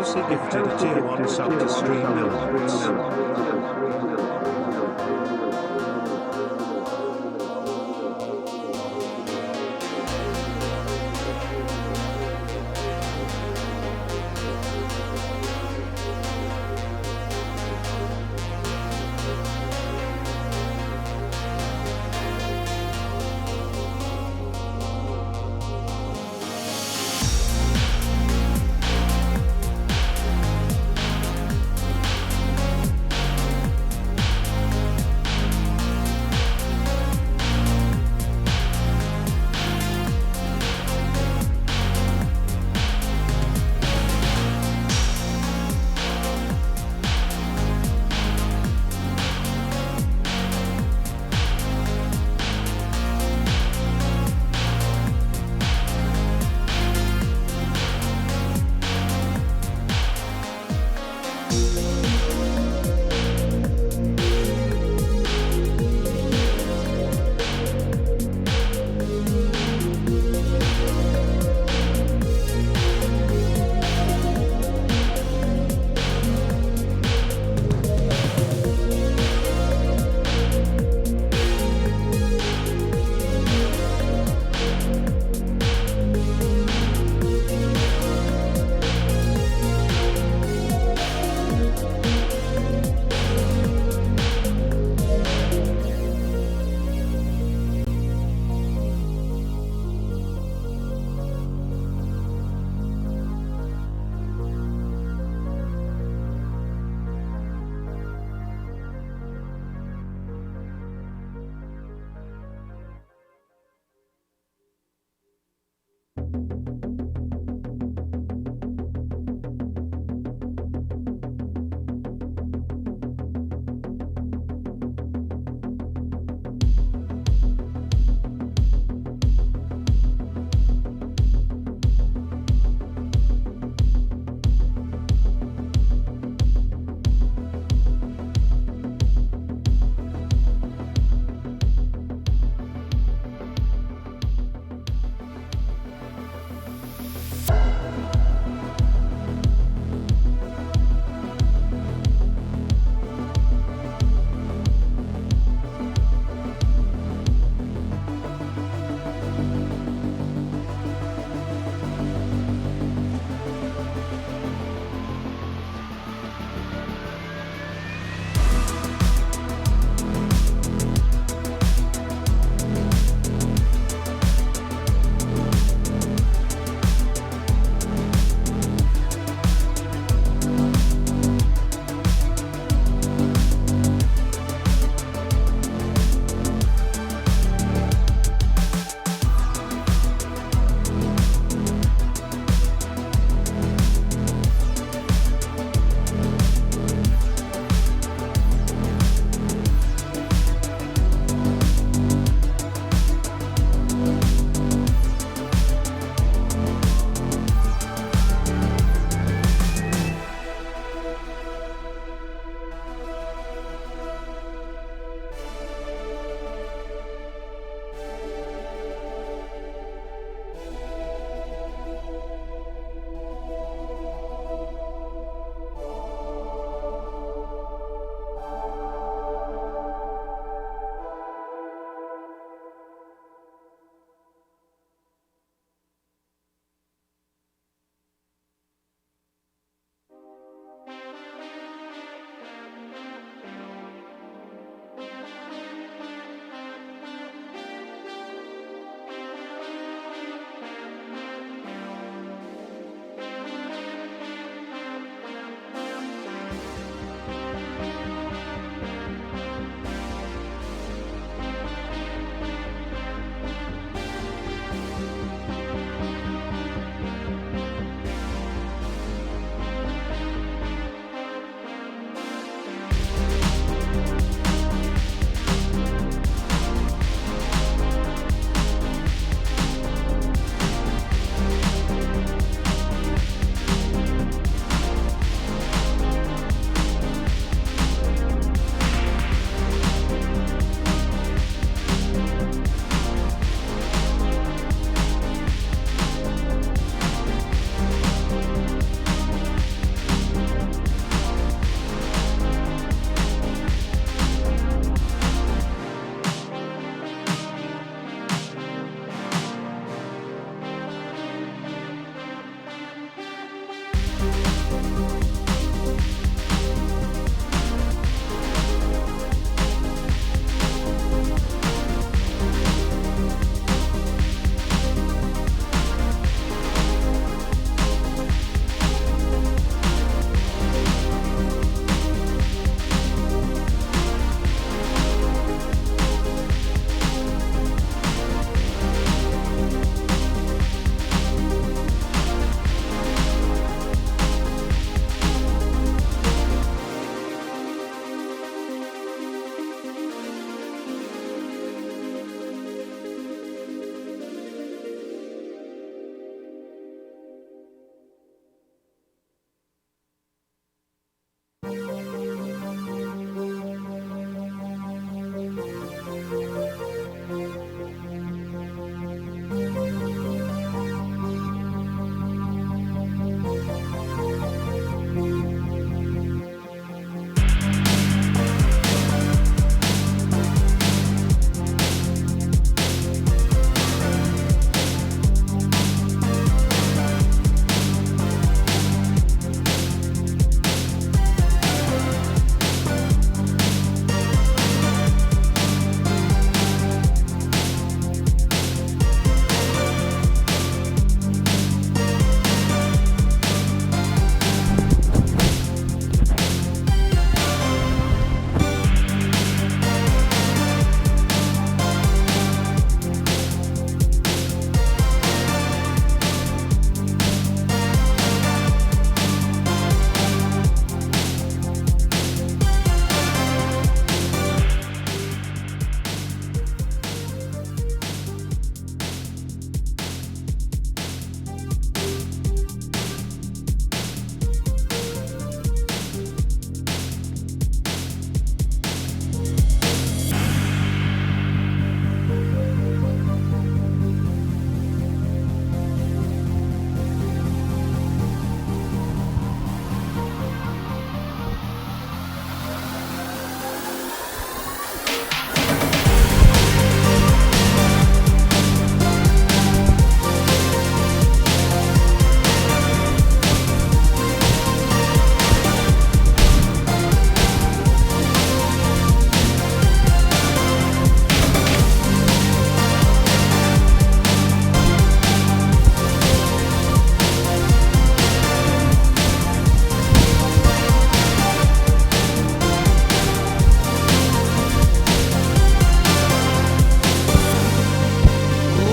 Lucy gifted a tier 1 sub to Stream Elements.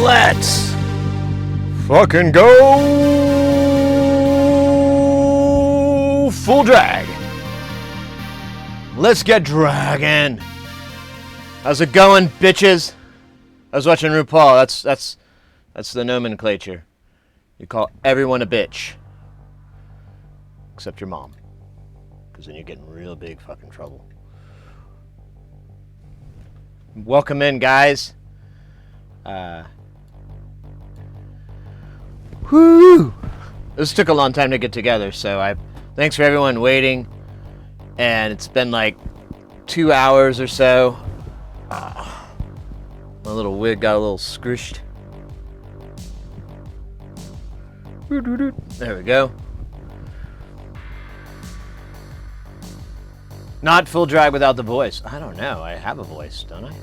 Let's fucking go full drag. Let's get dragging. How's it going, bitches? I was watching RuPaul. That's the nomenclature. You call everyone a bitch. Except your mom. Because then you get in real big fucking trouble. Welcome in, guys. Whoo! This took a long time to get together, so thanks for everyone waiting. And it's been like 2 hours or so. My little wig got a little squished. There we go. Not full drag without the voice. I don't know. I have a voice, don't I?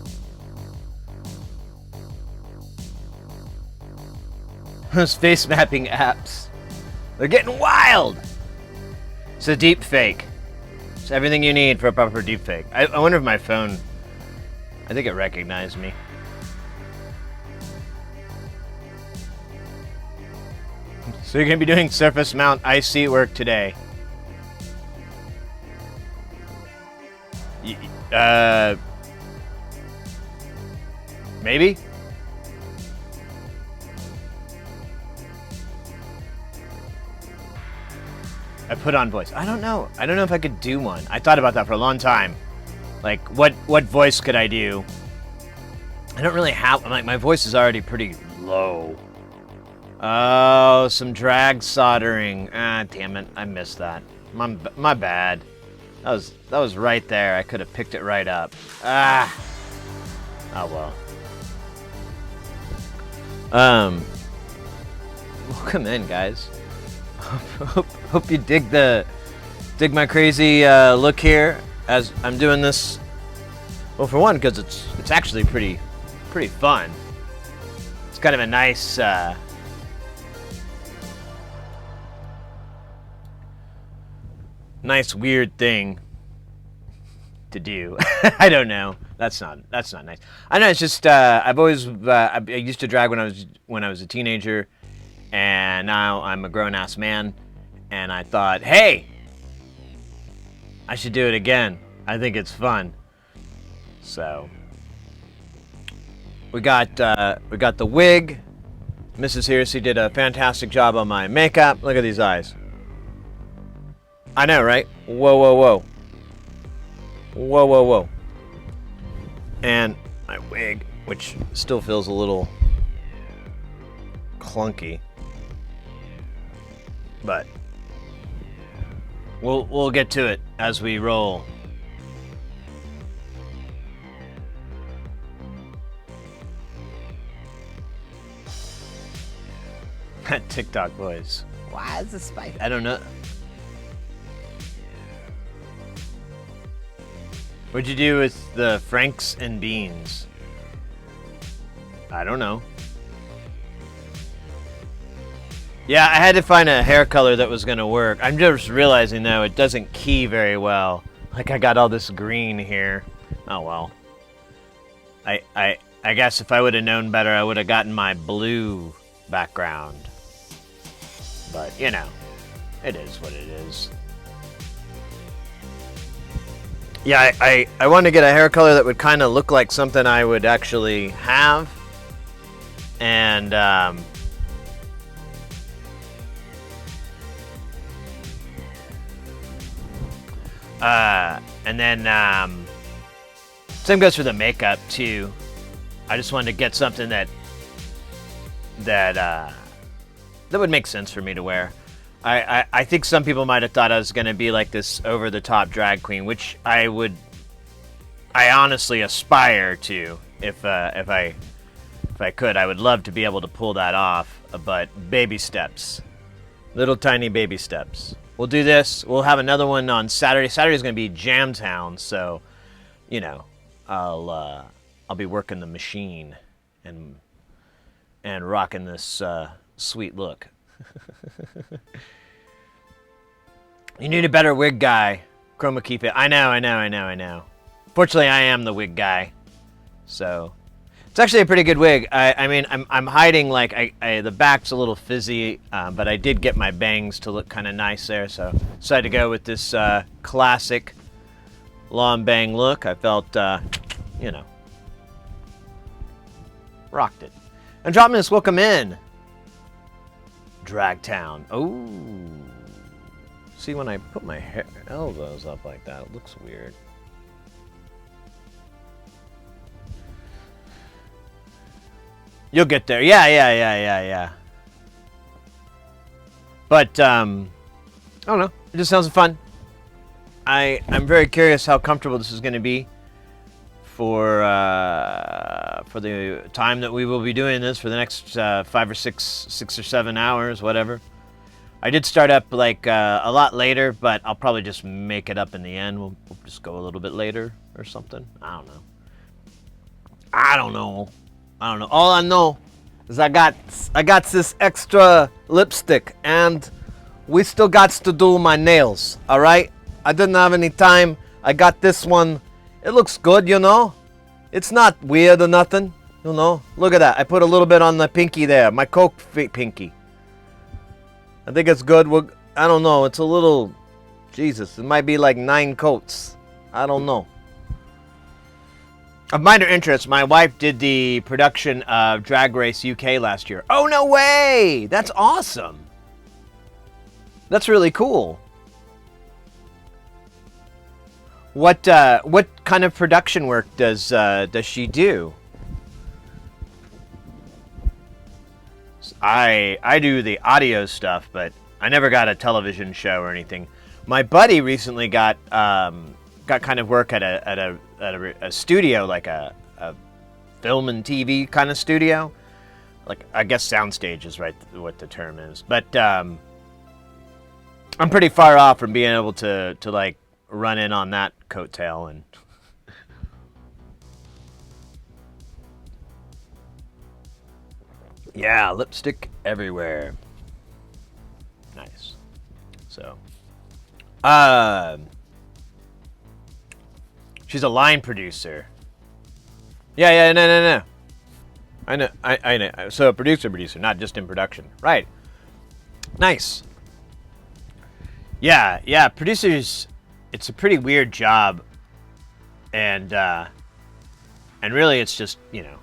Those face mapping apps. They're getting wild! It's a deep fake. It's everything you need for a proper deep fake. I wonder if my phone... I think it recognized me. So you're going to be doing surface mount IC work today. Maybe? I put on voice. I don't know. I don't know if I could do one. I thought about that for a long time. Like, what voice could I do? I don't really have... Like, my voice is already pretty low. Oh, some drag soldering. Ah, damn it. I missed that. My bad. That was right there. I could have picked it right up. Ah. Oh, well. Welcome in, guys. Hope you dig my crazy look here as I'm doing this. Well, for one, because it's actually pretty fun. It's kind of a nice nice weird thing to do. I don't know. That's not nice. I know it's just I've always I used to drag when I was a teenager. And now I'm a grown-ass man, and I thought, hey, I should do it again. I think it's fun. So we got the wig. Mrs. Hersey did a fantastic job on my makeup. Look at these eyes. I know, right? Whoa, whoa, whoa. Whoa, whoa, whoa. And my wig, which still feels a little clunky. But we'll get to it as we roll. That TikTok voice. Why is this spicy? I don't know. What'd you do with the Franks and beans? I don't know. Yeah, I had to find a hair color that was gonna work. I'm just realizing though it doesn't key very well. Like I got all this green here. Oh well. I guess if I would have known better, I would have gotten my blue background. But you know, it is what it is. Yeah, I wanted to get a hair color that would kind of look like something I would actually have. And then same goes for the makeup too. I just wanted to get something that would make sense for me to wear. I think some people might have thought I was gonna be like this over-the-top drag queen, which I honestly aspire to if I could. I would love to be able to pull that off, but baby steps, little tiny baby steps. We'll do this. We'll have another one on Saturday. Saturday is gonna be Jam Town, so you know I'll be working the machine and rocking this sweet look. You need a better wig guy. Chroma keep it. I know. Fortunately, I am the wig guy. So It's actually a pretty good wig. I mean, I'm hiding, like, the back's a little fizzy, but I did get my bangs to look kind of nice there, so decided to go with this classic long bang look. I felt, you know, rocked it. And Androminus, welcome in. Dragtown. Oh. See, when I put my elbows up like that, it looks weird. You'll get there. Yeah. But, I don't know. It just sounds fun. I'm very curious how comfortable this is going to be for the time that we will be doing this, for the next 5 or 6 or 7 hours, whatever. I did start up like a lot later, but I'll probably just make it up in the end. We'll just go a little bit later or something. I don't know. All I know is I got this extra lipstick, and we still got to do my nails. All right. I didn't have any time. I got this one. It looks good, you know. It's not weird or nothing, you know. Look at that. I put a little bit on the pinky there, my Coke pinky. I think it's good. I don't know. It's a little, Jesus, it might be like 9 coats. I don't know. Of minor interest, my wife did the production of Drag Race UK last year. Oh, no way! That's awesome. That's really cool. What kind of production work does she do? I do the audio stuff, but I never got a television show or anything. My buddy recently got kind of work at a studio, like a film and TV kind of studio. Like, I guess soundstage is right what the term is. But I'm pretty far off from being able to like run in on that coattail. And yeah, lipstick everywhere. Nice. So, she's a line producer. Yeah, no. I know. So a producer, not just in production. Right. Nice. Yeah, producers, it's a pretty weird job. And really it's just, you know,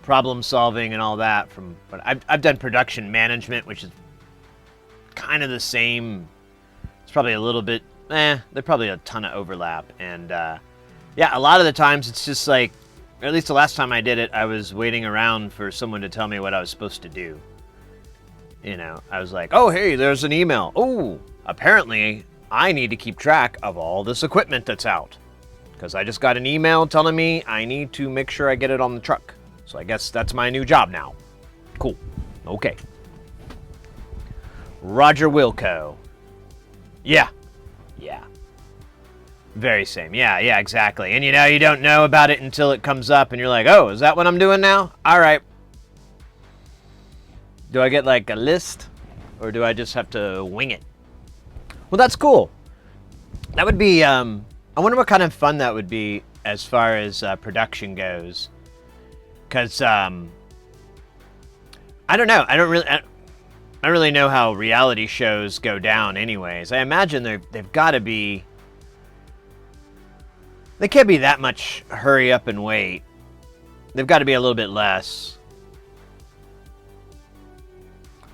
problem solving and all that but I've done production management, which is kind of the same. It's probably a little bit, there's probably a ton of overlap. And yeah, a lot of the times it's just like, or at least the last time I did it, I was waiting around for someone to tell me what I was supposed to do. You know, I was like, oh, hey, there's an email. Oh, apparently I need to keep track of all this equipment that's out, because I just got an email telling me I need to make sure I get it on the truck. So I guess that's my new job now. Cool. Okay. Roger Wilco. Yeah. Very same. Yeah, exactly. And you know, you don't know about it until it comes up and you're like, oh, is that what I'm doing now? All right. Do I get like a list, or do I just have to wing it? Well, that's cool. That would be, I wonder what kind of fun that would be as far as production goes. Because, I don't know. I don't really know how reality shows go down anyways. I imagine they've got to be... They can't be that much hurry up and wait. They've got to be a little bit less.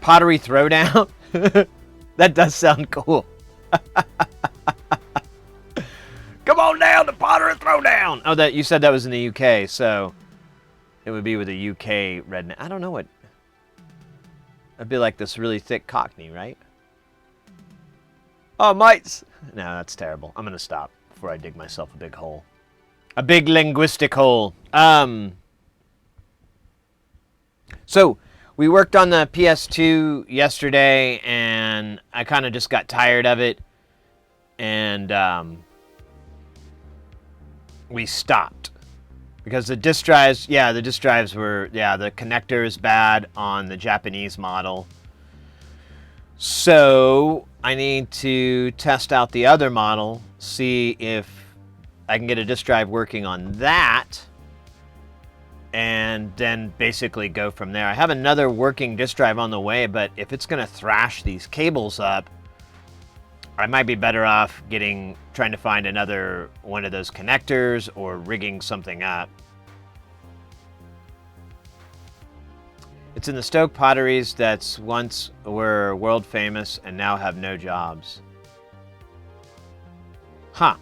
Pottery Throwdown? That does sound cool. Come on down to Pottery Throwdown! Oh, you said that was in the UK, so it would be with a UK redneck. I don't know what... It'd be like this really thick Cockney, right? Oh, mates! No, that's terrible. I'm going to stop before I dig myself a big hole. A big linguistic hole. So, we worked on the PS2 yesterday, and I kind of just got tired of it. And we stopped. Because the disk drives, the connector is bad on the Japanese model. So I need to test out the other model, see if I can get a disk drive working on that. And and then basically go from there. I have another working disk drive on the way, but if it's going to thrash these cables up, I might be better off trying to find another one of those connectors or rigging something up. It's in the Stoke potteries that's once were world famous and now have no jobs. Huh.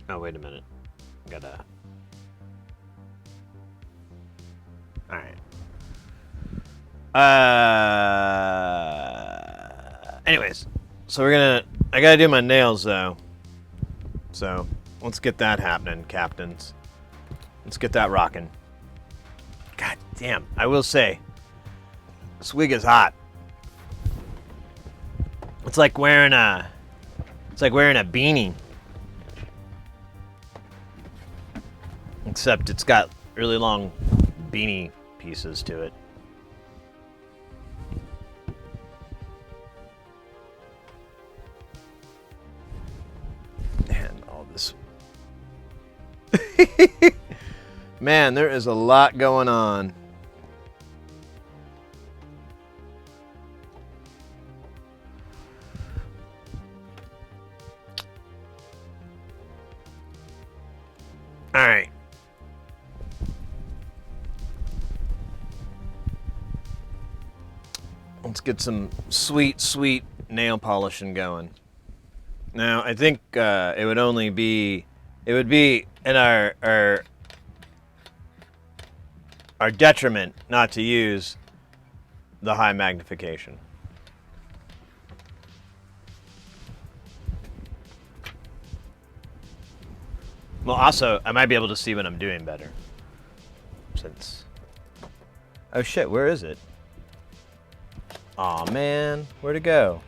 Oh, wait a minute. Gotta... Alright. Anyways. So I gotta do my nails, though. So, let's get that happening, captains. Let's get that rocking. God damn. I will say, this wig is hot. It's like wearing a beanie. Except it's got really long beanie pieces to it. And all this. Man, there is a lot going on. All right. Let's get some sweet, sweet nail polishing going. Now, I think it would be in our detriment not to use the high magnification. Well, also, I might be able to see when I'm doing better. Oh shit, where is it? Aw, man, where'd it go?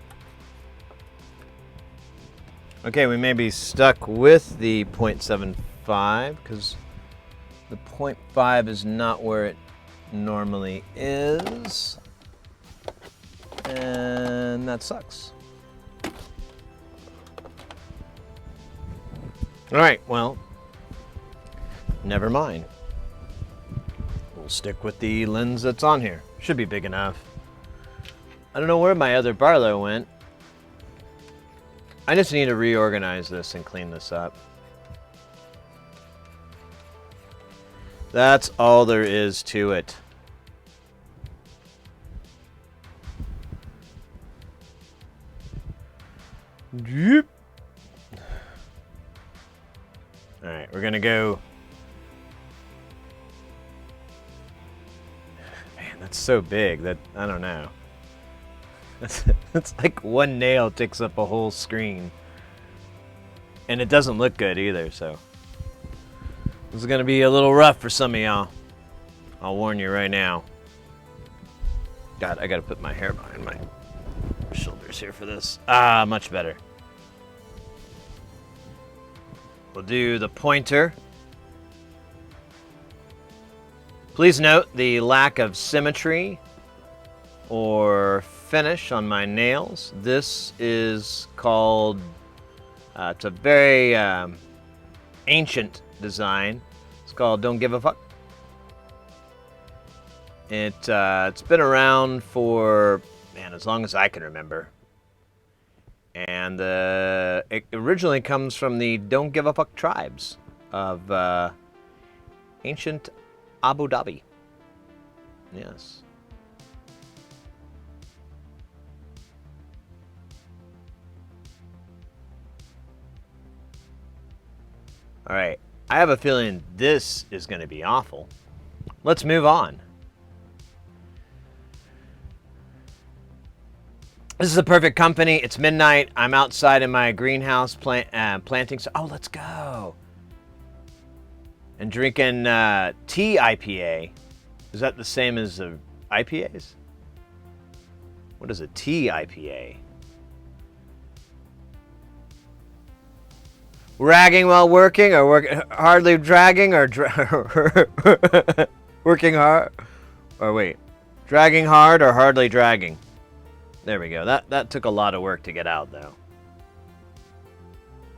Okay, we may be stuck with the 0.75 because the 0.5 is not where it normally is. And that sucks. Alright, well, never mind. We'll stick with the lens that's on here. Should be big enough. I don't know where my other Barlow went. I just need to reorganize this and clean this up. That's all there is to it. Yep. Alright, we're gonna go. Man, that's so big that I don't know. It's like one nail takes up a whole screen. And it doesn't look good either, so. This is gonna be a little rough for some of y'all. I'll warn you right now. God, I gotta put my hair behind my shoulders here for this. Ah, much better. We'll do the pointer. Please note the lack of symmetry or finish on my nails. This is called, it's a very ancient design. It's called Don't Give a Fuck. It's been around for, man, as long as I can remember. And it originally comes from the Don't Give a Fuck tribes of ancient Abu Dhabi. Yes. All right, I have a feeling this is going to be awful. Let's move on. This is a perfect company. It's midnight. I'm outside in my greenhouse planting. Oh, let's go. And drinking tea IPA. Is that the same as the IPAs? What is a tea IPA? Ragging while working, or hardly dragging, or working hard, or wait, Dragging hard or hardly dragging? There we go. That took a lot of work to get out, though.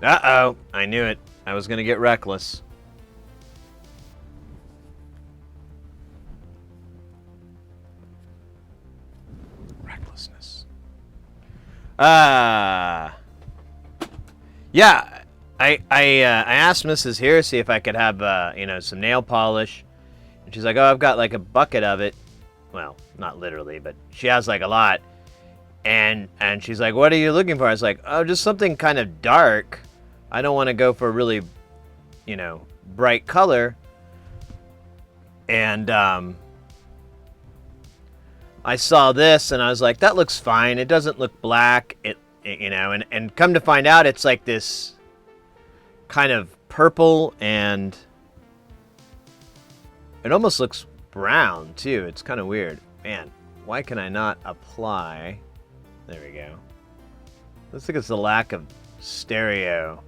Uh-oh. I knew it. I was going to get reckless. Recklessness. Yeah. I asked Mrs. here to see if I could have, some nail polish. And she's like, oh, I've got, like, a bucket of it. Well, not literally, but she has, like, a lot. And she's like, what are you looking for? I was like, oh, just something kind of dark. I don't want to go for a really, bright color. And I saw this, and I was like, that looks fine. It doesn't look black. And come to find out, it's like this kind of purple, and it almost looks brown, too. It's kind of weird. Man, why can I not apply? There we go. Looks like it's the lack of stereo.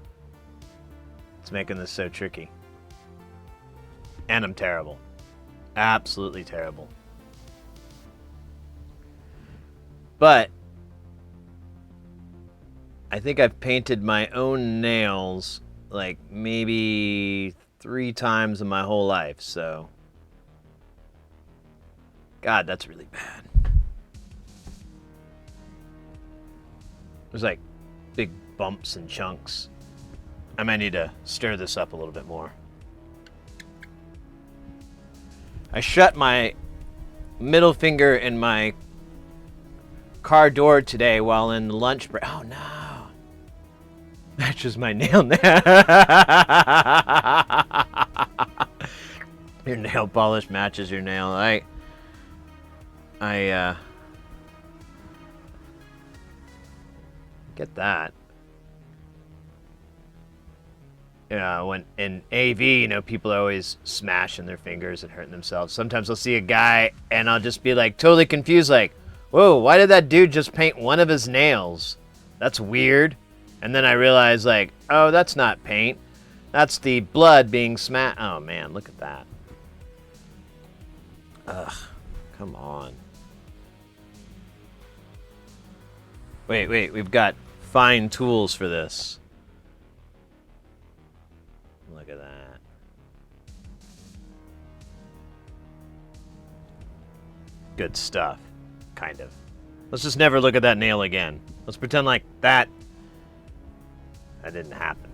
It's making this so tricky. And I'm terrible. Absolutely terrible. But I think I've painted my own nails like maybe 3 times in my whole life, so God, that's really bad. There's like big bumps and chunks. I might need to stir this up a little bit more. I shut my middle finger in my car door today while in lunch break. Oh no. Matches my nail now. Your nail polish matches your nail. I get that. Yeah, when in AV, people are always smashing their fingers and hurting themselves. Sometimes I'll see a guy and I'll just be like totally confused, like, whoa, why did that dude just paint one of his nails? That's weird. And then I realize, like, oh, that's not paint. That's the blood being smashed. Oh, man, look at that. Ugh, come on. Wait, we've got fine tools for this. Look at that. Good stuff. Kind of. Let's just never look at that nail again. Let's pretend like that didn't happen.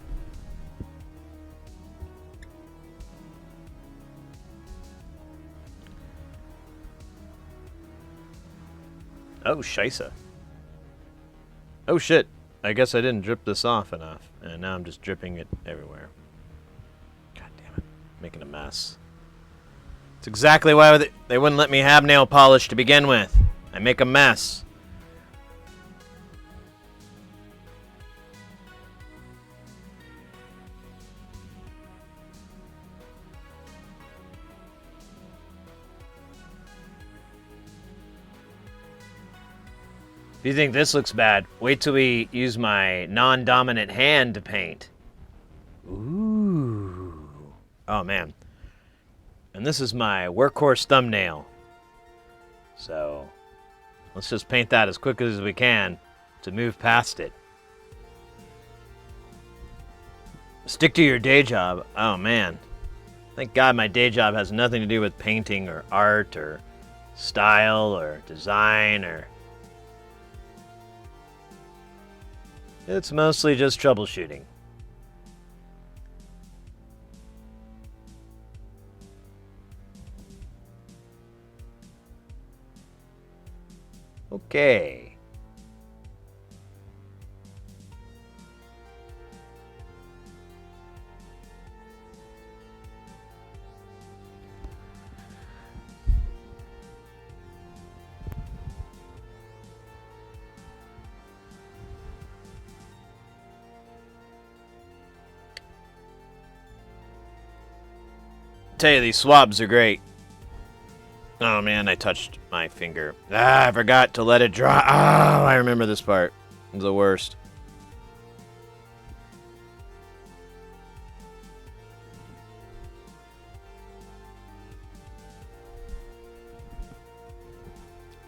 Oh, scheisse. Oh, shit. I guess I didn't drip this off enough. And now I'm just dripping it everywhere. God damn it. Making a mess. It's exactly why they wouldn't let me have nail polish to begin with. I make a mess. If you think this looks bad, wait till we use my non-dominant hand to paint. Ooh. Oh, man. And this is my workhorse thumbnail. So, let's just paint that as quick as we can to move past it. Stick to your day job. Oh, man. Thank God my day job has nothing to do with painting or art or style or design or... It's mostly just troubleshooting. Okay. Tell you, these swabs are great. Oh man, I touched my finger. I forgot to let it dry. Oh, I remember this part. It's the worst.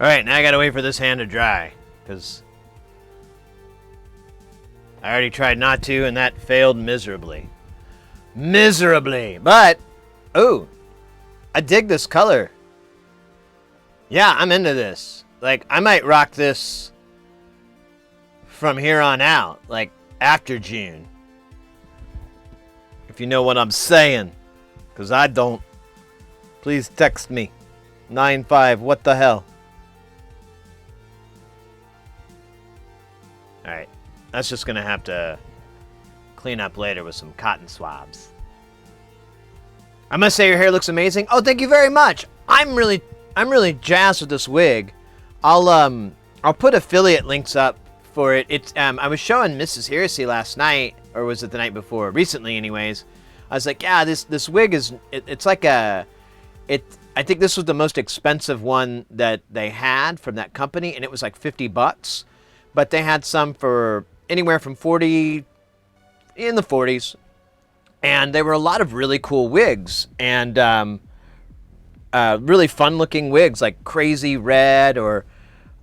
Alright, now I gotta wait for this hand to dry. Because I already tried not to, and that failed miserably. Miserably! But, ooh, I dig this color. Yeah, I'm into this. Like, I might rock this from here on out. Like, after June. If you know what I'm saying. Because I don't. Please text me. 95, what the hell? Alright. That's just going to have to clean up later with some cotton swabs. I must say your hair looks amazing. Oh, thank you very much. I'm really jazzed with this wig. I'll put affiliate links up for it. It's I was showing Mrs. Heresy last night, or was it the night before? Recently, anyways. I was like, yeah, this wig is it's like a I think this was the most expensive one that they had from that company, and it was like $50. But they had some for anywhere from 40 in the 40s. And there were a lot of really cool wigs and really fun-looking wigs, like crazy red, or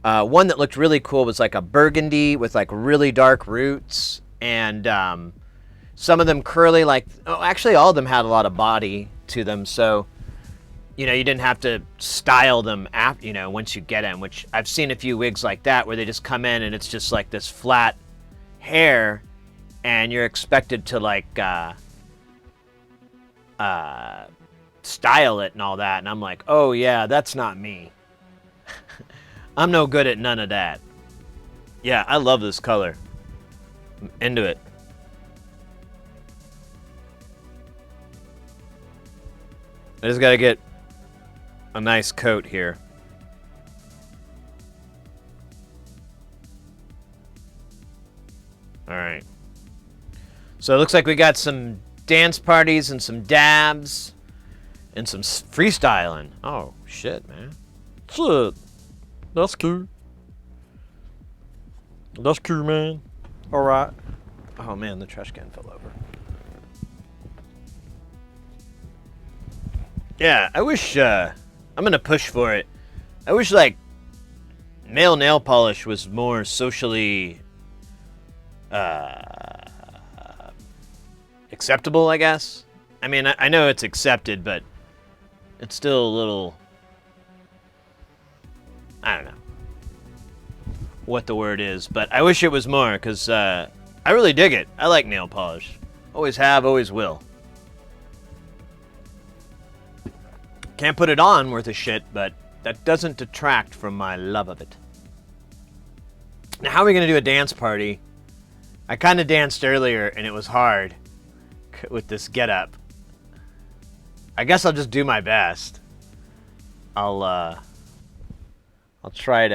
one that looked really cool was like a burgundy with like really dark roots, and some of them curly, like actually all of them had a lot of body to them, so you didn't have to style them after, once you get them. Which I've seen a few wigs like that where they just come in and it's just like this flat hair, and you're expected to like style it and all that, and I'm like, oh yeah, that's not me. I'm no good at none of that. Yeah, I love this color. I'm into it. I just gotta get a nice coat here. Alright. So it looks like we got some dance parties and some dabs and some freestyling. Oh, shit, man. Shit. That's cool. That's cool, man. Alright. Oh, man, the trash can fell over. Yeah, I wish, I'm gonna push for it. I wish, like, male nail polish was more socially, acceptable, I guess. I mean, I know it's accepted, but it's still a little, I don't know what the word is, but I wish it was more, because I really dig it. I like nail polish. Always have, always will. Can't put it on worth a shit, but that doesn't detract from my love of it. Now, how are we going to do a dance party? I kind of danced earlier, and it was hard with this getup. I guess I'll just do my best. I'll try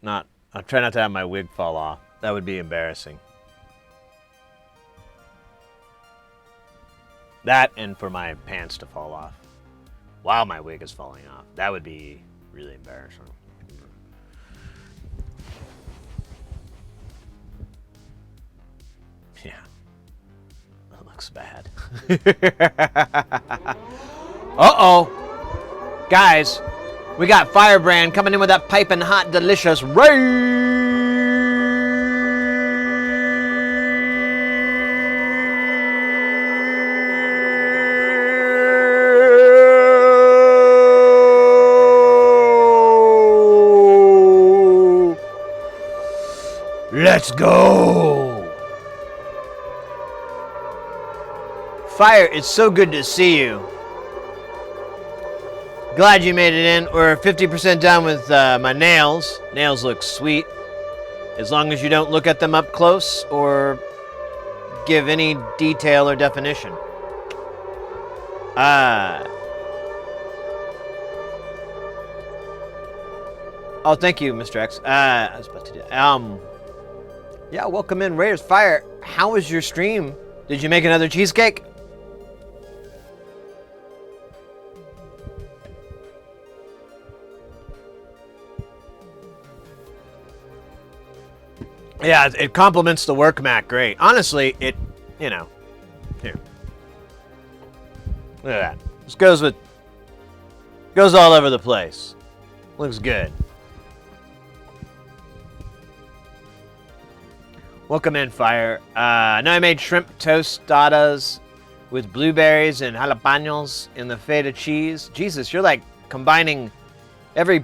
not to have my wig fall off. That would be embarrassing. That, and for my pants to fall off while my wig is falling off. That would be really embarrassing. Yeah. That looks bad. Uh-oh. Guys, we got Firebrand coming in with that piping hot, delicious raid. Let's go! Fire, it's so good to see you. Glad you made it in. We're 50% done with my nails. Nails look sweet. As long as you don't look at them up close or give any detail or definition. Oh, thank you, Mr. X. I was about to do yeah, welcome in, Raiders Fire. How was your stream? Did you make another cheesecake? Yeah, it complements the work mat great. Honestly, it, here. Look at that. This goes all over the place. Looks good. Welcome in, Fire. Now I made shrimp tostadas with blueberries and jalapenos in the feta cheese. Jesus, you're like combining every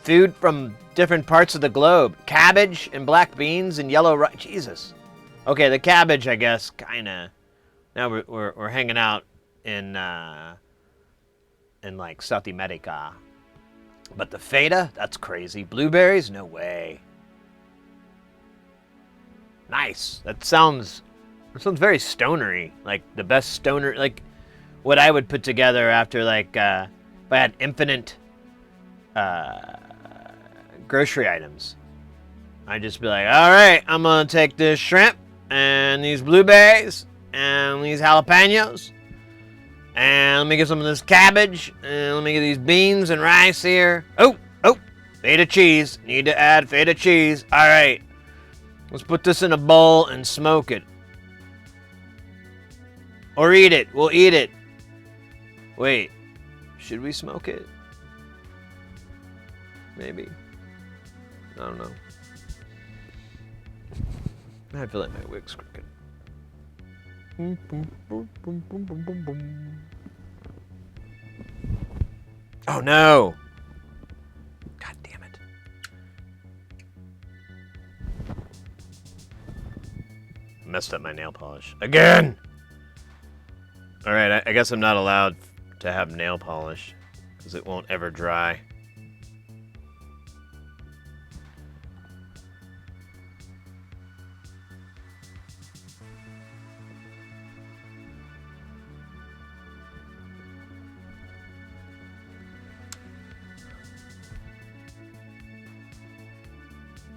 food from different parts of the globe. Cabbage and black beans and yellow rice. Jesus. Okay, the cabbage, I guess, kind of. Now we're hanging out in like South America. But the feta, that's crazy. Blueberries, no way. Nice. That sounds very stonery. Like the best stoner, like what I would put together after like if I had infinite grocery items. I'd just be like, all right, I'm gonna take this shrimp and these blueberries and these jalapenos, and let me get some of this cabbage, and let me get these beans and rice here. Oh, feta cheese. Need to add feta cheese. All right. Let's put this in a bowl and smoke it. Or eat it. We'll eat it. Wait. Should we smoke it? Maybe. I don't know. I feel like my wig's crooked. Oh no! God damn it. Messed up my nail polish. Again! Alright, I guess I'm not allowed to have nail polish, because it won't ever dry.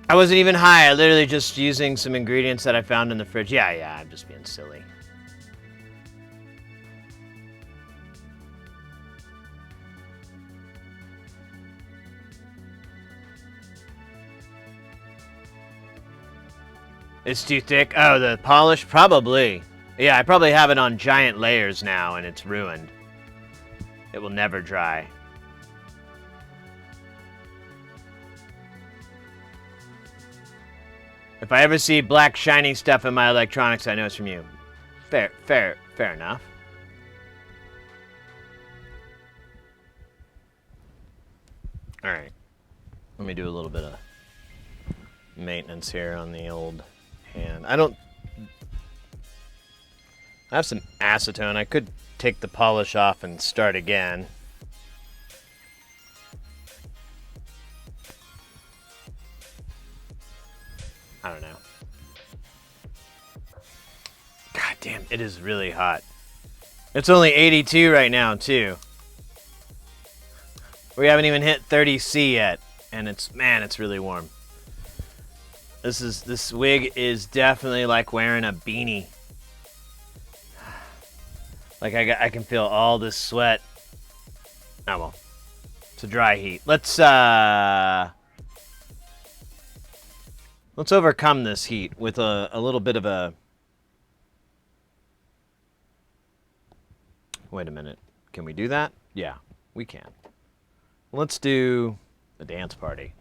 I wasn't even high. I literally just using some ingredients that I found in the fridge. Yeah, I'm just being silly. It's too thick. Oh, the polish? Probably. Yeah, I probably have it on giant layers now, and it's ruined. It will never dry. If I ever see black shiny stuff in my electronics, I know it's from you. Fair enough. Alright. Let me do a little bit of maintenance here on the old hand. I have some acetone. I could take the polish off and start again. I don't know. God damn, it is really hot. It's only 82 right now, too. We haven't even hit 30°C yet, and it's really warm. This wig is definitely like wearing a beanie. Like I can feel all this sweat. Oh well. It's a dry heat. Let's overcome this heat with a little bit of a... Wait a minute. Can we do that? Yeah, we can. Let's do a dance party.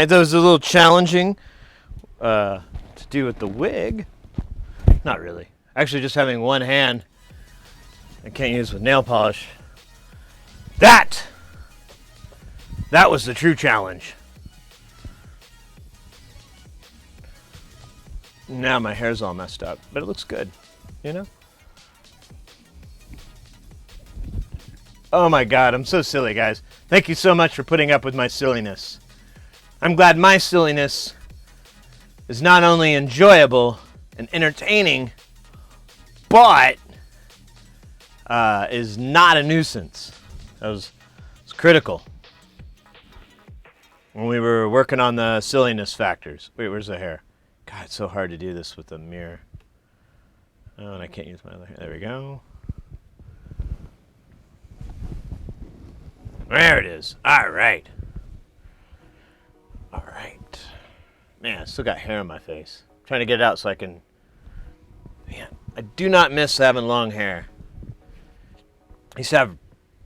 I thought it was a little challenging to do with the wig. Not really. Actually, just having one hand I can't use with nail polish. That was the true challenge. Now my hair's all messed up, but it looks good, you know? Oh my god, I'm so silly, guys. Thank you so much for putting up with my silliness. I'm glad my silliness is not only enjoyable and entertaining, but is not a nuisance. That was critical when we were working on the silliness factors. Wait, where's the hair? God, it's so hard to do this with the mirror. Oh, and I can't use my other hand. There we go. There it is. All right. All right. Man, I still got hair on my face. I'm trying to get it out so I can... Man, I do not miss having long hair. I used to have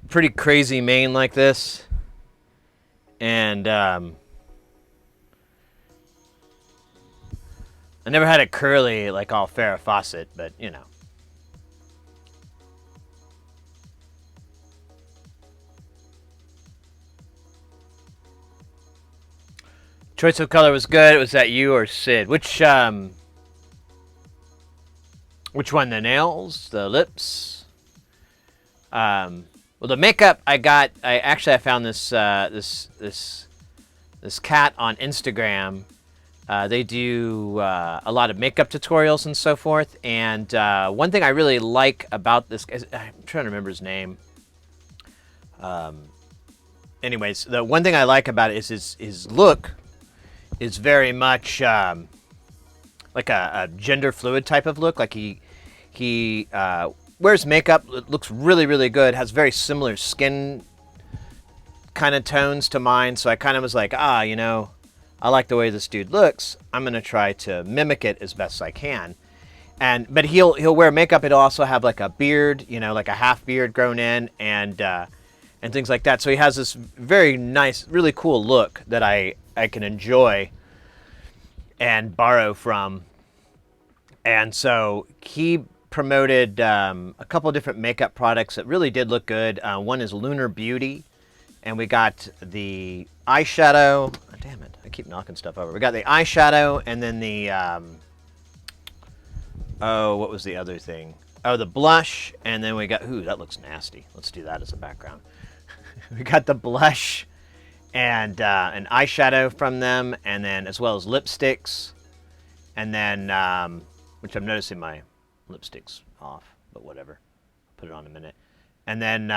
pretty crazy mane like this. And, I never had it curly like all Farrah Fawcett, but, you know. Choice of color was good. Was that you or Sid? Which one? The nails? The lips? Well, the makeup I got. I found this this cat on Instagram. They do a lot of makeup tutorials and so forth. And one thing I really like about this, I'm trying to remember his name. Anyways, the one thing I like about it is his look is very much like a gender fluid type of look. Like he wears makeup, it looks really, really good, has very similar skin kind of tones to mine. So I kind of was like, you know, I like the way this dude looks. I'm going to try to mimic it as best I can. But he'll wear makeup. It'll also have like a beard, you know, like a half beard grown in and things like that. So he has this very nice, really cool look that I can enjoy and borrow from. And so he promoted a couple of different makeup products that really did look good. One is Lunar Beauty, and we got the eyeshadow. Oh, damn it, I keep knocking stuff over. We got the eyeshadow, and then the what was the other thing? Oh, the blush, and then we got, that looks nasty. Let's do that as a background. We got the blush and an eyeshadow from them, and then as well as lipsticks, and then which I'm noticing my lipstick's off, but whatever. Put it on in a minute. And then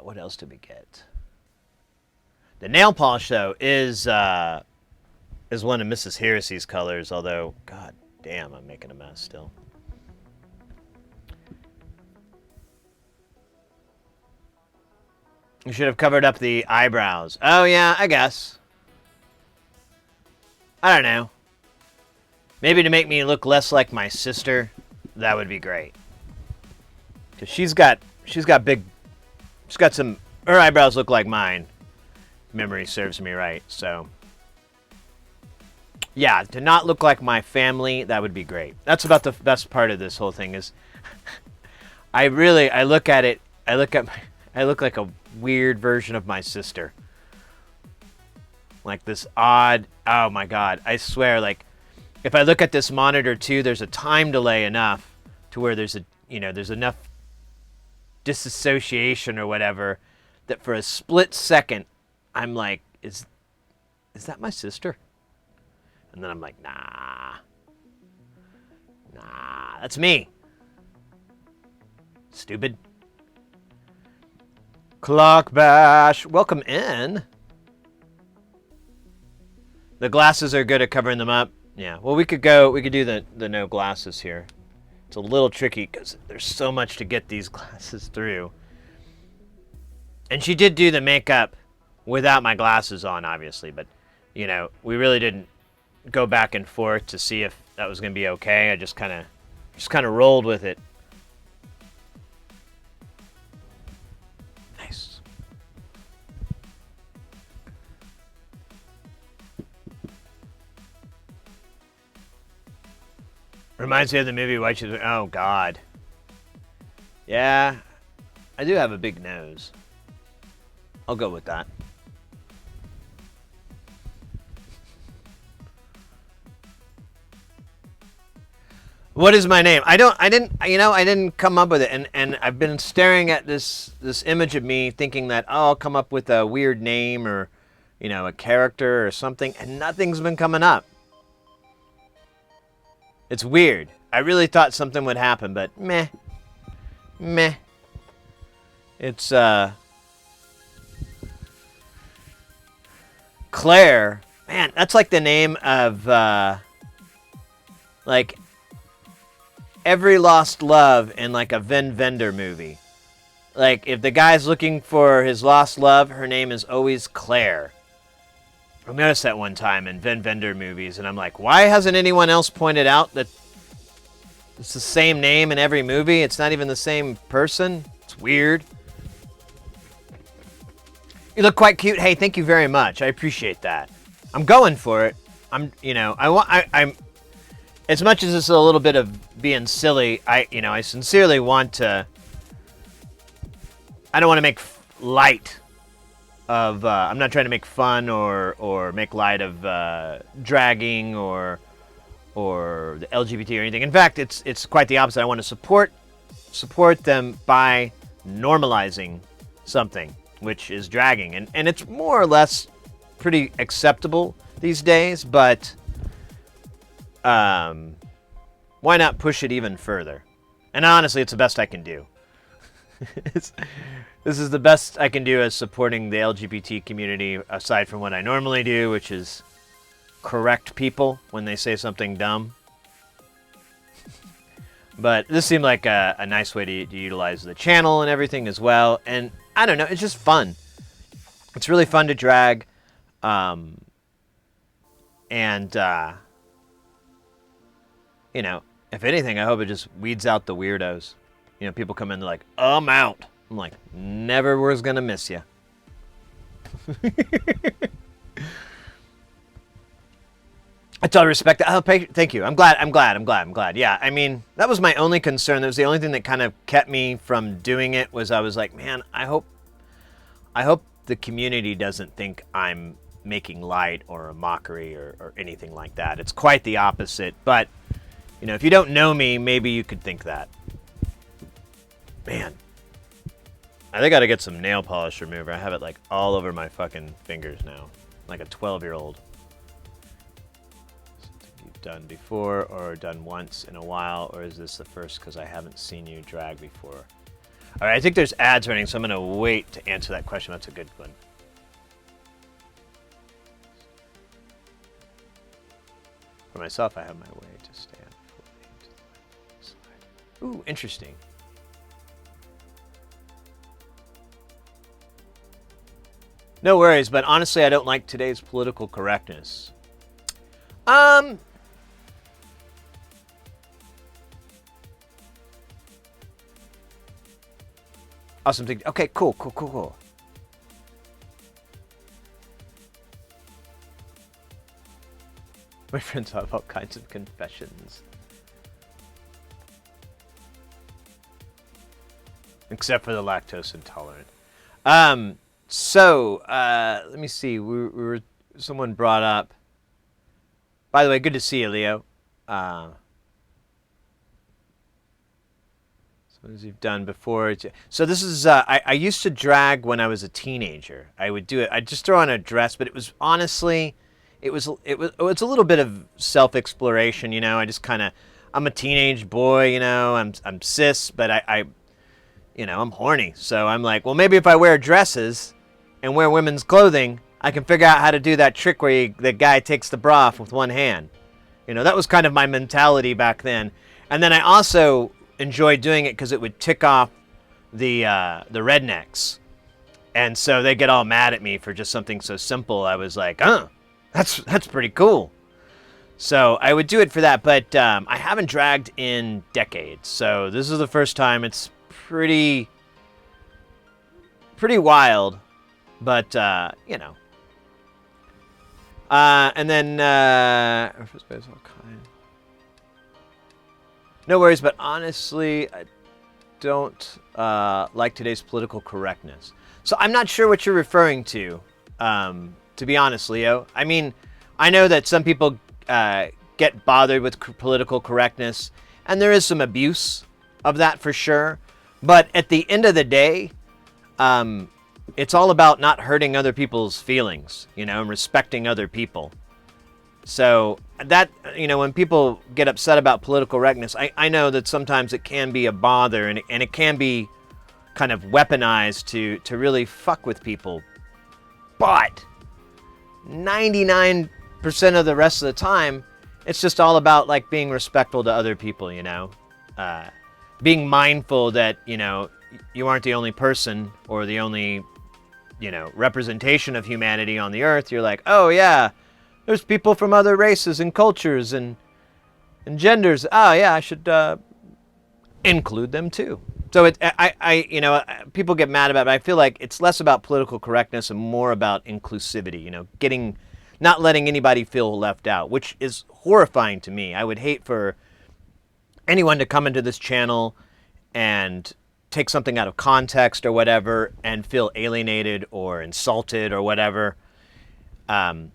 what else did we get? The nail polish though is one of Mrs. Heresy's colors, although god damn, I'm making a mess still. You should have covered up the eyebrows. Oh yeah, I guess. I don't know. Maybe to make me look less like my sister, that would be great. Cause she's got some, her eyebrows look like mine. Memory serves me right, so. Yeah, to not look like my family, that would be great. That's about the best part of this whole thing is, I look at it, I look like a weird version of my sister. Like this odd, oh my god, I swear, like, if I look at this monitor too, there's a time delay enough to where there's enough disassociation or whatever that for a split second, I'm like, is that my sister? And then I'm like, nah, that's me. Stupid. Clock Bash, welcome in. The glasses are good at covering them up. Yeah, well, we could do the no glasses here. It's a little tricky because there's so much to get these glasses through. And she did do the makeup without my glasses on, obviously, but, you know, we really didn't go back and forth to see if that was going to be okay. I just kind of rolled with it. Nice. Reminds me of the movie White Shoes. Oh, God. Yeah, I do have a big nose. I'll go with that. What is my name? I didn't come up with it, and I've been staring at this image of me, thinking that I'll come up with a weird name or, a character or something, and nothing's been coming up. It's weird. I really thought something would happen, but meh. It's Claire. Man, that's like the name of like every lost love in like a Vin Vendor movie. Like if the guy's looking for his lost love, her name is always Claire. I noticed that one time in Vin Vendor movies, and I'm like, why hasn't anyone else pointed out that it's the same name in every movie? It's not even the same person. It's weird. You look quite cute. Hey, thank you very much. I appreciate that. I'm going for it. I'm as much as it's a little bit of being silly, I sincerely want to. I don't want to make light of. I'm not trying to make fun or make light of dragging or the LGBT or anything. In fact, it's quite the opposite. I want to support them by normalizing something, which is dragging, and it's more or less pretty acceptable these days. But why not push it even further? And honestly, it's the best I can do. This is the best I can do as supporting the LGBT community, aside from what I normally do, which is correct people when they say something dumb. But this seemed like a nice way to utilize the channel and everything as well. And I don't know, it's just fun. It's really fun to drag. If anything, I hope it just weeds out the weirdos. People come in, they're like, I'm out. I'm like, never was gonna miss you. I totally respect that. Oh, thank you. I'm glad. Yeah, I mean, that was my only concern. That was the only thing that kind of kept me from doing it. Was I was like, man, I hope the community doesn't think I'm making light or a mockery or anything like that. It's quite the opposite. But if you don't know me, maybe you could think that. Man, I think I gotta get some nail polish remover. I have it like all over my fucking fingers now, like a 12-year-old. Done before or done once in a while, or is this the first because I haven't seen you drag before? All right, I think there's ads running, so I'm going to wait to answer that question. That's a good one. For myself, I have my way to stand fully to the left side. Ooh, interesting. No worries, but honestly, I don't like today's political correctness. Awesome thing. Okay, cool. My friends have all kinds of confessions. Except for the lactose intolerant. Let me see. Someone brought up. By the way, good to see you, Leo. As you've done before. So this is, I used to drag when I was a teenager. I would do it. I'd just throw on a dress, but it was honestly, it's a little bit of self-exploration, I just kind of, I'm a teenage boy, I'm cis, but I'm horny. So I'm like, well, maybe if I wear dresses and wear women's clothing, I can figure out how to do that trick where the guy takes the bra off with one hand. That was kind of my mentality back then. And then I also enjoyed doing it because it would tick off the rednecks, and so they get all mad at me for just something so simple. I was like, that's pretty cool. So I would do it for that, but I haven't dragged in decades, so this is the first time. It's pretty wild, but and then No worries, but honestly, I don't like today's political correctness. So I'm not sure what you're referring to be honest, Leo. I mean, I know that some people get bothered with political correctness, and there is some abuse of that for sure. But at the end of the day, it's all about not hurting other people's feelings, and respecting other people. So that, when people get upset about political correctness, I know that sometimes it can be a bother, and it can be kind of weaponized to really fuck with people. But 99% of the rest of the time, it's just all about like being respectful to other people, being mindful that, you aren't the only person or the only, representation of humanity on the earth. You're like, oh yeah, there's people from other races and cultures and genders. Oh yeah, I should include them too. So people get mad about it, but I feel like it's less about political correctness and more about inclusivity, not letting anybody feel left out, which is horrifying to me. I would hate for anyone to come into this channel and take something out of context or whatever and feel alienated or insulted or whatever. So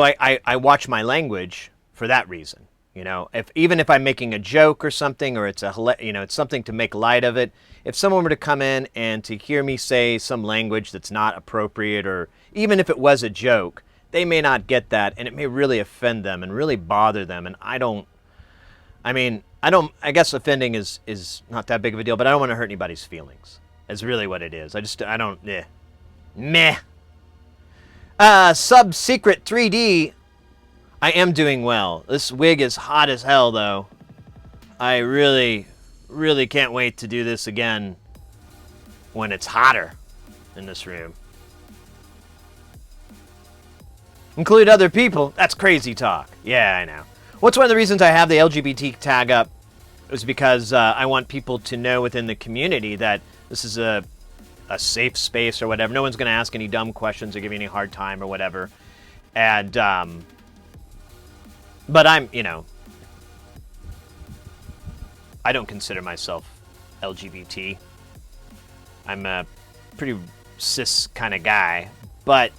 I watch my language for that reason. Even if I'm making a joke or something, or it's it's something to make light of it. If someone were to come in and to hear me say some language that's not appropriate, or even if it was a joke, they may not get that, and it may really offend them and really bother them. And I guess offending is not that big of a deal, but I don't want to hurt anybody's feelings. That's really what it is. Meh. Sub-Secret 3D. I am doing well. This wig is hot as hell, though. I really, really can't wait to do this again when it's hotter in this room. Include other people? That's crazy talk. Yeah, I know. What's one of the reasons I have the LGBT tag up is because I want people to know within the community that this is a safe space or whatever. No one's going to ask any dumb questions or give you any hard time or whatever. And, but I'm, I don't consider myself LGBT. I'm a pretty cis kind of guy, but,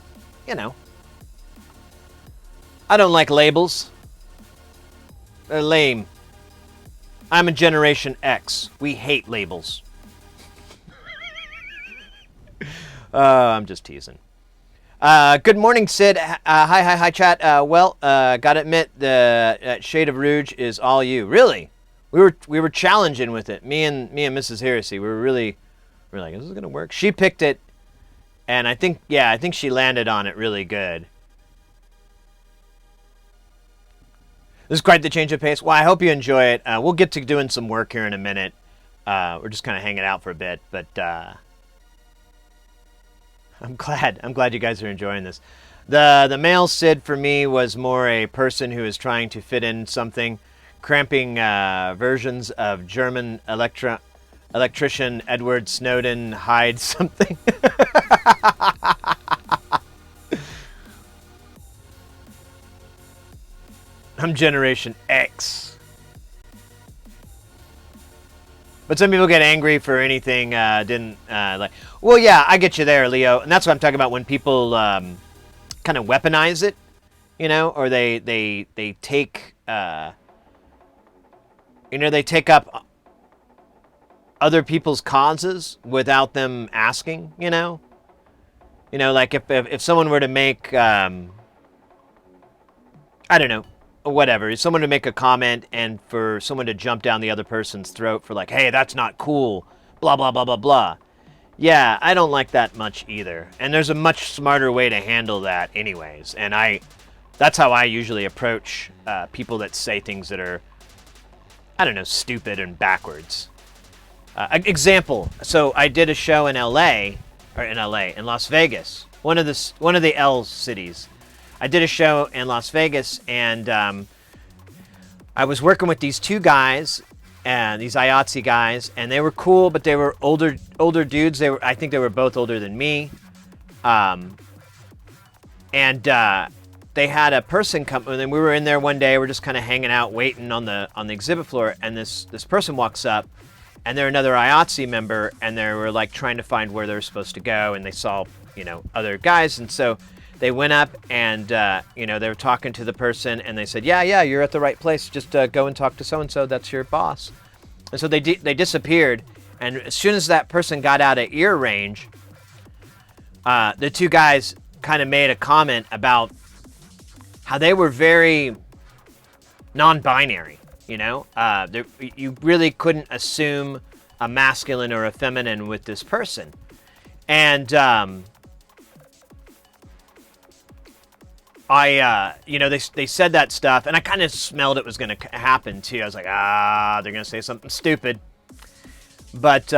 I don't like labels. They're lame. I'm a Generation X. We hate labels. I'm just teasing. Good morning, Sid. Hi, chat. Gotta admit, the Shade of Rouge is all you. Really? We were challenging with it. Me and Mrs. Heresy. We were like, is this gonna work? She picked it, and I think she landed on it really good. This is quite the change of pace. Well, I hope you enjoy it. We'll get to doing some work here in a minute. We're just kind of hanging out for a bit, but I'm glad you guys are enjoying this. The male Sid for me was more a person who is trying to fit in something, cramping versions of German electrician Edward Snowden hide something. I'm Generation X. But some people get angry for anything didn't like. Well, yeah, I get you there, Leo, and that's what I'm talking about when people kind of weaponize it, or they take they take up other people's causes without them asking, like if someone were to make I don't know. Whatever, someone to make a comment and for someone to jump down the other person's throat for like, hey, that's not cool, blah, blah, blah, blah, blah. Yeah, I don't like that much either. And there's a much smarter way to handle that anyways. And that's how I usually approach people that say things that are, I don't know, stupid and backwards. Example, so I did a show in in Las Vegas, one of the L cities. I did a show in Las Vegas, and I was working with these two guys, these IATSE guys, and they were cool, but they were older dudes. I think they were both older than me. And they had a person come, and then we were in there one day, we're just kind of hanging out, waiting on the exhibit floor, and this person walks up, and they're another IATSE member, and they were like trying to find where they're supposed to go, and they saw, you know, other guys, and so they went up, and you know, they were talking to the person, and they said, yeah, you're at the right place, just go and talk to so-and-so, that's your boss. And so they disappeared, and as soon as that person got out of ear range, the two guys kind of made a comment about how they were very non-binary, you know? You really couldn't assume a masculine or a feminine with this person. And you know, they said that stuff, and I kind of smelled it was going to happen too. I was like, they're going to say something stupid. But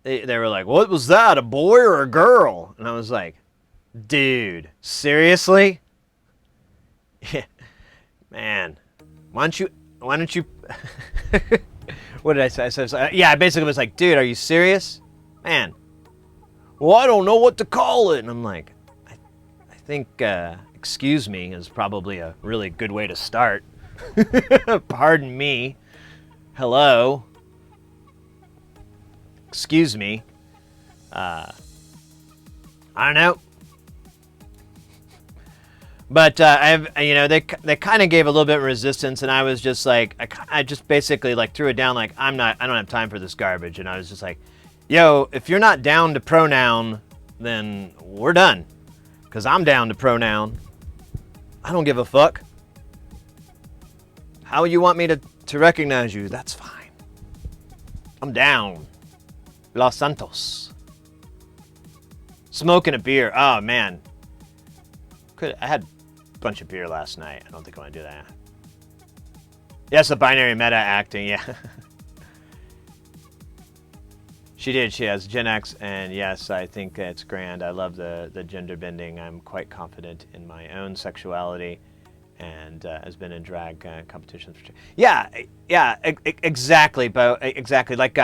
they were like, what was that, a boy or a girl? And I was like, dude, seriously? Yeah, man, why don't you, what did I say? I said, yeah, I basically was like, dude, are you serious? Man, well, I don't know what to call it. And I'm like, I think, excuse me is probably a really good way to start. Pardon me. Hello. Excuse me. I don't know. But you know, they kind of gave a little bit of resistance, and I was just like, I just basically like threw it down like, I don't have time for this garbage, and I was just like, yo, if you're not down to pronoun, then we're done, because I'm down to pronoun. I don't give a fuck. How you want me to recognize you? That's fine. I'm down. Los Santos. Smoking a beer. Oh man. I had a bunch of beer last night. I don't think I want to do that. Yes, the binary meta acting, yeah. She did. She has Gen X, and yes, I think it's grand. I love the gender bending. I'm quite confident in my own sexuality, and has been in drag competitions. Yeah, exactly, Bo. Exactly. Like,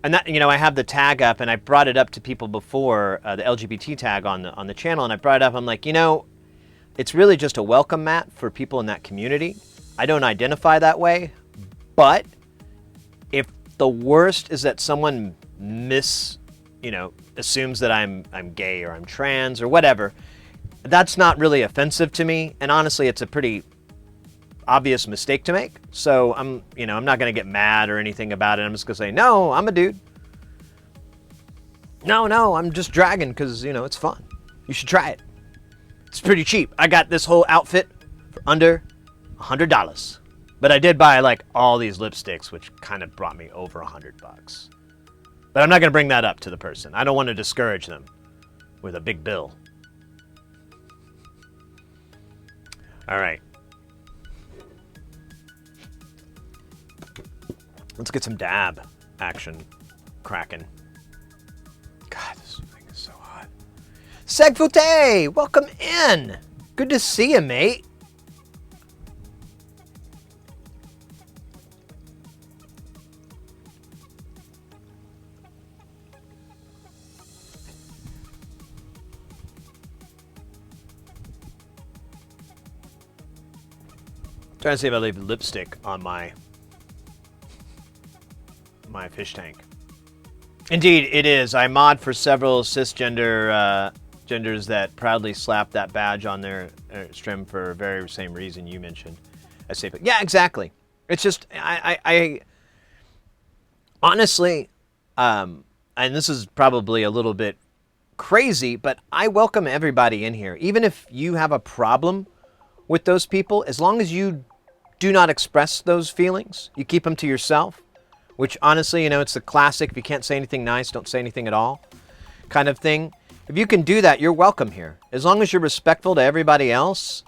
and that, you know, I have the tag up, and I brought it up to people before, the LGBT tag on the channel, and I brought it up. I'm like, you know, it's really just a welcome mat for people in that community. I don't identify that way, but if the worst is that someone assumes that I'm gay or I'm trans or whatever, that's not really offensive to me, and honestly, it's a pretty obvious mistake to make. So I'm not going to get mad or anything about it. I'm just going to say, no, I'm a dude. No, I'm just dragging because, you know, it's fun. You should try it. It's pretty cheap. I got this whole outfit for under $100. But I did buy like all these lipsticks, which kind of brought me over $100. But I'm not going to bring that up to the person. I don't want to discourage them with a big bill. All right. Let's get some dab action cracking. God, this thing is so hot. Segfute, welcome in. Good to see you, mate. Trying to see if I leave lipstick on my fish tank. Indeed, it is. I mod for several cisgender genders that proudly slap that badge on their stream for the very same reason you mentioned. I say, yeah, exactly. It's just, I honestly, and this is probably a little bit crazy, but I welcome everybody in here. Even if you have a problem with those people, as long as you do not express those feelings, you keep them to yourself. Which, honestly, you know, it's the classic, if you can't say anything nice, don't say anything at all kind of thing. If you can do that, you're welcome here. As long as you're respectful to everybody else,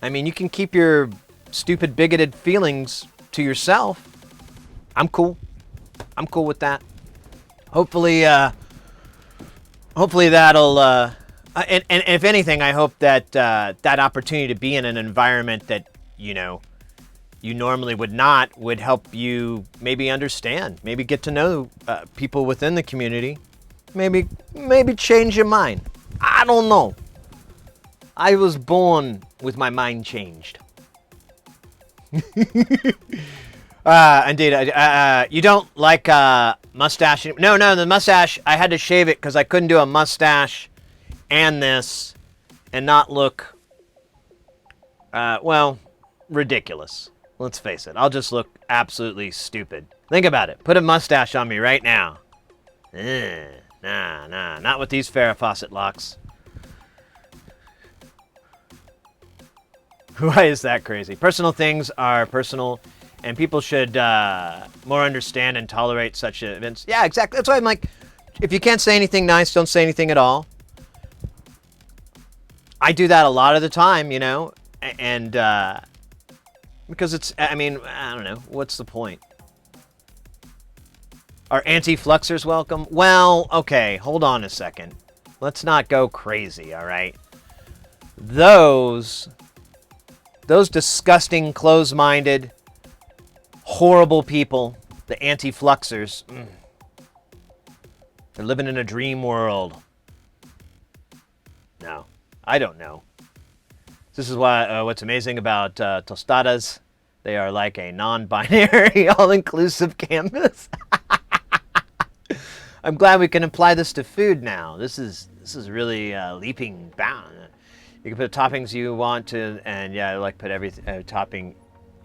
I mean, you can keep your stupid, bigoted feelings to yourself. I'm cool. I'm cool with that. Hopefully that'll... and if anything, I hope that that opportunity to be in an environment that, you know, you normally would help you maybe understand, maybe get to know people within the community, maybe change your mind. I don't know. I was born with my mind changed. Indeed. You don't like mustache? No, the mustache. I had to shave it because I couldn't do a mustache and this and not look, well, ridiculous. Let's face it. I'll just look absolutely stupid. Think about it. Put a mustache on me right now. Nah, not with these Farrah Fawcett locks. Why is that crazy? Personal things are personal, and people should more understand and tolerate such events. Yeah, exactly. That's why I'm like, if you can't say anything nice, don't say anything at all. I do that a lot of the time, you know, and because it's, I mean, I don't know, what's the point? Are anti-fluxers welcome? Well, okay, hold on a second. Let's not go crazy, all right? Those disgusting, close-minded, horrible people, the anti-fluxers, they're living in a dream world. No, I don't know. This is why what's amazing about tostadas. They are like a non-binary, all-inclusive canvas. I'm glad we can apply this to food now. This is really leaping bound. You can put the toppings you want to, and yeah, like put every topping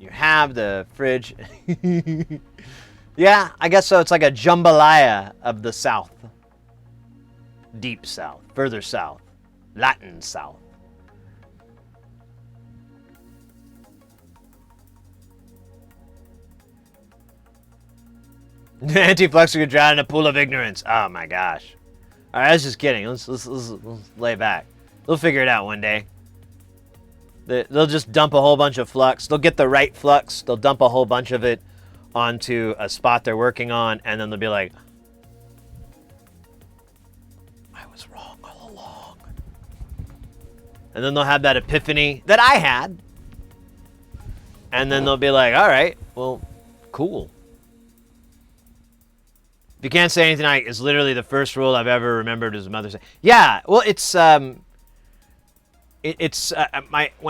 you have. The fridge. Yeah, I guess so. It's like a jambalaya of the South, deep South, further South, Latin South. Anti-flexor could drown in a pool of ignorance. Oh my gosh. All right, I was just kidding. Let's lay back. They'll figure it out one day. They'll just dump a whole bunch of flux. They'll get the right flux. They'll dump a whole bunch of it onto a spot they're working on, and then they'll be like, I was wrong all along. And then they'll have that epiphany that I had. And then they'll be like, all right, well, cool. If you can't say anything, it's literally the first rule I've ever remembered his mother saying. Yeah, well, it's when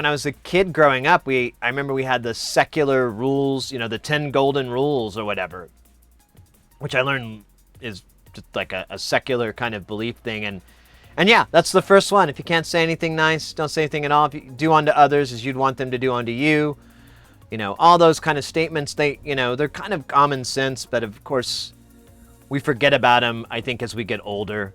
I was a kid growing up, I remember we had the secular rules, you know, the 10 golden rules or whatever, which I learned is just like a secular kind of belief thing, and yeah, that's the first one. If you can't say anything nice, don't say anything at all. If you do unto others as you'd want them to do unto you, you know, all those kind of statements, they're kind of common sense, but of course, we forget about them, I think, as we get older.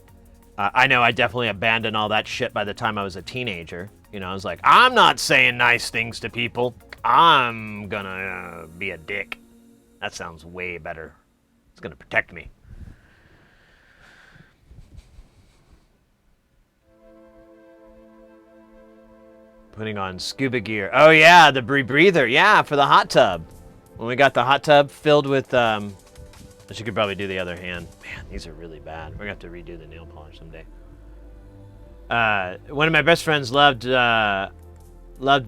I know I definitely abandoned all that shit by the time I was a teenager. You know, I was like, I'm not saying nice things to people. I'm gonna be a dick. That sounds way better. It's gonna protect me. Putting on scuba gear. Oh yeah, the rebreather. Yeah, for the hot tub. When we got the hot tub filled with, you could probably do the other hand. Man, these are really bad. We're gonna have to redo the nail polish someday. One of my best friends loved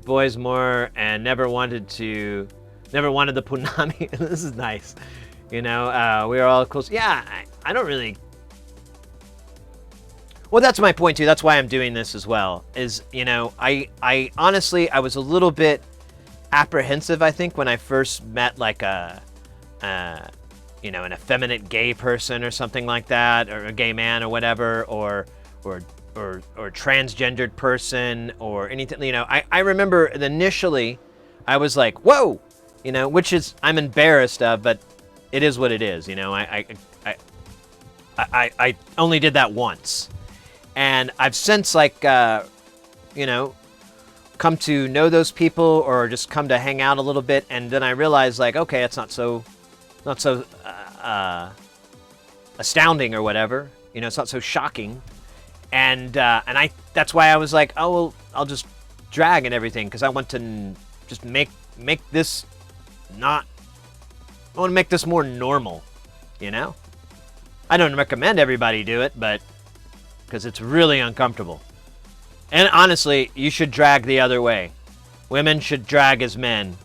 boys more and never wanted the punani. This is nice. You know, we were all close. Yeah, I don't really. Well, that's my point too. That's why I'm doing this as well. Is, you know, I honestly, I was a little bit apprehensive, I think, when I first met like you know, an effeminate gay person or something like that, or a gay man or whatever, or transgendered person or anything. You know, I remember initially I was like, whoa, you know, which is, I'm embarrassed of, but it is what it is. You know, I only did that once, and I've since, like, you know, come to know those people or just come to hang out a little bit, and then I realized, like, okay, it's not so astounding or whatever, you know, it's not so shocking, and that's why I was like, oh, well, I'll just drag and everything, because I want to just make this I want to make this more normal, you know. I don't recommend everybody do it, but because it's really uncomfortable, and honestly, you should drag the other way. Women should drag as men.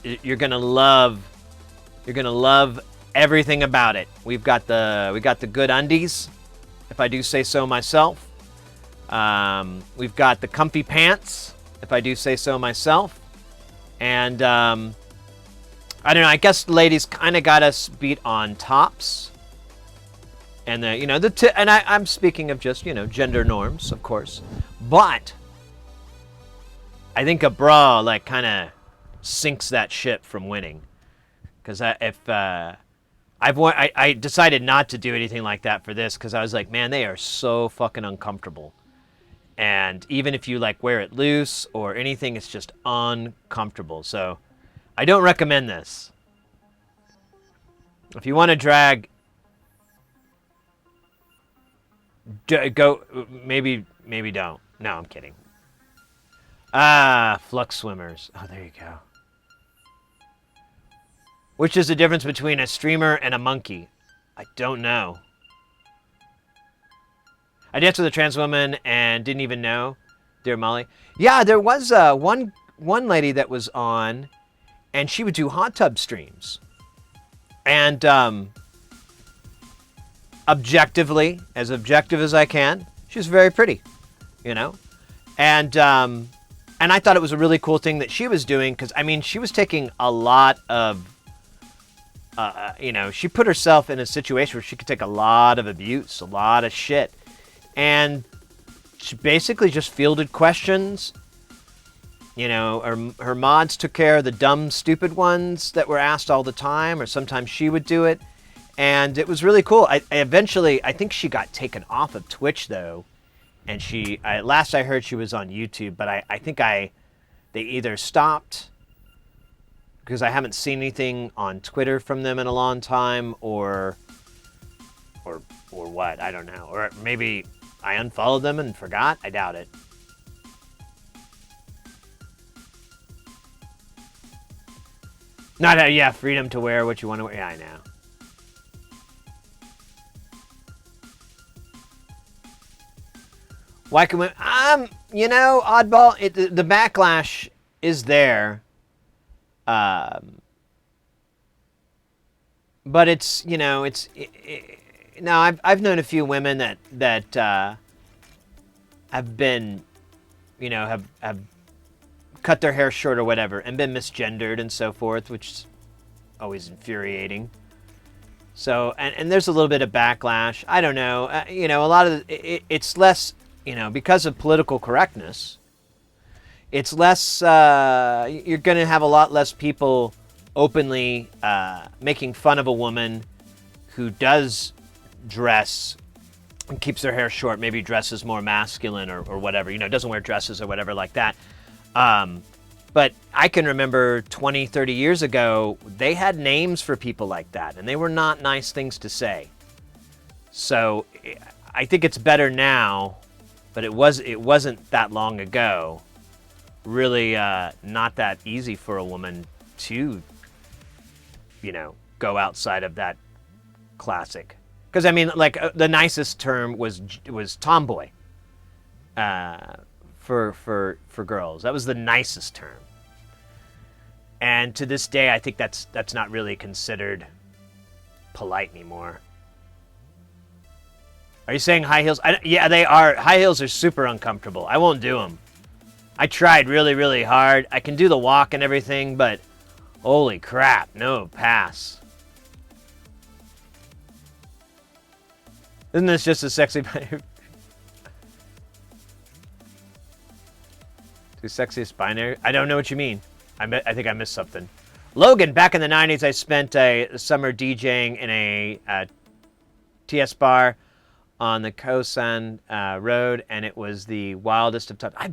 You're gonna love everything about it. We got the good undies, if I do say so myself. We've got the comfy pants, if I do say so myself. And I don't know, I guess ladies kind of got us beat on tops. And I'm speaking of just, gender norms, of course. But I think a bra like kind of sinks that ship from winning. Because I decided not to do anything like that for this because I was like, man, they are so fucking uncomfortable. And even if you like wear it loose or anything, it's just uncomfortable. So I don't recommend this. If you want to drag, go, maybe don't. No, I'm kidding. Flux swimmers. Oh, there you go. Which is the difference between a streamer and a monkey? I don't know. I danced with a trans woman and didn't even know, dear Molly. Yeah, there was one lady that was on, and she would do hot tub streams. And objectively, as objective as I can, she was very pretty, And I thought it was a really cool thing that she was doing because, I mean, she was taking a lot of, she put herself in a situation where she could take a lot of abuse, a lot of shit. And she basically just fielded questions. Her mods took care of the dumb, stupid ones that were asked all the time, or sometimes she would do it. And it was really cool. I think she got taken off of Twitch, though. And last I heard she was on YouTube, but I think they either stopped because I haven't seen anything on Twitter from them in a long time, or what, I don't know. Or maybe I unfollowed them and forgot. I doubt it. Freedom to wear what you want to wear. Yeah, I know. Why can we? Oddball. The backlash is there. But it's I've known a few women that have been, have cut their hair short or whatever and been misgendered and so forth, which is always infuriating. So and there's a little bit of backlash. I don't know. A lot of it's less. Because of political correctness, it's less, you're going to have a lot less people openly making fun of a woman who does dress and keeps their hair short, maybe dresses more masculine or whatever, doesn't wear dresses or whatever like that. But I can remember 20, 30 years ago, they had names for people like that, and they were not nice things to say. So I think it's better now. But it wasn't that long ago, really not that easy for a woman to, go outside of that classic. Because, I mean, like, the nicest term was tomboy for girls. That was the nicest term. And to this day, I think that's not really considered polite anymore. Are you saying high heels? Yeah, they are. High heels are super uncomfortable. I won't do them. I tried really, really hard. I can do the walk and everything, but holy crap, no, pass. Isn't this just a sexy... Too sexiest binary? I don't know what you mean. I think I missed something. Logan, back in the 90s, I spent a summer DJing in a TS bar on the Kosan Road, and it was the wildest of times. I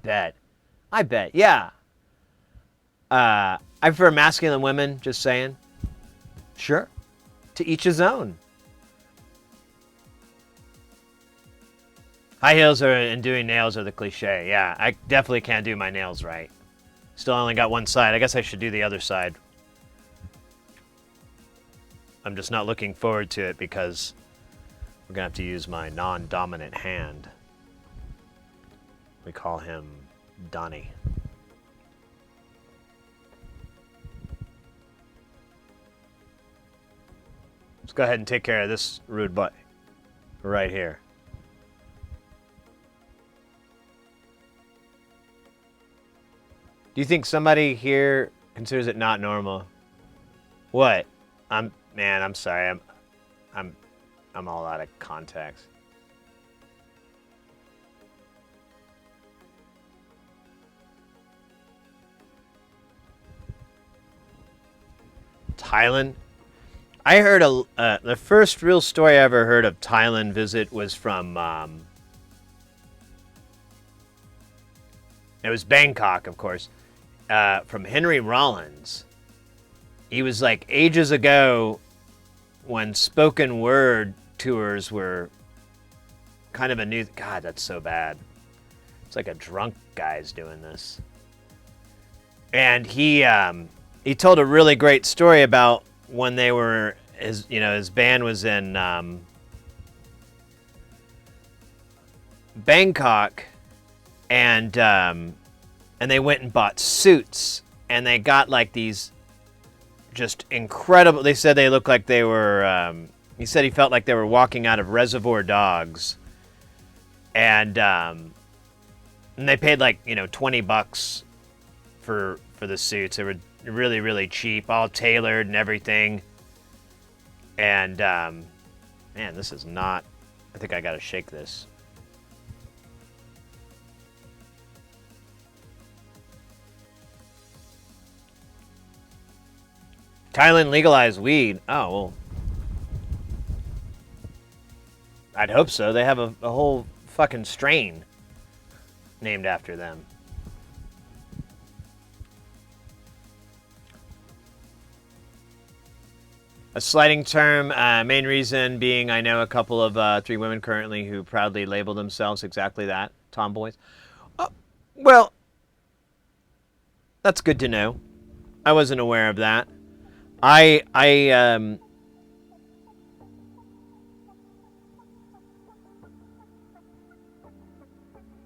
bet, yeah. I prefer masculine women, just saying. Sure. To each his own. High heels and doing nails are the cliche. Yeah, I definitely can't do my nails right. Still only got one side. I guess I should do the other side. I'm just not looking forward to it because we're going to have to use my non-dominant hand. We call him Donnie. Let's go ahead and take care of this rude butt right here. Do you think somebody here considers it not normal? What? I'm sorry. I'm all out of context. Thailand. I heard the first real story I ever heard of Thailand visit was from it was Bangkok, of course, from Henry Rollins. He was like ages ago when spoken word tours were kind of a new. God, that's so bad. It's like a drunk guy's doing this, and he told a really great story about when they were his band was in Bangkok, and they went and bought suits, and they got like these just incredible. They said they looked like they were. He said he felt like they were walking out of Reservoir Dogs, and they paid like $20 for the suits. They were really, really cheap, all tailored and everything. And man, this is not. I think I gotta shake this. Thailand legalized weed. Oh well, I'd hope so. They have a whole fucking strain named after them. A slighting term, main reason being I know a couple of 3 women currently who proudly label themselves exactly that, tomboys. Well, that's good to know. I wasn't aware of that.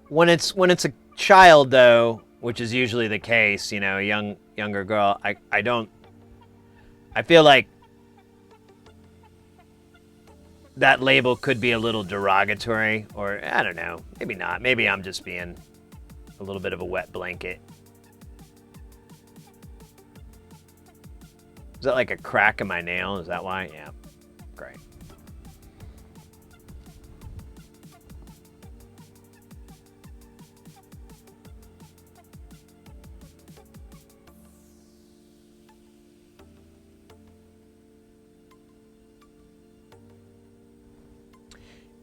When it's a child though, which is usually the case, a younger girl, I feel like that label could be a little derogatory, or I don't know, maybe not. Maybe I'm just being a little bit of a wet blanket. Is that like a crack in my nail? Is that why? Yeah. Great.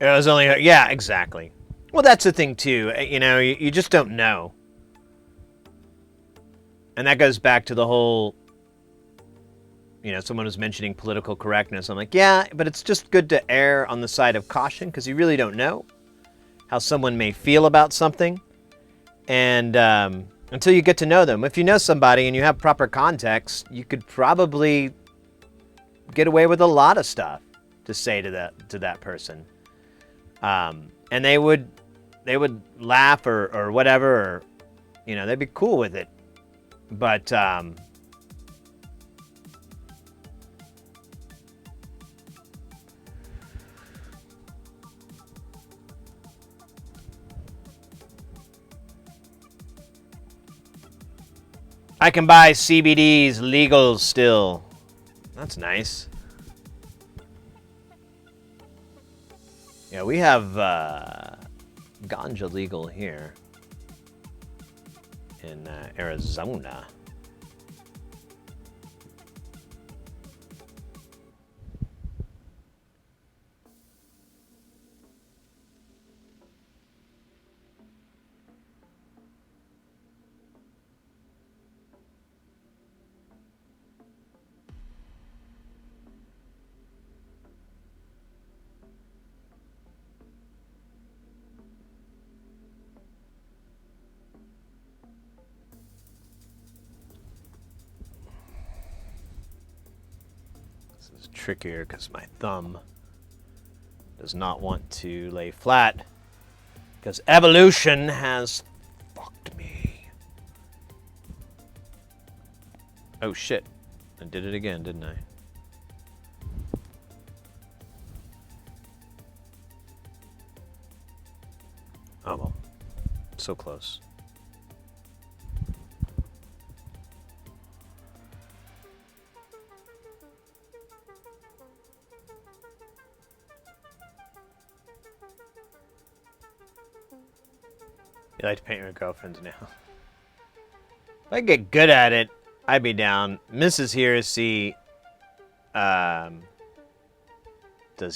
It was only, yeah, exactly. Well, that's the thing too. You just don't know. And that goes back to the whole, someone was mentioning political correctness. I'm like, yeah, but it's just good to err on the side of caution because you really don't know how someone may feel about something. And until you get to know them. If you know somebody and you have proper context, you could probably get away with a lot of stuff to say to that person. And they would laugh or whatever, or, they'd be cool with it. But, I can buy CBDs legal still. That's nice. Yeah, we have ganja legal here in Arizona. Trickier because my thumb does not want to lay flat because evolution has fucked me. Oh shit, I did it again, didn't I? Oh well, so close. You like to paint your girlfriend's nails? If I get good at it, I'd be down. Mrs. Heresy does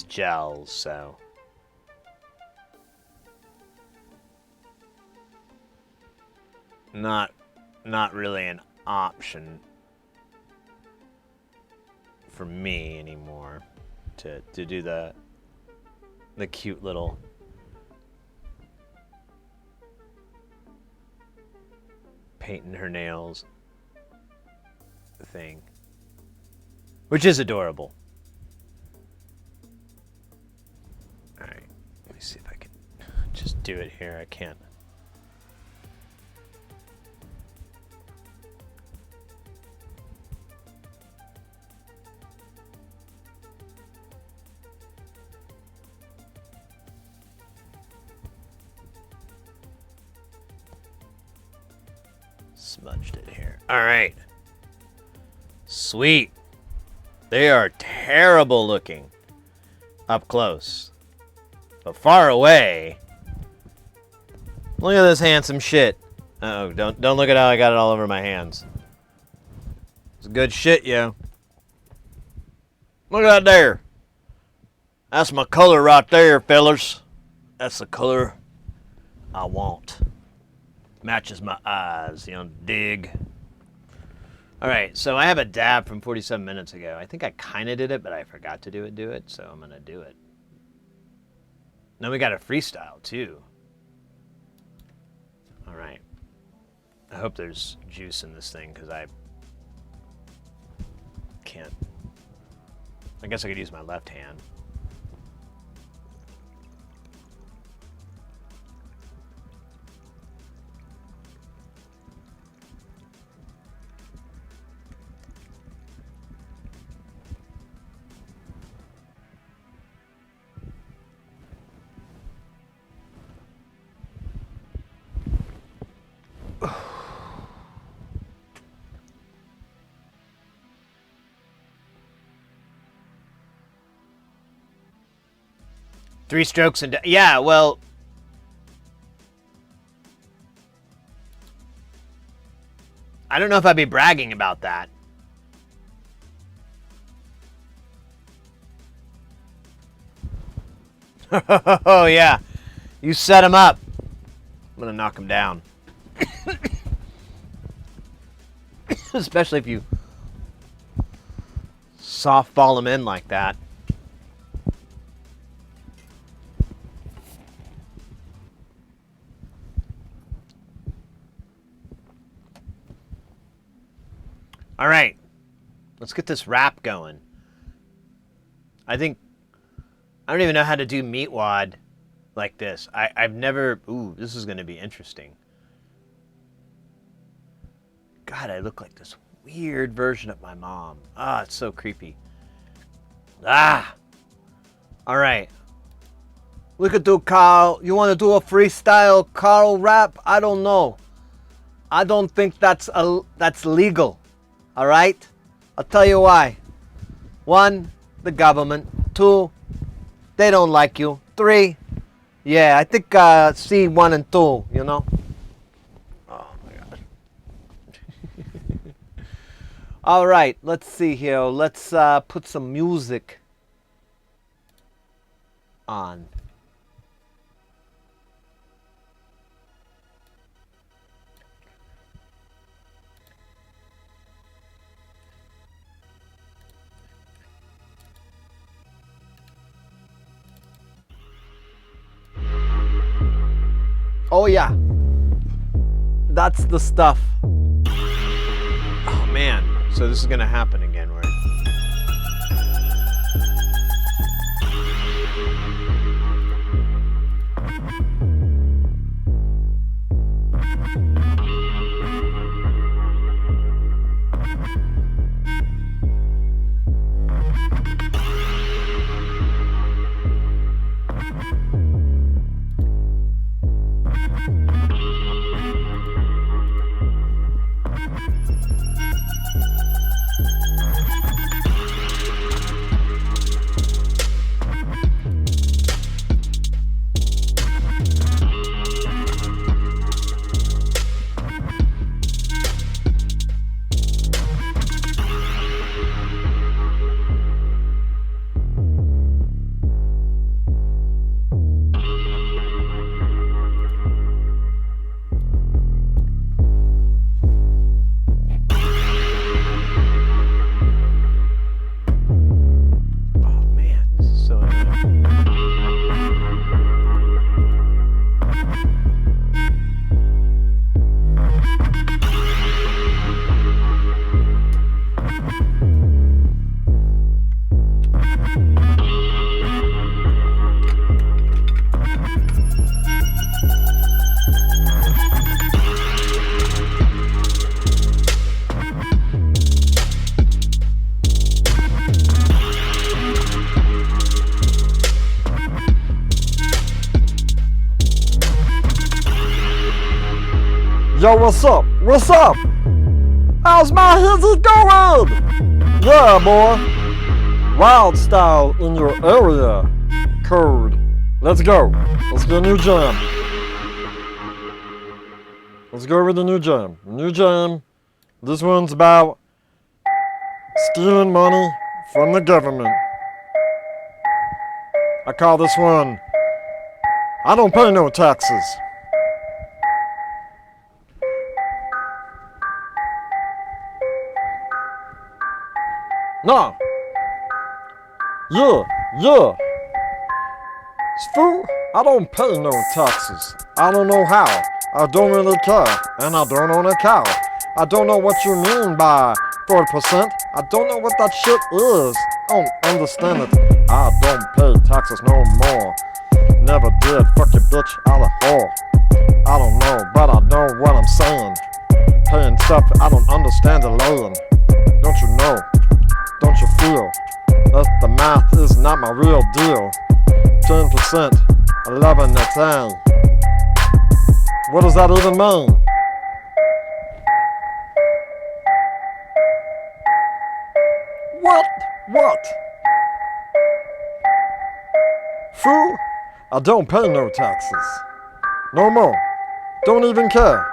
gels, so not really an option for me anymore to do the cute little painting her nails thing, which is adorable. All right, let me see if I can just do it here. I can't. Smudged it here. All right. Sweet. They are terrible looking up close. But far away, look at this handsome shit. Uh-oh, don't look at how I got it all over my hands. It's good shit, yo. Look at that there. That's my color right there, fellers. That's the color I want. Matches my eyes, you know, dig. All right, so I have a dab from 47 minutes ago. I think I kind of did it, but I forgot to do it, so I'm going to do it. Then we got a freestyle, too. All right. I hope there's juice in this thing, because I can't. I guess I could use my left hand. Three strokes and... Yeah, well... I don't know if I'd be bragging about that. Oh, yeah. You set him up. I'm going to knock him down. Especially if you softball him in like that. All right, let's get this rap going. I don't even know how to do meat wad like this. I've never, ooh, this is going to be interesting. God, I look like this weird version of my mom. Ah, it's so creepy. Ah, all right. We could do Carl. You want to do a freestyle Carl rap? I don't know. I don't think that's legal. All right? I'll tell you why. 1, the government. 2, they don't like you. 3, yeah, I think C 1 and 2, you know? Oh, my God. All right, let's see here. Let's put some music on. Oh yeah, that's the stuff. Oh man, so this is gonna happen again, right? Yo, what's up? What's up? How's my hizzy going? Yeah, boy. Wild style in your area. Code. Let's go. Let's get a new jam. Let's go with the new jam. New jam. This one's about stealing money from the government. I call this one, I don't pay no taxes. Nah. Yeah. Fool, I don't pay no taxes. I don't know how. I don't really care. And I don't own a cow. I don't know what you mean by 40%. I don't know what that shit is. I don't understand it. I don't pay taxes no more. Never did. Fuck your bitch out of whore. I don't know, but I know what I'm saying. Paying stuff I don't understand alone. Don't you know? Don't you feel that the math is not my real deal? 10%, 11 to 10. What does that even mean? What? Fool, I don't pay no taxes. No more. Don't even care.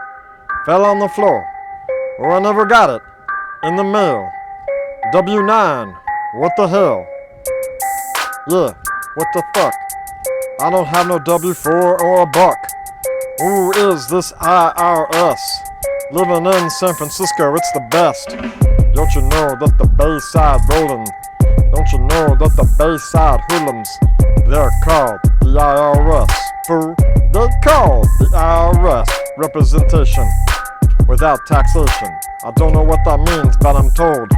Fell on the floor. Or I never got it. In the mail. W9. What the hell? Yeah, what the fuck? I don't have no W4 or a buck. Who is this IRS? Living in San Francisco, it's the best. Don't you know that the Bayside rolling? Don't you know that the Bayside hoodlums, they're called the IRS? Fool, they're called the IRS. Representation without taxation. I don't know what that means, but I'm told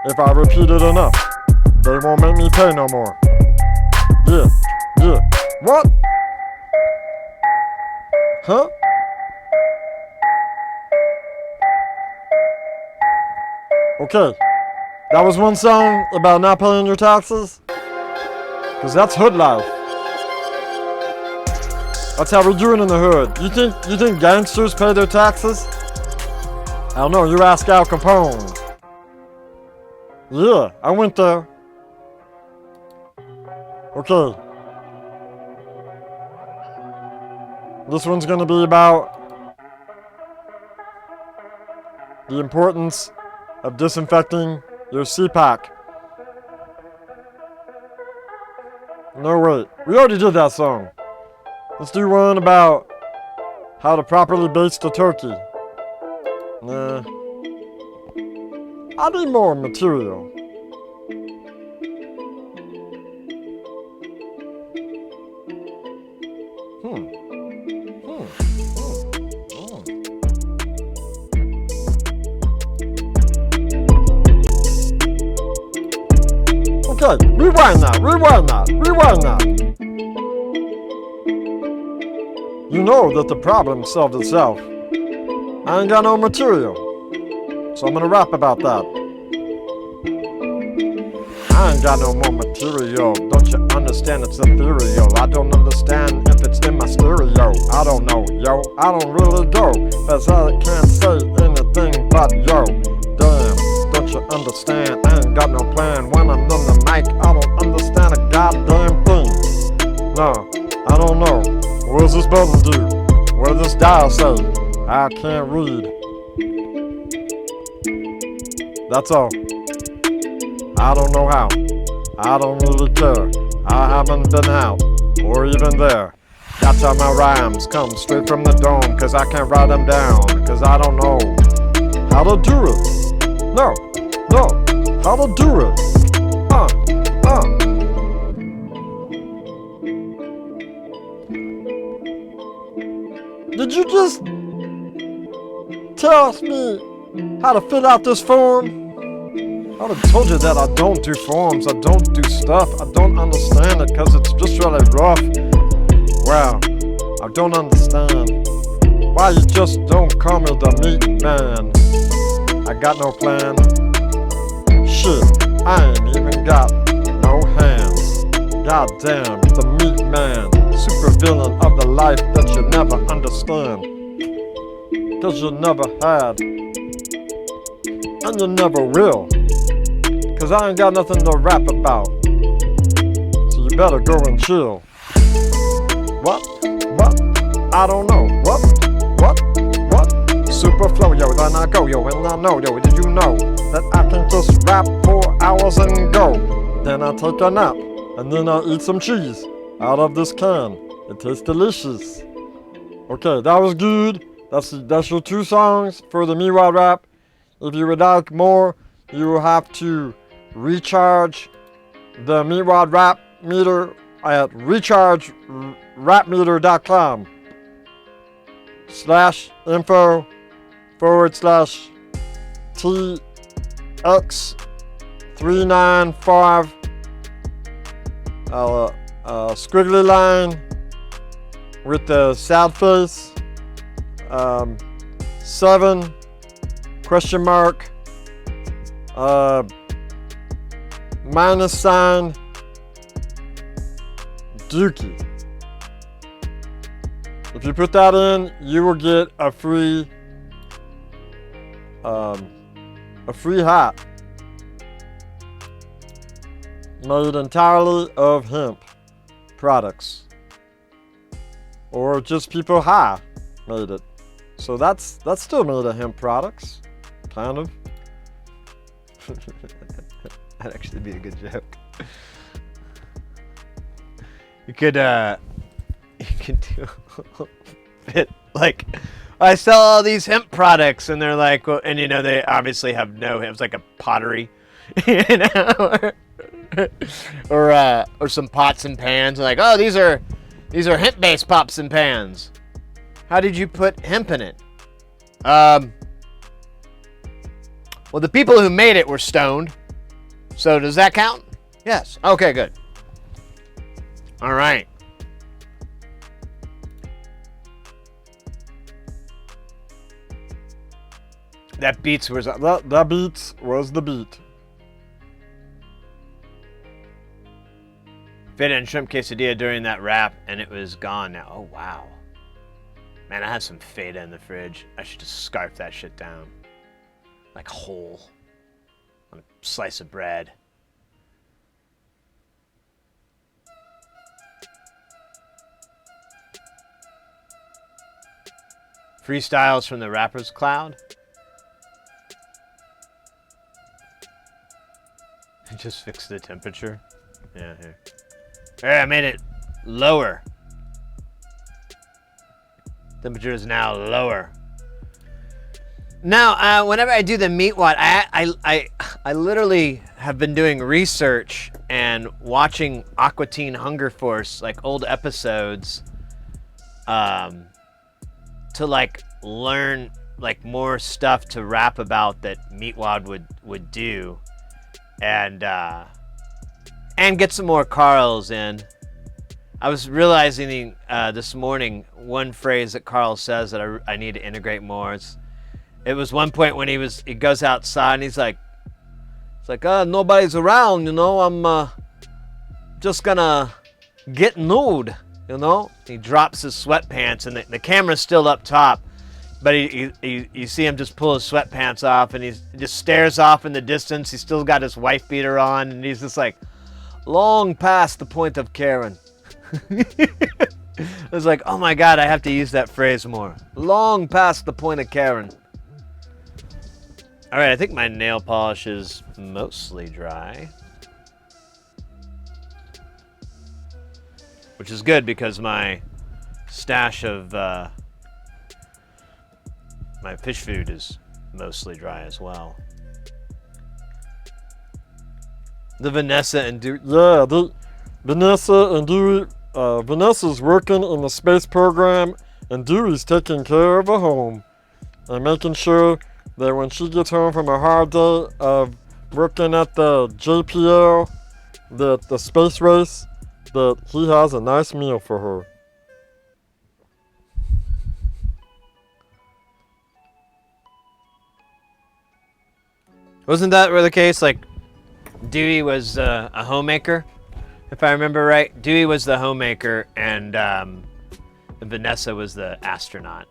if I repeat it enough, they won't make me pay no more. Yeah. What? Huh? Okay, that was one song about not paying your taxes. Cause that's hood life. That's how we're doing in the hood. You think gangsters pay their taxes? I don't know, you ask Al Capone. Yeah, I went there. Okay. This one's gonna be about the importance of disinfecting your CPAC. No, wait. We already did that song. Let's do one about how to properly baste a turkey. Nah. I need more material. Okay, rewind that. You know that the problem solved itself. I ain't got no material, so I'm gonna rap about that. I ain't got no more material, don't you understand it's ethereal? I don't understand if it's in my stereo. I don't know, yo, I don't really go, cause I can't say anything but yo. Damn, don't you understand? I ain't got no plan when I'm on the mic. I don't understand a goddamn thing. No, I don't know. What does this button do? What does this dial say? I can't read. That's all. I don't know how. I don't really care. I haven't been out or even there. That's how my rhymes come straight from the dome, cause I can't write them down, cause I don't know how to do it. No, how to do it. Did you just tell me how to fill out this form? I would have told you that I don't do forms, I don't do stuff, I don't understand it cause it's just really rough. Wow, I don't understand why you just don't call me the meat man. I got no plan. Shit, I ain't even got no hands. Goddamn, the meat man, super villain of the life that you never understand. 'cause you never had, and you never will. 'Cause I ain't got nothing to rap about, so you better go and chill. What? I don't know. What? Super flow, yo, then I go, yo, and I know, yo, did you know that I can just rap for hours and go? Then I take a nap, and then I eat some cheese out of this can. It tastes delicious. Okay, that was good. That's your 2 songs for the Meatwad rap. If you would like more, you will have to recharge the Meatwad rap meter at rechargerapmeter.com/info/TX395 squiggly line with the sad face 7 question mark minus sign Dookie. If you put that in, you will get a free hat made entirely of hemp products, or just people high made it. So that's still made of hemp products, kind of. That'd actually be a good joke. You could do a bit like, I sell all these hemp products, and they're like, well, and you know, they obviously have no hemp. It's like a pottery, you know, or some pots and pans. Like, oh, these are hemp-based pots and pans. How did you put hemp in it? Well, the people who made it were stoned. So does that count? Yes. Okay, good. All right. That beats was That beats was the beat. feta and shrimp quesadilla during that rap, and it was gone now. Oh wow, man, I had some feta in the fridge. I should just scarf that shit down, like whole, on a slice of bread. Freestyles from the Rapper's Cloud. Just fix the temperature. Yeah, here. Alright, I made it lower. Temperature is now lower. Now, whenever I do the Meatwad, I literally have been doing research and watching Aqua Teen Hunger Force, like old episodes, to like learn like more stuff to rap about that Meatwad would do, and get some more Carls in. I was realizing this morning one phrase that Carl says that I need to integrate more. It was one point when he goes outside and he's like, nobody's around, you know, I'm just gonna get nude, you know. He drops his sweatpants and the camera's still up top, but you see him just pull his sweatpants off, and he just stares off in the distance. He's still got his wife beater on, and he's just like, long past the point of Karen. I was like, oh my God, I have to use that phrase more. Long past the point of Karen. All right, I think my nail polish is mostly dry, which is good because my stash of my fish food is mostly dry as well. The Vanessa and Dewey. Yeah, Vanessa and Dewey. Vanessa's working in the space program, and Dewey's taking care of a home and making sure that when she gets home from a hard day of working at the JPL, the space race, that he has a nice meal for her. Wasn't that the case? Like, Dewey was a homemaker, if I remember right. Dewey was the homemaker, and Vanessa was the astronaut.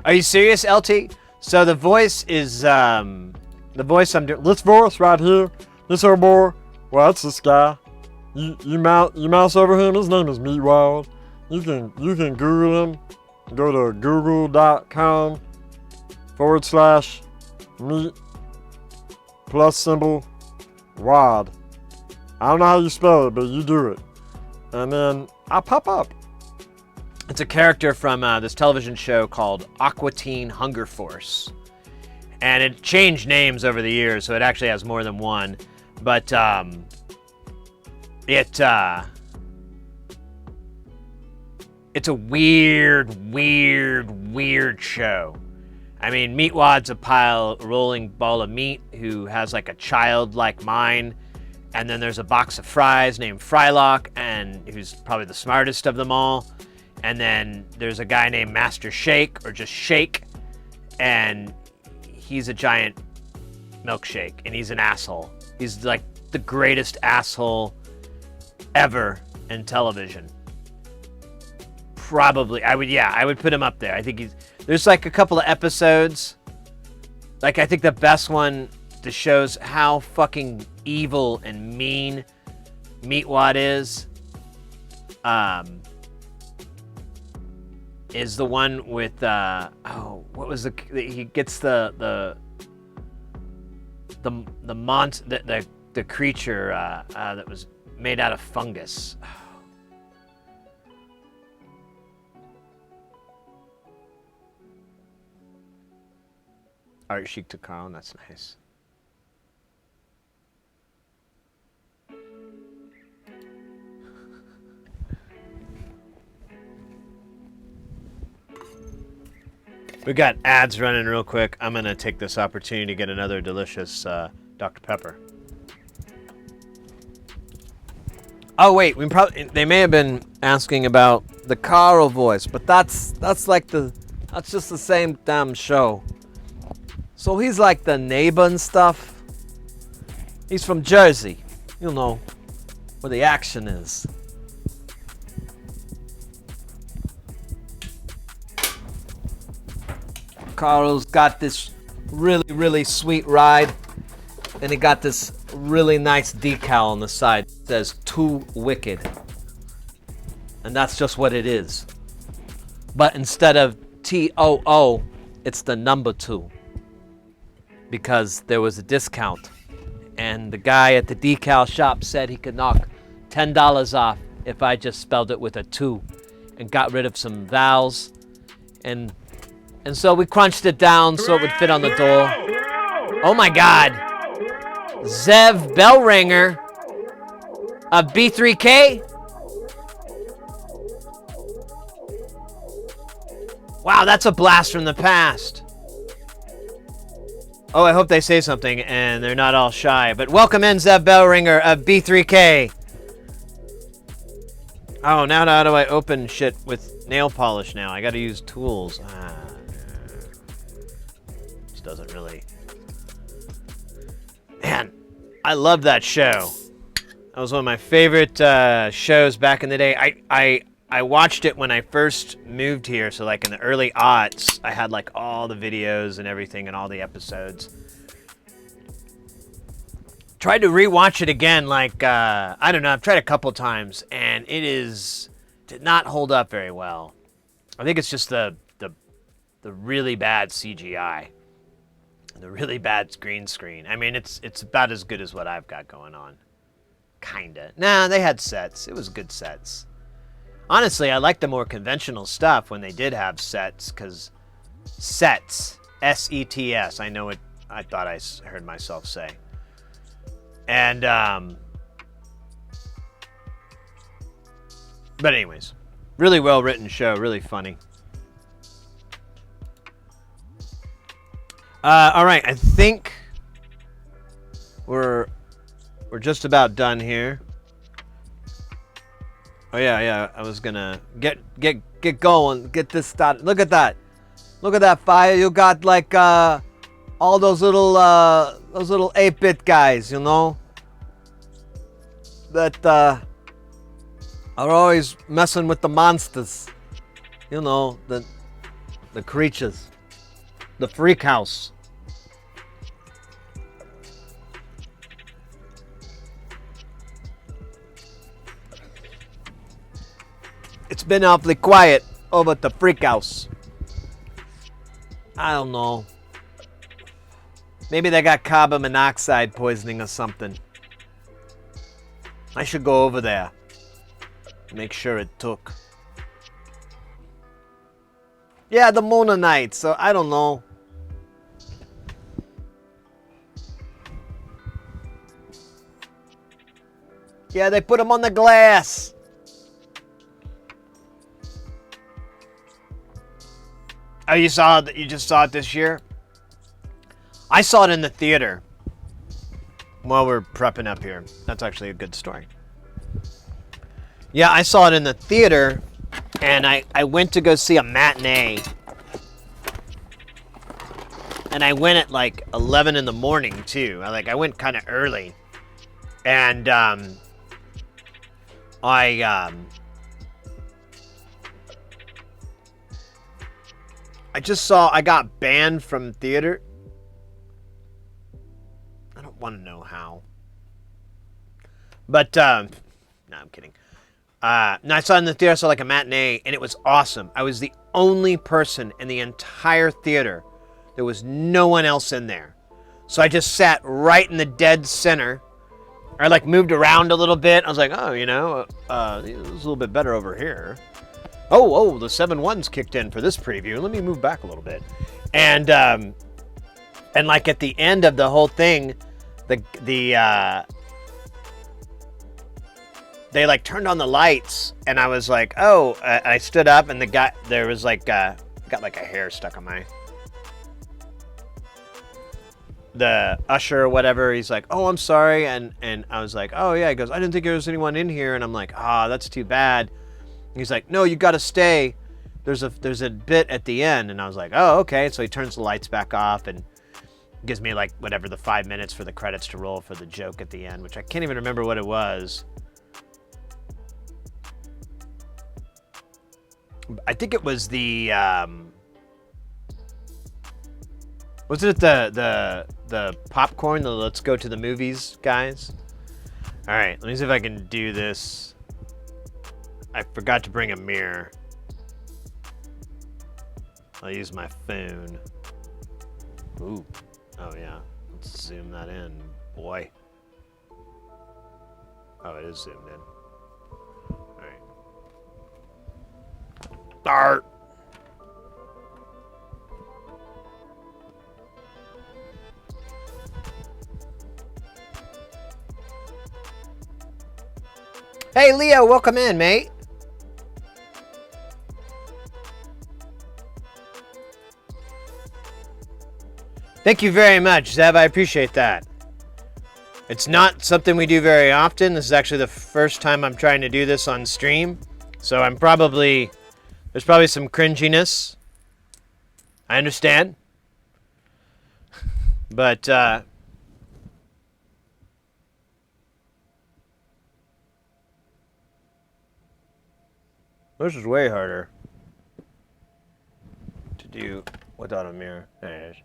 Are you serious, LT? So the voice is the voice I'm doing. This voice right here, this old boy, well, that's this guy. You mouse over him. His name is Meatwad. You can Google him. Go to google.com/meat plus symbol wad. I don't know how you spell it, but you do it, and then I pop up. It's a character from this television show called Aqua Teen Hunger Force. And it changed names over the years, so it actually has more than one. But it's a weird show. I mean, Meatwad's a rolling ball of meat who has like a childlike mind. And then there's a box of fries named Frylock, and who's probably the smartest of them all. And then there's a guy named Master Shake, or just Shake, and he's a giant milkshake, and he's an asshole. He's like the greatest asshole ever in television. Probably, I would put him up there. I think there's like a couple of episodes, like I think the best one that shows how fucking evil and mean Meatwad is the one with what was he gets the creature that was made out of fungus. Art chic to Carl, that's nice. We got ads running real quick. I'm gonna take this opportunity to get another delicious Dr. Pepper. Oh wait, they may have been asking about the Carl voice, but that's just the same damn show. So he's like the neighbor and stuff. He's from Jersey, you know, where the action is. Carl's got this really sweet ride, and he got this really nice decal on the side. It says "Too Wicked," and that's just what it is. But instead of TOO, it's the number 2, because there was a discount, and the guy at the decal shop said he could knock $10 off if I just spelled it with a 2 and got rid of some vowels, and so we crunched it down so it would fit on the door. Oh my God. Zev Bellringer of B3K? Wow, that's a blast from the past. Oh, I hope they say something and they're not all shy. But welcome in, Zev Bellringer of B3K. Oh, now how do I open shit with nail polish now? I gotta use tools. Doesn't really. Man, I love that show. That was one of my favorite shows back in the day. I watched it when I first moved here, so like in the early aughts, I had like all the videos and everything and all the episodes. Tried to rewatch it again, like I don't know. I've tried a couple times, and did not hold up very well. I think it's just the really bad CGI. The really bad green screen. I mean, it's about as good as what I've got going on. Kinda. Nah, they had sets. It was good sets. Honestly, I like the more conventional stuff when they did have sets, because sets, S-E-T-S, I know it, I thought I heard myself say. And, but anyways, really well-written show, really funny. All right, I think we're just about done here. Oh yeah, I was gonna get going, get this started. Look at that fire. You got like all those little 8-bit guys, you know, that are always messing with the monsters, you know, the creatures, the freak house. It's been awfully quiet over at the freak house. I don't know. Maybe they got carbon monoxide poisoning or something. I should go over there. Make sure it took. Yeah, the Mononite, so I don't know. Yeah, they put them on the glass. Oh, you saw it? You just saw it this year? I saw it in the theater while we're prepping up here. That's actually a good story. Yeah, I saw it in the theater, and I went to go see a matinee. And I went at like 11 in the morning, too. I went kind of early. And I just saw I got banned from theater. I don't want to know how. But, no, I'm kidding. No, I saw it in the theater, I saw like a matinee, and it was awesome. I was the only person in the entire theater. There was no one else in there. So I just sat right in the dead center. I like moved around a little bit. I was like, oh, it was a little bit better over here. Oh, the 7-1s kicked in for this preview. Let me move back a little bit. And like at the end of the whole thing, they like turned on the lights, and I was like, oh, I stood up, and the guy, there was like, got like a hair stuck on the usher or whatever. He's like, oh, I'm sorry. And I was like, oh yeah. He goes, I didn't think there was anyone in here. And I'm like, that's too bad. He's like, no, you got to stay. There's a bit at the end. And I was like, oh, okay. So he turns the lights back off and gives me like whatever, the 5 minutes for the credits to roll for the joke at the end, which I can't even remember what it was. I think it was the, was it the popcorn, the let's go to the movies guys? All right, let me see if I can do this. I forgot to bring a mirror. I'll use my phone. Ooh, oh yeah, let's zoom that in, boy. Oh, it is zoomed in. All right. Start. Hey, Leo, welcome in, mate. Thank you very much, Zeb. I appreciate that. It's not something we do very often. This is actually the first time I'm trying to do this on stream. So there's probably some cringiness. I understand. But, this is way harder to do without a mirror. There it is.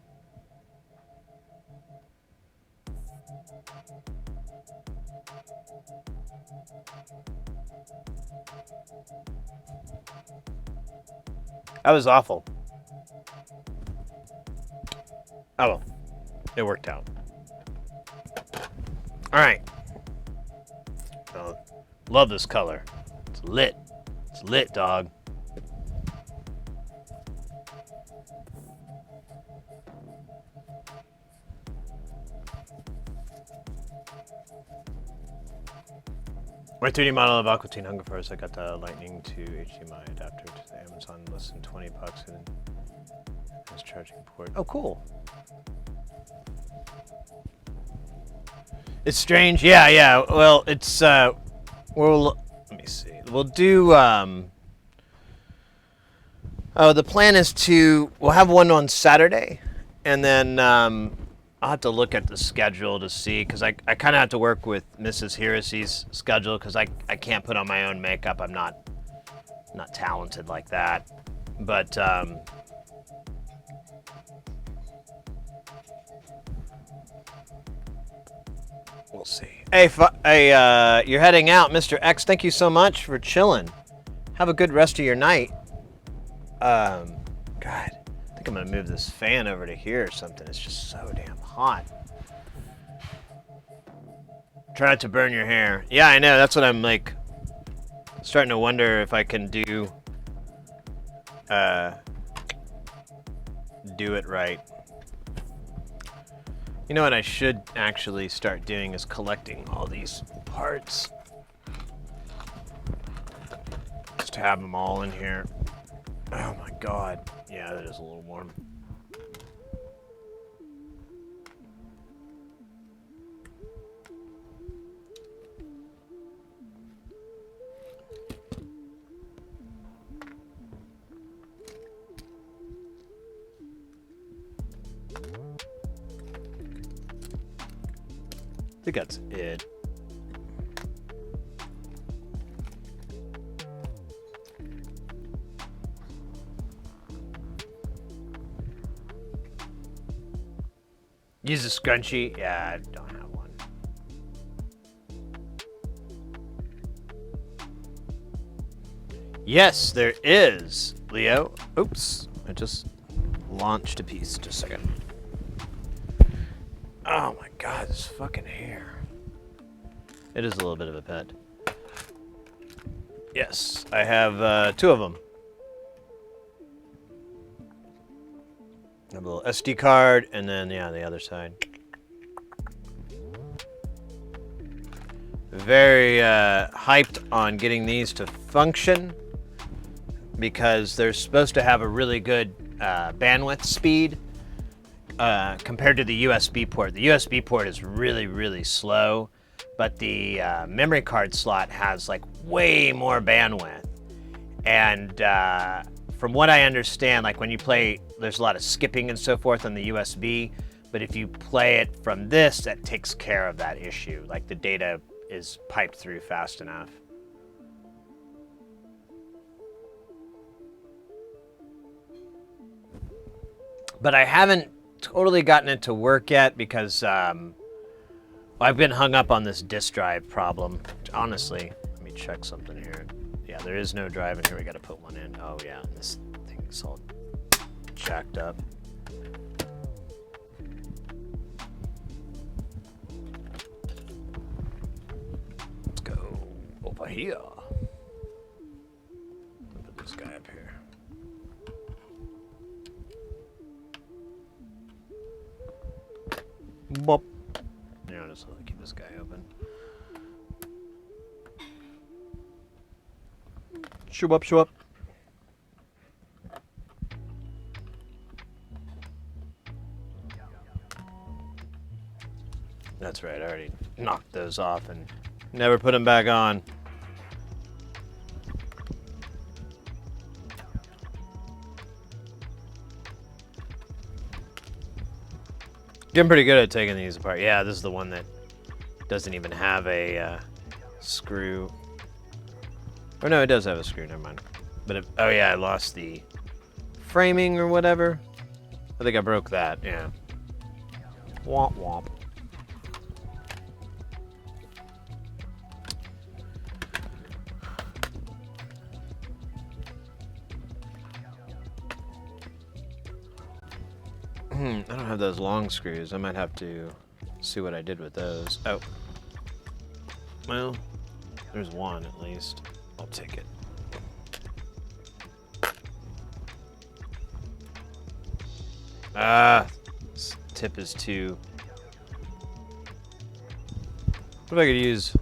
That was awful. Oh well, it worked out. All right. Oh, love this color. It's lit. It's lit, dog. My 3D model of Aqua Teen Hunger Force, I got the Lightning to HDMI adapter to the Amazon, less than $20 and this charging port. Oh, cool. It's strange. Yeah. Well, it's let me see. We'll do the plan is we'll have one on Saturday, and then I'll have to look at the schedule to see, because I kind of have to work with Mrs. Hirosi's schedule, because I can't put on my own makeup. I'm not talented like that. But We'll see. Hey, you're heading out, Mr. X. Thank you so much for chilling. Have a good rest of your night. God, I think I'm gonna move this fan over to here or something. It's just so damn hot. Try not to burn your hair. Yeah, I know. That's what I'm like. Starting to wonder if I can do it right. You know what I should actually start doing is collecting all these parts. Just have them all in here. Oh my god. Yeah, that is a little warm. I think that's it. Use a scrunchie? Yeah, I don't have one. Yes, there is, Leo. Oops, I just launched a piece. Just a second. Oh my god, this fucking hair. It is a little bit of a pet. Yes, I have 2 of them. I have a little SD card, and then, yeah, the other side. Very hyped on getting these to function because they're supposed to have a really good bandwidth speed. Compared to the USB port. The USB port is really, really slow, but the memory card slot has like way more bandwidth. And from what I understand, like when you play, there's a lot of skipping and so forth on the USB, but if you play it from this, that takes care of that issue. Like the data is piped through fast enough. But I haven't totally gotten it to work yet because I've been hung up on this disk drive problem. Honestly, let me check something here. Yeah, there is no drive in here. We got to put one in. Oh yeah, this thing's all jacked up. Let's go over here. Put this guy up here. Bop. Yeah, just keep this guy open. Show up, show up. That's right, I already knocked those off and never put them back on. Getting pretty good at taking these apart. Yeah, this is the one that doesn't even have a screw. Or no, it does have a screw, never mind. But oh yeah, I lost the framing or whatever. I think I broke that, yeah. Womp womp. I don't have those long screws. I might have to see what I did with those. Oh. Well, there's one at least. I'll take it. Ah, this tip is too... What if I could use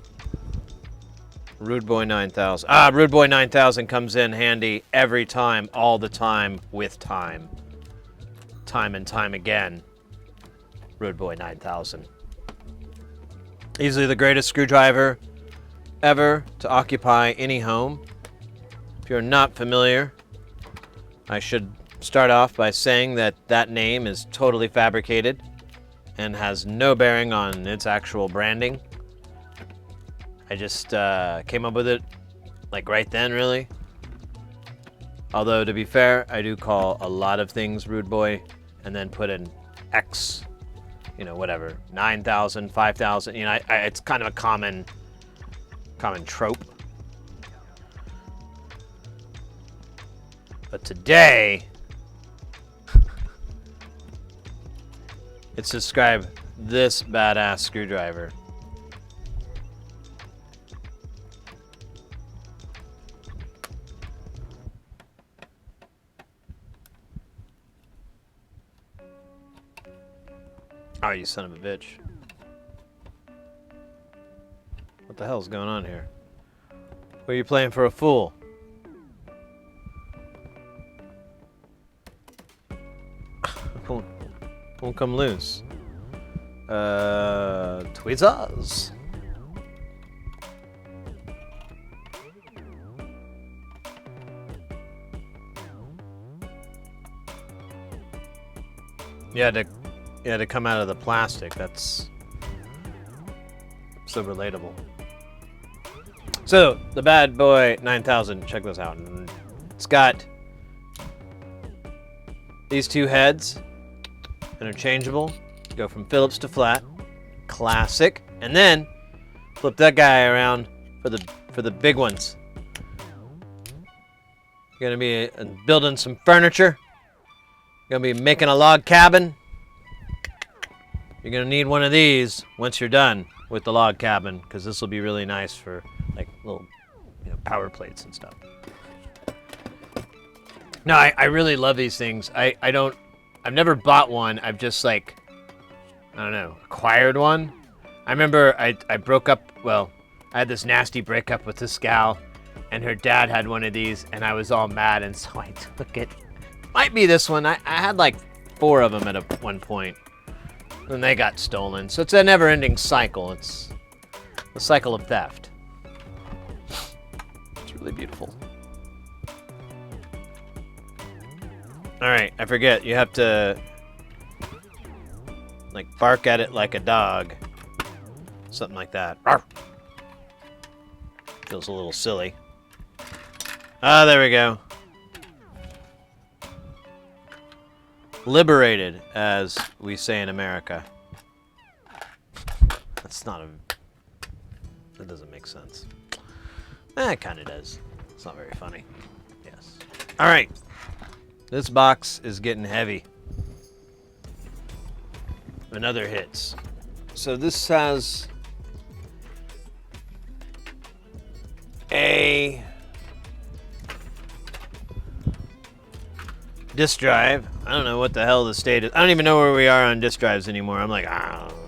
Rude Boy 9000? Ah, Rude Boy 9000 comes in handy every time, all the time, with time. Time and time again. Rude Boy 9000. Easily the greatest screwdriver ever to occupy any home. If you're not familiar, I should start off by saying that that name is totally fabricated and has no bearing on its actual branding. I just came up with it like right then, really. Although, to be fair, I do call a lot of things rude boy and then put an X, you know, whatever, 9,000, 5,000. You know, it's kind of a common trope. But today, it's to describe this badass screwdriver. Oh, you son of a bitch. What the hell's going on here? Who are you playing for a fool? Won't come loose. Tweezers. Yeah, to come out of the plastic. That's so relatable. So, the Bad Boy 9000, check this out. It's got these two heads, interchangeable. Go from Phillips to flat, classic. And then flip that guy around for the big ones. You're gonna be building some furniture. You're gonna be making a log cabin. You're gonna need one of these once you're done with the log cabin, because this will be really nice for like little, you know, power plates and stuff. No, I really love these things. I've never bought one. I've just like, I don't know, acquired one. I remember I broke up, well, I had this nasty breakup with this gal, and her dad had one of these, and I was all mad, and so I took it. Might be this one. I had like 4 of them at one point. And they got stolen. So it's a never-ending cycle. It's the cycle of theft. It's really beautiful. Alright, I forget. You have to like bark at it like a dog. Something like that. Arr! Feels a little silly. Ah, there we go. Liberated, as we say in America. That's not a... That doesn't make sense. It kind of does. It's not very funny. Yes. Alright. This box is getting heavy. Another hits. So this has a disk drive. I don't know what the hell the state is. I don't even know where we are on disk drives anymore. I'm like, I don't know.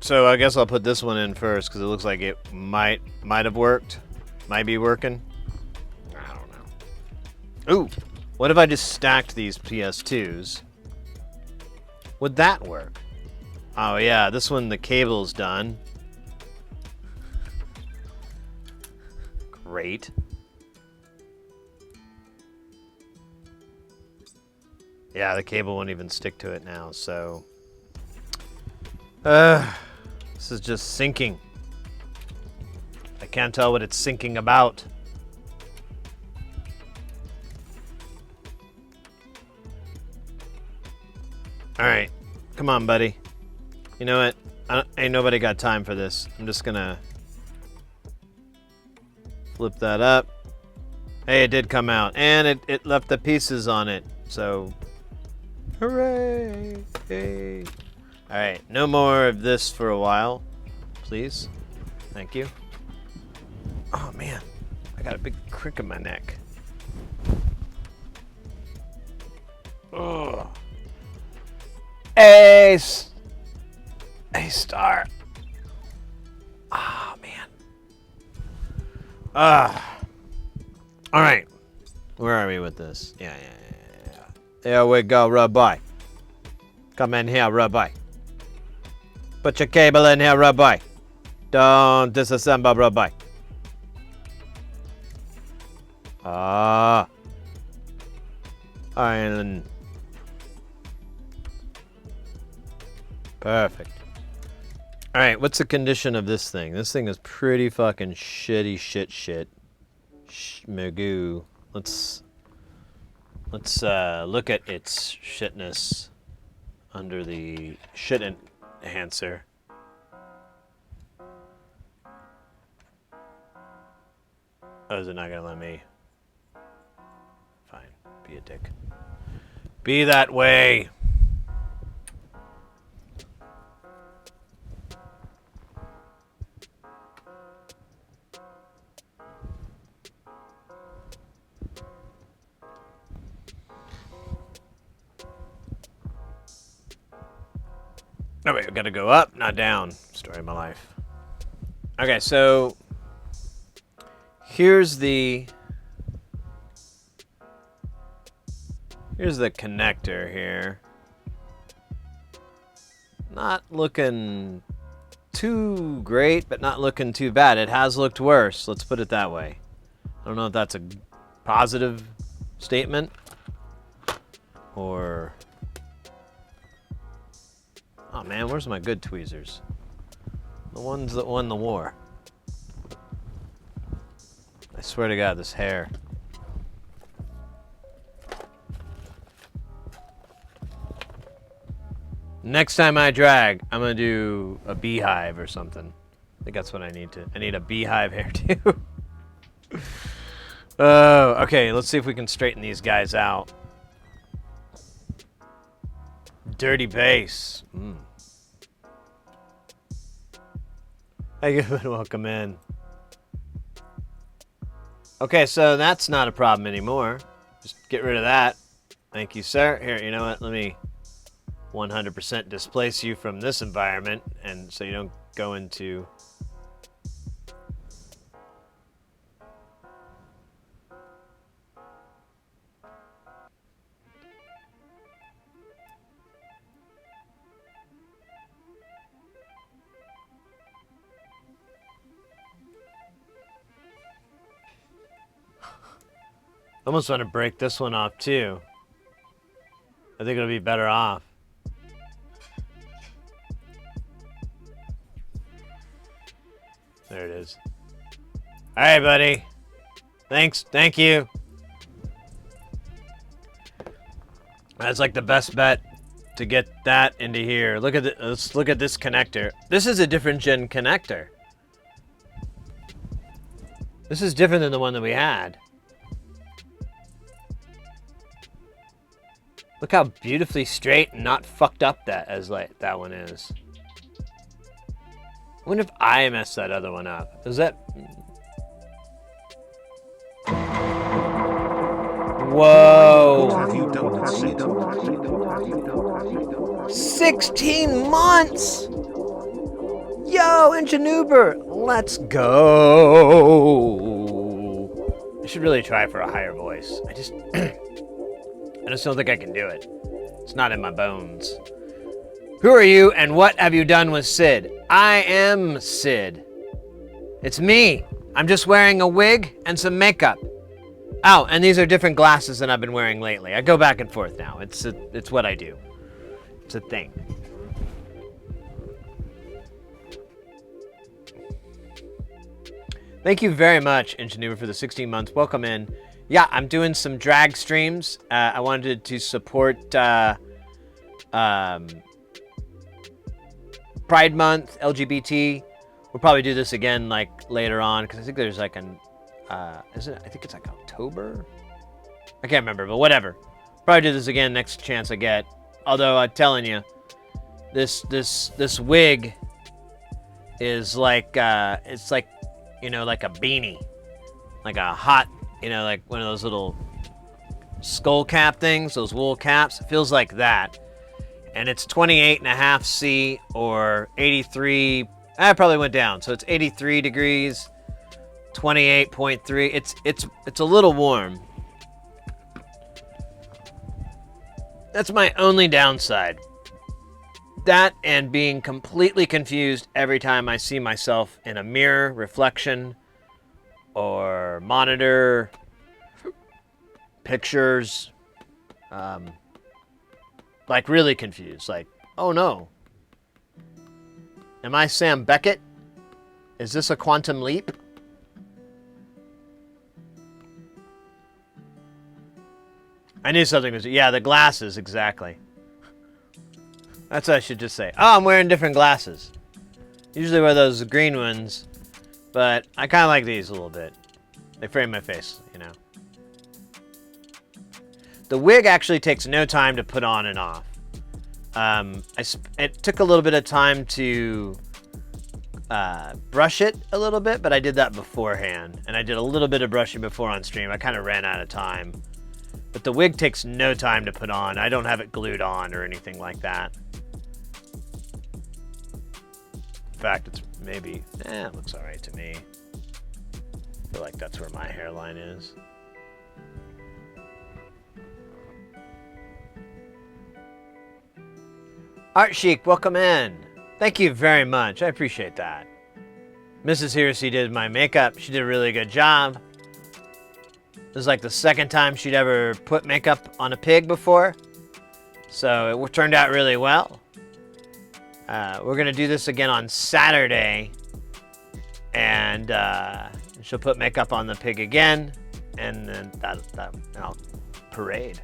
So I guess I'll put this one in first because it looks like it might have worked. Might be working. I don't know. Ooh, what if I just stacked these PS2s? Would that work? Oh yeah, this one the cable's done. Great. Yeah, the cable won't even stick to it now, so... this is just sinking. I can't tell what it's sinking about. Alright, come on, buddy. You know what? Ain't nobody got time for this. I'm just gonna flip that up. Hey, it did come out. And it left the pieces on it. So, hooray! Hey. Alright, no more of this for a while. Please. Thank you. Oh, man. I got a big crick in my neck. Ugh. A star. Ah, man. All right. Where are we with this? Yeah. There we go, Rabbi. Come in here, Rabbi. Put your cable in here, Rabbi. Don't disassemble, Rabbi. Iron. Perfect. All right, what's the condition of this thing? This thing is pretty fucking shitty shit. Magoo. Let's look at its shitness under the shit enhancer. Oh, is it not gonna let me? Fine, be a dick. Be that way. Oh wait, we gotta go up, not down. Story of my life. Okay, so here's the connector here. Not looking too great, but not looking too bad. It has looked worse, let's put it that way. I don't know if that's a positive statement or... Oh man, where's my good tweezers? The ones that won the war. I swear to God, this hair. Next time I drag, I'm gonna do a beehive or something. I think that's what I need to. I need a beehive hairdo. Oh, okay, let's see if we can straighten these guys out. Dirty bass. Hey, good. Welcome in. Okay, so that's not a problem anymore. Just get rid of that. Thank you, sir. Here, you know what? Let me 100% displace you from this environment, and so you don't go into... I almost want to break this one off too. I think it'll be better off. There it is. All right, buddy. Thanks. Thank you. That's like the best bet to get that into here. Look at let's look at this connector. This is a different gen connector. This is different than the one that we had. Look how beautifully straight and not fucked up that one is. I wonder if I messed that other one up. Is that... Whoa! What have you done with Sid? 16 months! Yo, Ingenuber, let's go! I should really try for a higher voice. I just don't think I can do it. It's not in my bones. Who are you and what have you done with Sid? I am Sid. It's me. I'm just wearing a wig and some makeup. Oh, and these are different glasses than I've been wearing lately. I go back and forth now. It's what I do. It's a thing. Thank you very much, Ingenuity, for the 16 months. Welcome in. Yeah, I'm doing some drag streams. I wanted to support Pride Month, LGBT. We'll probably do this again like later on because I think there's like an I think it's like October. I can't remember, but whatever. Probably do this again next chance I get. Although I'm telling you, this wig is like it's like, you know, like a beanie, like a hot, you know, like one of those little skull cap things, those wool caps. It feels like that. And it's 28.5°C or 83. I probably went down. So it's 83 degrees, 28.3. It's a little warm. That's my only downside. That and being completely confused every time I see myself in a mirror reflection or monitor pictures. Like really confused. Like, oh no, Am I Sam Beckett? Is this a quantum leap? I knew something was... Yeah, the glasses, exactly. That's what I should just say. Oh, I'm wearing different glasses. Usually wear those green ones, but I kind of like these a little bit. They frame my face, you know. The wig actually takes no time to put on and off. It took a little bit of time to brush it a little bit, but I did that beforehand. And I did a little bit of brushing before on stream. I kind of ran out of time. But the wig takes no time to put on. I don't have it glued on or anything like that. In fact, it's maybe... it looks alright to me. I feel like that's where my hairline is. Art Chic, welcome in. Thank you very much. I appreciate that. Mrs. Heresy did my makeup. She did a really good job. This is like the second time she'd ever put makeup on a pig before. So it turned out really well. We're going to do this again on Saturday. And she'll put makeup on the pig again. And then I'll parade.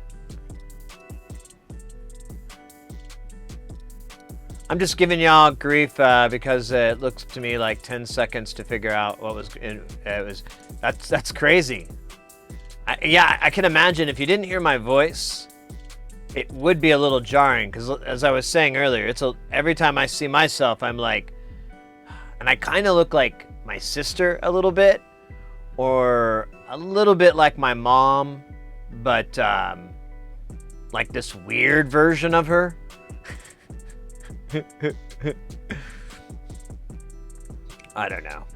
I'm just giving y'all grief because it looks to me like 10 seconds to figure out what was in it. That's crazy. I can imagine if you didn't hear my voice, it would be a little jarring because, as I was saying earlier, every time I see myself, I'm like, and I kind of look like my sister a little bit, or a little bit like my mom, but like this weird version of her. I don't know.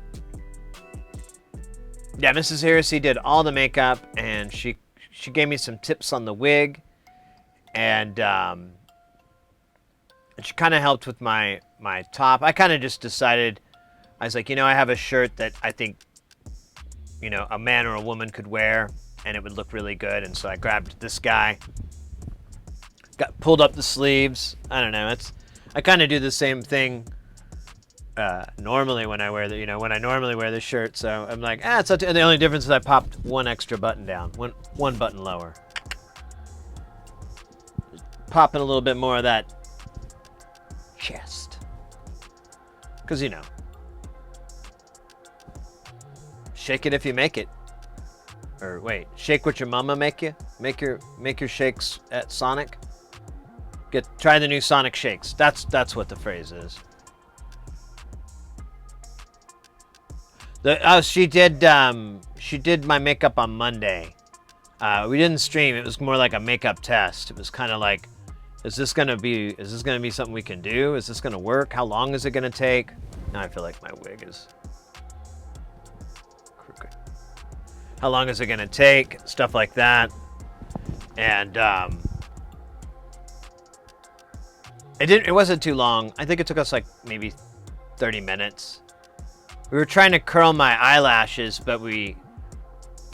Yeah, Mrs. Heresy did all the makeup, and she gave me some tips on the wig, and she kind of helped with my top. I kind of just decided, I was like, I have a shirt that I think, a man or a woman could wear, and it would look really good, and so I grabbed this guy, pulled up the sleeves. I don't know, I kind of do the same thing normally when I wear when I normally wear this shirt. So I'm like, it's not the only difference is I popped one extra button down, one button lower. Popping a little bit more of that chest. Because, shake it if you make it. Or wait, shake what your mama make you? Make your shakes at Sonic? Try the new Sonic Shakes. That's what the phrase is. She did my makeup on Monday. We didn't stream. It was more like a makeup test. It was kind of like, is this gonna be something we can do? Is this gonna work? How long is it gonna take? Now I feel like my wig is crooked. How long is it gonna take? Stuff like that. And it wasn't too long. I think it took us like maybe 30 minutes. We were trying to curl my eyelashes, but we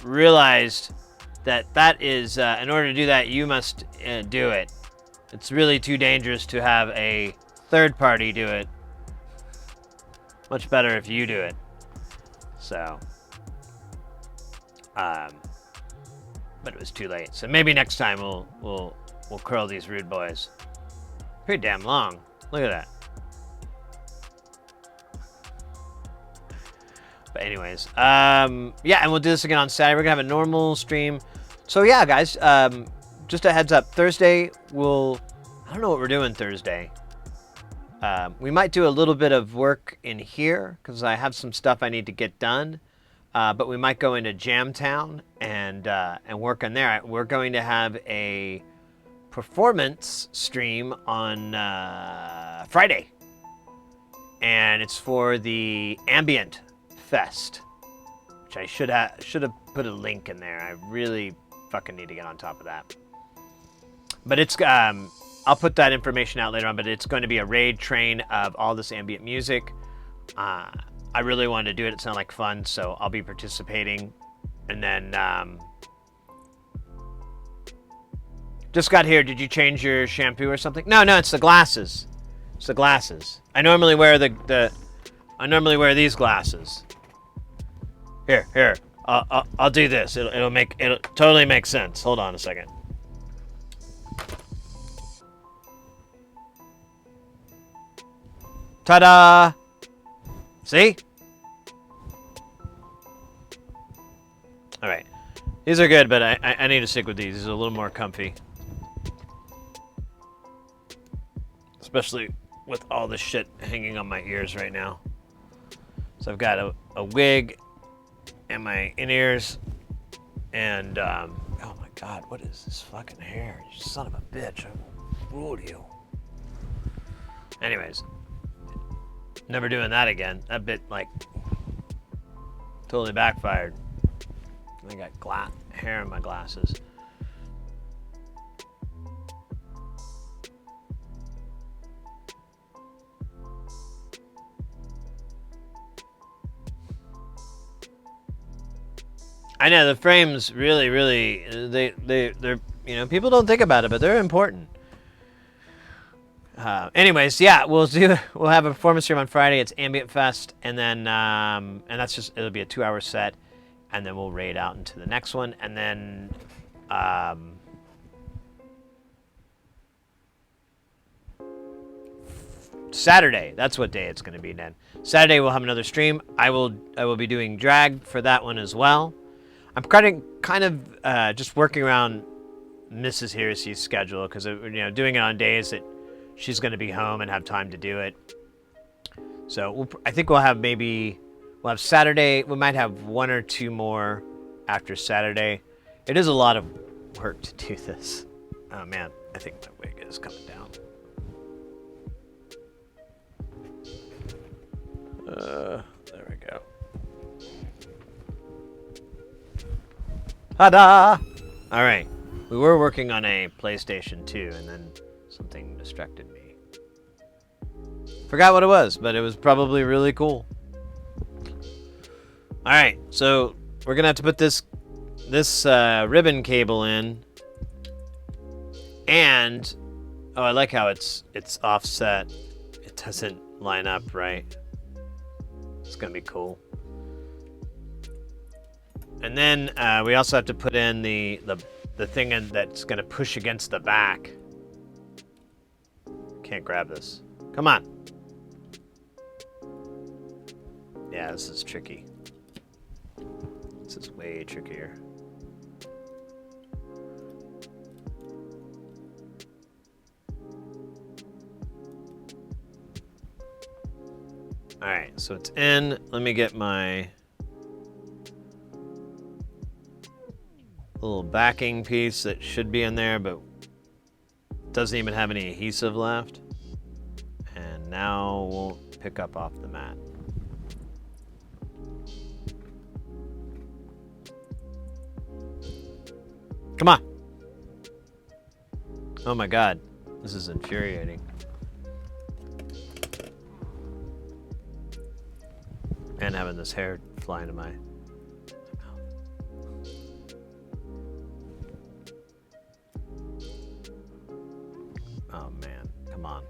realized that is, in order to do that, you must do it. It's really too dangerous to have a third party do it. Much better if you do it. So, but it was too late. So maybe next time we'll curl these rude boys. Pretty damn long. Look at that. But anyways, yeah, and we'll do this again on Saturday. We're gonna have a normal stream. So yeah, guys, just a heads up. Thursday, I don't know what we're doing Thursday. We might do a little bit of work in here because I have some stuff I need to get done. But we might go into Jamtown and work on there. We're going to have a performance stream on Friday, and it's for the Ambient Fest, which I should have put a link in there. I really fucking need to get on top of that. But it's I'll put that information out later on. But it's going to be a raid train of all this ambient music. I really wanted to do it. It sounded like fun, so I'll be participating. And then just got here. Did you change your shampoo or something? No, it's the glasses. It's the glasses. I normally wear I normally wear these glasses. Here. I'll do this. It'll totally make sense. Hold on a second. Ta-da! See? All right. These are good, but I need to stick with these. These are a little more comfy. Especially with all the shit hanging on my ears right now. So I've got a wig and my in-ears and oh my god, what is this fucking hair? You son of a bitch. I will rule you. Anyways, never doing that again. That bit like totally backfired. I got hair in my glasses. I know the frames really they're people don't think about it, but they're important. Anyways, yeah, we'll have a performance stream on Friday. It's Ambient Fest, and then and it'll be a 2-hour set, and then we'll raid out into the next one, and then Saturday. That's what day it's going to be then. Saturday we'll have another stream. I will be doing drag for that one as well. I'm kind of just working around Mrs. Heresy's schedule because doing it on days that she's going to be home and have time to do it. So I think we'll have Saturday. We might have 1 or 2 more after Saturday. It is a lot of work to do this. Oh man, I think my wig is coming down. There we go. Ta-da! All right, we were working on a PlayStation 2, and then something distracted me. Forgot what it was, but it was probably really cool. All right, so we're gonna have to put this ribbon cable in, and I like how it's offset. It doesn't line up right. It's gonna be cool. And then we also have to put in the thing that's gonna push against the back. Can't grab this. Come on. Yeah, this is tricky. This is way trickier. All right, so it's in. Let me get my little backing piece that should be in there, but doesn't even have any adhesive left. And now won't pick up off the mat. Come on. Oh my god, this is infuriating. And having this hair fly into my mouth. Oh man, come on.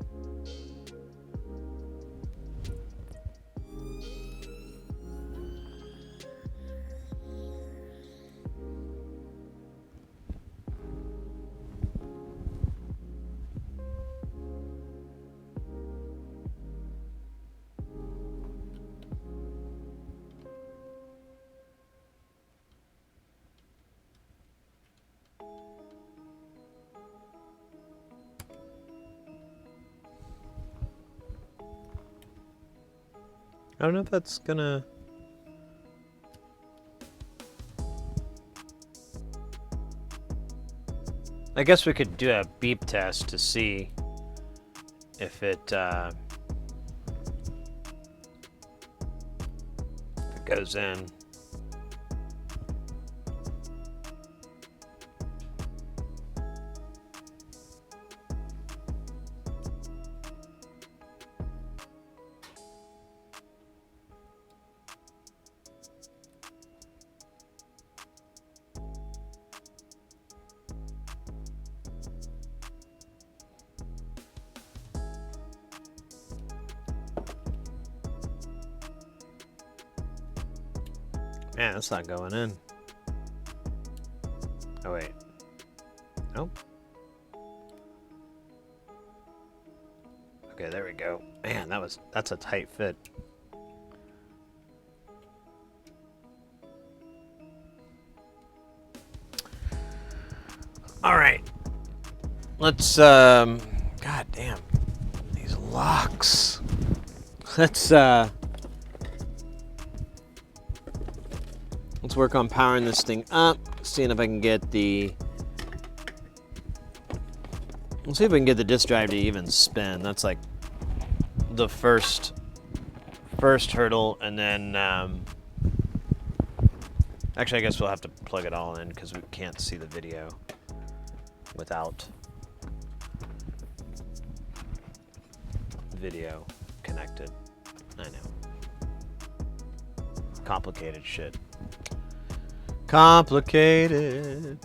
I don't know if that's gonna... I guess we could do a beep test to see if it goes in. Man, that's not going in. Oh, wait. Nope. Okay, there we go. Man, that's a tight fit. All right. Let's God damn. These locks. Let's work on powering this thing up, seeing if I can get the let's see if we can get the disk drive to even spin. That's like the first hurdle, and then actually I guess we'll have to plug it all in because we can't see the video without video connected. I know. Complicated shit. Complicated.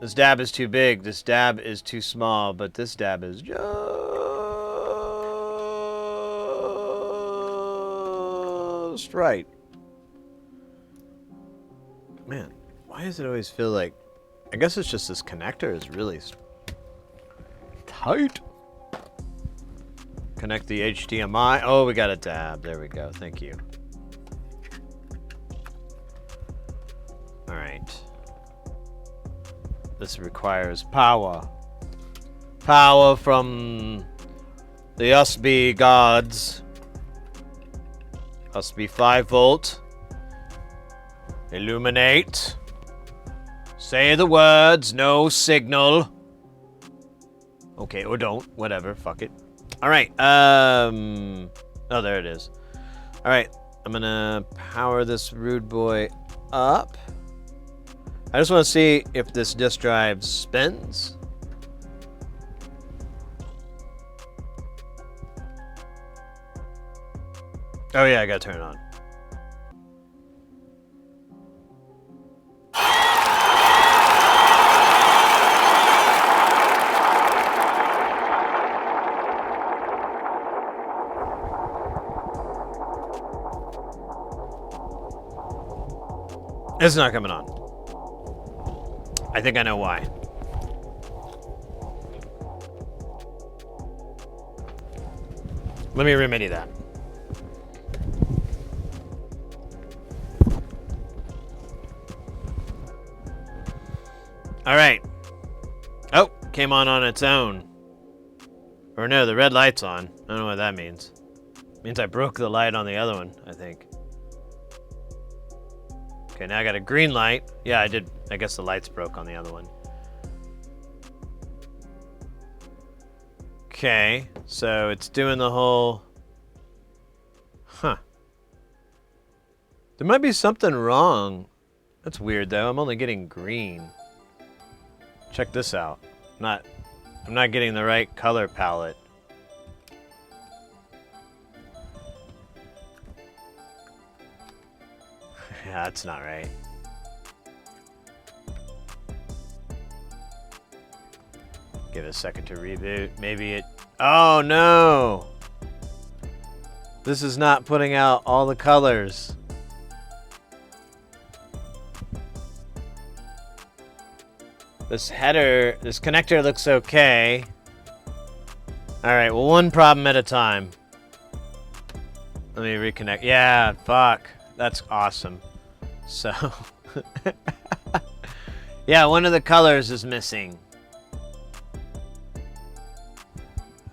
This dab is too big. This dab is too small. But this dab is just right. Man, why does it always feel like... I guess it's just this connector is really tight. Connect the HDMI. Oh, we got a dab. There we go. Thank you. All right. This requires power. Power from the USB gods. Must be 5 volt. Illuminate. Say the words. No signal. Okay, or don't. Whatever. Fuck it. All right. Oh, there it is. All right. I'm gonna power this rude boy up. I just want to see if this disk drive spins. Oh yeah, I gotta turn it on. It's not coming on. I think I know why. Let me remedy that. All right. Oh, came on its own. Or no, the red light's on. I don't know what that means. It means I broke the light on the other one, I think. Okay, now I got a green light. Yeah, I did. I guess the lights broke on the other one. Okay, so it's doing the whole... Huh. There might be something wrong. That's weird, though. I'm only getting green. Check this out. I'm not getting the right color palette. Yeah, that's not right. Give it a second to reboot. Maybe it... Oh, no! This is not putting out all the colors. This header, this connector looks okay. Alright, well, one problem at a time. Let me reconnect. Yeah, fuck. That's awesome. So... yeah, one of the colors is missing.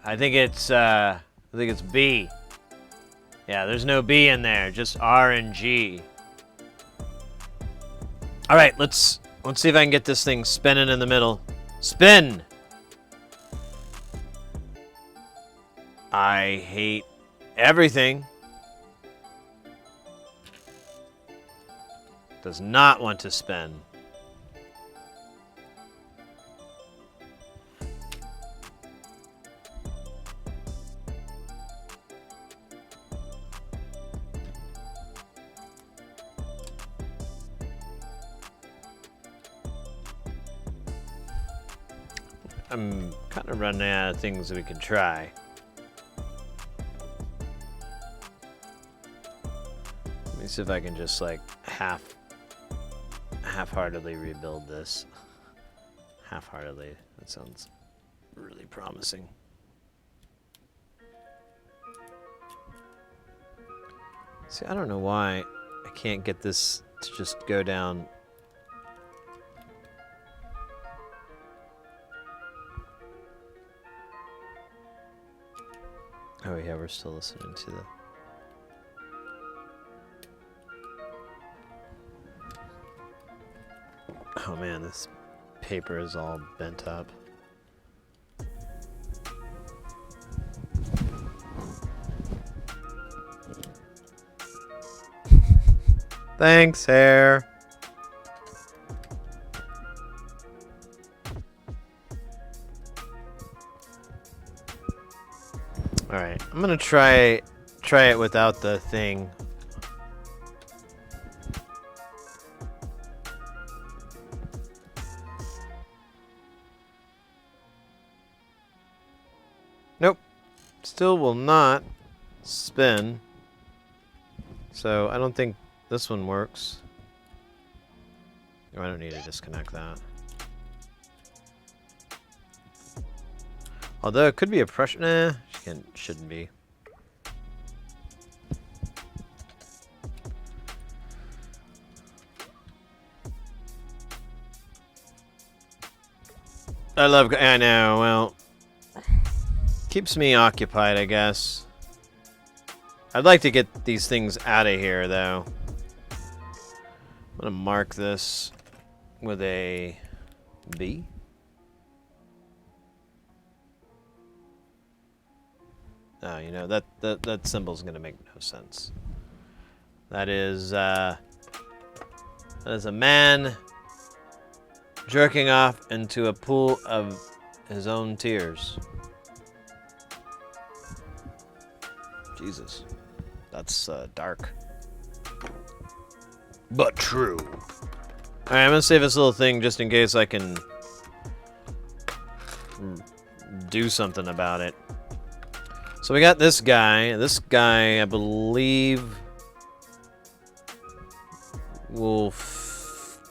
I think it's B. Yeah, there's no B in there, just R and G. All right, let's see if I can get this thing spinning in the middle. Spin. I hate everything. Does not want to spin. I'm kind of running out of things that we can try. me see if I can just like half-heartedly rebuild this. Half-heartedly. That sounds really promising. See, I don't know why I can't get this to just go down. Oh yeah, we're still listening to the... Oh man, this paper is all bent up. Thanks, hair. All right, I'm gonna try it without the thing. Nope, still will not spin. So I don't think this one works. Oh, I don't need to disconnect that. Although it could be a pressure. Nah, shouldn't be. I know. Well, keeps me occupied, I guess. I'd like to get these things out of here, though. I'm gonna mark this with a B. Oh, you know, that symbol's gonna make no sense. That is a man jerking off into a pool of his own tears. Jesus. That's dark. But true. Alright, I'm gonna save this little thing just in case I can do something about it. So we got this guy. This guy, I believe, will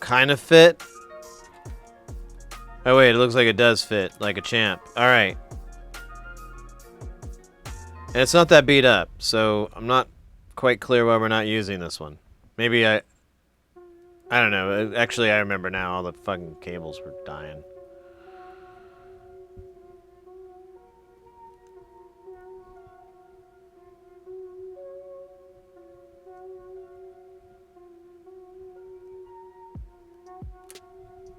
kind of fit. Oh wait, it looks like it does fit, like a champ. Alright. And it's not that beat up, so I'm not quite clear why we're not using this one. Maybe I don't know. Actually, I remember now. All the fucking cables were dying.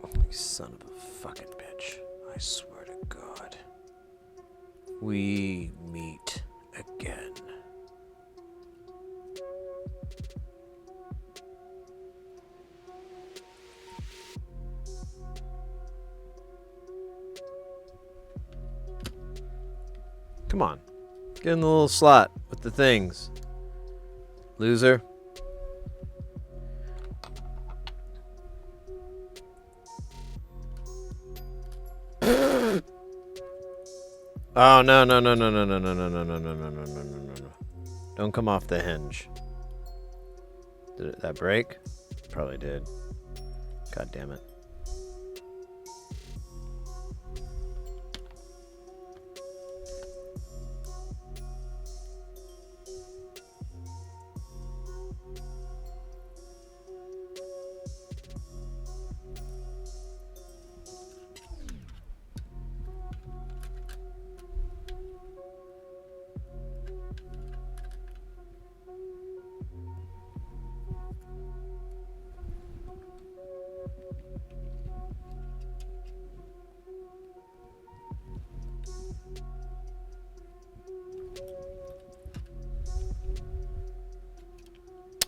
You son of a fucking bitch. I swear to God. We meet again. Come on. Get in the little slot with the things. Loser. Oh, no, no, no, no, no, no, no, no, no, no, no, no, no, no, no, no, no. Don't come off the hinge. Did that break? Probably did. God damn it.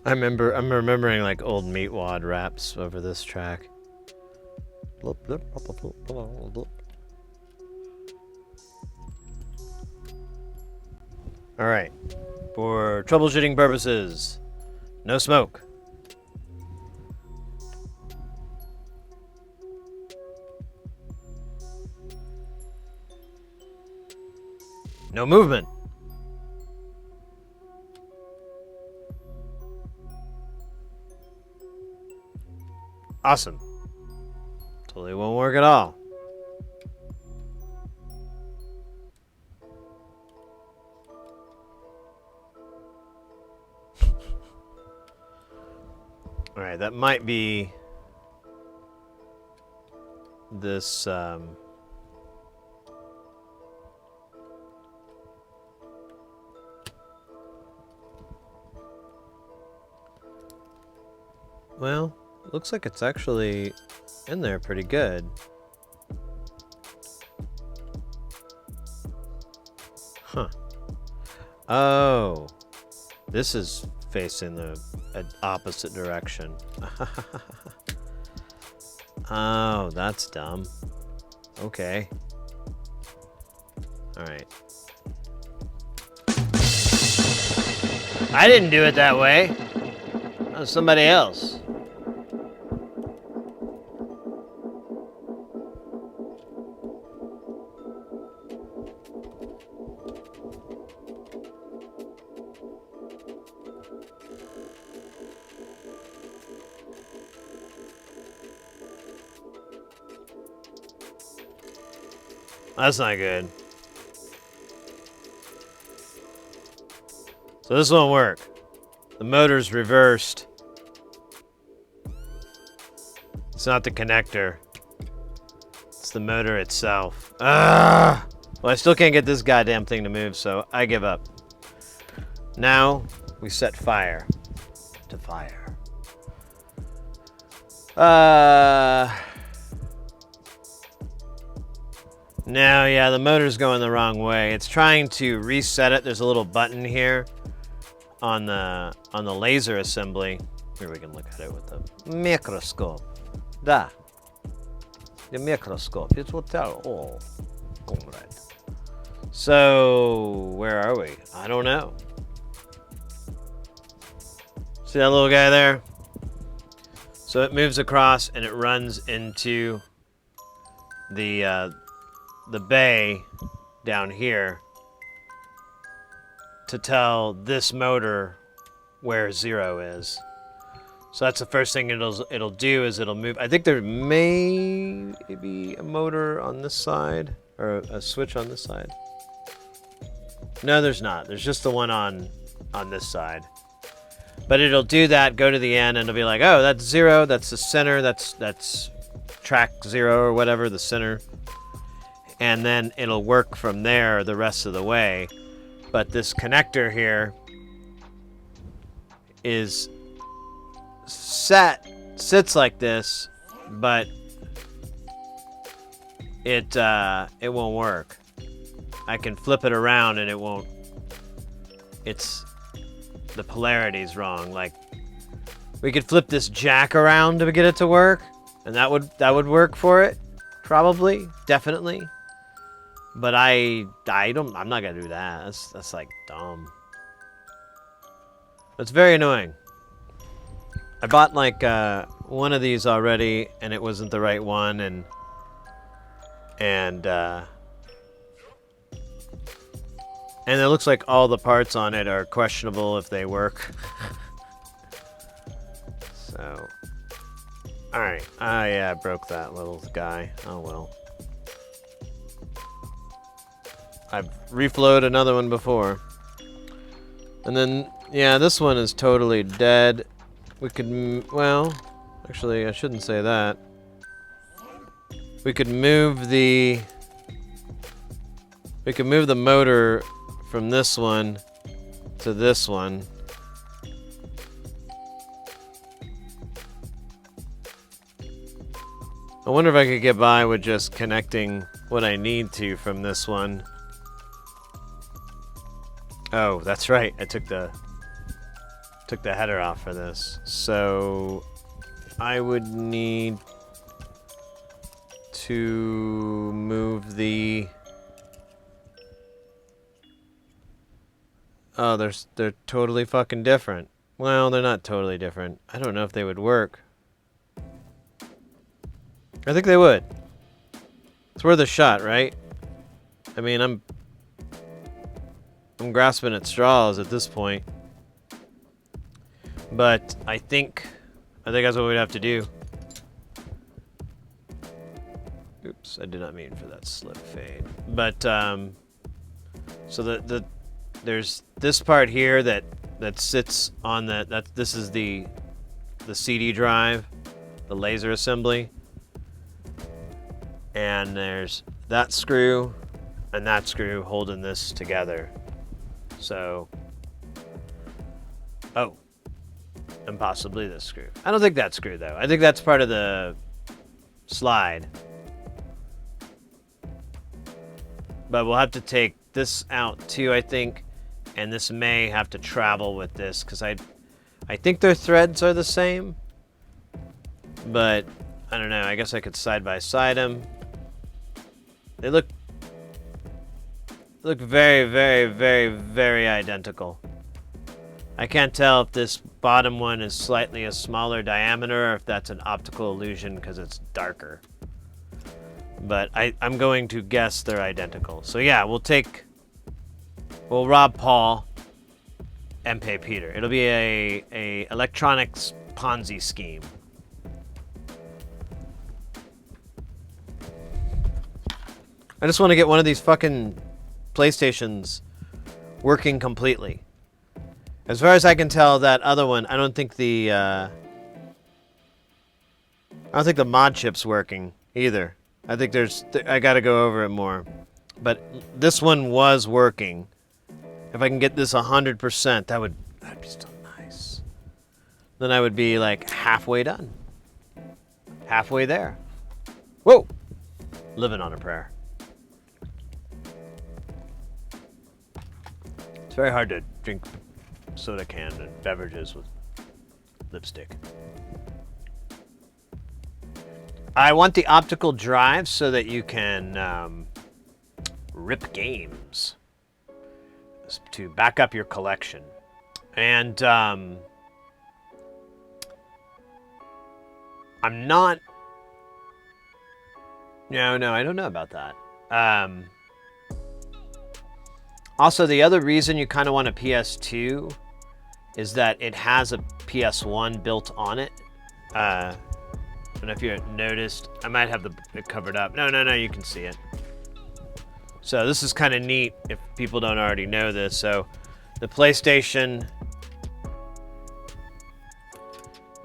I'm remembering like old Meatwad raps over this track. All right, for troubleshooting purposes, no smoke. No movement. Awesome. Totally won't work at all. Alright, that might be this, well, looks like it's actually in there pretty good. Huh. Oh. This is facing the opposite direction. Oh, that's dumb. Okay. Alright. I didn't do it that way. That was somebody else. That's not good. So this won't work. The motor's reversed. It's not the connector. It's the motor itself. Ah! Well, I still can't get this goddamn thing to move, so I give up. Now, we set fire to fire. No, yeah, the motor's going the wrong way. It's trying to reset it. There's a little button here on the laser assembly. Here we can look at it with the microscope. Da. The microscope. It will tell all. Comrade. So, where are we? I don't know. See that little guy there? So it moves across and it runs into the bay down here to tell this motor where 0 is. So that's the first thing it'll do is it'll move. I think there may be a motor on this side or a switch on this side. No, there's not. There's just the one on this side. But it'll do that, go to the end, and it'll be like, oh, that's 0, that's the center, that's track 0 or whatever, the center. And then it'll work from there the rest of the way. But this connector here is sits like this, but it won't work. I can flip it around and it won't. The polarity's wrong. Like, we could flip this jack around to get it to work, and that would work for it, probably, definitely. But I'm not gonna do that. That's like dumb. It's very annoying. I bought like one of these already, and it wasn't the right one, and it looks like all the parts on it are questionable if they work. So, all right. Yeah, I broke that little guy. Oh well. I've reflowed another one before. And then, yeah, this one is totally dead. We could, well, actually, I shouldn't say that. We could move the motor from this one to this one. I wonder if I could get by with just connecting what I need to from this one. Oh, that's right. I took the header off for this. So I would need to move the Oh, they're totally fucking different. Well, they're not totally different. I don't know if they would work. I think they would. It's worth a shot, right? I mean, I'm grasping at straws at this point. But I think that's what we'd have to do. I did not mean for that slip fade. But so there's this part here that sits on this is the CD drive, the laser assembly. And there's that screw and that screw holding this together. So, oh, and possibly this screw. I don't think that screw though. I think that's part of the slide. But we'll have to take this out too, I think. And this may have to travel with this because I think their threads are the same. But I don't know. I guess I could side by side them. They look very, very, very, very identical. I can't tell if this bottom one is slightly a smaller diameter or if that's an optical illusion because it's darker. But I'm going to guess they're identical. So yeah, we'll rob Paul and pay Peter. It'll be a electronics Ponzi scheme. I just want to get one of these fucking PlayStations working completely. As far as I can tell, that other one, I don't think the mod chip's working either. I think I gotta go over it more. But this one was working. If I can get this 100%, that'd be still nice. Then I would be like halfway done. Halfway there. Whoa! Living on a prayer. It's very hard to drink soda can and beverages with lipstick. I want the optical drive so that you can rip games to back up your collection. And I'm not... No, I don't know about that. Also, the other reason you kind of want a PS2 is that it has a PS1 built on it. I don't know if you noticed. I might have it covered up. No, you can see it. So this is kind of neat if people don't already know this. So the PlayStation,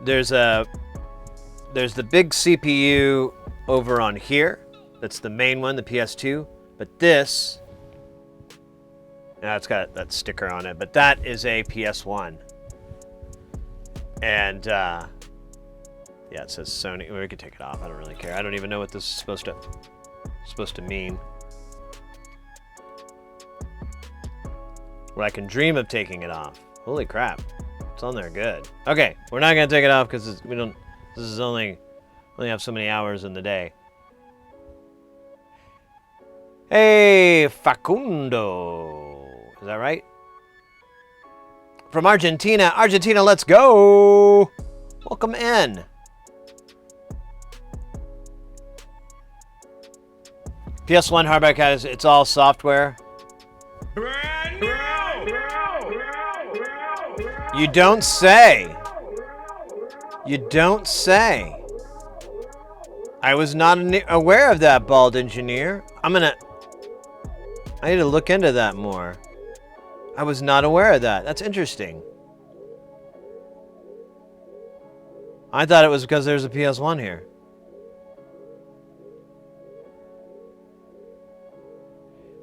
there's the big CPU over on here. That's the main one, the PS2. But this, now it's got that sticker on it, but that is a PS1. And yeah, it says Sony. We could take it off. I don't really care. I don't even know what this is supposed to mean. Well, I can dream of taking it off. Holy crap. It's on there good. Okay, we're not gonna take it off because this is only have so many hours in the day. Hey, Facundo. Is that right? From Argentina. Argentina, let's go. Welcome in. PS1 hardback has it's all software. You don't say. You don't say. I was not aware of that, Bald Engineer. I need to look into that more. I was not aware of that. That's interesting. I thought it was because there's a PS1 here.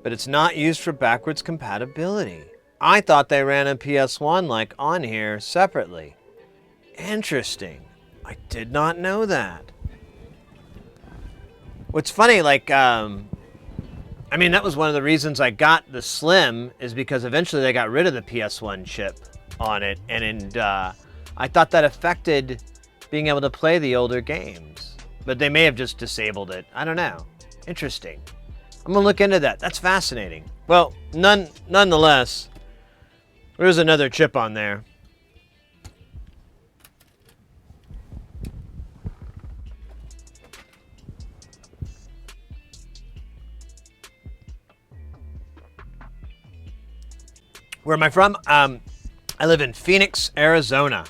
But it's not used for backwards compatibility. I thought they ran a PS1 like on here separately. Interesting. I did not know that. What's funny, like, I mean, that was one of the reasons I got the Slim, is because eventually they got rid of the PS1 chip on it, and I thought that affected being able to play the older games. But they may have just disabled it. I don't know. Interesting. I'm gonna look into that. That's fascinating. Well, nonetheless, there's another chip on there. Where am I from? I live in Phoenix, Arizona.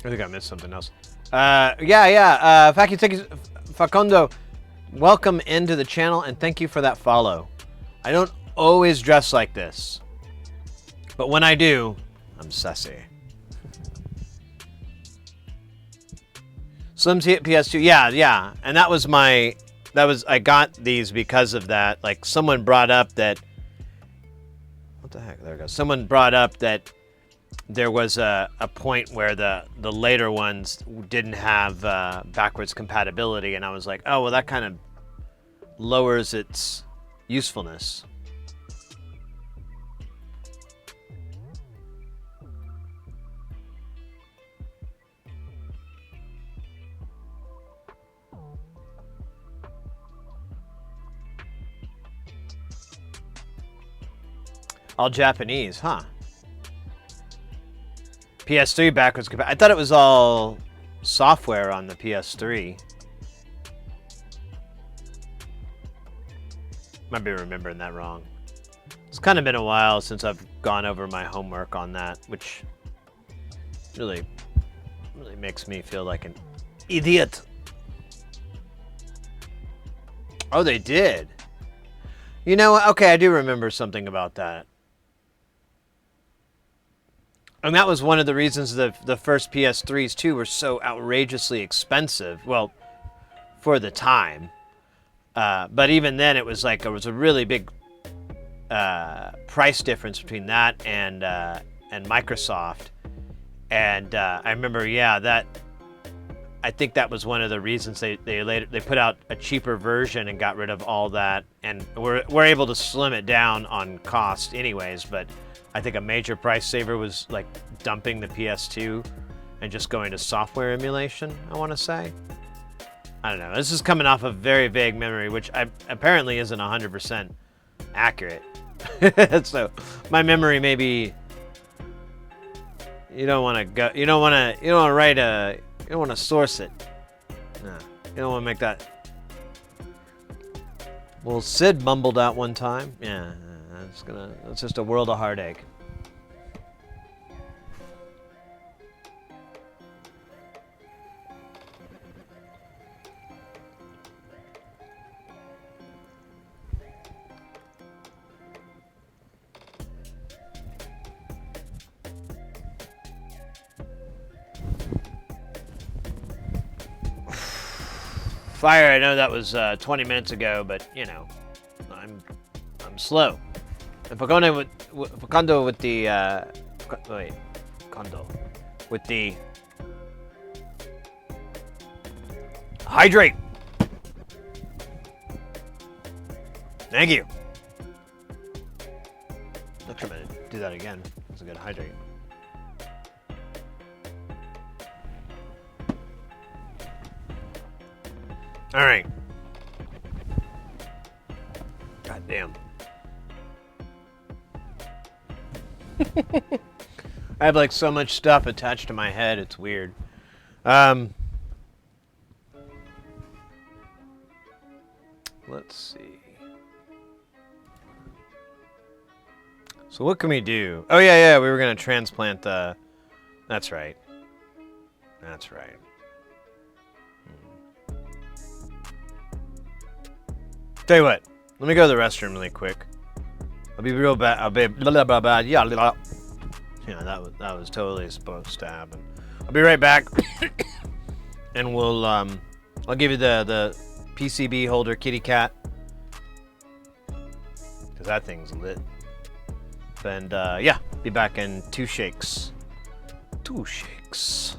I think I missed something else. Facundo, welcome into the channel, and thank you for that follow. I don't always dress like this, but when I do, I'm sassy. Slim's PS2, yeah, and that was I got these because of that. Like, someone brought up that, what the heck, there we go. Someone brought up that there was a point where the later ones didn't have backwards compatibility, and I was like, oh, well, that kind of lowers its usefulness. All Japanese, huh? PS3 backwards compatible. I thought it was all software on the PS3. Might be remembering that wrong. It's kind of been a while since I've gone over my homework on that, which really makes me feel like an idiot. Oh, they did. You know what? Okay, I do remember something about that. And that was one of the reasons the first PS3s, too, were so outrageously expensive. Well, for the time. But even then, it was like there was a really big price difference between that and Microsoft. And I remember, I think that was one of the reasons they put out a cheaper version and got rid of all that. And we're able to slim it down on cost anyways, but I think a major price saver was like dumping the PS2 and just going to software emulation, I want to say. I don't know. This is coming off a very vague memory, which apparently isn't 100% accurate. So my memory may be. You don't want to go. You don't want to write a. You don't want to source it. No, you don't want to make that. Well, Sid mumbled out one time. Yeah. That's just a world of heartache. Fire, I know that was 20 minutes ago, but you know, I'm slow. And Facundo with the hydrate. Thank you. Actually, I'm gonna do that again. It's a good hydrate. All right. God damn. I have like so much stuff attached to my head, it's weird. Let's see. So what can we do? Oh yeah, we were gonna transplant the. That's right. That's right. Tell you what, let me go to the restroom really quick. I'll be real bad. I'll be blah, blah, blah, blah, yeah, that was totally supposed to happen. I'll be right back, and we'll I'll give you the PCB holder kitty cat, because that thing's lit. And yeah, be back in 2 shakes. 2 shakes.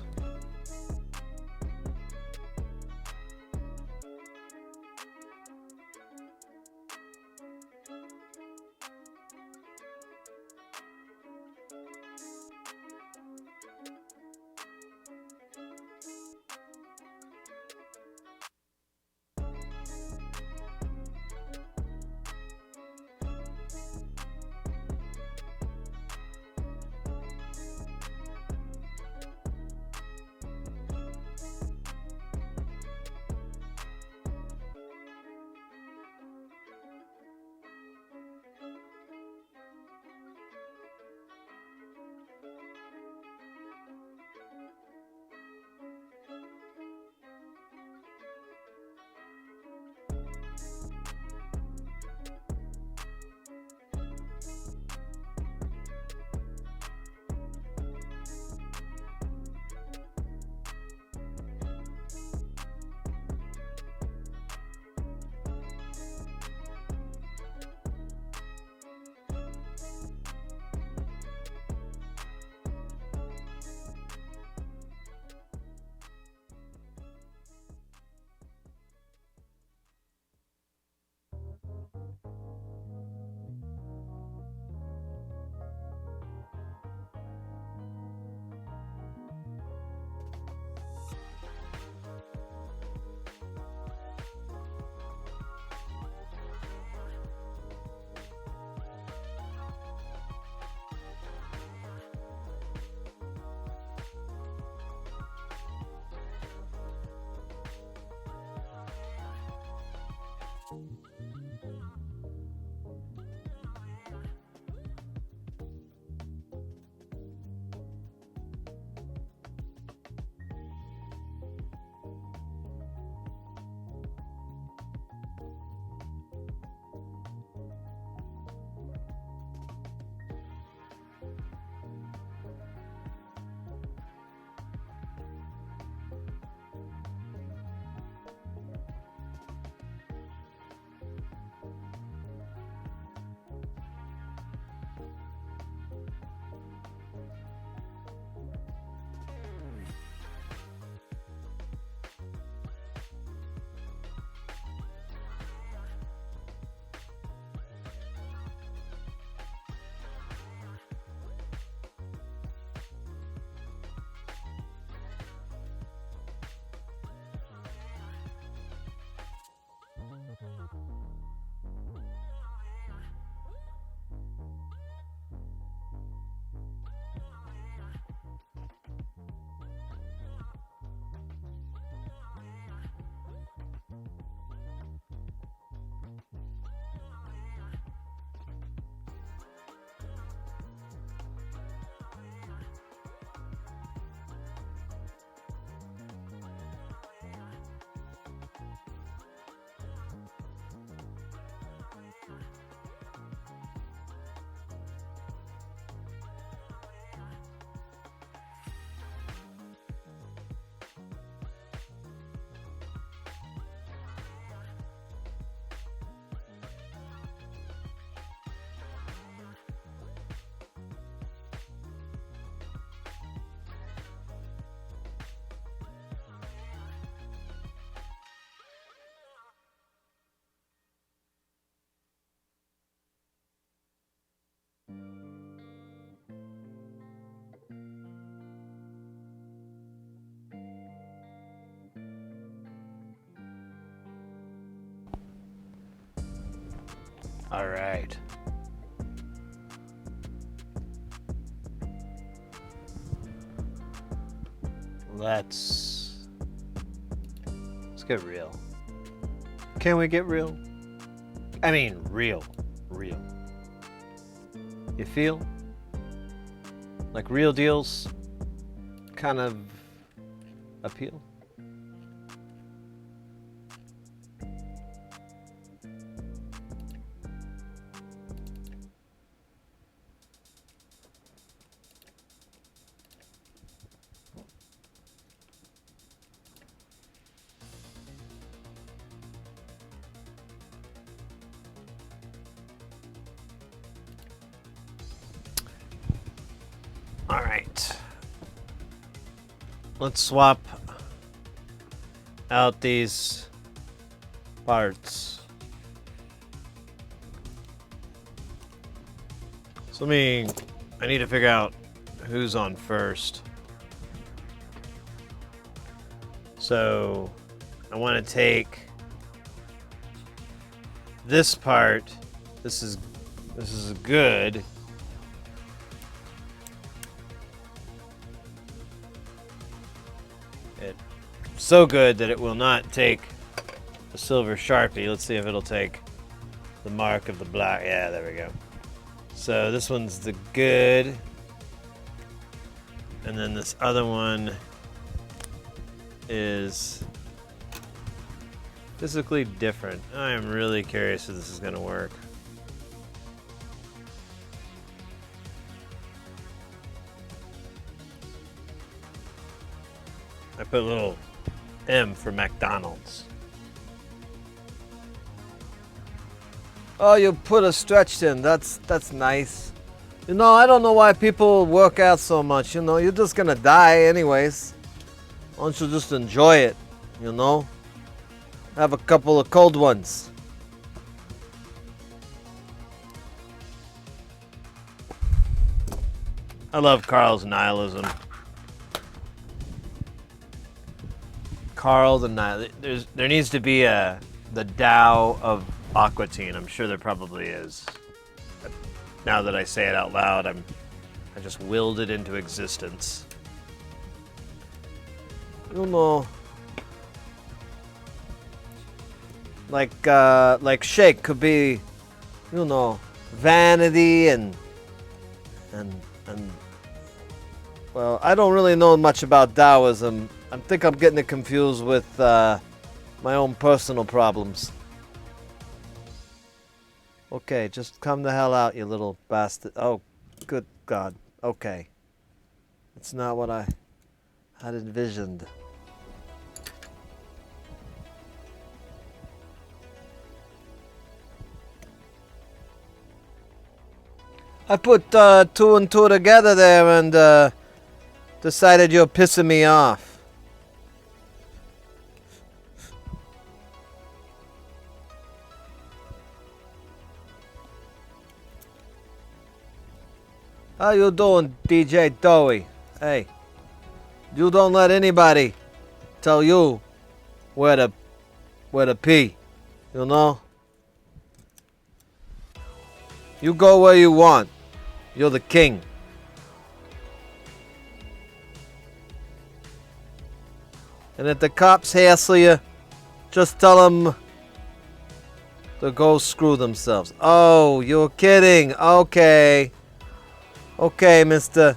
All right. Let's get real. Can we get real? I mean, real. You feel? Like real deals kind of appeal? All right. Let's swap out these parts. So I need to figure out who's on first. So I want to take this part. This is good. So good that it will not take the silver Sharpie. Let's see if it'll take the mark of the black. Yeah, there we go. So this one's the good. And then this other one is physically different. I am really curious if this is going to work. I put a little M for McDonald's. Oh, you put a stretch in. That's nice. You know, I don't know why people work out so much. You know, you're just gonna die anyways. Why don't you just enjoy it? You know, have a couple of cold ones. I love Carl's nihilism. Carl the nihilist. There needs to be the Tao of Aqua Teen. I'm sure there probably is. But now that I say it out loud, I just willed it into existence. You know, like Shake could be, you know, vanity and well, I don't really know much about Taoism. I think I'm getting it confused with my own personal problems. Okay, just come the hell out, you little bastard. Oh, good God. Okay. It's not what I had envisioned. I put 2 and 2 together there and decided you're pissing me off. How you doing, DJ Dowie? Hey, you don't let anybody tell you where to pee, you know? You go where you want. You're the king. And if the cops hassle you, just tell them to go screw themselves. Oh, you're kidding. Okay. Okay, mister.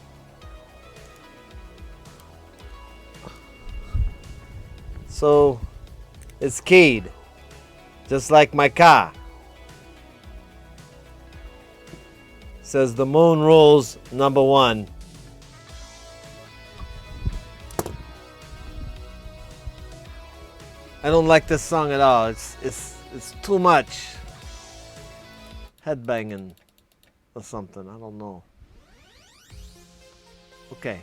So, it's keyed. Just like my car. Says the moon rules #1. I don't like this song at all. It's too much headbanging or something. I don't know. Okay.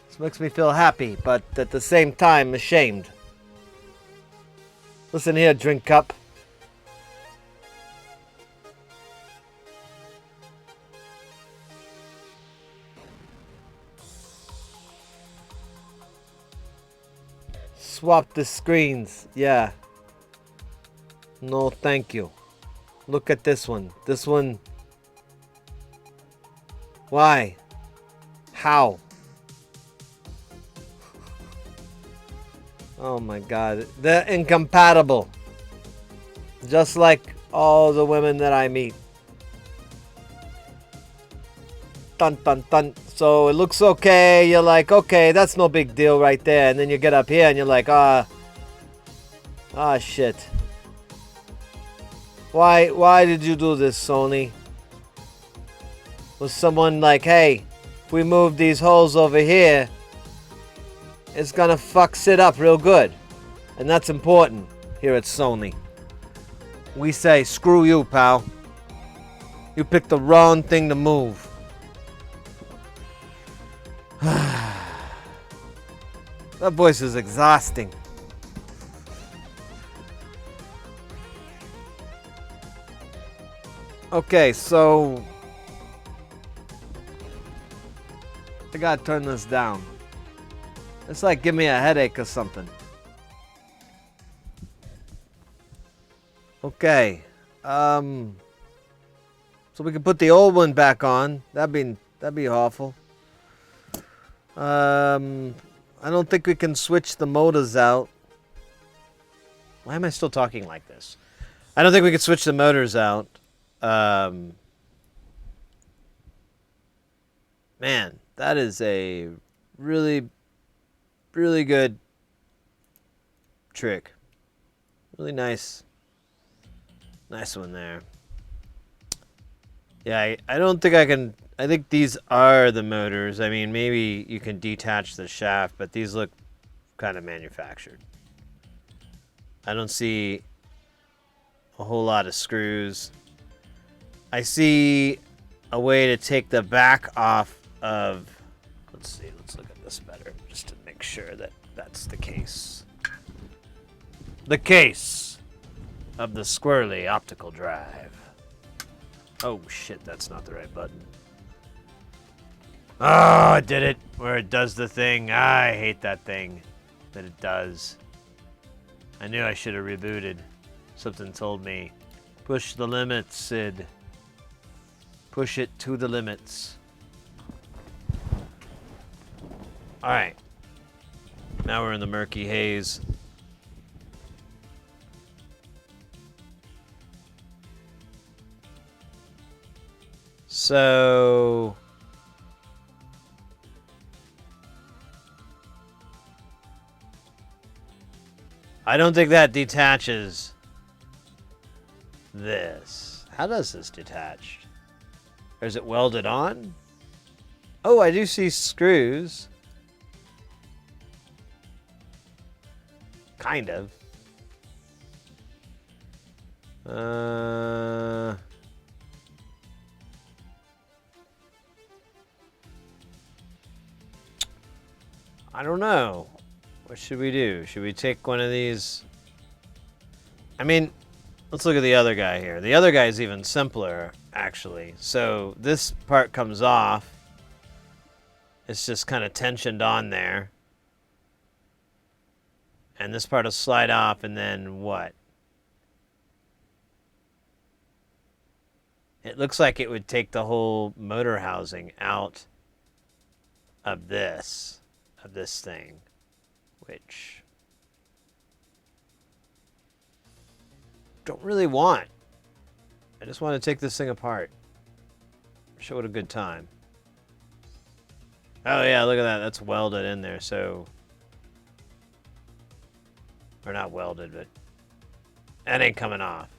This makes me feel happy, but at the same time ashamed. Listen here, drink cup. Swap the screens. Yeah. No, thank you. Look at this one. This one. Why? How? Oh my god. They're incompatible. Just like all the women that I meet. Dun dun dun. So it looks okay. You're like, okay, that's no big deal right there. And then you get up here and you're like, shit. Why did you do this, Sony? Was someone like, hey, if we move these holes over here, it's gonna fuck shit up real good. And that's important here at Sony. We say, screw you, pal. You picked the wrong thing to move. That voice is exhausting. Okay, so I gotta turn this down. It's like give me a headache or something. Okay. So we can put the old one back on. That'd be awful. I don't think we can switch the motors out. Why am I still talking like this? I don't think we can switch the motors out. Man, that is a really, really good trick. Really nice one there. Yeah, I don't think I can. I think these are the motors. I mean, maybe you can detach the shaft, but these look kind of manufactured. I don't see a whole lot of screws. I see a way to take the back off of... Let's see, let's look at this better, just to make sure that that's the case. The case of the Squirrely optical drive. Oh shit, that's not the right button. Oh, I did it, where it does the thing. I hate that thing that it does. I knew I should have rebooted. Something told me, push the limits, Sid. Push it to the limits. Alright. Now we're in the murky haze. So... I don't think that detaches this. How does this detach? Or is it welded on? Oh, I do see screws. Kind of. I don't know. What should we do? Should we take one of these? I mean, let's look at the other guy here. The other guy is even simpler, actually. So this part comes off. It's just kind of tensioned on there. And this part will slide off, and then what? It looks like it would take the whole motor housing out of this thing, which don't really want. I just want to take this thing apart. Show it a good time. Oh yeah, look at that. That's welded in there, so... Or not welded, but... That ain't coming off.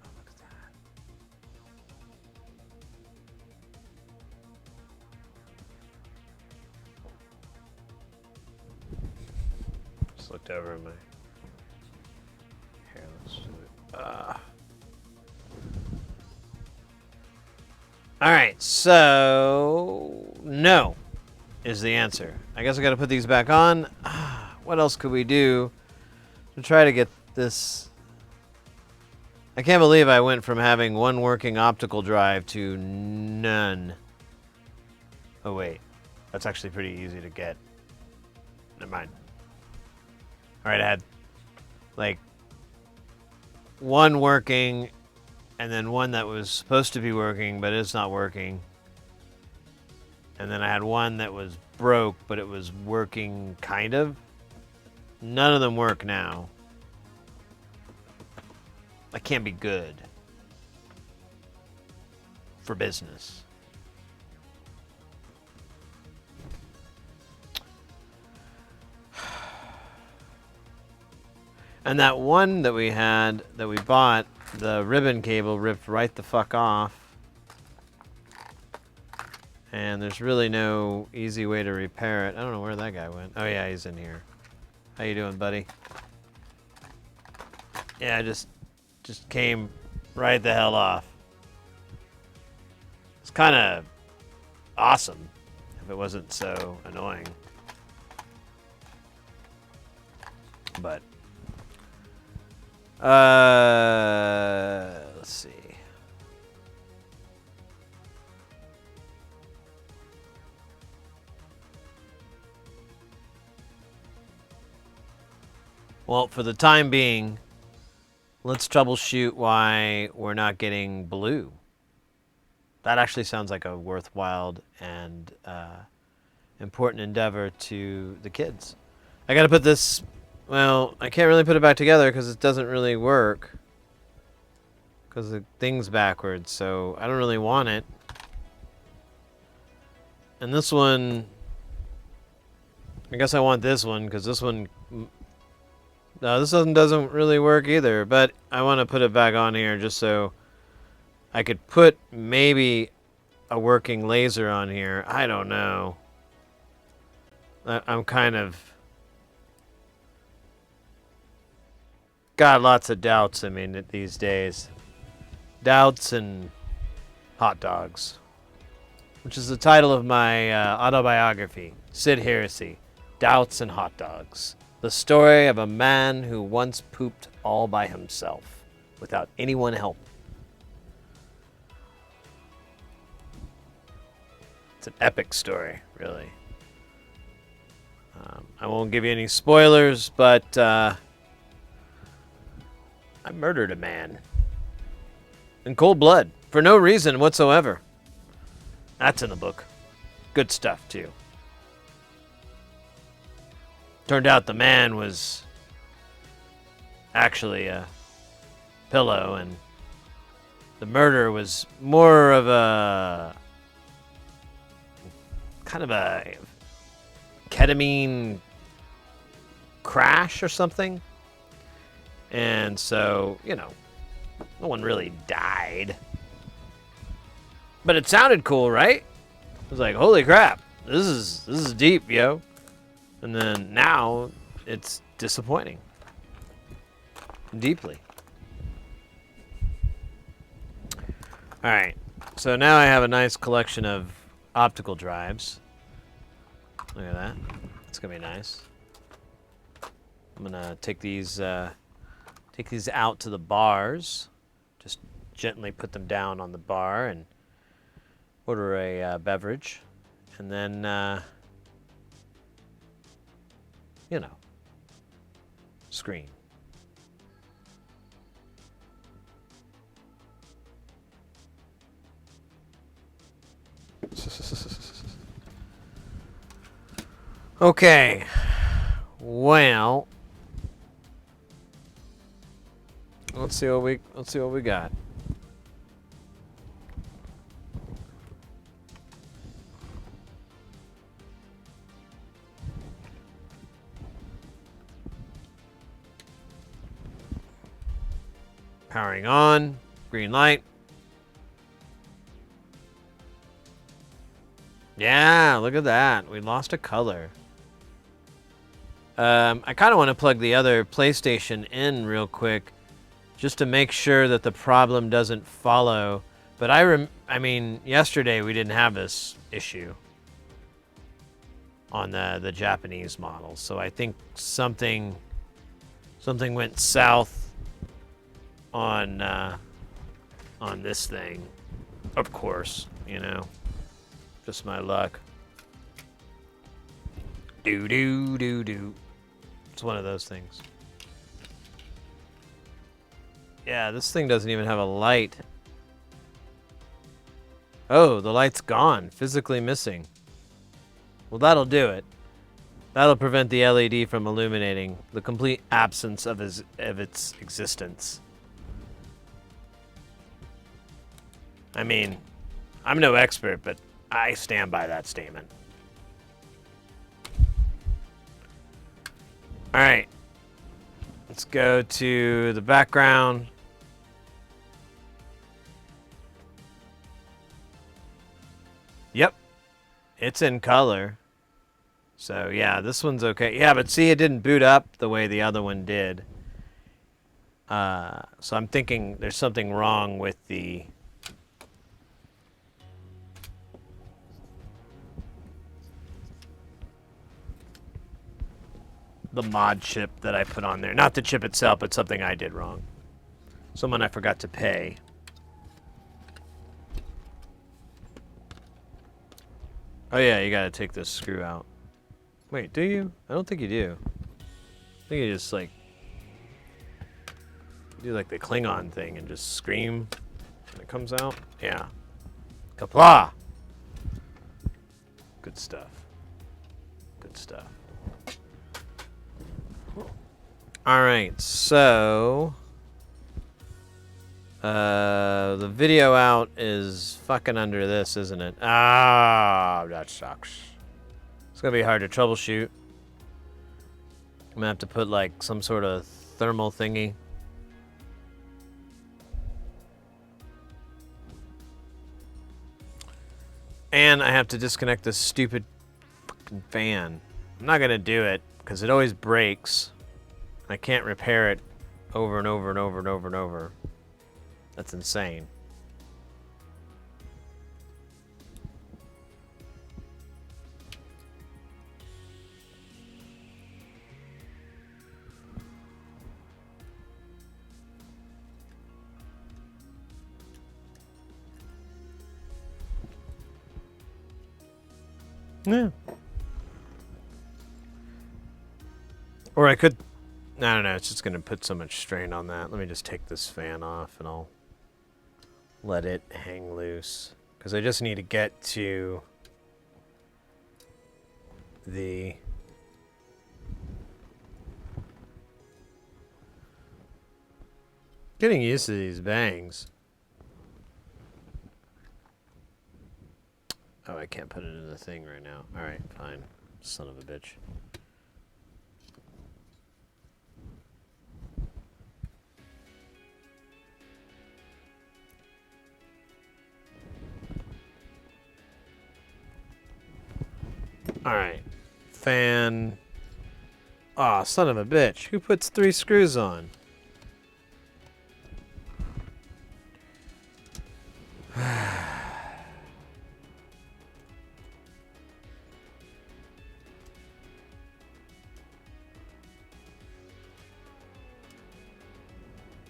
Oh, look at that. Just looked over at my... Here, let's do it. Alright, so... No. Is the answer. I guess I gotta put these back on. What else could we do to try to get this? I can't believe I went from having one working optical drive to none. Oh wait. That's actually pretty easy to get. Never mind. Alright, I had like one working and then one that was supposed to be working but it's not working. And then I had one that was broke but it was working kind of. None of them work now. That can't be good for business. And that one that we had, that we bought, the ribbon cable ripped right the fuck off. And there's really no easy way to repair it. I don't know where that guy went. Oh yeah, he's in here. How you doing, buddy? Yeah, just came right the hell off. It's kind of awesome if it wasn't so annoying. But let's see. Well, for the time being, let's troubleshoot why we're not getting blue. That actually sounds like a worthwhile and important endeavor to the kids. I gotta put this, well, I can't really put it back together because it doesn't really work. Because the thing's backwards, so I don't really want it. And this one, I guess I want this one because this one, no, this one doesn't really work either, but I want to put it back on here just so I could put maybe a working laser on here. I don't know. I'm kind of got lots of doubts, I mean, these days. Doubts and hot dogs, which is the title of my autobiography, Sid Heresy, Doubts and Hot Dogs. The story of a man who once pooped all by himself, without anyone help. It's an epic story, really. I won't give you any spoilers, but I murdered a man. In cold blood, for no reason whatsoever. That's in the book. Good stuff, too. Turned out the man was actually a pillow, and the murder was more of a kind of a ketamine crash or something. And so, you know, no one really died. But it sounded cool, right? It was like, holy crap, this is deep, yo. And then now it's disappointing. Deeply. Alright, so now I have a nice collection of optical drives. Look at that. It's gonna be nice. I'm gonna take these out to the bars. Just gently put them down on the bar and order a beverage. And then, you know, screen. Okay. Well, let's see what we got. Powering on, green light. Yeah, look at that. We lost a color. I kind of want to plug the other PlayStation in real quick, just to make sure that the problem doesn't follow. But I mean, yesterday we didn't have this issue on the Japanese model, so I think something went south on this thing. Of course, you know, just my luck. Do do do do. It's one of those things. Yeah, this thing doesn't even have a light. Oh, the light's gone. Physically missing. Well, that'll do it. That'll prevent the LED from illuminating. The complete absence of its existence. I mean, I'm no expert, but I stand by that statement. All right. Let's go to the background. Yep. It's in color. So, yeah, this one's okay. Yeah, but see, it didn't boot up the way the other one did. So I'm thinking there's something wrong with the... mod chip that I put on there. Not the chip itself, but something I did wrong. Someone I forgot to pay. Oh yeah, you gotta take this screw out. Wait, do you? I don't think you do. I think you just like do like the Klingon thing and just scream when it comes out. Yeah. Kapla! Good stuff. Good stuff. Alright, so the video out is fucking under this, isn't it? Ah, that sucks. It's gonna be hard to troubleshoot. I'm gonna have to put like some sort of thermal thingy. And I have to disconnect this stupid fucking fan. I'm not gonna do it because it always breaks. I can't repair it over and over and over and over and over. That's insane. Yeah. Or I could... I don't know, it's just going to put so much strain on that. Let me just take this fan off and I'll let it hang loose. Because I just need to get to the... Getting used to these bangs. Oh, I can't put it in the thing right now. Alright, fine. Son of a bitch. Alright. Fan. Aw, oh, son of a bitch. Who puts 3 screws on?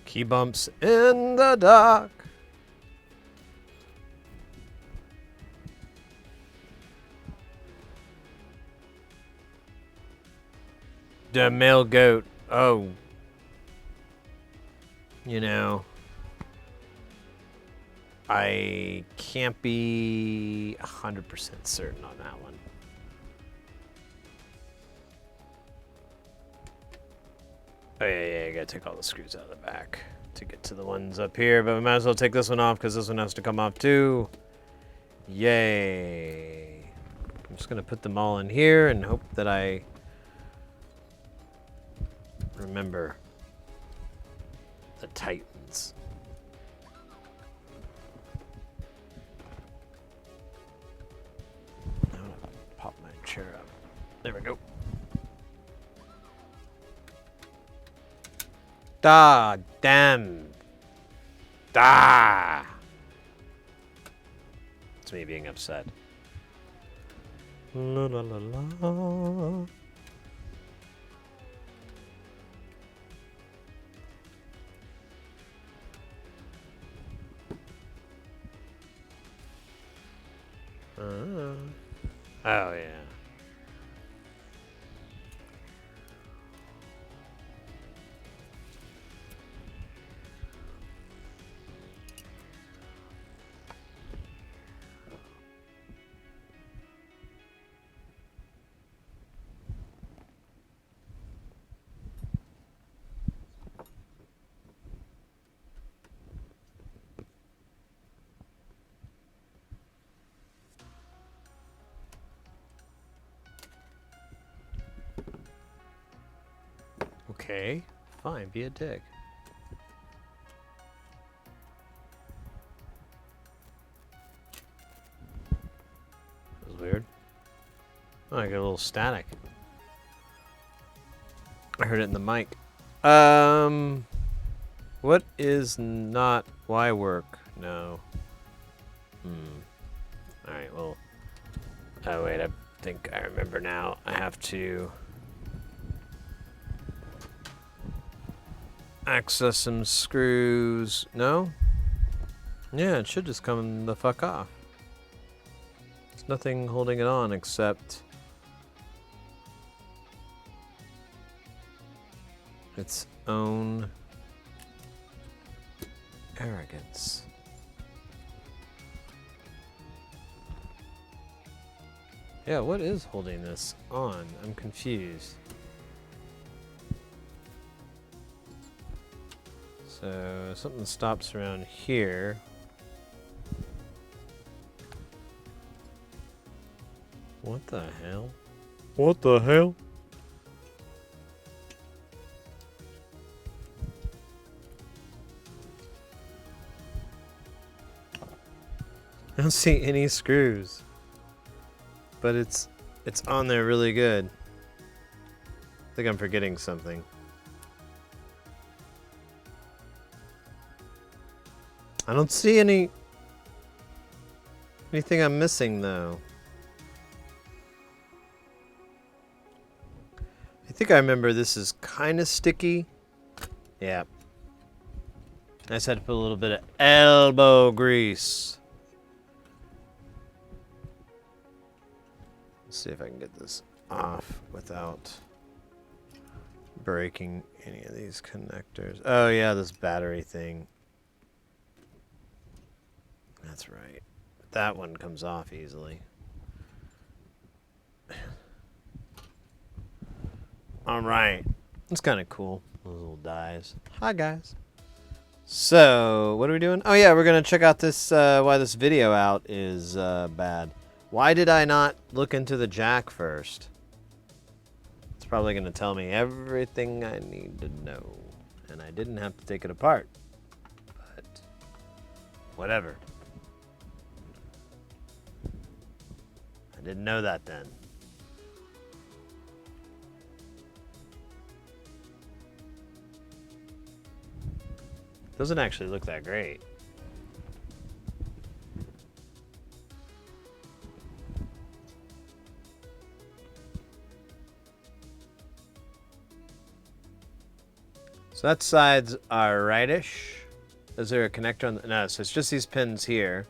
Key bumps in the dark. The male goat. Oh. You know. I can't be 100% certain on that one. Oh yeah, I gotta take all the screws out of the back to get to the ones up here, but we might as well take this one off because this one has to come off too. Yay. I'm just gonna put them all in here and hope that I remember the Titans. I'm gonna pop my chair up. There we go. Da, damn. Da. It's me being upset. La la la la. Oh yeah. Okay, fine, be a dick. That was weird. Oh, I got a little static. I heard it in the mic. What is not why work? No. Alright, well. Oh, wait, I think I remember now. I have to access some screws. No? Yeah, it should just come the fuck off. There's nothing holding it on except its own arrogance. Yeah, what is holding this on? I'm confused. So something stops around here. What the hell? What the hell? I don't see any screws. But it's on there really good. I think I'm forgetting something. I don't see anything I'm missing though. I think I remember this is kind of sticky. Yeah. I just had to put a little bit of elbow grease. See if I can get this off without breaking any of these connectors. Oh yeah, this battery thing. That's right. That one comes off easily. Alright. It's kind of cool. Those little dies. Hi guys. So, what are we doing? Oh yeah, we're going to check out this, why this video out is bad. Why did I not look into the jack first? It's probably going to tell me everything I need to know. And I didn't have to take it apart. But, whatever. I didn't know that then. Doesn't actually look that great. So that side's are rightish. Is there a connector on the... No, so it's just these pins here.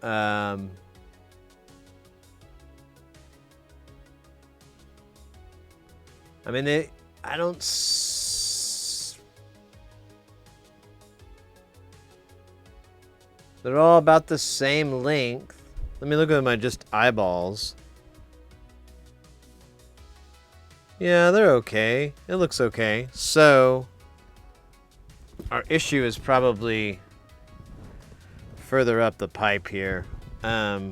I mean, I don't... They're all about the same length. Let me look at my just eyeballs. Yeah, they're okay. It looks okay. So, our issue is probably further up the pipe here. I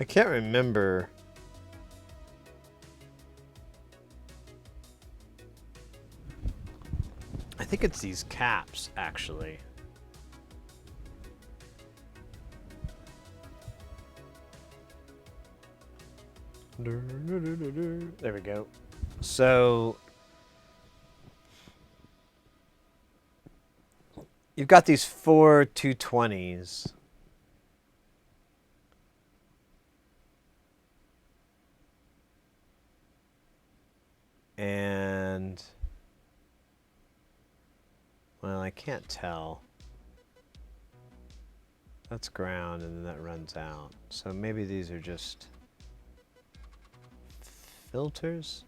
can't remember. I think it's these caps, actually. There we go. So, you've got these 4 220s. And, well, I can't tell. That's ground and then that runs out. So maybe these are just filters?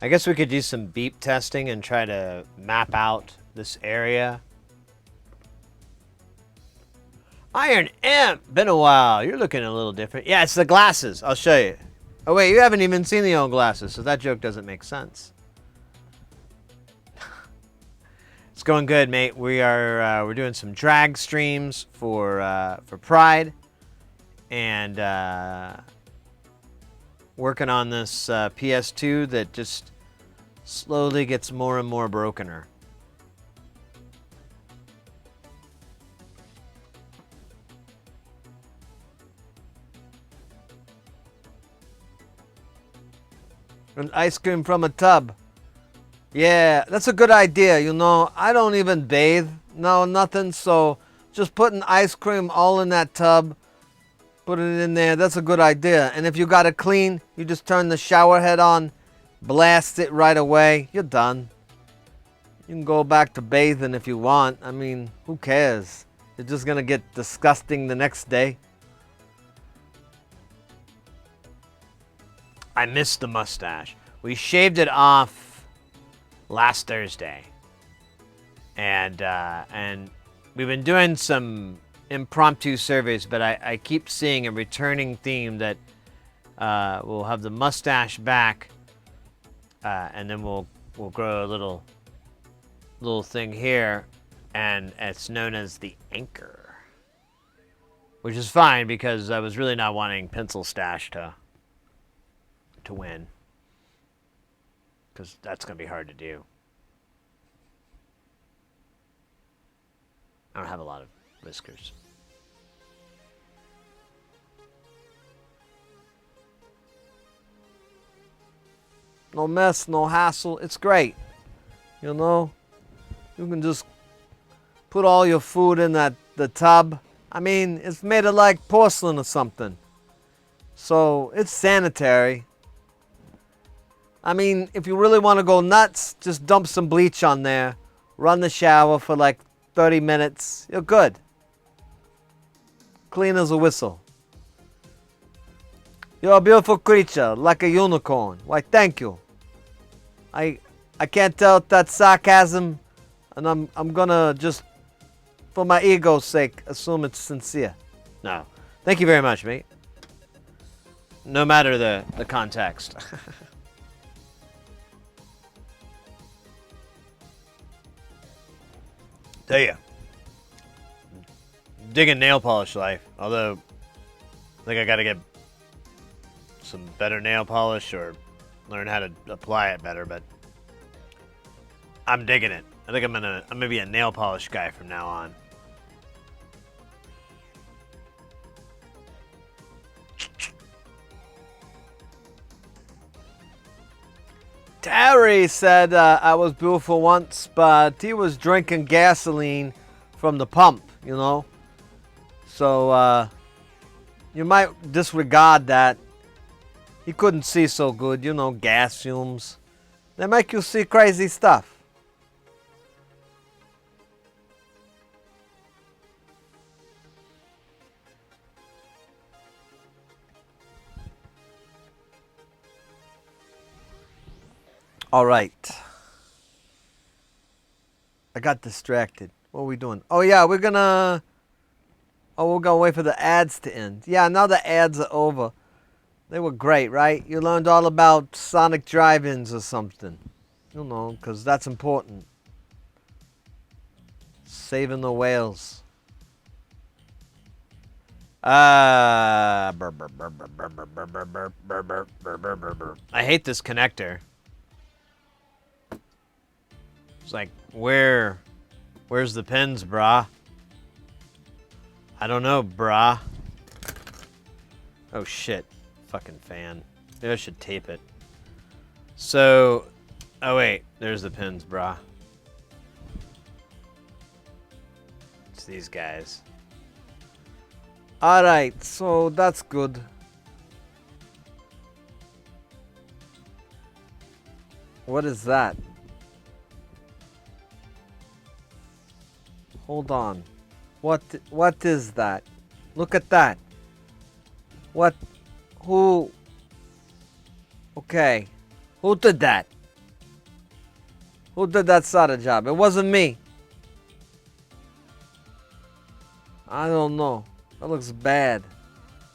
I guess we could do some beep testing and try to map out this area. Iron Imp! Been a while. You're looking a little different. Yeah, it's the glasses. I'll show you. Oh wait, you haven't even seen the old glasses, so that joke doesn't make sense. It's going good, mate. We're doing some drag streams for Pride, and working on this PS2 that just slowly gets more and more brokener. And ice cream from a tub. Yeah, that's a good idea. You know, I don't even bathe. No, nothing. So just putting ice cream all in that tub, put it in there. That's a good idea. And if you got it clean, you just turn the shower head on, blast it right away. You're done. You can go back to bathing if you want. I mean, who cares? You're just going to get disgusting the next day. I missed the mustache. We shaved it off last Thursday, and we've been doing some impromptu surveys, but I keep seeing a returning theme that we'll have the mustache back, and then we'll grow a little thing here, and it's known as the anchor, which is fine because I was really not wanting Pencil Stash to win, because that's going to be hard to do. I don't have a lot of whiskers. No mess, no hassle. It's great. You know, you can just put all your food in the tub. I mean, it's made of like porcelain or something. So it's sanitary. I mean, if you really want to go nuts, just dump some bleach on there. Run the shower for like 30 minutes. You're good. Clean as a whistle. You're a beautiful creature, like a unicorn. Why, thank you. I can't tell if that's sarcasm, and I'm gonna just, for my ego's sake, assume it's sincere. No. Thank you very much, mate. No matter the context. Tell ya, digging nail polish life. Although, I think I gotta get some better nail polish or learn how to apply it better. But I'm digging it. I think I'm gonna be a nail polish guy from now on. Terry said I was beautiful once, but he was drinking gasoline from the pump, you know. So you might disregard that. He couldn't see so good, you know, gas fumes. They make you see crazy stuff. All right. I got distracted. What are we doing? Oh, yeah, we're gonna wait for the ads to end. Yeah, now the ads are over. They were great, right? You learned all about Sonic drive-ins or something. You know, because that's important. Saving the whales. I hate this connector. It's like, where's the pins, brah? I don't know, brah. Oh shit, fucking fan. Maybe I should tape it. So, oh wait, there's the pins, brah. It's these guys. Alright, so that's good. What is that? Hold on. What is that? Look at that. What? Who? Okay. Who did that? Who did that solder job? It wasn't me. I don't know. That looks bad.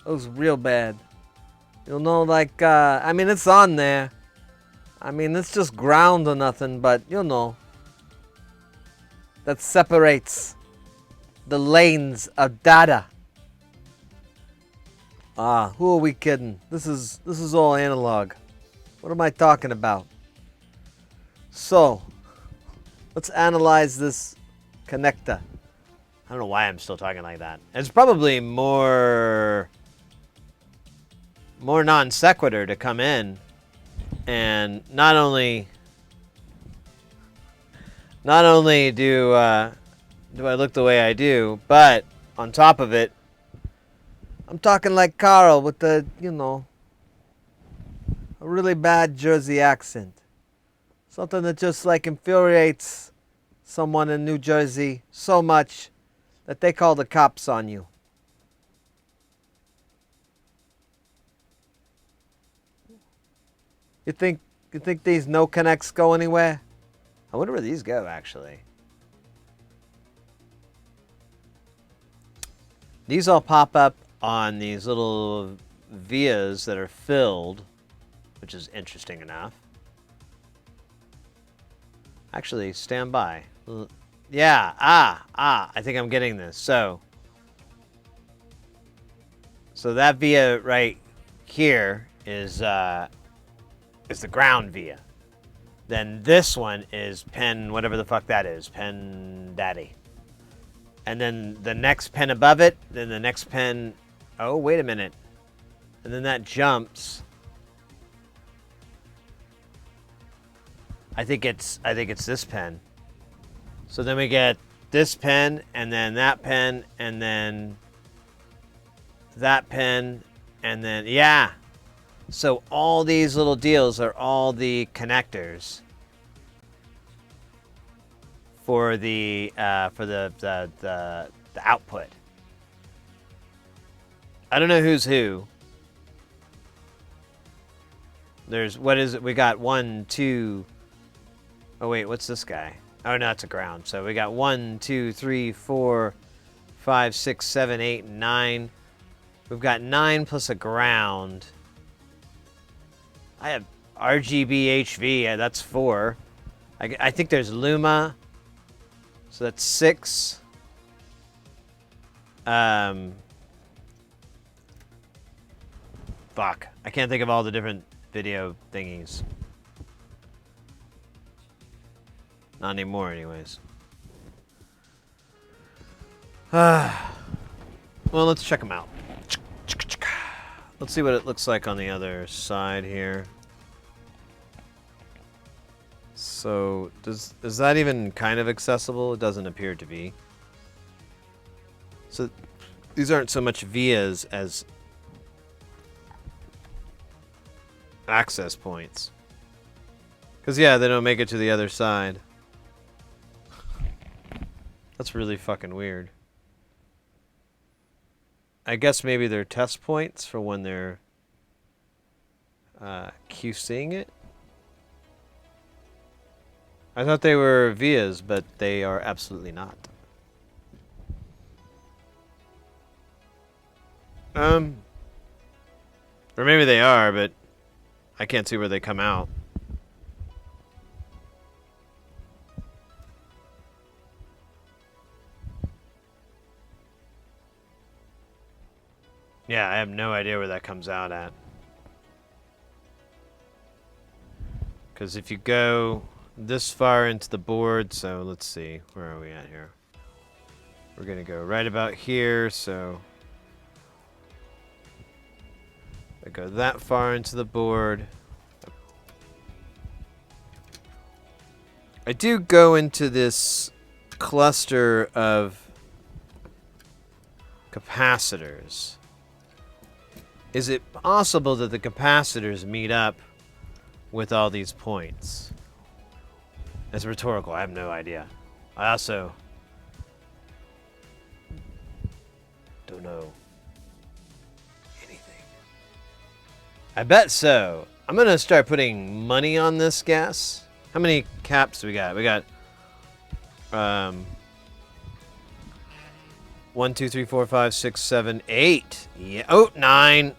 That looks real bad. You know, like, I mean, it's on there. I mean, it's just ground or nothing, but, you know, that separates the lanes of data. Who are we kidding? This is all analog. What am I talking about? So, let's analyze this connector. I don't know why I'm still talking like that. It's probably more non sequitur to come in and not only do I look the way I do, but on top of it, I'm talking like Carl with the, you know, a really bad Jersey accent. Something that just like infuriates someone in New Jersey so much that they call the cops on you. You think these no connects go anywhere? I wonder where these go actually. These all pop up on these little vias that are filled, which is interesting enough. Actually, stand by. Yeah, I think I'm getting this. So that via right here is the ground via. Then this one is pen, whatever the fuck that is, pen daddy. And then the next pen above it, then the next pen, oh, wait a minute. And then that jumps. I think it's this pen. So then we get this pen, and then that pen, and then that pen, and then, yeah. So all these little deals are all the connectors for the output. I don't know who's who. There's, what is it? We got 1, 2. Oh wait, what's this guy? Oh no, it's a ground. So we got 1, 2, 3, 4, 5, 6, 7, 8, 9. We've got 9 plus a ground. I have RGB HV, yeah, that's 4. I think there's Luma, so that's 6. Fuck, I can't think of all the different video thingies. Not anymore, anyways. Well, let's check them out. Let's see what it looks like on the other side here. So, is that even kind of accessible? It doesn't appear to be. So, these aren't so much vias as access points. Because, yeah, they don't make it to the other side. That's really fucking weird. I guess maybe they're test points for when they're QCing it. I thought they were vias, but they are absolutely not. Or maybe they are, but I can't see where they come out. Yeah, I have no idea where that comes out at. Because if you go this far into the board, so let's see, where are we at here? We're going to go right about here, so I go that far into the board. I do go into this cluster of capacitors. Is it possible that the capacitors meet up with all these points? It's rhetorical. I have no idea. I also don't know anything. I bet so. I'm going to start putting money on this guess. How many caps do we got? We got 1, 2, 3, 4, 5, 6, 7, 8. Yeah. Oh, 9.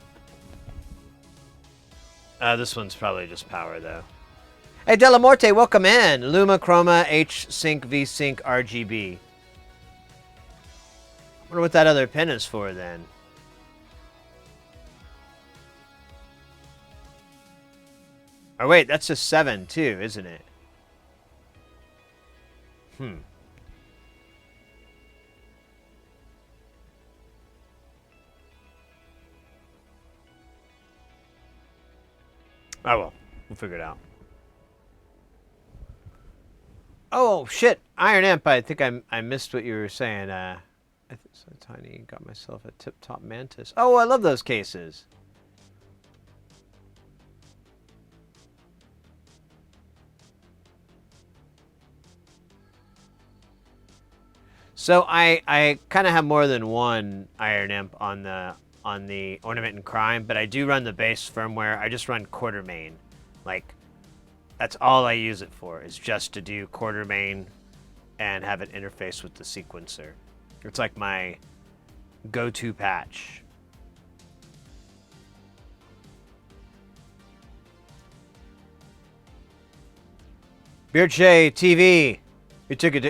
This one's probably just power, though. Hey, Delamorte, welcome in. Luma, Chroma, H, Sync, V, Sync, RGB. I wonder what that other pin is for, then. Oh, wait, that's just 7, too, isn't it? Oh, well. We'll figure it out. Oh, shit. Iron Imp, I think I missed what you were saying. I think so tiny. Got myself a tip-top Mantis. Oh, I love those cases. So I kind of have more than one Iron Imp on the Ornament and Crime, but I do run the base firmware. I just run Quartermain. Like, that's all I use it for, is just to do Quartermain and have it interface with the sequencer. It's like my go-to patch. Beardshay TV,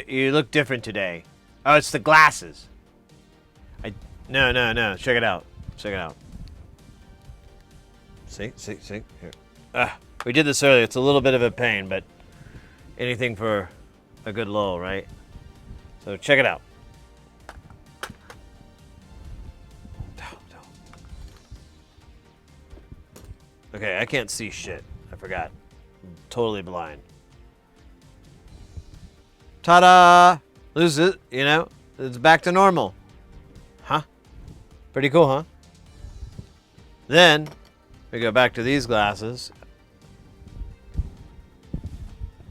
you look different today. Oh, it's the glasses. No. Check it out. Check it out. See. Here. We did this earlier. It's a little bit of a pain, but anything for a good lull, right? So check it out. Okay, I can't see shit. I forgot. I'm totally blind. Ta-da! Lose it, you know? It's back to normal. Huh? Pretty cool, huh? Then, we go back to these glasses.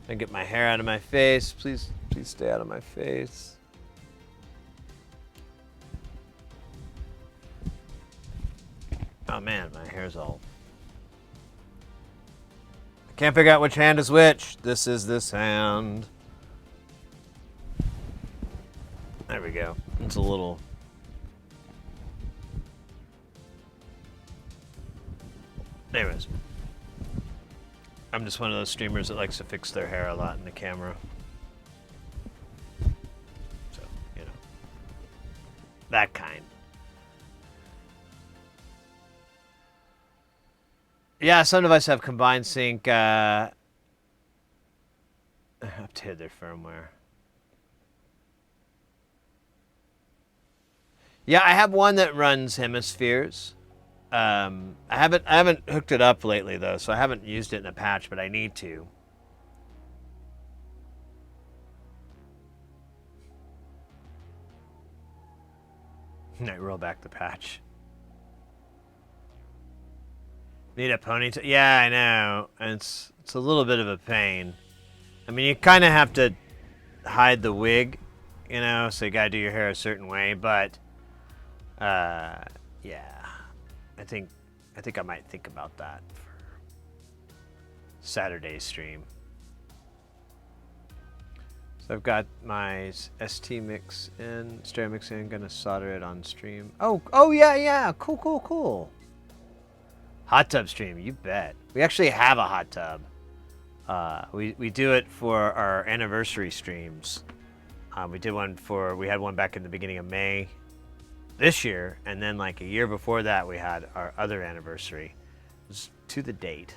And get my hair out of my face. Please stay out of my face. Oh man, my hair's all... I can't figure out which hand is which. This is this hand. There we go. It's a little... Anyways. I'm just one of those streamers that likes to fix their hair a lot in the camera. So, you know. That kind. Yeah, some devices have combined sync. Updated their firmware. Yeah, I have one that runs hemispheres. I haven't hooked it up lately though, so I haven't used it in a patch, but I need to. I roll back the patch. Need a ponytail? Yeah, I know. And it's a little bit of a pain. I mean, you kind of have to hide the wig, you know, so you gotta do your hair a certain way, but yeah. I think I might think about that for Saturday's stream. So I've got my ST mix in, stereo mix in, gonna solder it on stream. Oh yeah, cool. Hot tub stream, you bet. We actually have a hot tub. We do it for our anniversary streams. We had one back in the beginning of May this year, and then like a year before that we had our other anniversary. It was to the date.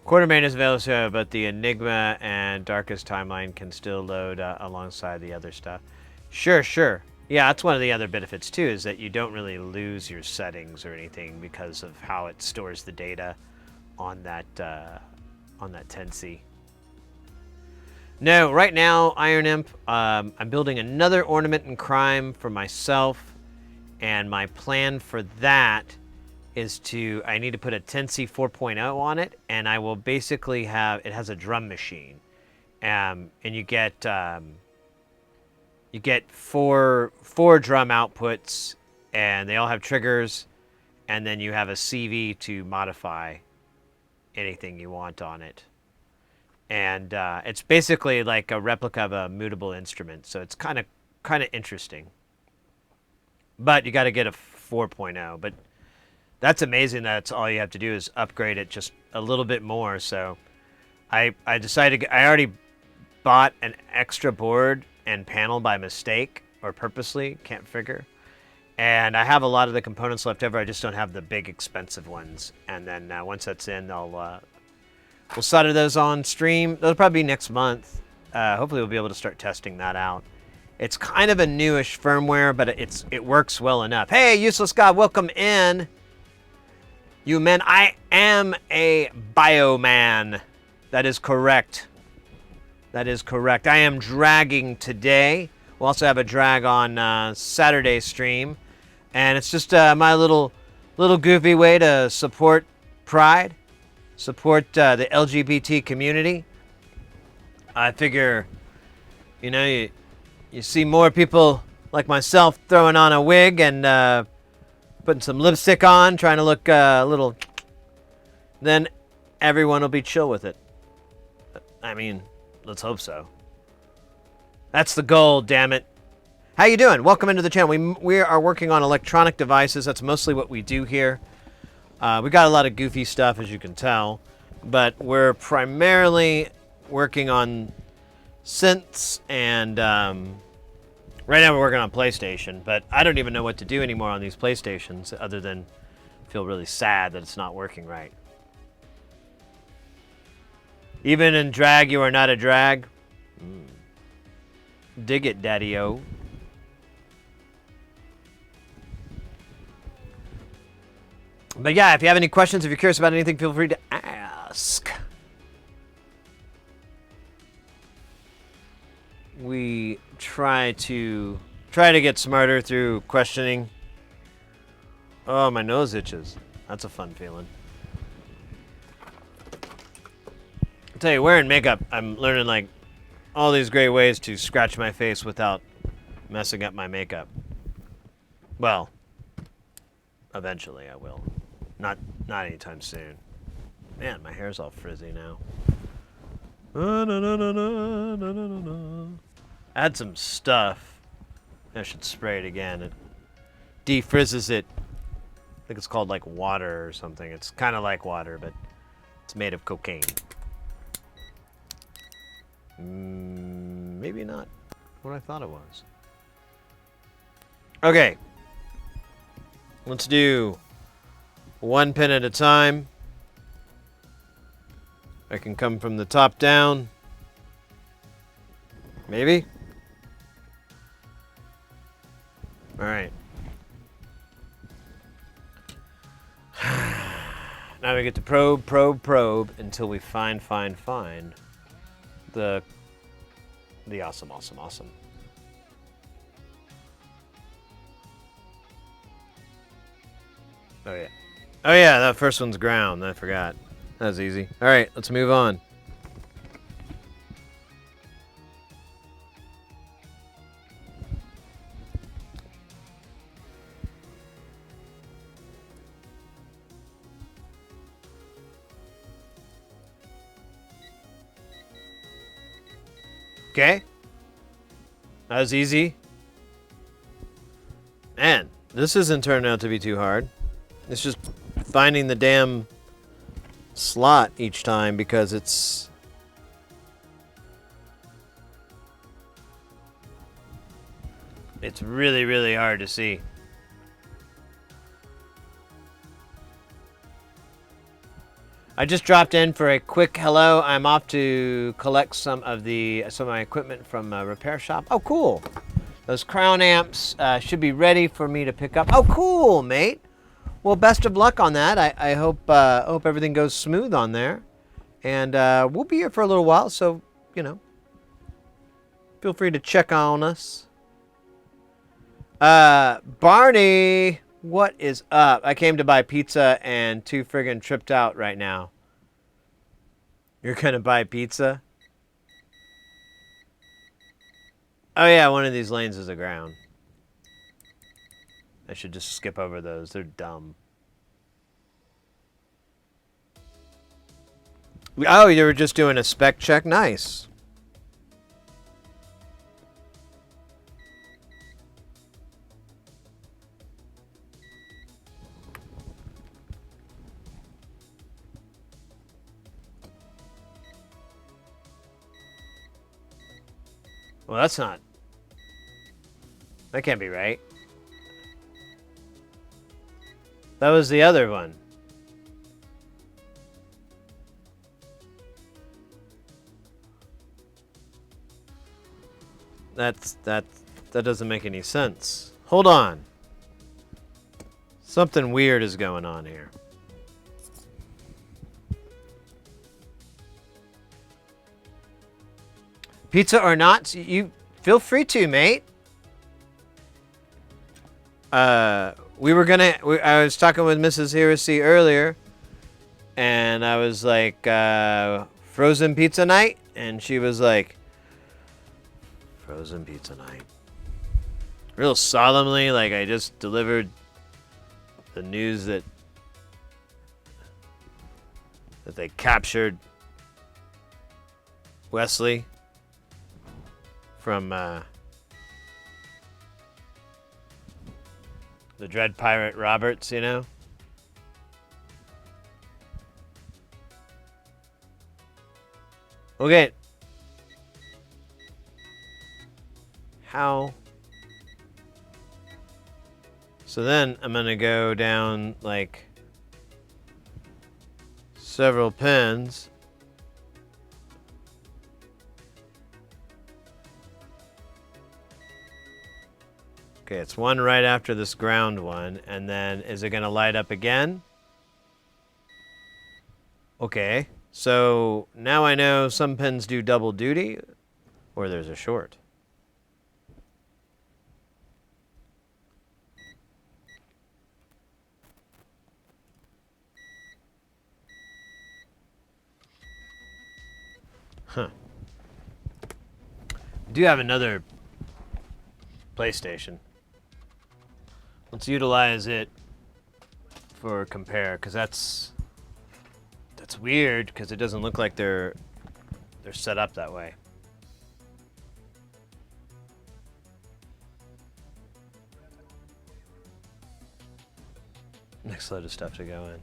Quartermain is available, but the Enigma and Darkest Timeline can still load alongside the other stuff. Sure. Yeah, that's one of the other benefits too, is that you don't really lose your settings or anything because of how it stores the data on that 10C. No, right now, Iron Imp, I'm building another Ornament and Crime for myself, and my plan for that is I need to put a 10C 4.0 on it, and I will basically it has a drum machine, and you get four drum outputs, and they all have triggers, and then you have a CV to modify anything you want on it. And it's basically like a replica of a mutable instrument, so it's kind of interesting. But you got to get a 4.0. But that's amazing. That's all you have to do is upgrade it just a little bit more. So I decided I already bought an extra board and panel by mistake or purposely, can't figure. And I have a lot of the components left over. I just don't have the big expensive ones. And then once that's in, we'll solder those on stream. That'll probably be next month. Hopefully we'll be able to start testing that out. It's kind of a newish firmware, but it works well enough. Hey, Useless God, welcome in. You men, I am a bioman. That is correct. That is correct. I am dragging today. We'll also have a drag on Saturday stream. And it's just my little goofy way to support Pride, support the LGBT community. I figure, you see more people like myself throwing on a wig and putting some lipstick on, trying to look a little, then everyone will be chill with it. I mean, let's hope so. That's the goal, damn it. How you doing? Welcome into the channel. We are working on electronic devices. That's mostly what we do here. We got a lot of goofy stuff, as you can tell, but we're primarily working on synths and right now we're working on PlayStation, but I don't even know what to do anymore on these PlayStations other than feel really sad that it's not working right. Even in drag, you are not a drag. Dig it, Daddy-O. But yeah, if you have any questions, if you're curious about anything, feel free to ask. We try to get smarter through questioning. Oh, my nose itches. That's a fun feeling. I'll tell you, wearing makeup, I'm learning like all these great ways to scratch my face without messing up my makeup. Well, eventually I will. Not anytime soon. Man, my hair's all frizzy now. Add some stuff. I should spray it again. It defrizzes it. I think it's called like water or something. It's kind of like water, but it's made of cocaine. Maybe not what I thought it was. Okay. Let's do one pin at a time. I can come from the top down. Maybe? Alright. Now we get to probe until we find the awesome. Oh yeah, that first one's ground. I forgot. That was easy. Alright, let's move on. Okay. That was easy. Man, this isn't turning out to be too hard. It's just finding the damn slot each time because it's really, really hard to see. I just dropped in for a quick hello. I'm off to collect some of my equipment from a repair shop. Oh, cool. Those crown amps should be ready for me to pick up. Oh, cool, mate. Well, best of luck on that. I hope everything goes smooth on there. And we'll be here for a little while, so, feel free to check on us. Barney, what is up? I came to buy pizza and too friggin' tripped out right now. You're gonna buy pizza? Oh yeah, one of these lanes is a ground. I should just skip over those. They're dumb. Oh, you were just doing a spec check? Nice. Well, that's not. That can't be right. That was the other one. That doesn't make any sense. Hold on. Something weird is going on here. Pizza or not, you feel free to, mate. I was talking with Mrs. Hirasi earlier, and I was like, frozen pizza night? And she was like, frozen pizza night. Real solemnly, like I just delivered the news that they captured Wesley from the Dread Pirate Roberts, you know? Okay. How? So then I'm gonna go down like several pins. Okay, it's one right after this ground one, and then is it gonna light up again? Okay, so now I know some pins do double duty, or there's a short. Huh. I do have another PlayStation. Let's utilize it for compare, because that's weird, because it doesn't look like they're set up that way. Next load of stuff to go in.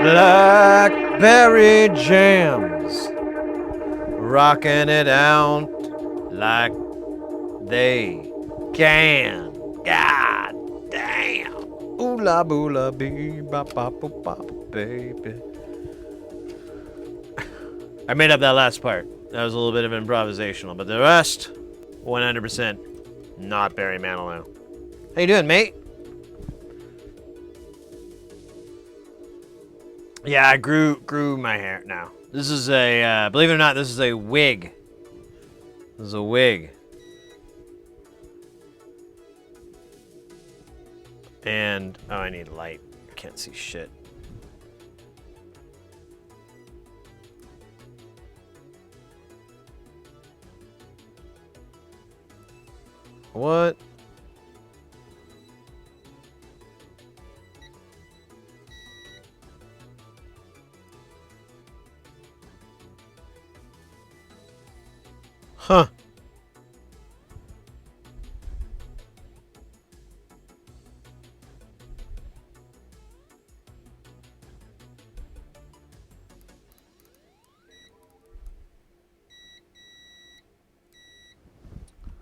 Blackberry jams, rocking it out like they can. God damn. Ooh la boo la bee bop bop bop bop baby. I made up that last part. That was a little bit of improvisational, but the rest, 100% not Barry Manilow. How you doing, mate? Yeah, I grew my hair now. This is a, believe it or not, this is a wig. This is a wig. And, oh, I need light. I can't see shit. What? Huh.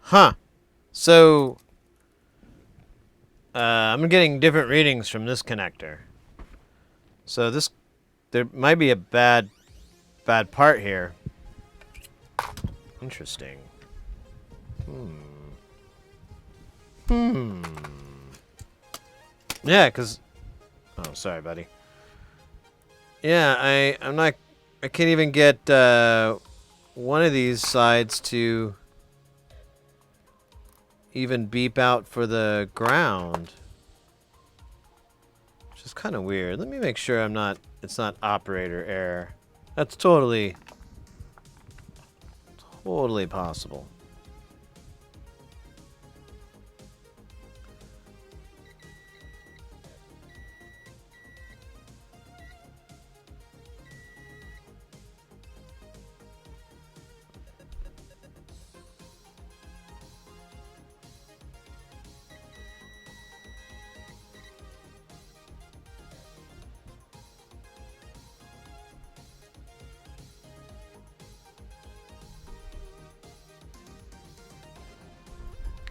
Huh. So, I'm getting different readings from this connector. So there might be a bad part here. Interesting. Yeah, cause. Oh, sorry, buddy. Yeah, I can't even get one of these sides to even beep out for the ground, which is kind of weird. Let me make sure it's not operator error. That's totally possible.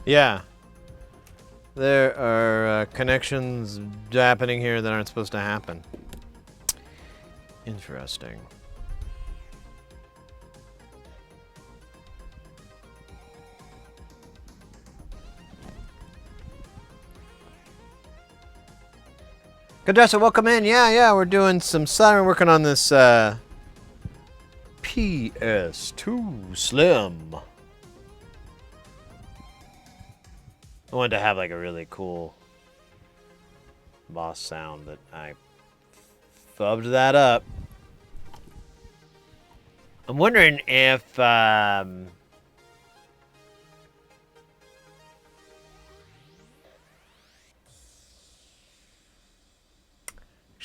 Yeah. There are connections happening here that aren't supposed to happen. Interesting. Condessa, welcome in. Yeah, we're doing some we're working on this PS2 Slim. I wanted to have like a really cool boss sound, but I fubbed that up. I'm wondering if actually,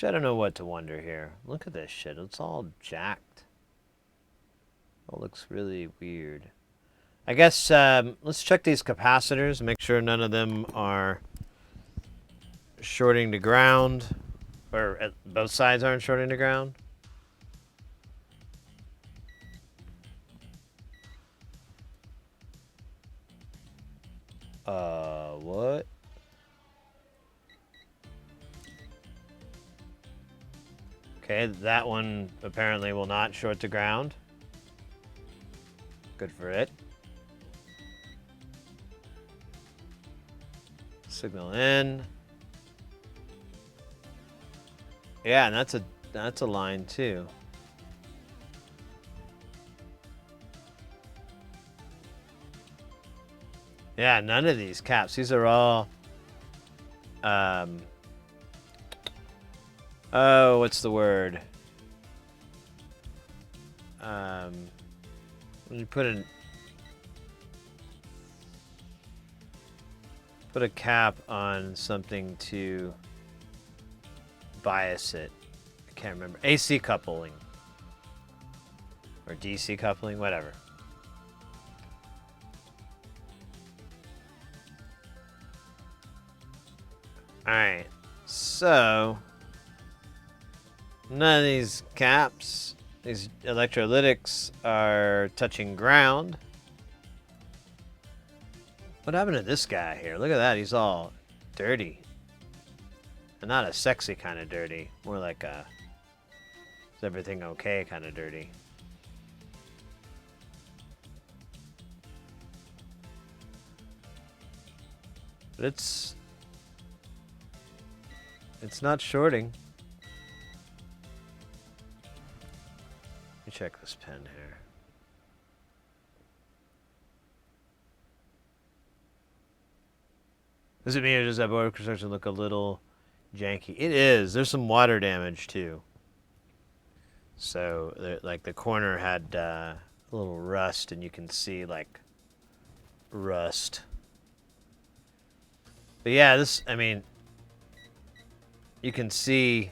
I don't know what to wonder here. Look at this shit. It's all jacked. It looks really weird. I guess let's check these capacitors, make sure none of them are shorting to ground, or both sides aren't shorting to ground. What? Okay, that one apparently will not short to ground. Good for it. Signal in. Yeah, and that's a line too. Yeah, none of these caps. These are all oh, what's the word? When you put a cap on something to bias it. I can't remember. AC coupling. Or DC coupling, whatever. Alright, so none of these caps, these electrolytics are touching ground. What happened to this guy here? Look at that, he's all dirty. And not a sexy kind of dirty, more like a is everything okay kind of dirty. But it's not shorting. Let me check this pen here. Does it mean or does that board construction look a little janky? It is. There's some water damage too. So, like the corner had a little rust, and you can see like rust. But yeah, this. I mean, you can see.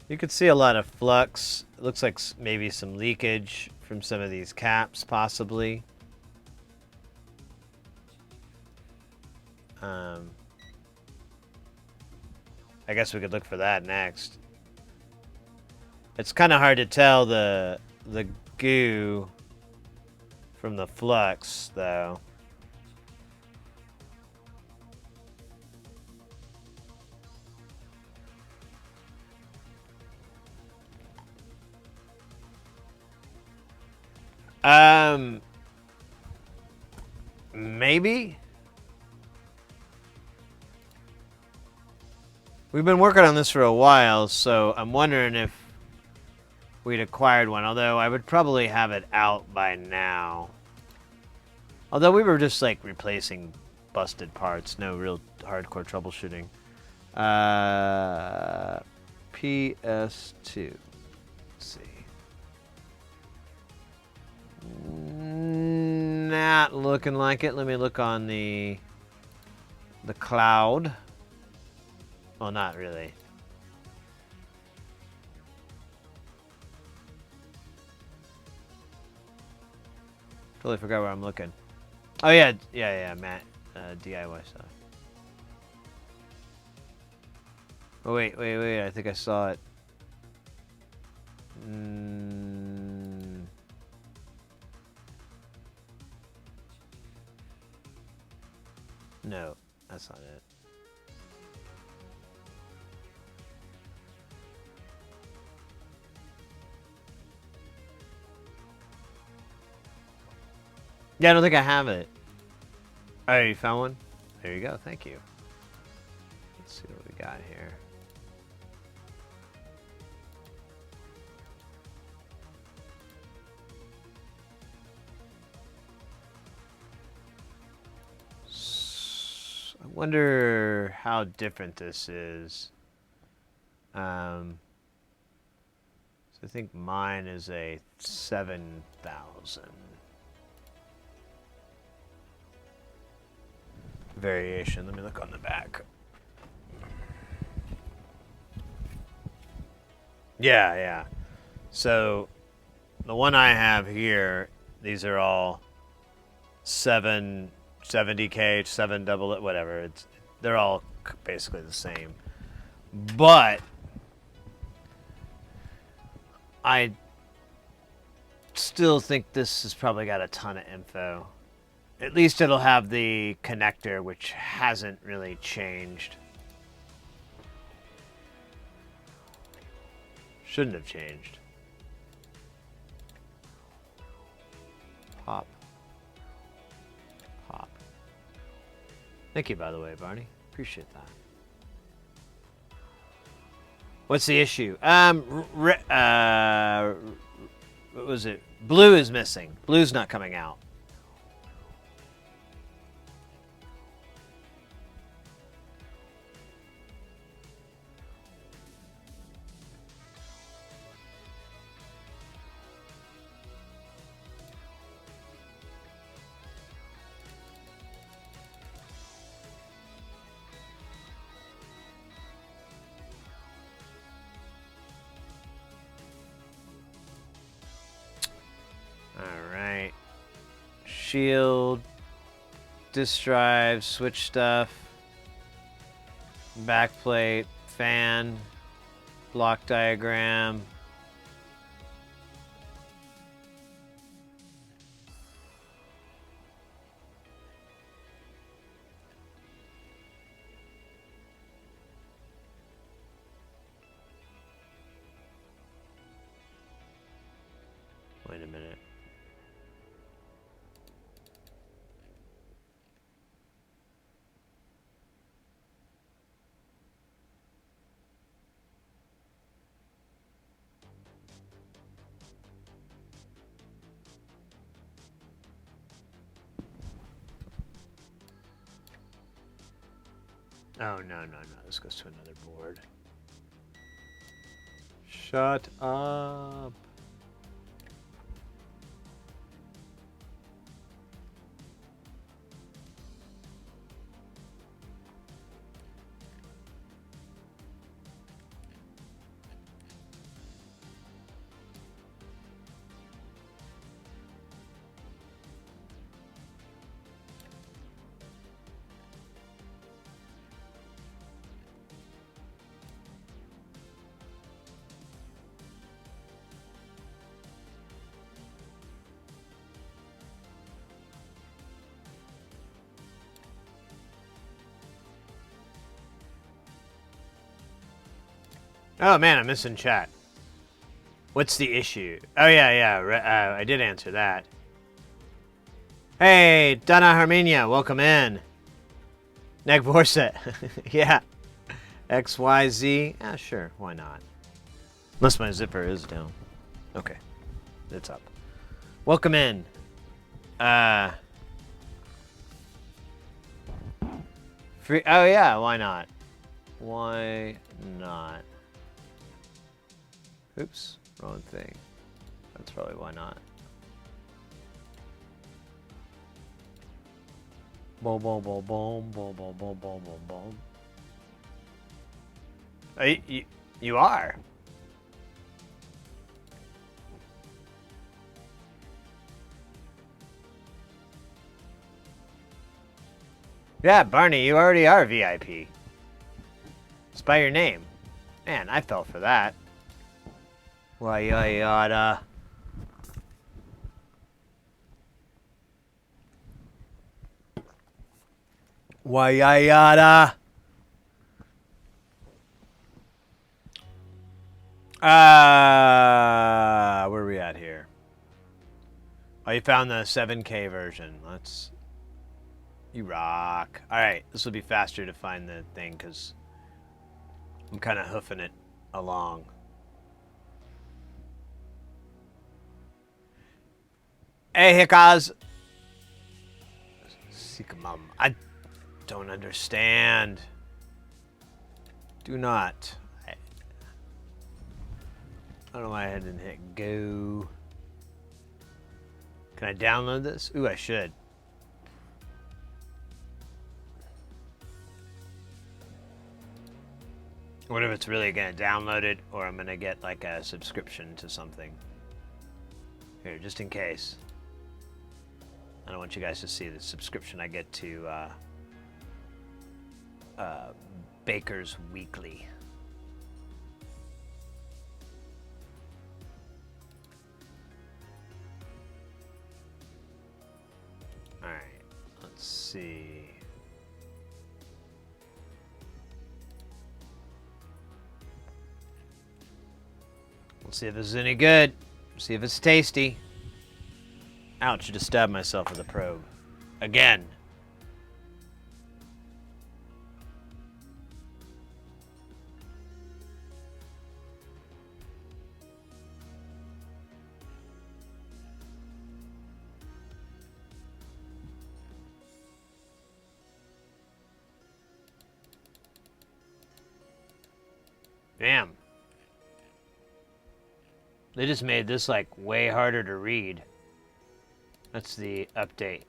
You can see a lot of flux. It looks like maybe some leakage from some of these caps, possibly. I guess we could look for that next. It's kind of hard to tell the goo from the flux, though. Maybe. We've been working on this for a while, so I'm wondering if we'd acquired one, although I would probably have it out by now. Although we were just like replacing busted parts, no real hardcore troubleshooting. PS2. Let's see. Not looking like it. Let me look on the cloud. Well, not really. Totally forgot where I'm looking. Oh yeah, Matt, DIY stuff. Oh wait, I think I saw it. No, that's not it. Yeah, I don't think I have it. Oh, you found one? There you go. Thank you. Let's see what we got here. I wonder how different this is. So I think mine is a 7,000. Variation. Let me look on the back. Yeah, yeah. So the one I have here, these are all 770K, 7 double it, whatever. They're all basically the same. But I still think this has probably got a ton of info. At least it'll have the connector, which hasn't really changed. Shouldn't have changed. Pop. Pop. Thank you, by the way, Barney. Appreciate that. What's the issue? What was it? Blue is missing. Blue's not coming out. Alright. Shield. Disk drive. Switch stuff. Backplate. Fan. Block diagram. Wait a minute. Oh, no. This goes to another board. Shut up. Oh man, I'm missing chat. What's the issue? Oh yeah. I did answer that. Hey, Donna Harmenia, welcome in. Neg Vorset. Yeah. XYZ. Ah, sure, why not? Unless my zipper is down. Okay. It's up. Welcome in. Free. Oh yeah, why not? Why not? Oops, wrong thing. That's probably why not. Boom, boom, boom, boom, boom, boom, boom, boom, boom, boom. You are. Yeah, Barney, you already are VIP. It's by your name. Man, I fell for that. Why, yada. Wayayada. Where are we at here? Oh, you found the 7K version. You rock. Alright, this will be faster to find the thing, because I'm kind of hoofing it along. Hey, Hickaz! Sikamum. I don't understand. Do not. I don't know why I didn't hit go. Can I download this? Ooh, I should. I wonder if it's really going to download it, or I'm going to get like a subscription to something. Here, just in case. I don't want you guys to see the subscription I get to Baker's Weekly. Alright, let's see. We'll see if this is any good. See if it's tasty. Ouch, I just stabbed myself with a probe. Again. Damn. They just made this like way harder to read. That's the update.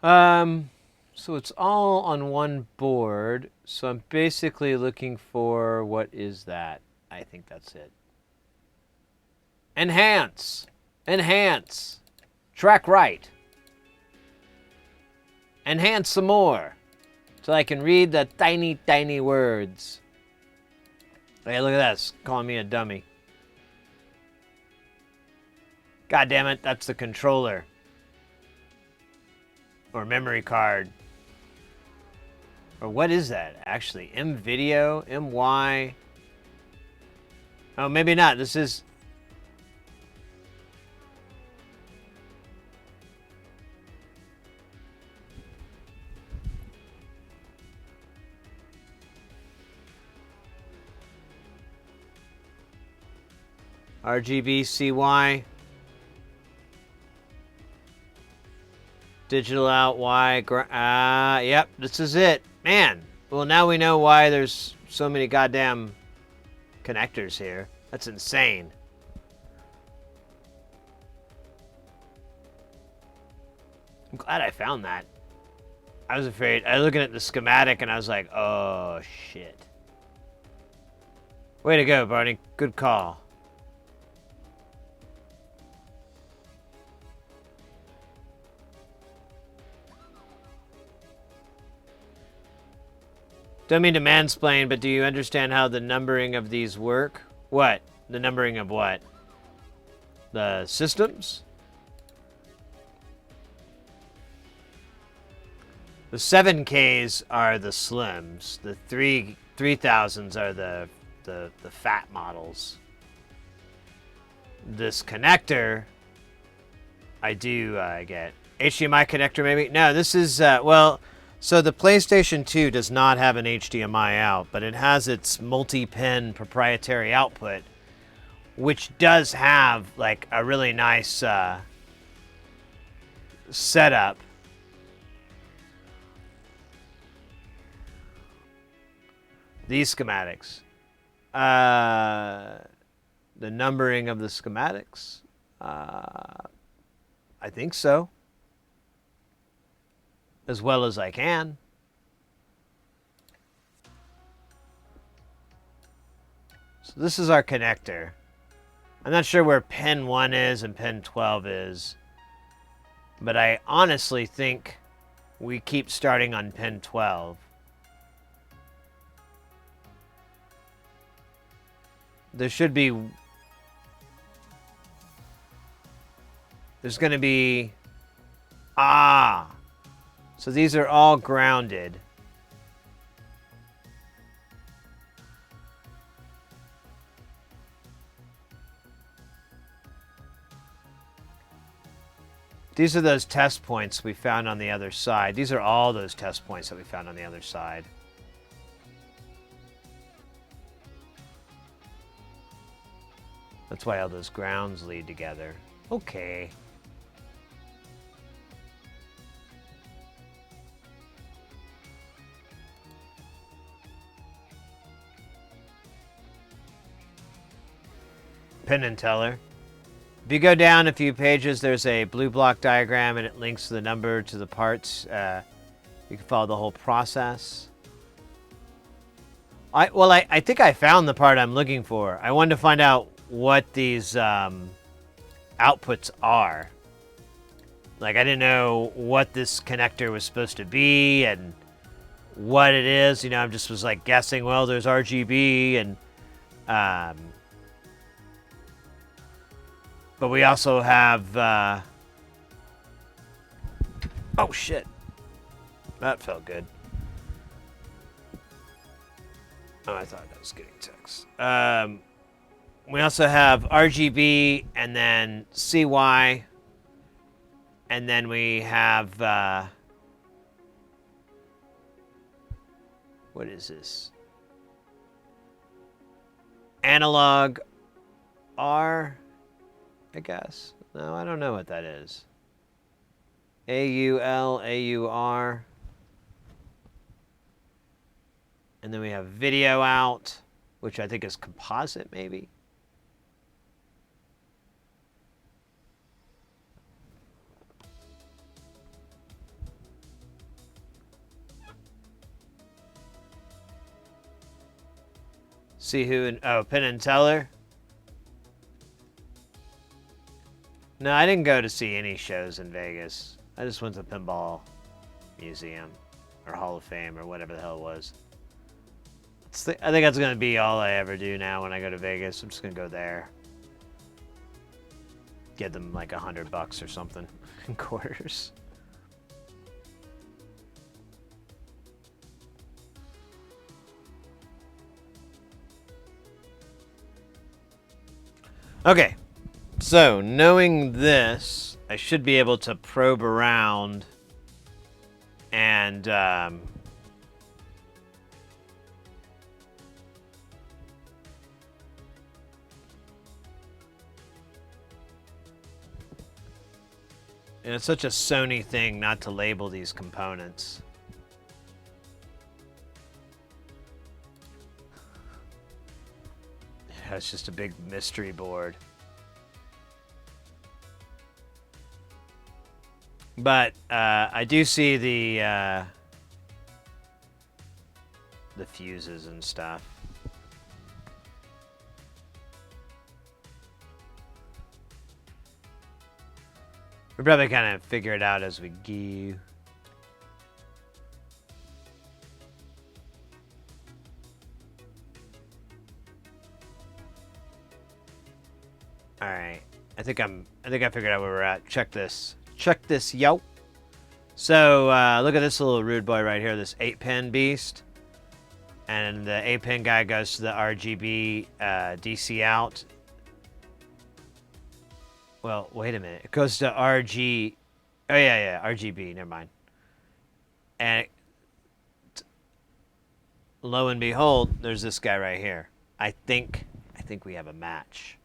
So it's all on one board. So I'm basically looking for, what is that? I think that's it. Enhance. Enhance. Track right. Enhance some more. So I can read the tiny, tiny words. Hey, look at that. It's calling me a dummy. God damn it, that's the controller. Or memory card. Or what is that, actually? M-Video? M-Y? Oh, maybe not. This is... RGB-CY. Digital out Y. Yep, this is it. Man. Well, now we know why there's so many goddamn connectors here. That's insane. I'm glad I found that. I was afraid. I was looking at the schematic and I was like, oh, shit. Way to go, Barney. Good call. Don't mean to mansplain, but do you understand how the numbering of these work? What? The numbering of what? The systems? The 7Ks are the slims. The 3000s are the fat models. This connector, I get. HDMI connector maybe? No, this is, well... So the PlayStation 2 does not have an HDMI out, but it has its multi-pin proprietary output, which does have like a really nice setup. These schematics. The numbering of the schematics. I think so. As well as I can. So this is our connector. I'm not sure where pin 1 is and pin 12 is. But I honestly think we keep starting on pin 12. There should be... There's going to be Ah. So these are all grounded. These are those test points we found on the other side. These are all those test points that we found on the other side. That's why all those grounds lead together. Okay. Penn and Teller. If you go down a few pages, there's a blue block diagram and it links the number to the parts. You can follow the whole process. I think I found the part I'm looking for. I wanted to find out what these outputs are. Like, I didn't know what this connector was supposed to be and what it is. You know, I just was like guessing, well, there's RGB and but we also have, oh shit. That felt good. Oh, I thought I was getting text. We also have RGB and then CY. And then we have, what is this? Analog R, I guess. No, I don't know what that is. AUL, AUR. And then we have video out, which I think is composite, maybe. See who in, oh, Penn and Teller. No, I didn't go to see any shows in Vegas. I just went to the Pinball Museum or Hall of Fame or whatever the hell it was. I think that's going to be all I ever do now when I go to Vegas. I'm just going to go there. Get them like $100 or something in quarters. Okay, so knowing this, I should be able to probe around and and it's such a Sony thing not to label these components. Yeah, it's just a big mystery board. But I do see the fuses and stuff. We'll probably kind of figure it out as we go. All right, I think I figured out where we're at. Check this. Check this, yo. So look at this little rude boy right here, this 8-pin beast. And the 8-pin guy goes to the RGB DC out. Well, wait a minute. It goes to RG. Oh yeah, RGB. Never mind. And lo and behold, there's this guy right here. I think we have a match.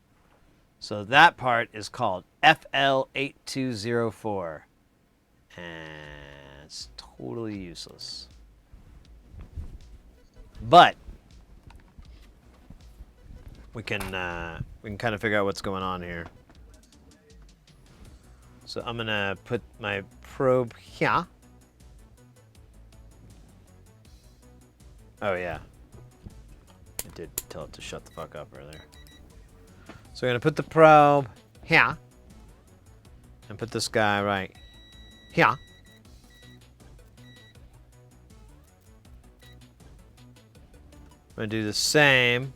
So that part is called FL8204. And it's totally useless. But we can kind of figure out what's going on here. So I'm gonna put my probe here. Oh yeah. I did tell it to shut the fuck up earlier. So we're gonna put the probe here. And put this guy right here. I'm gonna do the same.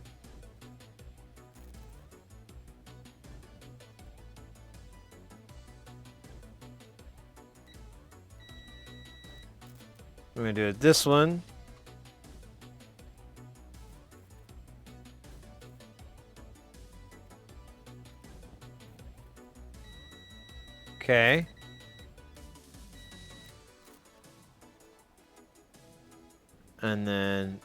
I'm gonna do it this one. Okay. And then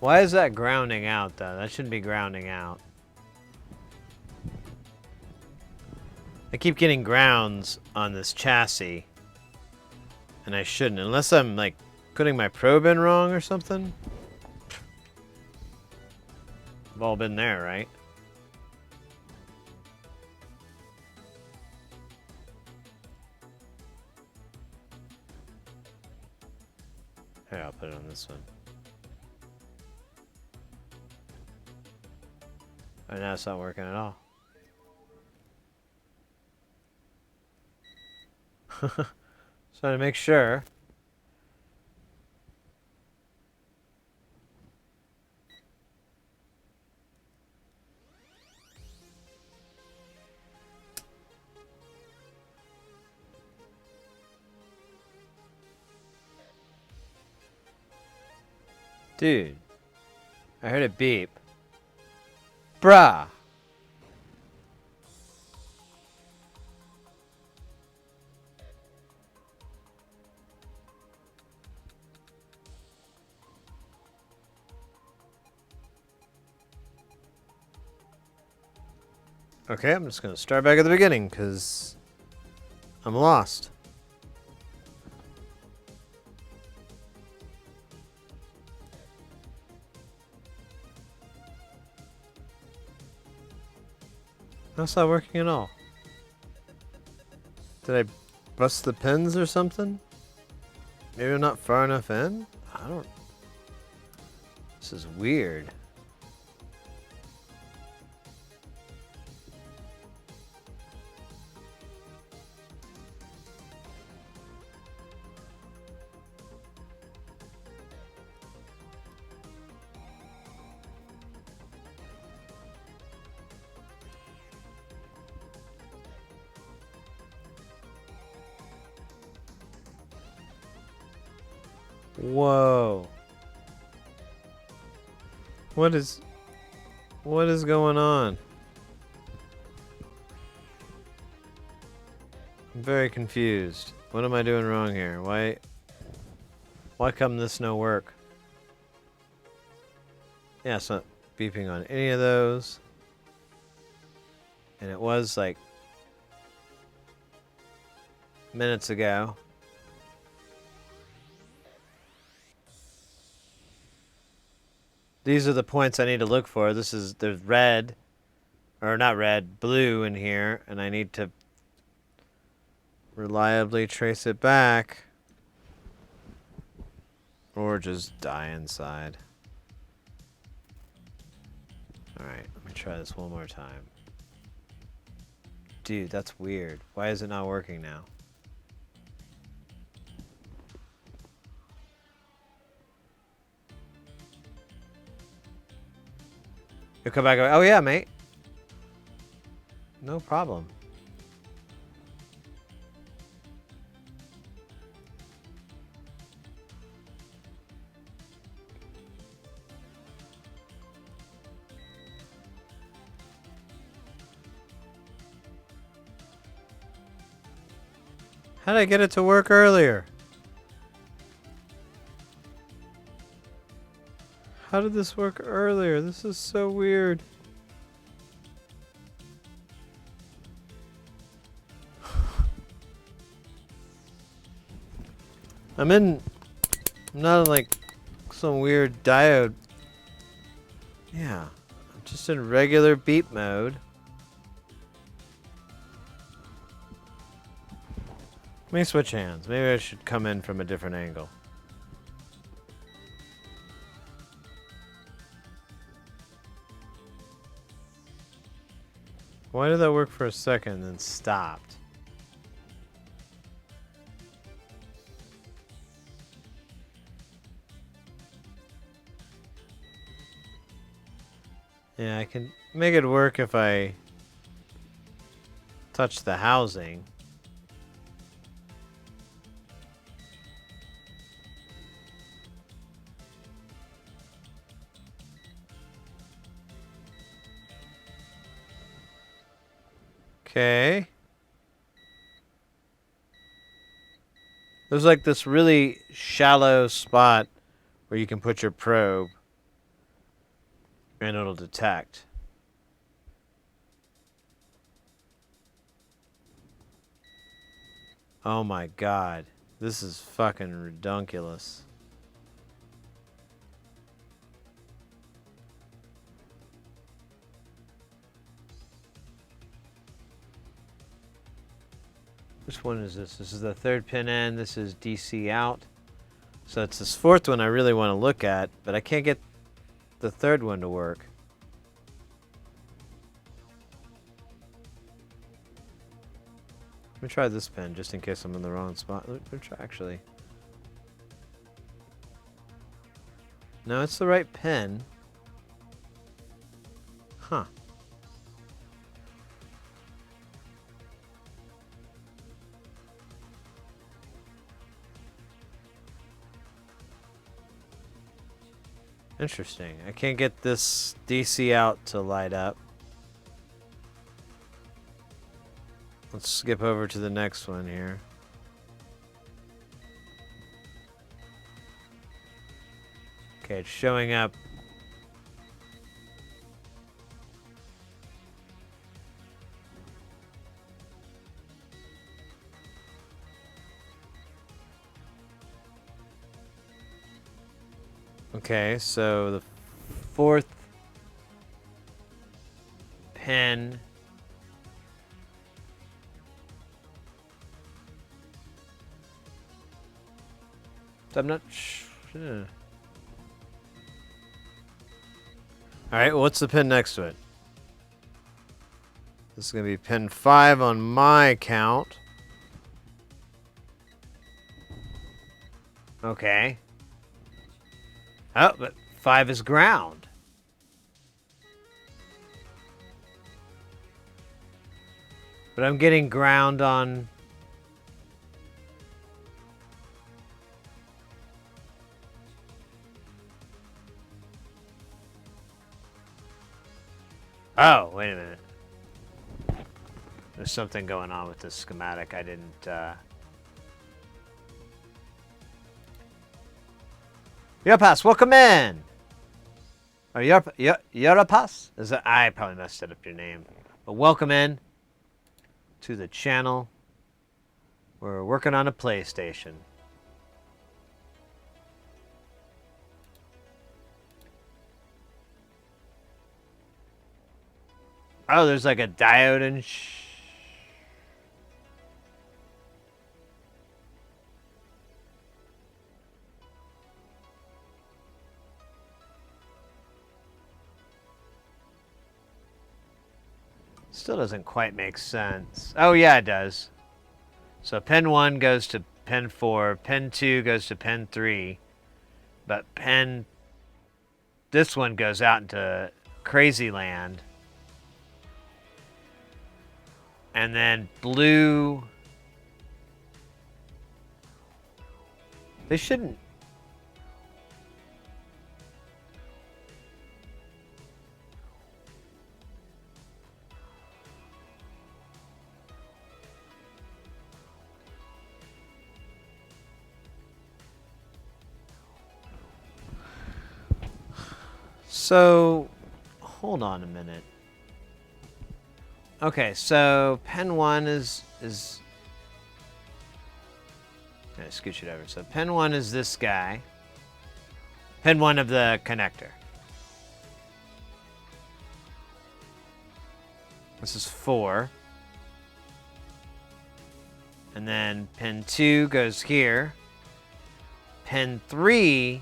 why is that grounding out though? That shouldn't be grounding out. I keep getting grounds on this chassis. And I shouldn't, unless I'm like putting my probe in wrong or something. We've all been there, right? Here, I'll put it on this one. Oh, now it's not working at all. So to make sure. Dude, I heard it beep. Bruh. Okay, I'm just gonna start back at the beginning because I'm lost. That's not working at all. Did I bust the pins or something? Maybe I'm not far enough in? I don't... This is weird. Whoa. What is going on? I'm very confused. What am I doing wrong here? Why come this no work? Yeah, it's not beeping on any of those. And it was like minutes ago. These are the points I need to look for. There's red, or not red, blue in here, and I need to reliably trace it back. Or just die inside. Alright, let me try this one more time. Dude, that's weird. Why is it not working now? You'll come back and go, oh yeah, mate. No problem. How did I get it to work earlier? How did this work earlier? This is so weird. I'm not in like some weird diode. Yeah, I'm just in regular beep mode. Let me switch hands. Maybe I should come in from a different angle. Why did that work for a second and then stopped? Yeah, I can make it work if I touch the housing. Okay. There's like this really shallow spot where you can put your probe and it'll detect. Oh my god. This is fucking redunculous. Which one is this? This is the third pin in. This is DC out. So it's this fourth one I really want to look at, but I can't get the third one to work. Let me try this pin just in case I'm in the wrong spot. Let me try actually. No, it's the right pin. Huh. Interesting. I can't get this DC out to light up. Let's skip over to the next one here. Okay, it's showing up. Okay, so the fourth pin I'm not sure. Alright, well, what's the pin next to it? This is going to be pin 5 on my count. Okay. Oh, but 5 is ground. But I'm getting ground on... Oh, wait a minute. There's something going on with this schematic. I didn't, Yarapas, welcome in! Or Yarapas? Is that... I probably messed up your name. But welcome in to the channel. We're working on a PlayStation. Oh, there's like a diode and still doesn't quite make sense. Oh yeah, it does. So pin 1 goes to pin 4, pin 2 goes to pin 3, but this one goes out into crazy land. And then blue... They shouldn't... So, hold on a minute. Okay, so pin 1 is I'm gonna scooch it over. So pin 1 is this guy. Pin 1 of the connector. This is 4. And then pin 2 goes here. Pin 3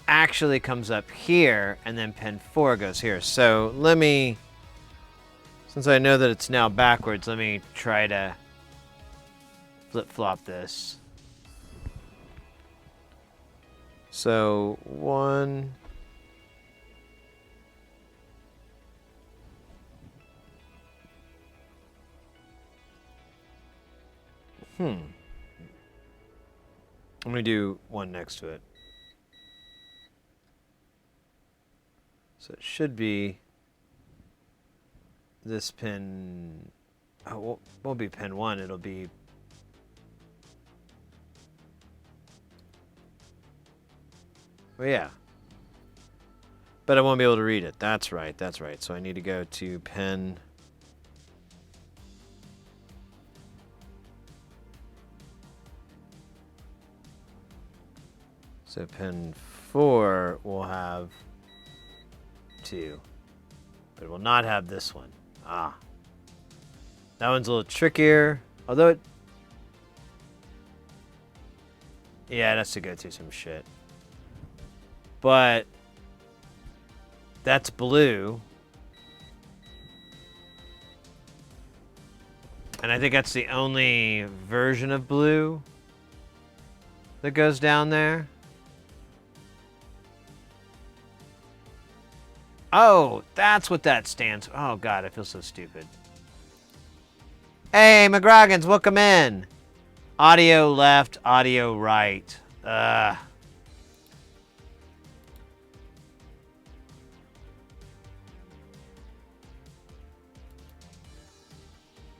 actually comes up here, and then pin 4 goes here. So let me, since I know that it's now backwards, let me try to flip-flop this. So 1, I'm going to do one next to it. So it should be this pin. Oh, it won't be pin 1. It'll be. Well, yeah. But I won't be able to read it. That's right. That's right. So I need to go to pin. So pin 4 will have 2. But it will not have this one. Ah. That one's a little trickier. Although it... Yeah, it has to go through some shit. But... That's blue. And I think that's the only version of blue that goes down there. Oh, that's what that stands for. Oh, God, I feel so stupid. Hey, McGroggins, welcome in. Audio left, audio right. Ugh.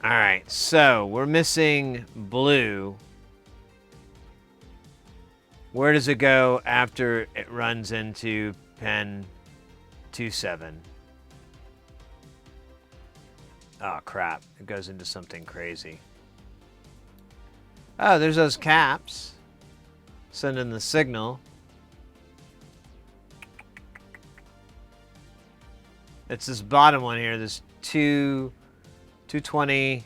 Alright, so we're missing blue. Where does it go after it runs into pin 27? Oh, crap. It goes into something crazy. Oh, there's those caps. Sending the signal. It's this bottom one here, this 220.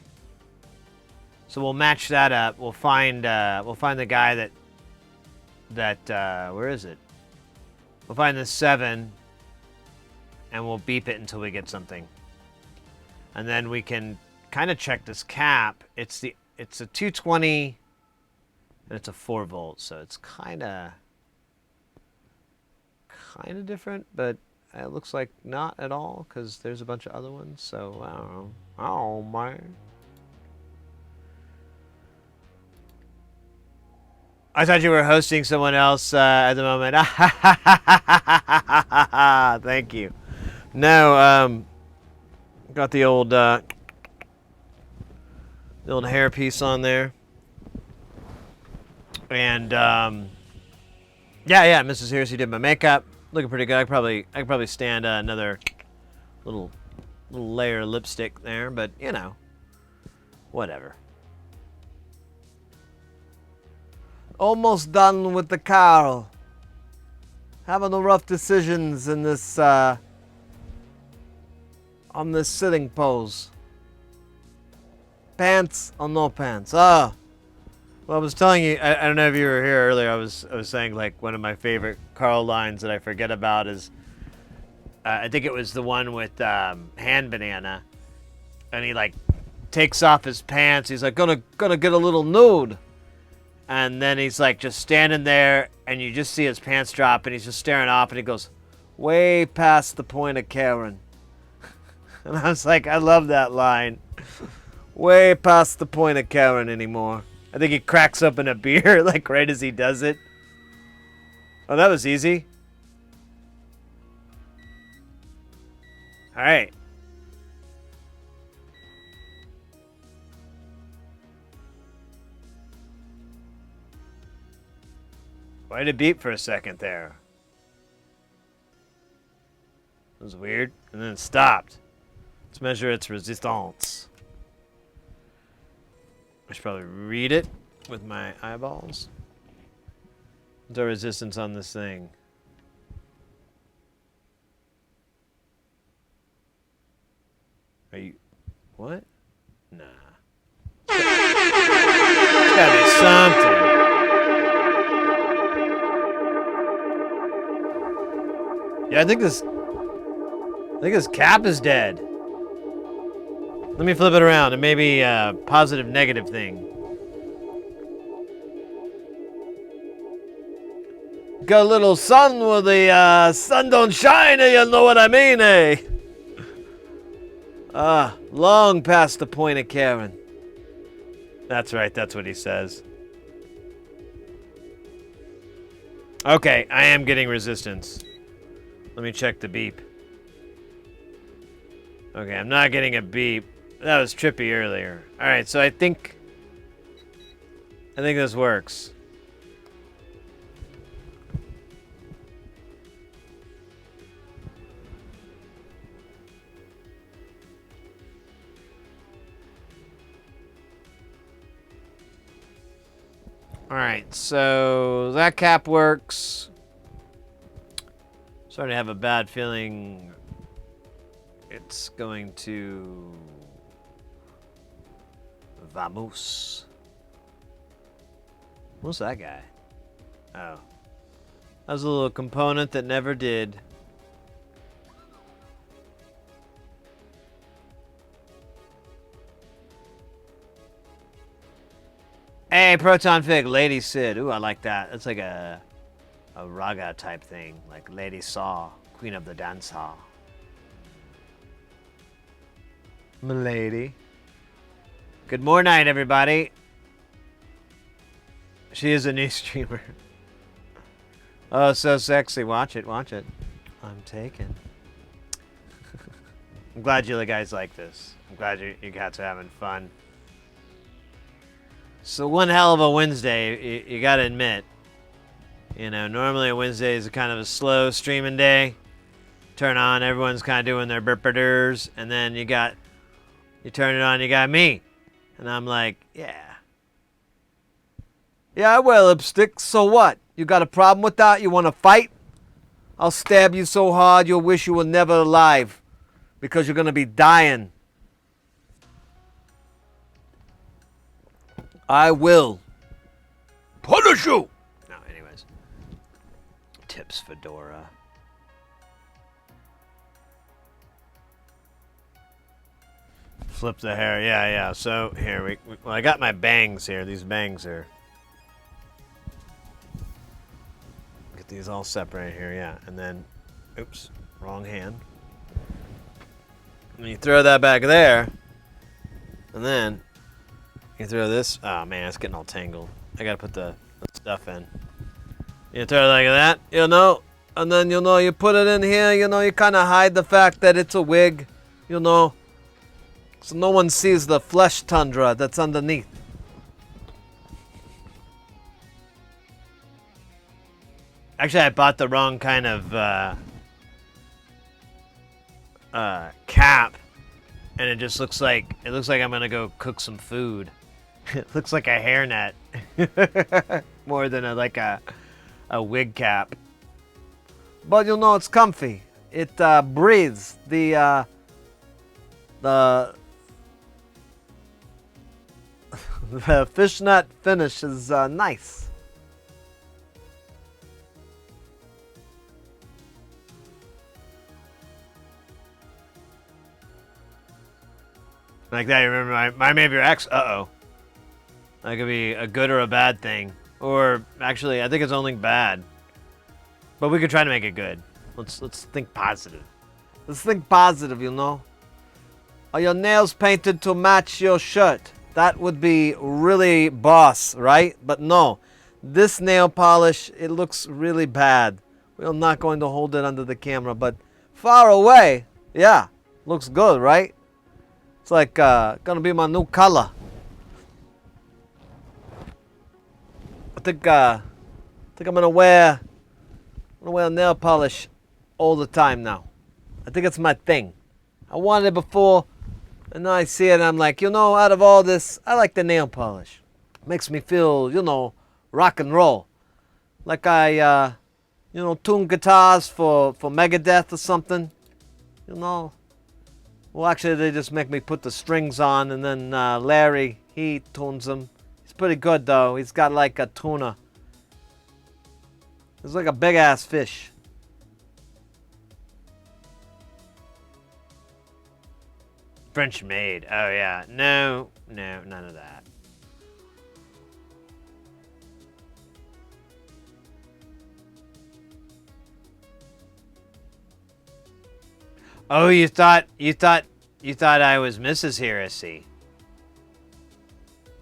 So we'll match that up. We'll find the guy that where is it? We'll find the 7 and we'll beep it until we get something. And then we can kind of check this cap. It's a 220 and it's a 4 volt, so it's kind of different, but it looks like not at all because there's a bunch of other ones. So I don't know. Oh man. I thought you were hosting someone else at the moment. Thank you. No, got the old hairpiece on there, and yeah, Mrs. Hersey did my makeup, looking pretty good. I could probably stand another little layer of lipstick there, but you know, whatever. Almost done with the car. Having the rough decisions in this on this sitting pose. Pants or no pants? Well, I was telling you, I don't know if you were here earlier. I was saying like one of my favorite Carl lines that I forget about is I think it was the one with Hand Banana, and he like takes off his pants. He's like gonna get a little nude. And then he's like just standing there, and you just see his pants drop, and he's just staring off, and he goes, way past the point of Karen. And I was like, I love that line. Way past the point of Karen anymore. I think he cracks open a beer, like right as he does it. Oh, that was easy. All right. Why did it beep for a second there? It was weird. And then it stopped. Let's measure its resistance. I should probably read it with my eyeballs. What's our resistance on this thing? Are you... What? Nah. There's gotta be something. Yeah, I think this cap is dead. Let me flip it around. It may be a positive, negative thing. got a little sun where the sun don't shine, you know what I mean, eh? Long past the point of Karen. That's right, that's what he says. Okay, I am getting resistance. Let me check the beep. Okay, I'm not getting a beep. That was trippy earlier. Alright, so I think this works. Alright, so that cap works. Starting to have a bad feeling it's going to Vamos. What's that guy? Oh. That was a little component that never did. Hey, Proton Fig, Lady Sid. Ooh, I like that. That's like a raga type thing. Like Lady Saw, Queen of the Dance Hall. M'lady. Good morning, everybody. She is a new streamer. Oh, so sexy. Watch it, watch it. I'm taken. I'm glad you guys like this. I'm glad you guys are having fun. So one hell of a Wednesday, you gotta admit. You know, normally a Wednesday is kind of a slow streaming day. Turn on, everyone's kind of doing their burpers, and then you turn it on, you got me. And I'm like, yeah. Yeah, I wear lipstick, so what? You got a problem with that? You want to fight? I'll stab you so hard you'll wish you were never alive. Because you're going to be dying. I will punish you! No, anyways. Tips Fedora. Flip the hair, yeah. So here well, I got my bangs here. These bangs are. Get these all separated here, yeah. And then, oops, wrong hand. And you throw that back there, and then you throw this. Oh man, it's getting all tangled. I gotta put the stuff in. You throw it like that, you know, and then you put it in here. You kind of hide the fact that it's a wig, so no one sees the flesh tundra that's underneath. Actually, I bought the wrong kind of cap, and it just looks like I'm gonna go cook some food. It looks like a hairnet more than a wig cap. But it's comfy. It breathes. The fishnet finish is nice. Like that, you remember my maybe your ex? Uh-oh. That could be a good or a bad thing. Or, actually, I think it's only bad. But we could try to make it good. Let's think positive. Let's think positive, Are your nails painted to match your shirt? That would be really boss, right? But no. This nail polish, it looks really bad. We're not going to hold it under the camera, but far away, yeah, looks good, right? It's like gonna be my new color. I think I'm gonna wear nail polish all the time now. I think it's my thing. I wanted it before, and now I see it and I'm like, out of all this, I like the nail polish. Makes me feel, rock and roll. Like I, tune guitars for Megadeth or something. Well, actually, they just make me put the strings on, and then Larry, he tunes them. He's pretty good, though. He's got like a tuna. It's like a big-ass fish. French maid. Oh, yeah. No, none of that. Oh, you thought I was Mrs. Heresy.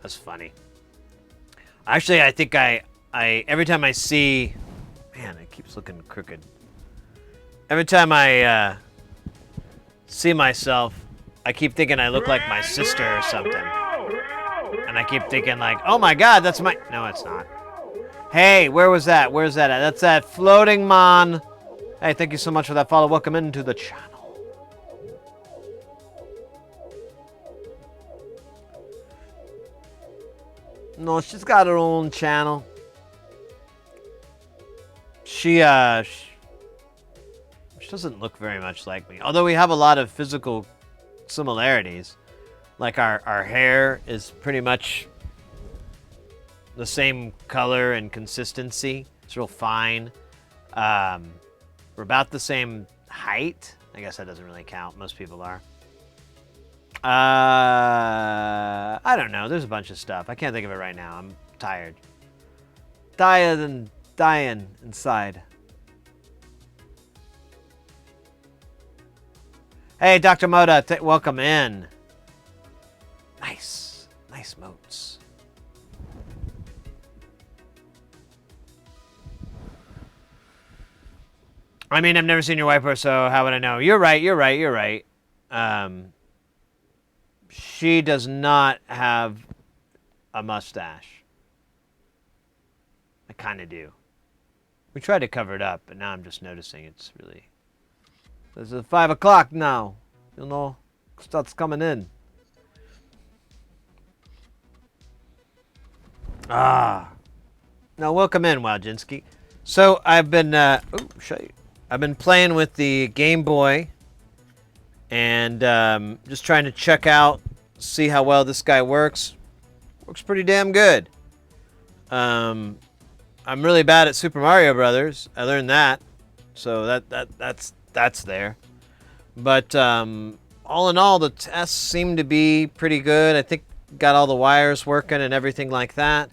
That's funny. Actually, I think I every time I see, man, it keeps looking crooked. Every time I see myself, I keep thinking I look like my sister or something. And I keep thinking like, oh my God, that's my, no, it's not. Hey, where was that? Where's that at? That's that Floating Mon. Hey, thank you so much for that follow. Welcome into the channel. No, she's got her own channel. She doesn't look very much like me. Although we have a lot of physical similarities. Like our hair is pretty much the same color and consistency. It's real fine. We're about the same height. I guess that doesn't really count. Most people are. I don't know. There's a bunch of stuff. I can't think of it right now. I'm tired. Tired and dying inside. Hey, Dr. Moda, welcome in. Nice. Nice moats. I mean, I've never seen your wife, so how would I know? You're right. She does not have a mustache. I kind of do. We tried to cover it up, but now I'm just noticing it's really... It's 5 o'clock now. You know, starts coming in. Ah. Now, welcome in, Wowjinski. So, I've been, I've been playing with the Game Boy and just trying to check out, see how well this guy works. Works pretty damn good. I'm really bad at Super Mario Brothers. I learned that. So that's there. But all in all, the tests seem to be pretty good. I think got all the wires working and everything like that.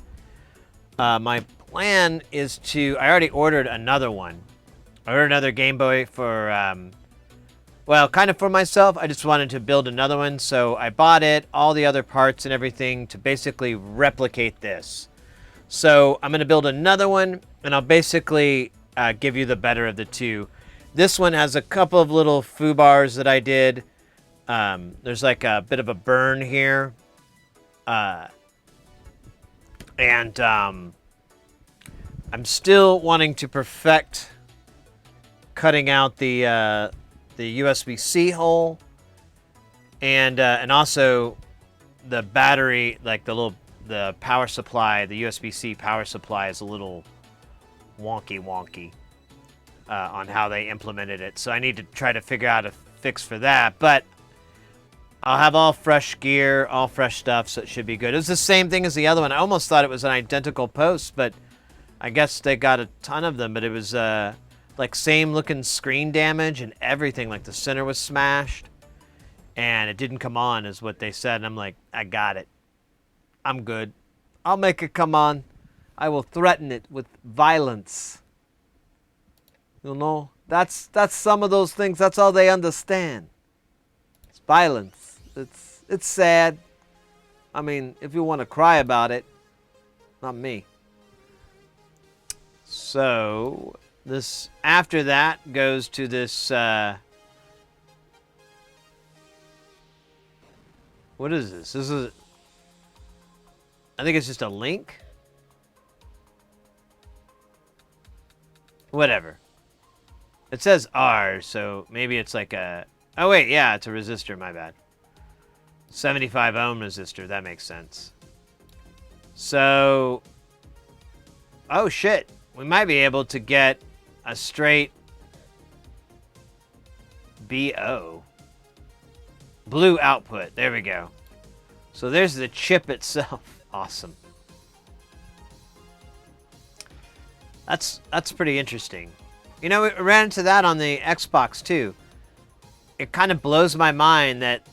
My plan is to... I already ordered another one. I ordered another Game Boy for... well, kind of for myself. I just wanted to build another one, so I bought it, all the other parts and everything to basically replicate this. So I'm going to build another one, and I'll basically give you the better of the two. This one has a couple of little foo-bars that I did. There's like a bit of a burn here. And I'm still wanting to perfect cutting out the USB-C hole, and also the battery, like the power supply, the USB-C power supply is a little wonky on how they implemented it. So I need to try to figure out a fix for that. But I'll have all fresh gear, all fresh stuff, so it should be good. It was the same thing as the other one. I almost thought it was an identical post, but I guess they got a ton of them. But it was like same looking screen damage and everything. Like the center was smashed, and it didn't come on, is what they said. And I'm like, I got it. I'm good. I'll make it come on. I will threaten it with violence. You know, that's some of those things. That's all they understand. It's violence. It's sad. I mean, if you want to cry about it, not me. So this after that goes to this. What is this? This is. I think it's just a link. Whatever. It says R, so maybe it's like a... Oh, wait, yeah, it's a resistor, my bad. 75 ohm resistor, that makes sense. So... Oh, shit. We might be able to get a straight... BO. Blue output, there we go. So there's the chip itself. Awesome. That's pretty interesting. You know, we ran into that on the Xbox too. It kind of blows my mind that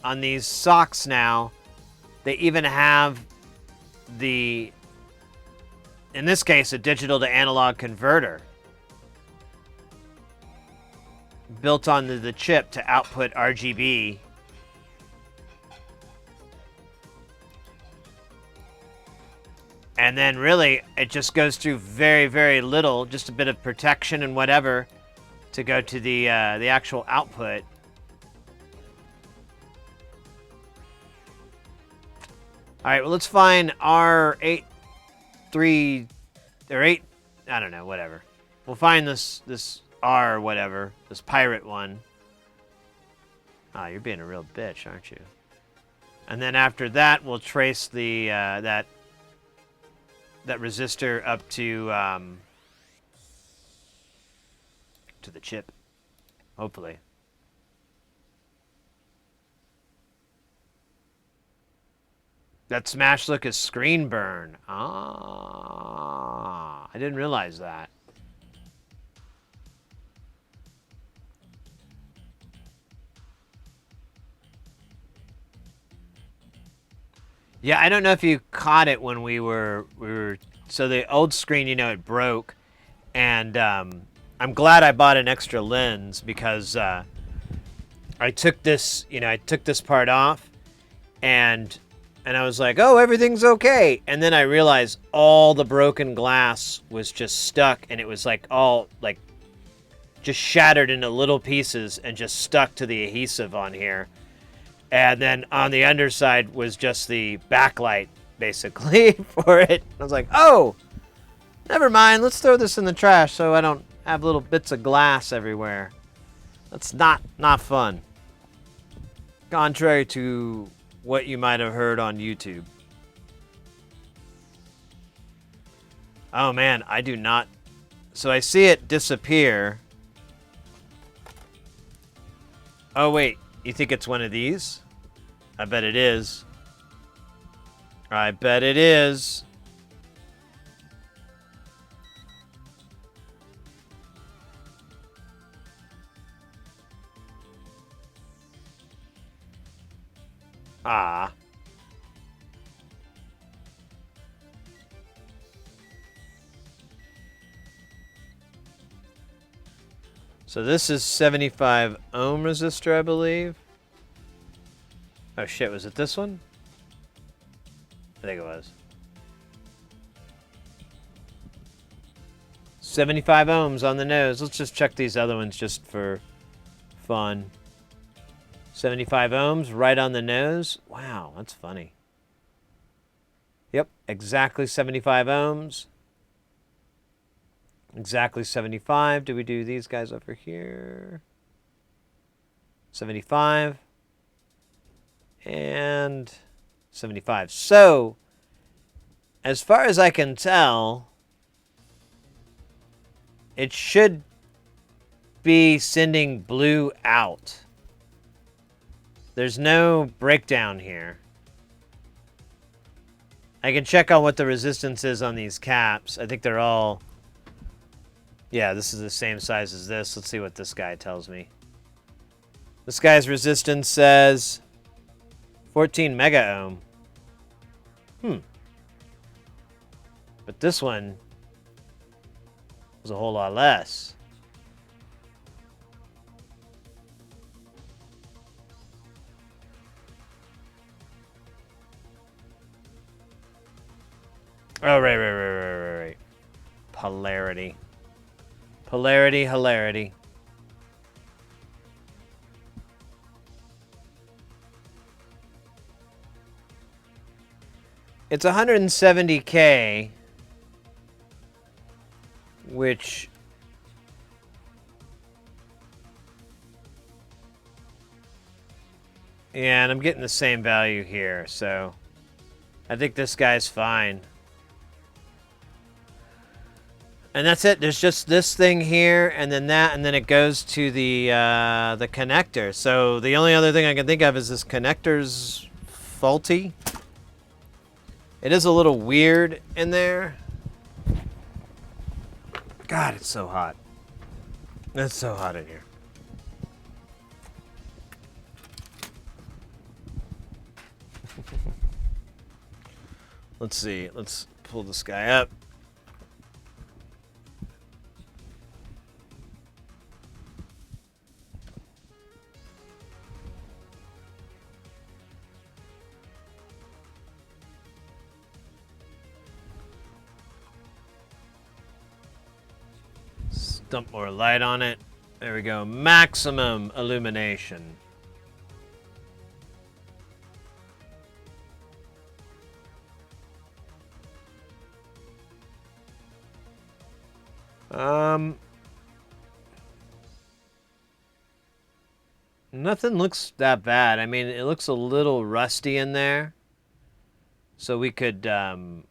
on these socks now, they even have the, in this case, a digital to analog converter built onto the chip to output RGB. And then really, it just goes through very, very little, just a bit of protection and whatever to go to the actual output. All right, well, let's find R8, 3, or 8, I don't know, whatever. We'll find this R whatever, this pirate one. Ah, you're being a real bitch, aren't you? And then after that, we'll trace the that resistor up to the chip, hopefully. That smash look is screen burn. Ah, I didn't realize that. Yeah, I don't know if you caught it when we were so the old screen, you know, it broke, and I'm glad I bought an extra lens because I took this, you know, I took this part off, and I was like, oh, everything's okay, and then I realized all the broken glass was just stuck, and it was like all like just shattered into little pieces and just stuck to the adhesive on here. And then on the underside was just the backlight, basically, for it. I was like, oh, never mind. Let's throw this in the trash so I don't have little bits of glass everywhere. That's not fun. Contrary to what you might have heard on YouTube. Oh, man, I do not. So I see it disappear. Oh, wait. You think it's one of these? I bet it is. I bet it is. Ah. So this is 75 ohm resistor, I believe. Oh shit, was it this one? I think it was. 75 ohms on the nose. Let's just check these other ones just for fun. 75 ohms right on the nose. Wow, that's funny. Yep, exactly 75 ohms. Exactly 75. Do we do these guys over here? 75. And 75. So, as far as I can tell, it should be sending blue out. There's no breakdown here. I can check on what the resistance is on these caps. I think they're all... Yeah, this is the same size as this. Let's see what this guy tells me. This guy's resistance says 14 mega ohm. But this one was a whole lot less. Oh, right. Polarity. Polarity, hilarity. It's 170K, which yeah, and I'm getting the same value here, so I think this guy's fine. And that's it. There's just this thing here, and then that, and then it goes to the connector. So the only other thing I can think of is this connector's faulty. It is a little weird in there. God, it's so hot. It's so hot in here. Let's see. Let's pull this guy up. dump more light on it. There we go. Maximum illumination. Nothing looks that bad. I mean, it looks a little rusty in there. So we could throw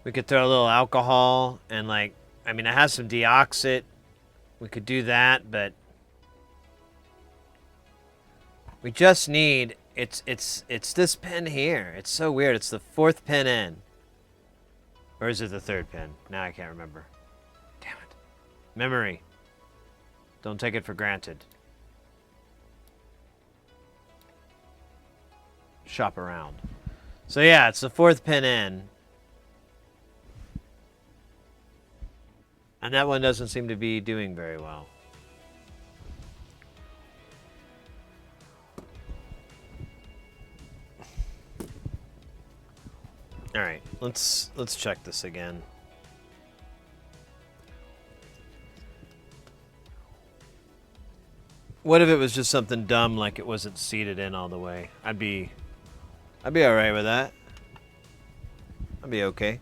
a little alcohol and like, I mean, it has some deoxit. We could do that, but we just need, it's this pin here. It's so weird. It's the 4th pin in. Or is it the 3rd pin? Now I can't remember. Damn it. Memory. Don't take it for granted. Shop around. So yeah, it's the 4th pin in. And that one doesn't seem to be doing very well. All right, let's check this again. What if it was just something dumb like it wasn't seated in all the way? I'd be all right with that. I'd be okay.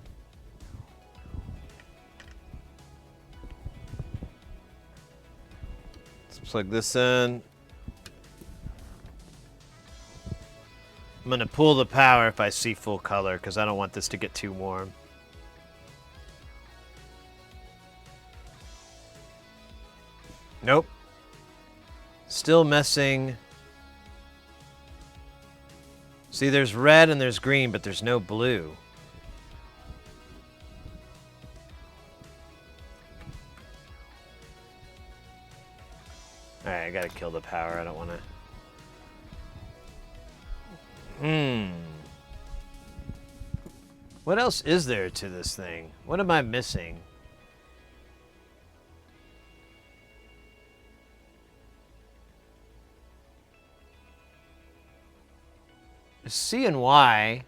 Let's plug this in. I'm gonna pull the power if I see full color because I don't want this to get too warm. Nope. Still messing. See, there's red and there's green, but there's no blue. Alright, I gotta kill the power. I don't wanna... What else is there to this thing? What am I missing? C and Y.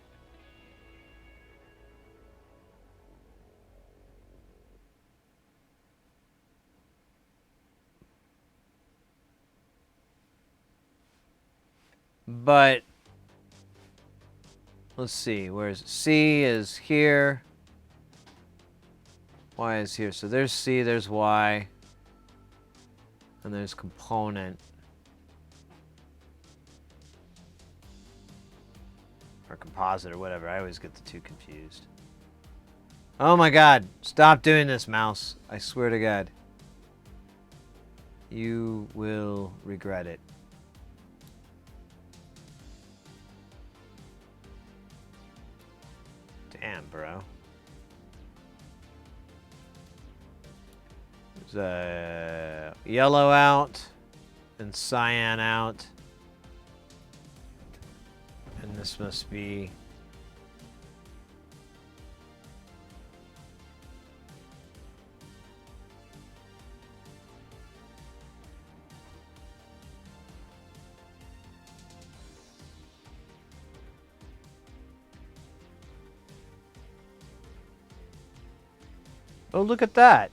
But let's see, where is it? C is here. Y is here. So there's C, there's Y. And there's component. Or composite or whatever. I always get the two confused. Oh my god. Stop doing this, mouse. I swear to God. You will regret it. Damn, bro. There's yellow out and cyan out. And this must be... Oh, look at that.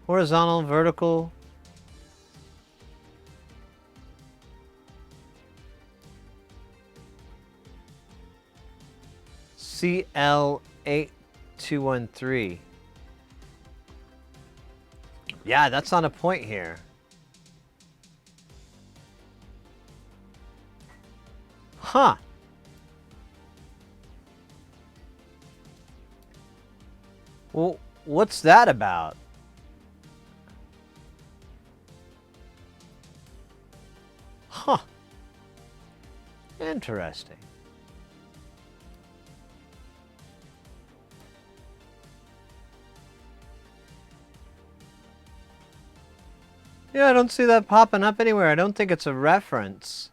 Horizontal, vertical. CL8213. Yeah, that's on a point here. Huh. Well, what's that about? Huh. Interesting. Yeah, I don't see that popping up anywhere. I don't think it's a reference.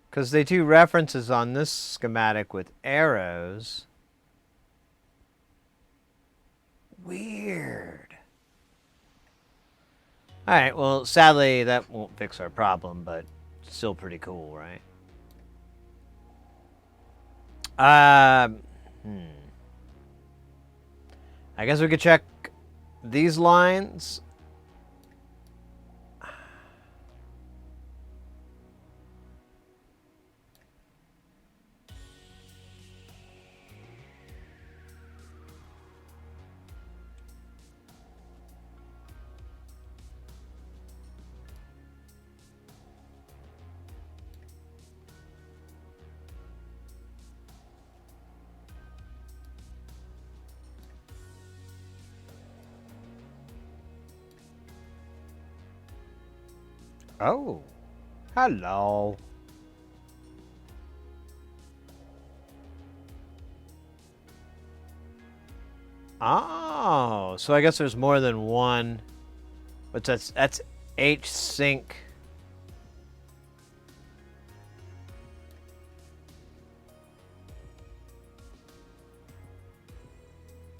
Because they do references on this schematic with arrows. Weird. Alright, well, sadly, that won't fix our problem, but still pretty cool, right? I guess we could check these lines. Oh, hello. Oh, so I guess there's more than one. But that's H sync.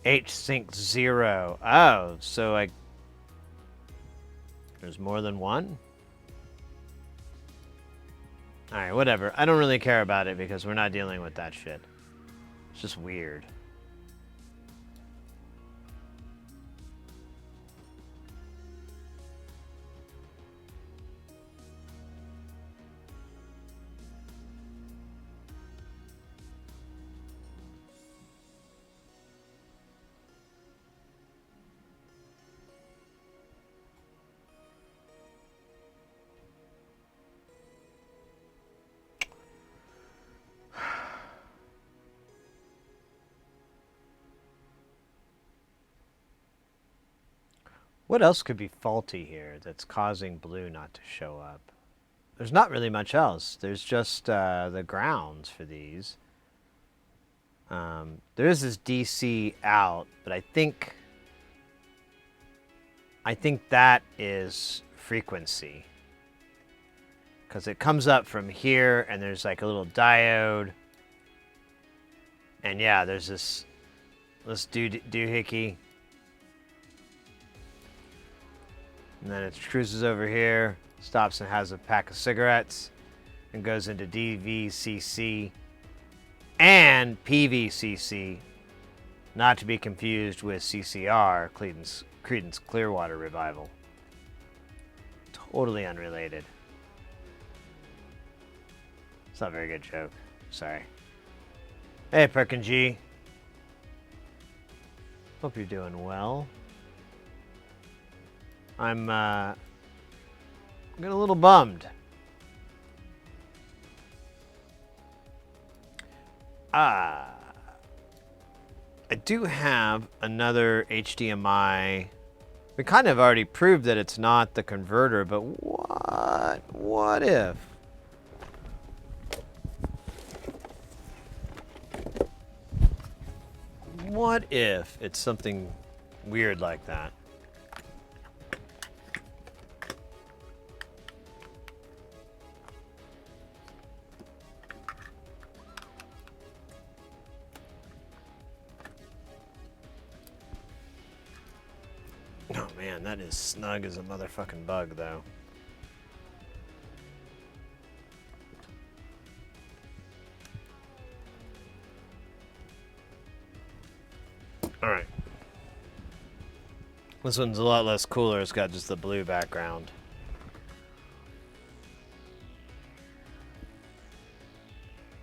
H sync 0. Oh, so there's more than one? Alright, whatever. I don't really care about it because we're not dealing with that shit. It's just weird. What else could be faulty here that's causing blue not to show up? There's not really much else. There's just the grounds for these. There is this DC out, but I think that is frequency. Because it comes up from here, and there's like a little diode. And yeah, there's this doohickey. And then it cruises over here, stops and has a pack of cigarettes, and goes into DVCC and PVCC, not to be confused with CCR, Creedence Clearwater Revival. Totally unrelated. It's not a very good joke. Sorry. Hey, Perkin G. Hope you're doing well. I'm getting a little bummed. I do have another HDMI. We kind of already proved that it's not the converter, but what if? What if it's something weird like that? Oh man, that is snug as a motherfucking bug, though. Alright. This one's a lot less cooler. It's got just the blue background.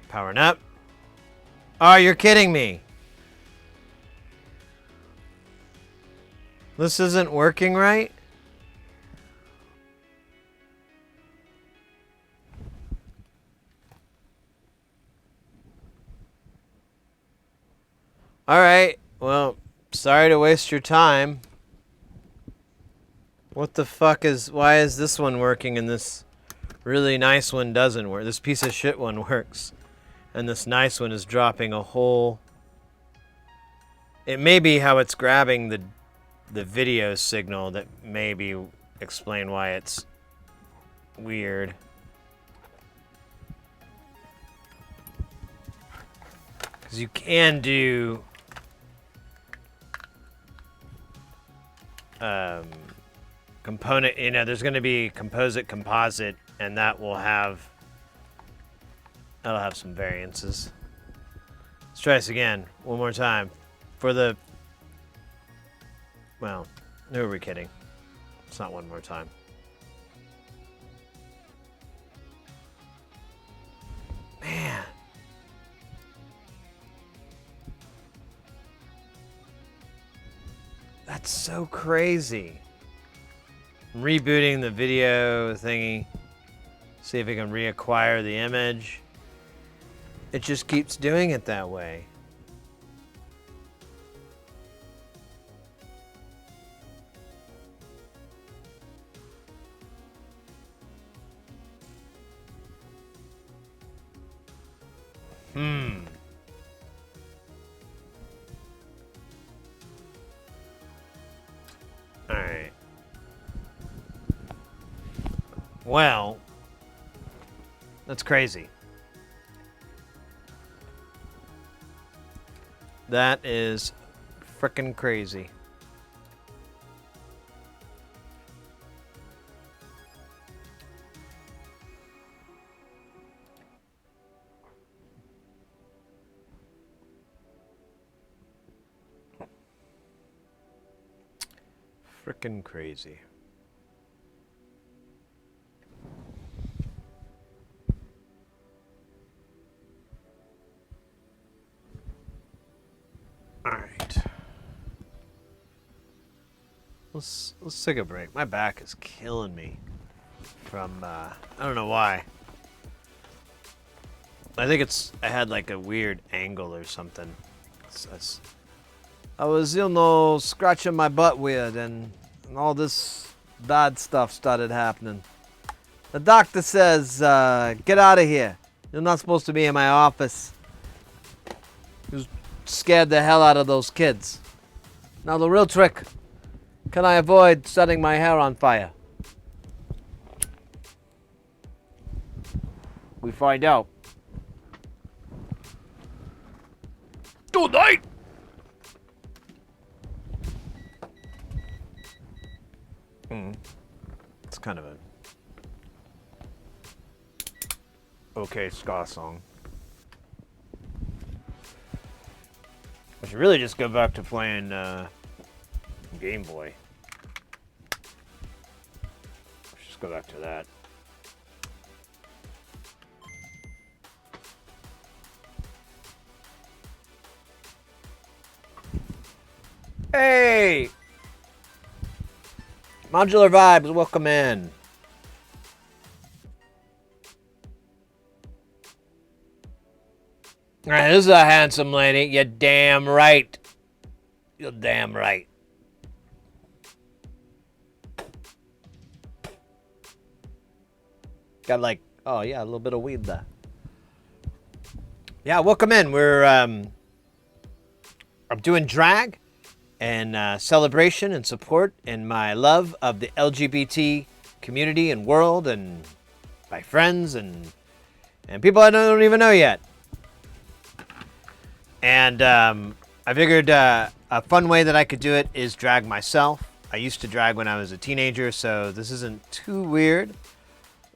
Powering up. Oh, you're kidding me. This isn't working right? Alright, well, sorry to waste your time. What the fuck why is this one working and this really nice one doesn't work? This piece of shit one works. And this nice one is dropping a whole... It may be how it's grabbing the video signal that maybe explain why it's weird. Because you can do component, there's going to be composite, and that'll have some variances. Let's try this again. One more time. For the... Well, who are we kidding? It's not one more time. Man. That's so crazy. I'm rebooting the video thingy. See if we can reacquire the image. It just keeps doing it that way. Alright. Well, that's crazy. That is frickin' crazy. Frickin' crazy. All right. Let's take a break. My back is killing me from I don't know why. I think I had like a weird angle or something. I was, scratching my butt weird, and all this bad stuff started happening. The doctor says, get out of here. You're not supposed to be in my office. He was scared the hell out of those kids. Now the real trick, can I avoid setting my hair on fire? We find out. Tonight! It's kind of a okay ska song. I should really just go back to playing Game Boy. Let's just go back to that. Hey! Modular Vibes, welcome in. Alright, this is a handsome lady. You're damn right. You're damn right. Got like, oh yeah, a little bit of weed there. Yeah, welcome in. I'm doing drag and celebration and support in my love of the LGBT community and world and my friends and people I don't even know yet. And I figured a fun way that I could do it is drag myself. I used to drag when I was a teenager, so this isn't too weird.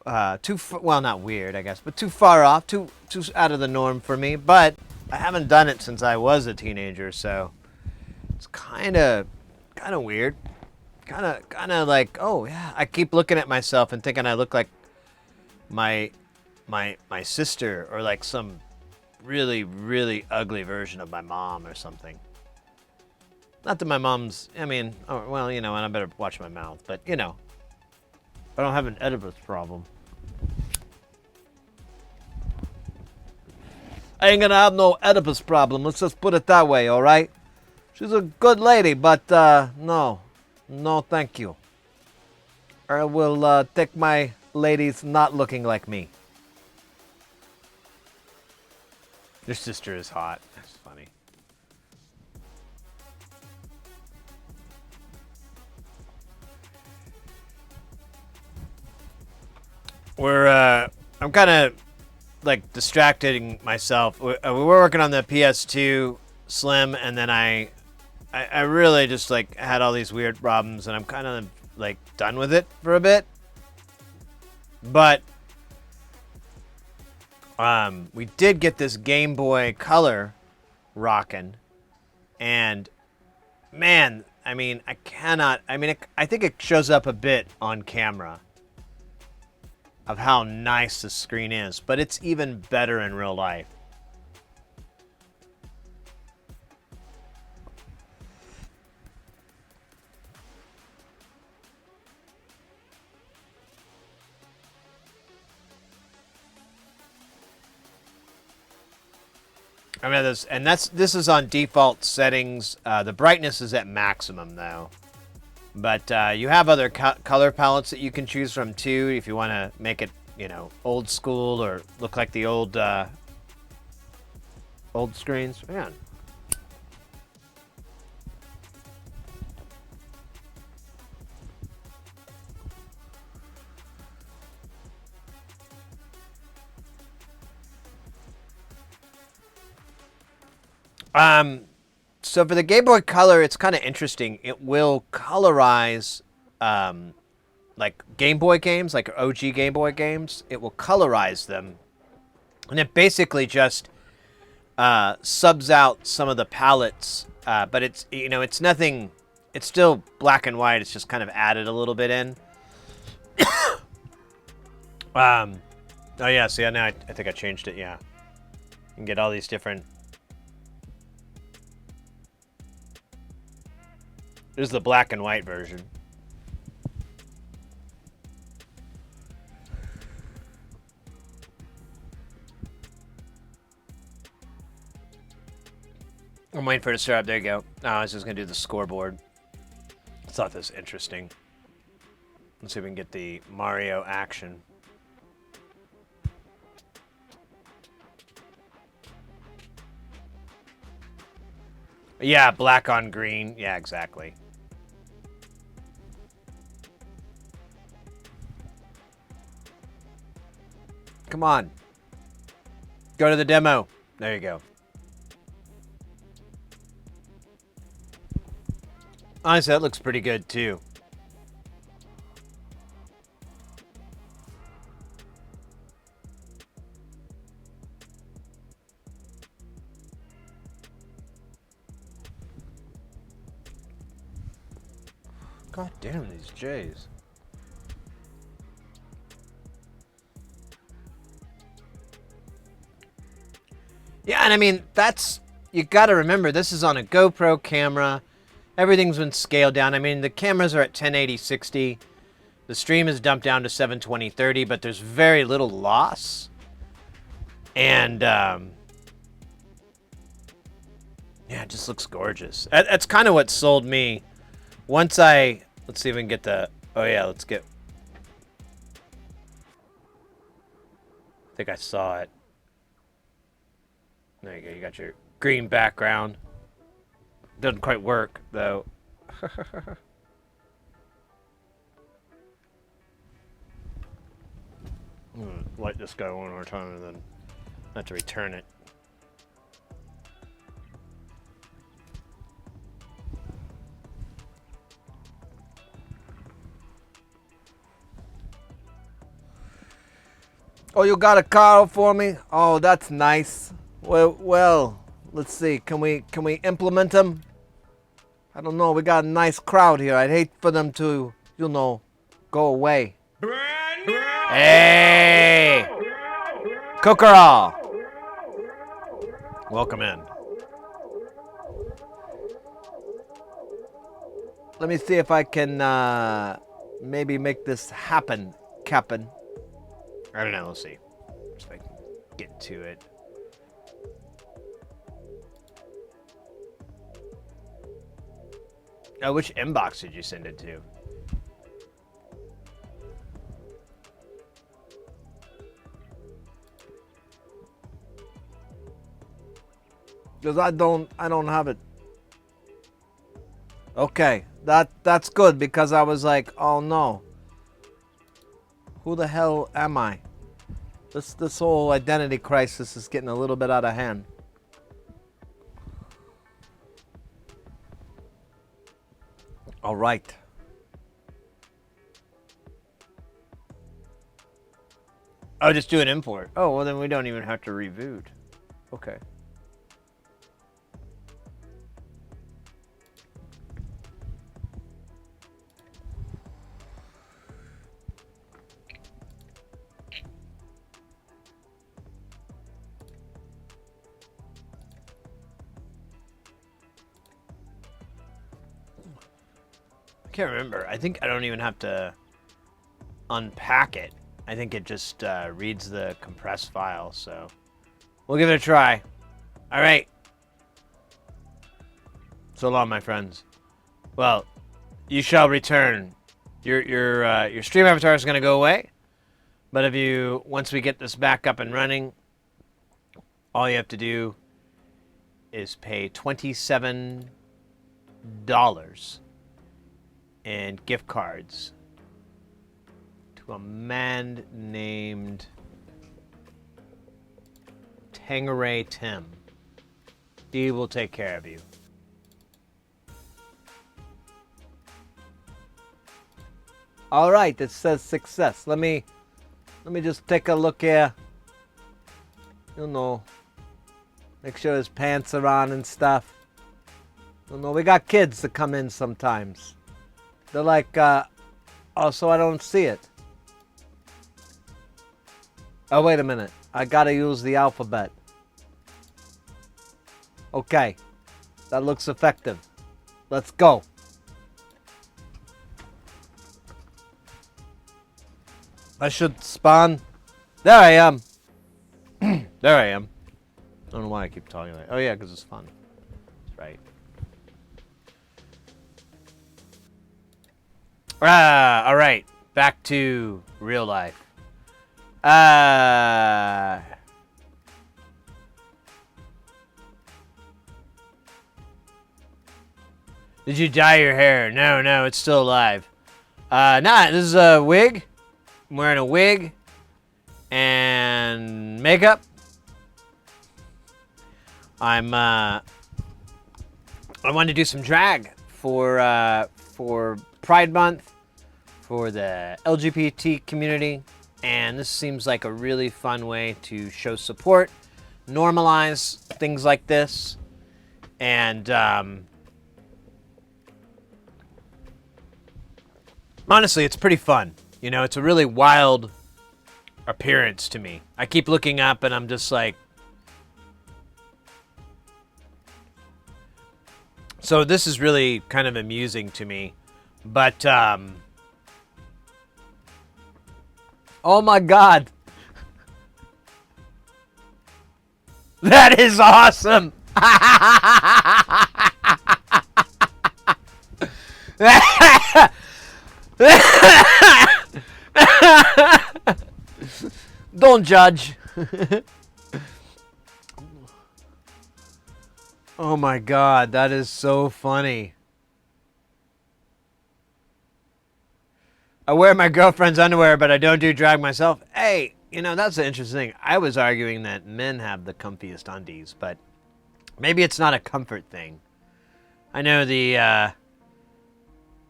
Well, not weird, I guess, but too far off, too out of the norm for me. But I haven't done it since I was a teenager, so it's kind of weird. Kind of like, oh yeah, I keep looking at myself and thinking I look like my sister or like some really, really ugly version of my mom or something. Not that my mom's, I mean, oh, well, and I better watch my mouth, but I don't have an Oedipus problem. I ain't gonna have no Oedipus problem, let's just put it that way, alright? She's a good lady, but no, thank you. I will take my ladies not looking like me. Your sister is hot. That's funny. I'm kind of like distracting myself. We were working on the PS2 Slim, and then I really just like had all these weird problems, and I'm kind of like done with it for a bit. But we did get this Game Boy Color rocking. And man, I mean, I think it shows up a bit on camera of how nice the screen is, but it's even better in real life. I mean, this is on default settings. The brightness is at maximum though, but you have other color palettes that you can choose from too if you want to make it, you know, old school or look like the old screens. Man. So for the Game Boy Color, it's kind of interesting. It will colorize, like Game Boy games, like OG Game Boy games. It will colorize them, and it basically just subs out some of the palettes. But it's, you know, it's nothing. It's still black and white. It's just kind of added a little bit in. Oh yeah. See, now I think I changed it. Yeah, you can get all these different. This is the black and white version. I'm waiting for it to start up. There you go. Oh, I was just going to do the scoreboard. I thought this was interesting. Let's see if we can get the Mario action. Yeah, black on green. Yeah, exactly. Come on. Go to the demo. There you go. Honestly, that looks pretty good too. God damn these J's. Yeah, and I mean, you gotta remember, this is on a GoPro camera. Everything's been scaled down. I mean, the cameras are at 1080-60. The stream is dumped down to 720-30, but there's very little loss. And, yeah, it just looks gorgeous. That's kind of what sold me. Once let's see if we can get the, oh yeah, let's get, I think I saw it. There you go, you got your green background. Doesn't quite work, though. Light this guy one more time and then have to return it. Oh, you got a car for me? Oh, that's nice. Well, let's see. Can we implement them? I don't know. We got a nice crowd here. I'd hate for them to, you know, go away. Hey! Kokoro! Welcome in. Let me see if I can maybe make this happen, Captain. I don't know. Let's see. Just like get to it. Oh, which inbox did you send it to? Because I don't have it. Okay, that's good because I was like, oh no. Who the hell am I? This whole identity crisis is getting a little bit out of hand. All right. Oh, just do an import. Oh, well then we don't even have to reboot. Okay. Can't remember. I think I don't even have to unpack it. I think it just reads the compressed file, so we'll give it a try. All right. So long, my friends. Well, you shall return. Your stream avatar is going to go away, but once we get this back up and running, all you have to do is pay $27 in gift cards to a man named Tangeray Tim. He will take care of you. All right, it says success. Let me just take a look here. You know, make sure his pants are on and stuff. You know, we got kids that come in sometimes. They're like, oh, so I don't see it. Oh, wait a minute. I gotta use the alphabet. Okay, that looks effective. Let's go. I should spawn. There I am. There I am. I don't know why I keep talking like. Oh yeah, because it's fun. That's right. All right. Back to real life. Did you dye your hair? No, it's still alive. Nah, this is a wig. I'm wearing a wig and makeup. I wanted to do some drag for Pride Month, for the LGBT community, and this seems like a really fun way to show support, normalize things like this, and honestly, it's pretty fun. You know, it's a really wild appearance to me. I keep looking up and I'm just like... So this is really kind of amusing to me. But, Oh my God. that is awesome! Don't judge. Oh my God, that is so funny. I wear my girlfriend's underwear, but I don't do drag myself. Hey, you know, that's the interesting thing. I was arguing that men have the comfiest undies, but maybe it's not a comfort thing. I know the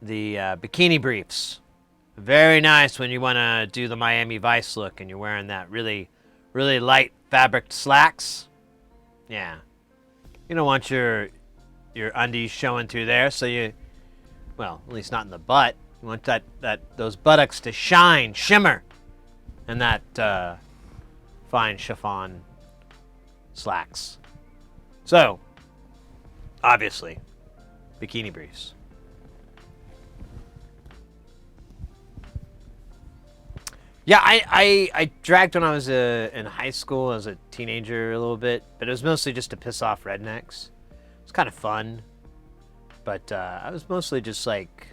bikini briefs. Very nice when you want to do the Miami Vice look and you're wearing that really, really light fabric slacks. Yeah. You don't want your undies showing through there, so well, at least not in the butt. You want those buttocks to shine, shimmer, and that fine chiffon slacks. So, obviously, bikini briefs. Yeah, I dragged when I was in high school as a teenager a little bit, but it was mostly just to piss off rednecks. It was kind of fun, but I was mostly just like,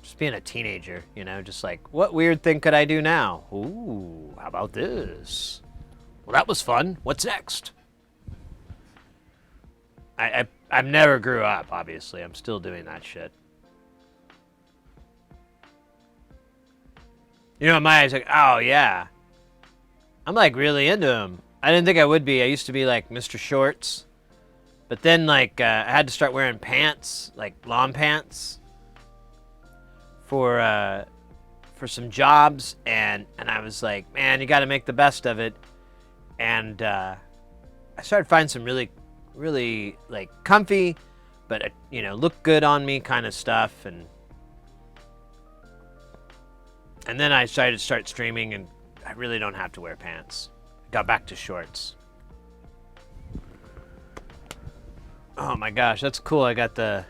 just being a teenager, you know, just like, what weird thing could I do now? Ooh, how about this? Well, that was fun. What's next? I've never grew up, obviously. I'm still doing that shit. You know, my eyes like, oh yeah. I'm like really into them. I didn't think I would be. I used to be like Mr. Shorts. But then like I had to start wearing pants, like lawn pants for some jobs, and I was like, man, you got to make the best of it. And I started finding some really, really like comfy, but you know, look good on me kind of stuff, and then I decided to start streaming, and I really don't have to wear pants. I got back to shorts. Oh my gosh, that's cool. I got the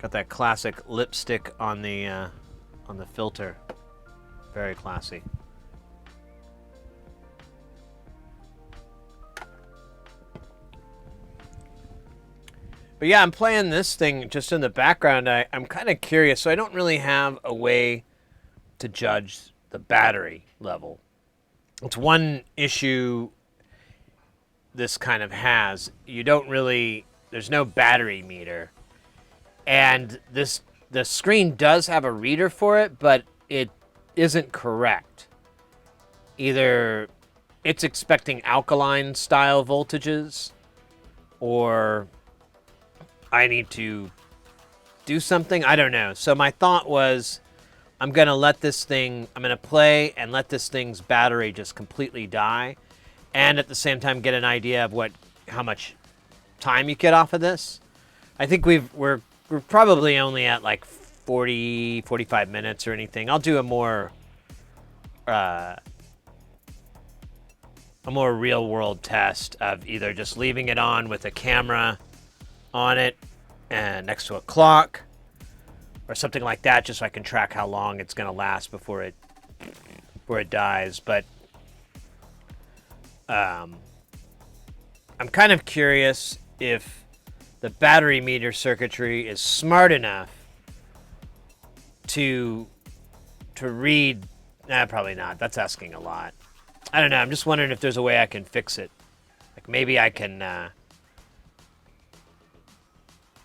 Got that classic lipstick on the filter. Very classy. But yeah, I'm playing this thing just in the background. I'm kind of curious, so I don't really have a way to judge the battery level. It's one issue this kind of has. You don't really, there's no battery meter. And the screen does have a reader for it, but it isn't correct. Either it's expecting alkaline style voltages, or I need to do something. I don't know. So my thought was, I'm going to play and let this thing's battery just completely die, and at the same time get an idea of how much time you get off of this. I think we're probably only at like 45 minutes or anything. I'll do a more real world test of either just leaving it on with a camera on it and next to a clock or something like that, just so I can track how long it's going to last before it dies. But I'm kind of curious if the battery meter circuitry is smart enough to read. Probably not. That's asking a lot. I don't know. I'm just wondering if there's a way I can fix it. Like maybe I can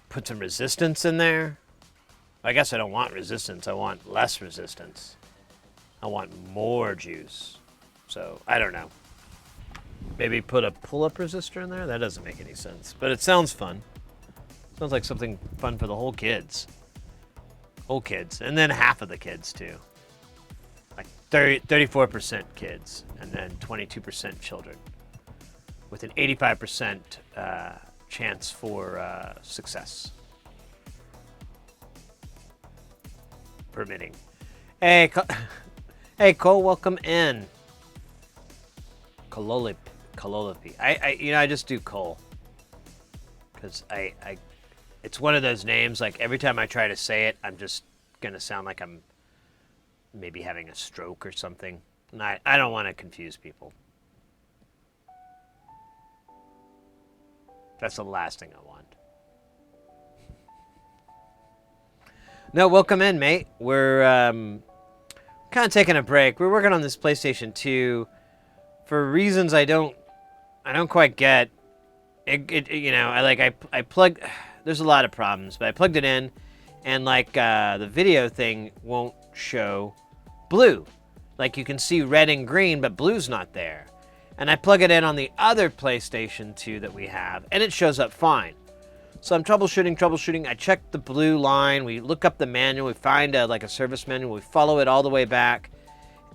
put some resistance in there. I guess I don't want resistance. I want less resistance. I want more juice. So I don't know. Maybe put a pull-up resistor in there? That doesn't make any sense. But it sounds fun. Sounds like something fun for the whole kids. Whole kids. And then half of the kids, too. Like 34% kids. And then 22% children. With an 85% chance for success. Permitting. Hey, hey, Cole, welcome in. Cololipi. I just do Cole. Because it's one of those names, like every time I try to say it, I'm just going to sound like I'm maybe having a stroke or something. And I don't want to confuse people. That's the last thing I want. No, welcome in, mate. We're kind of taking a break. We're working on this PlayStation 2 for reasons I don't quite get. I plugged. There's a lot of problems, but I plugged it in, and the video thing won't show blue. Like you can see red and green, but blue's not there. And I plug it in on the other PlayStation 2 that we have, and it shows up fine. So I'm troubleshooting. I check the blue line. We look up the manual. We find a service manual. We follow it all the way back.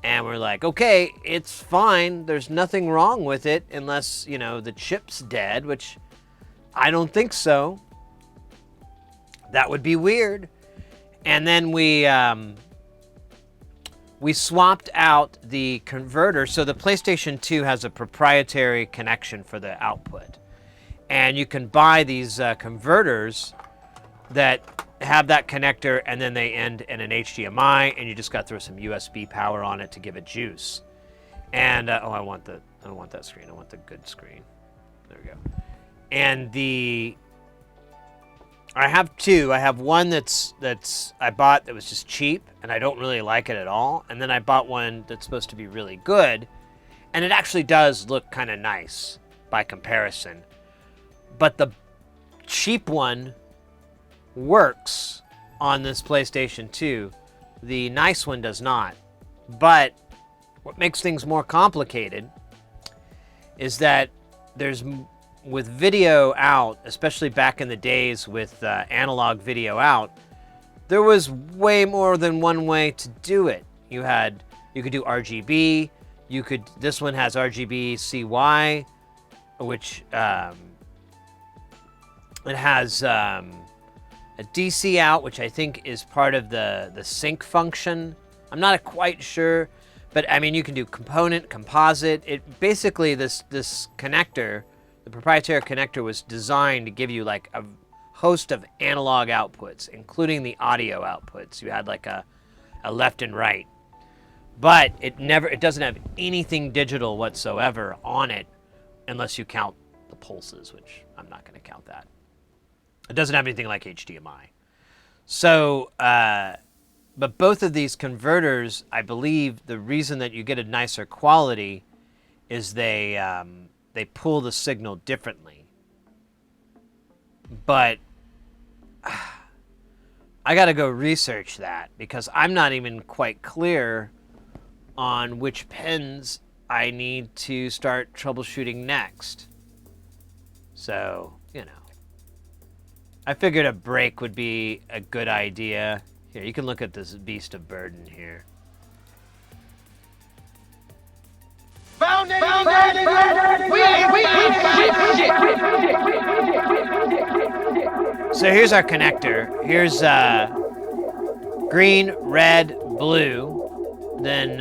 And we're like, okay, it's fine. There's nothing wrong with it unless, the chip's dead, which I don't think so. That would be weird. And then we swapped out the converter. So the PlayStation 2 has a proprietary connection for the output. And you can buy these converters that have that connector, and then they end in an HDMI, and you just got to throw some USB power on it to give it juice. And I don't want that screen. I want the good screen. There we go. And I have two. I have one that's I bought that was just cheap, and I don't really like it at all. And then I bought one that's supposed to be really good, and it actually does look kind of nice by comparison. But the cheap one works on this PlayStation 2. The nice one does not. But what makes things more complicated is that with video out, especially back in the days with analog video out, there was way more than one way to do it. You could do RGB. This one has RGB CY, which it has a DC out, which I think is part of the sync function. I'm not quite sure, but I mean, you can do composite. It basically, this connector, the proprietary connector, was designed to give you like a host of analog outputs, including the audio outputs. You had like a left and right. But it doesn't have anything digital whatsoever on it unless you count the pulses, which I'm not going to count that. It doesn't have anything like HDMI. So, but both of these converters, I believe the reason that you get a nicer quality is they pull the signal differently. But I got to go research that because I'm not even quite clear on which pins I need to start troubleshooting next. So, you know, I figured a break would be a good idea. Here, you can look at this beast of burden here. So here's our connector. Here's green, red, blue. Then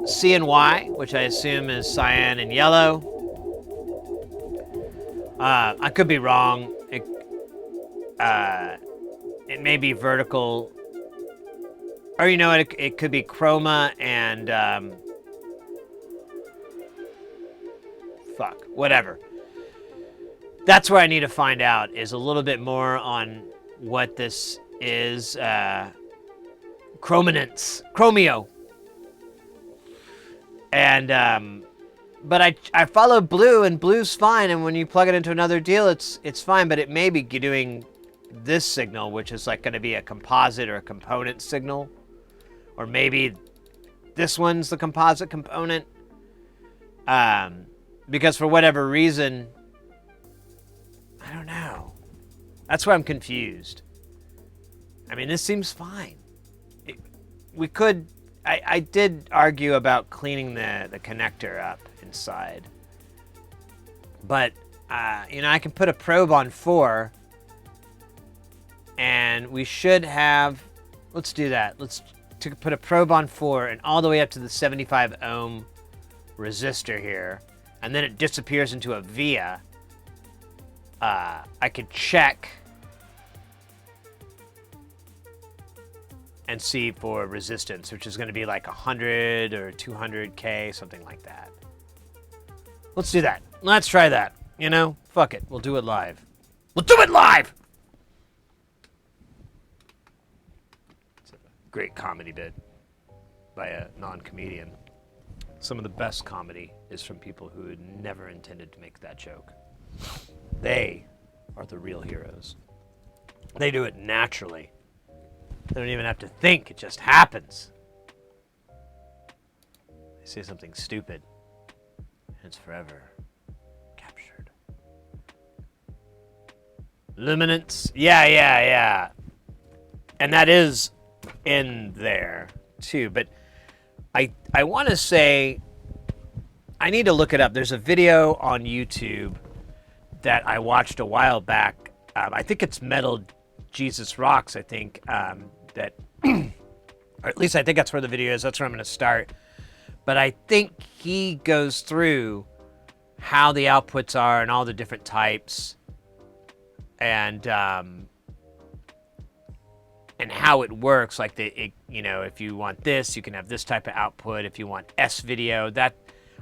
C and Y, which I assume is cyan and yellow. I could be wrong. It may be vertical. Or you know what, it could be chroma and whatever. That's where I need to find out is a little bit more on what this is. Chromio. And but I follow blue, and blue's fine, and when you plug it into another deal, it's fine, but it may be doing this signal, which is like going to be a composite or a component signal, or maybe this one's the composite component, because for whatever reason, I don't know. That's why I'm confused. I mean, this seems fine. We could. I did argue about cleaning the connector up inside. But, you know, I can put a probe on 4. And we should have... Let's do that. Let's put a probe on 4 and all the way up to the 75 ohm resistor here. And then it disappears into a via. I could check... and see for resistance, which is going to be like 100 or 200K, something like that. Let's do that. Let's try that. You know, fuck it. We'll do it live. We'll do it live! It's a great comedy bit by a non-comedian. Some of the best comedy is from people who had never intended to make that joke. They are the real heroes. They do it naturally. They don't even have to think, it just happens. They say something stupid, and it's forever captured. Luminance, yeah. And that is in there, too. But I want to say, I need to look it up. There's a video on YouTube that I watched a while back. I think it's Metal Jesus Rocks, I think, that, or at least I think that's where the video is. That's where I'm going to start. But I think he goes through how the outputs are and all the different types, and how it works. Like you know, if you want this, you can have this type of output. If you want S video,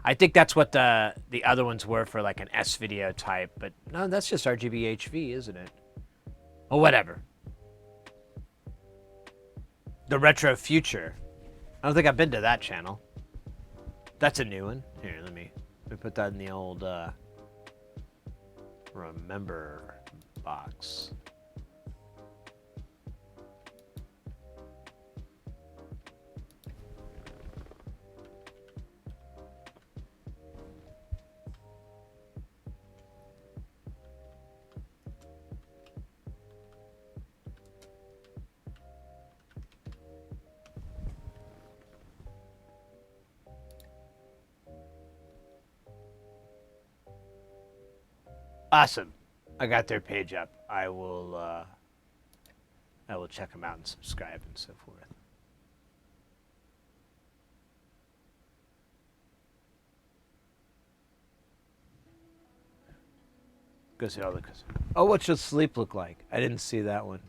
I think that's what the other ones were for, like an S video type. But no, that's just RGB HV, isn't it? Or whatever. The Retro Future. I don't think I've been to that channel. That's a new one. Here, let me put that in the old remember box. Awesome. I got their page up. I will check them out and subscribe and so forth. go see all the. Oh, what should sleep look like? I didn't see that one.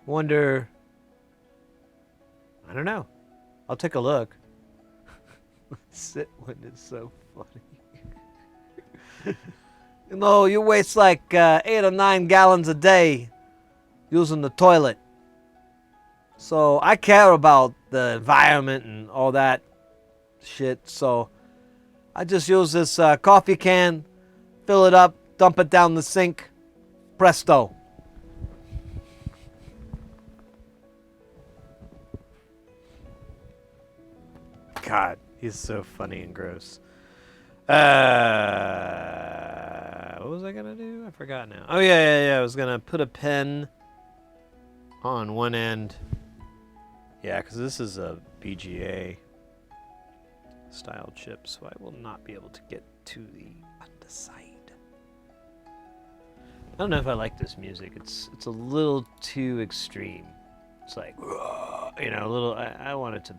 Wonder. I don't know. I'll take a look. Sit one is so funny. You know, you waste like 8 or 9 gallons a day using the toilet. So I care about the environment and all that shit. So I just use this coffee can, fill it up, dump it down the sink. Presto. God, he's so funny and gross. What was I gonna do? I forgot now. Oh yeah. I was gonna put a pen on one end. Yeah, because this is a BGA style chip, so I will not be able to get to the underside. I don't know if I like this music. It's a little too extreme. It's like, you know, a little. I want it to,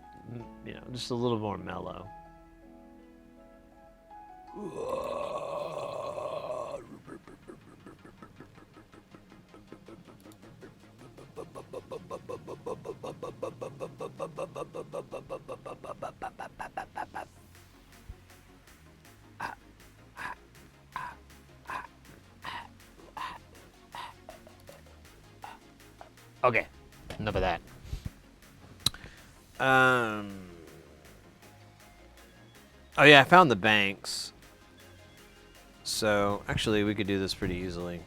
you know, just a little more mellow. Okay, enough of that. Oh yeah, I found the banks. So actually, we could do this pretty easily.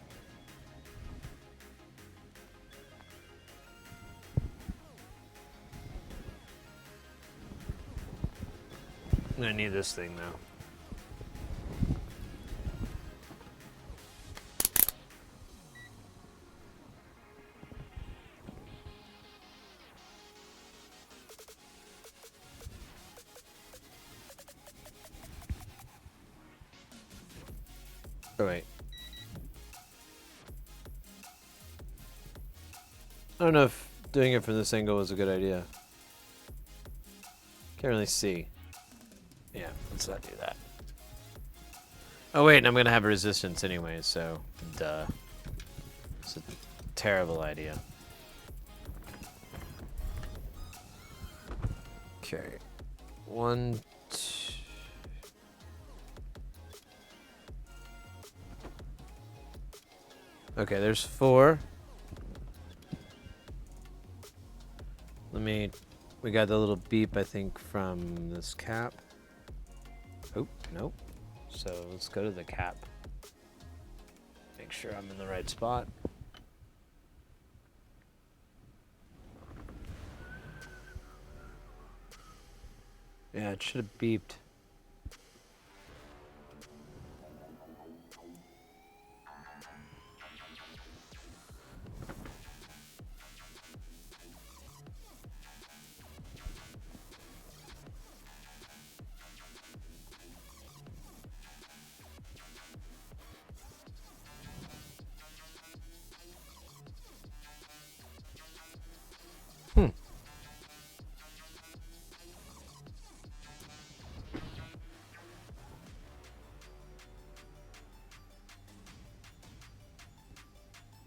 I'm gonna need this thing though. Oh, wait. I don't know if doing it from this angle was a good idea. Can't really see. Yeah, let's not do that. Oh wait, and I'm gonna have a resistance anyway, so duh. It's a terrible idea. Okay. 1, 2. Okay, there's 4. We got the little beep, I think, from this cap. Oh, nope. So let's go to the cap. Make sure I'm in the right spot. Yeah, it should have beeped.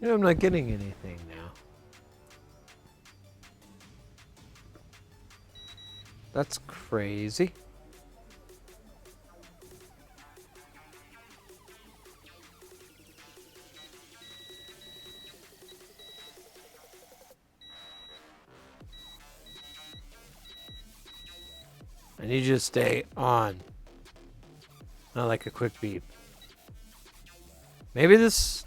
You know, I'm not getting anything now. That's crazy. I need you to stay on. Not like a quick beep. Maybe this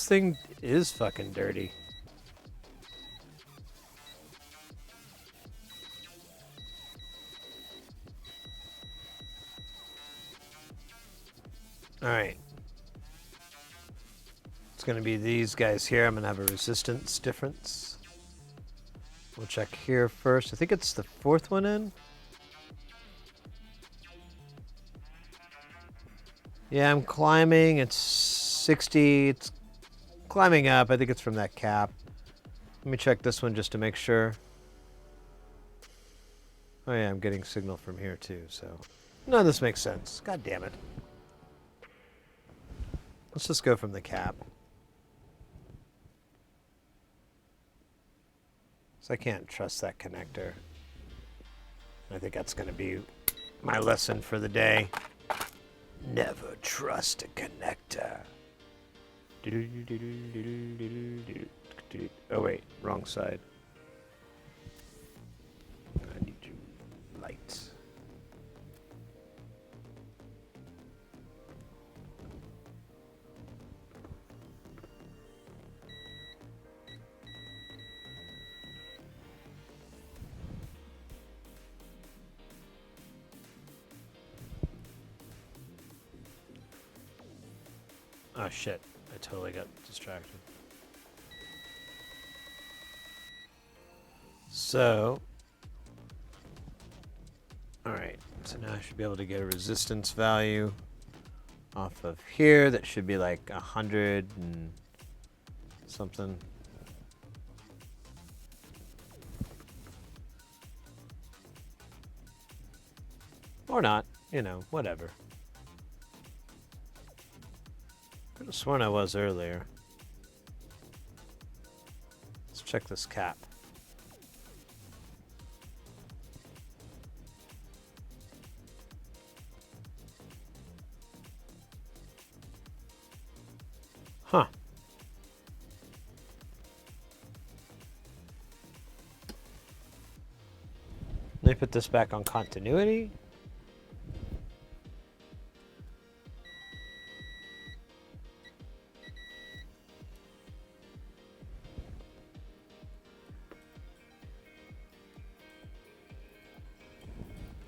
thing is fucking dirty. Alright. Let's going to be these guys here. I'm going to have a resistance difference. We'll check here first. I think it's the fourth one in. Yeah, I'm climbing. It's 60. It's climbing up. I think it's from that cap. Let me check this one just to make sure. Oh yeah, I'm getting signal from here too, so. No, this makes sense. God damn it. Let's just go from the cap. So I can't trust that connector. I think that's going to be my lesson for the day. Never trust a connector. Oh wait, wrong side. I need you lights. Oh shit, I totally got distracted. So, alright, so now I should be able to get a resistance value off of here. That should be like 100 and something. Or not, you know, whatever. Could have sworn I was earlier. Let's check this cap. Huh. Let me put this back on continuity.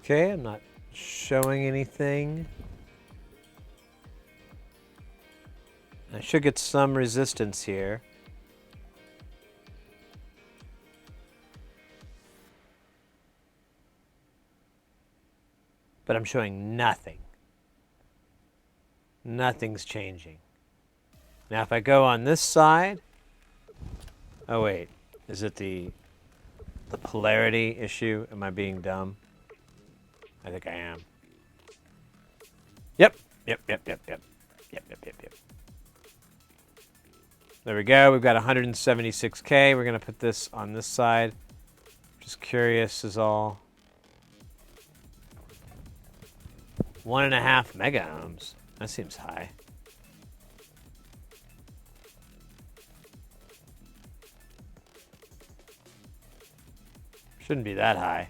Okay, I'm not showing anything. I should get some resistance here. But I'm showing nothing. Nothing's changing. Now if I go on this side, oh wait, is it the polarity issue? Am I being dumb? I think I am. Yep. There we go. We've got 176K. We're going to put this on this side. Just curious is all. 1.5 mega ohms. That seems high. Shouldn't be that high.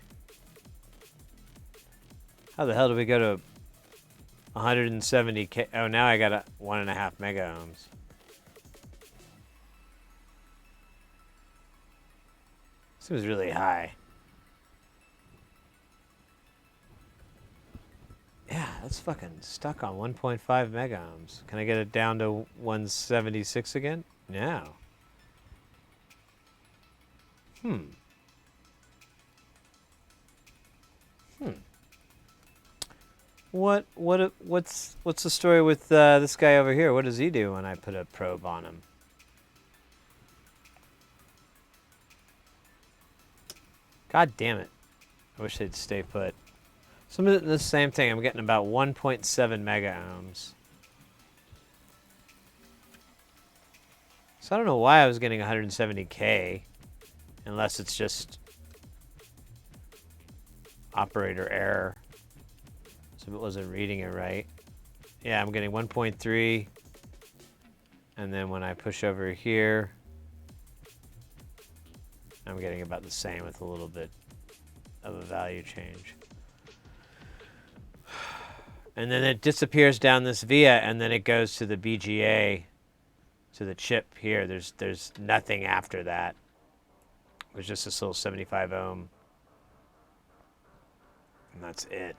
How the hell do we go to 170K? Oh, now I got 1.5 mega ohms. Seems really high. Yeah, that's fucking stuck on 1.5 mega ohms. Can I get it down to 176 again? No. What's the story with this guy over here? What does he do when I put a probe on him? God damn it. I wish they'd stay put. So I'm the same thing. I'm getting about 1.7 mega ohms. So I don't know why I was getting 170K. Unless it's just operator error. So it wasn't reading it right. Yeah, I'm getting 1.3. And then when I push over here, I'm getting about the same with a little bit of a value change. And then it disappears down this via, and then it goes to the BGA, to the chip here. There's nothing after that. There's just this little 75 ohm. And that's it.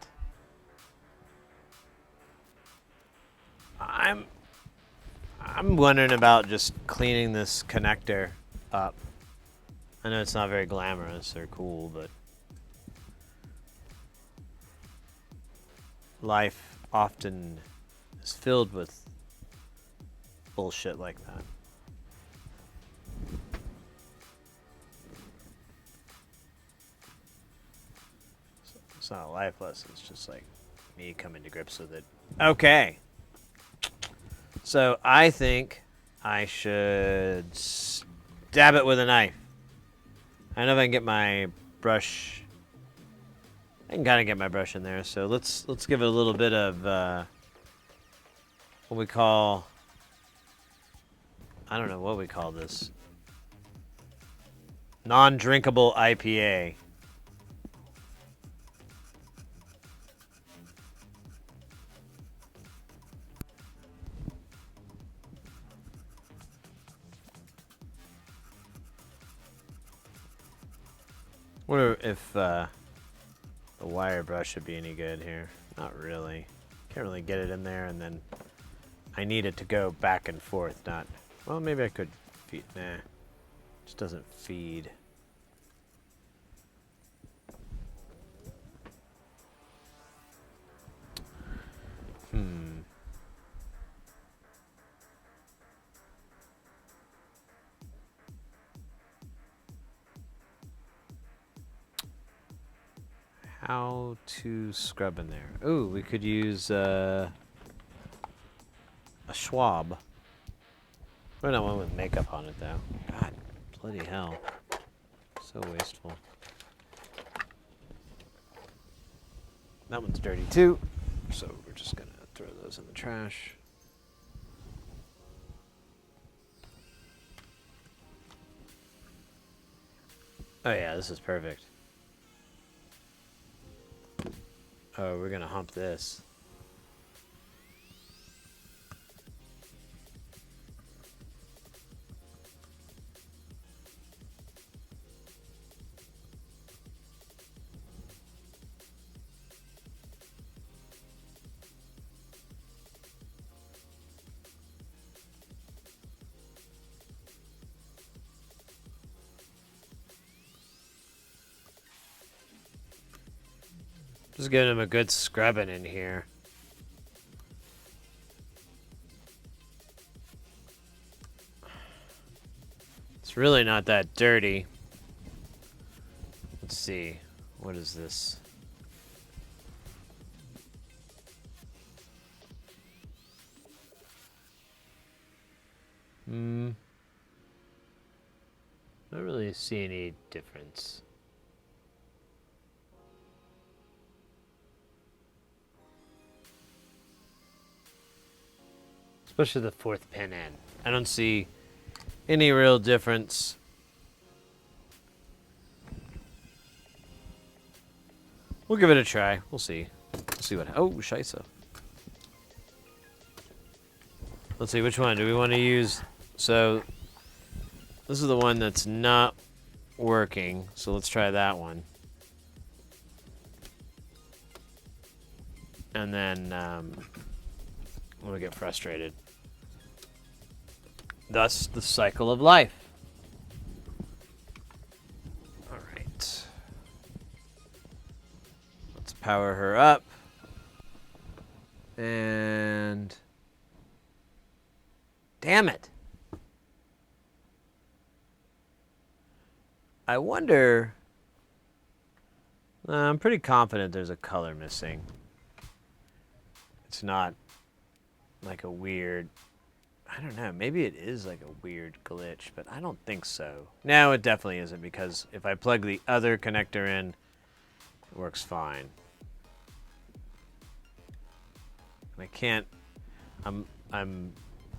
I'm I'm wondering about just cleaning this connector up. I know it's not very glamorous or cool, but life often is filled with bullshit like that. It's not a life lesson, it's just like me coming to grips with it. Okay. So I think I should stab it with a knife. I don't know if I can get my brush. I can kind of get my brush in there. So let's give it a little bit of what we call. I don't know what we call this. Non-drinkable IPA. Wonder if the wire brush would be any good here. Not really. Can't really get it in there, and then I need it to go back and forth, not... Well, maybe I could feed... Nah. Just doesn't feed. How to scrub in there? Ooh, we could use a Schwab. We're not one with makeup on it though. God, bloody hell. So wasteful. That one's dirty too. So we're just gonna throw those in the trash. Oh yeah, this is perfect. Oh, we're gonna hump this. Just giving him a good scrubbing in here. It's really not that dirty. Let's see. What is this? Don't really see any difference. Especially the fourth pin in. I don't see any real difference. We'll give it a try. We'll see. We'll see what... Oh, scheisse. Let's see, which one do we want to use? So, this is the one that's not working. So let's try that one. And then, I'm gonna get frustrated. Thus, the cycle of life. All right. Let's power her up. And... Damn it. I wonder... I'm pretty confident there's a color missing. It's not like a weird... I don't know, maybe it is like a weird glitch, but I don't think so. No, it definitely isn't, because if I plug the other connector in, it works fine. I can't... I'm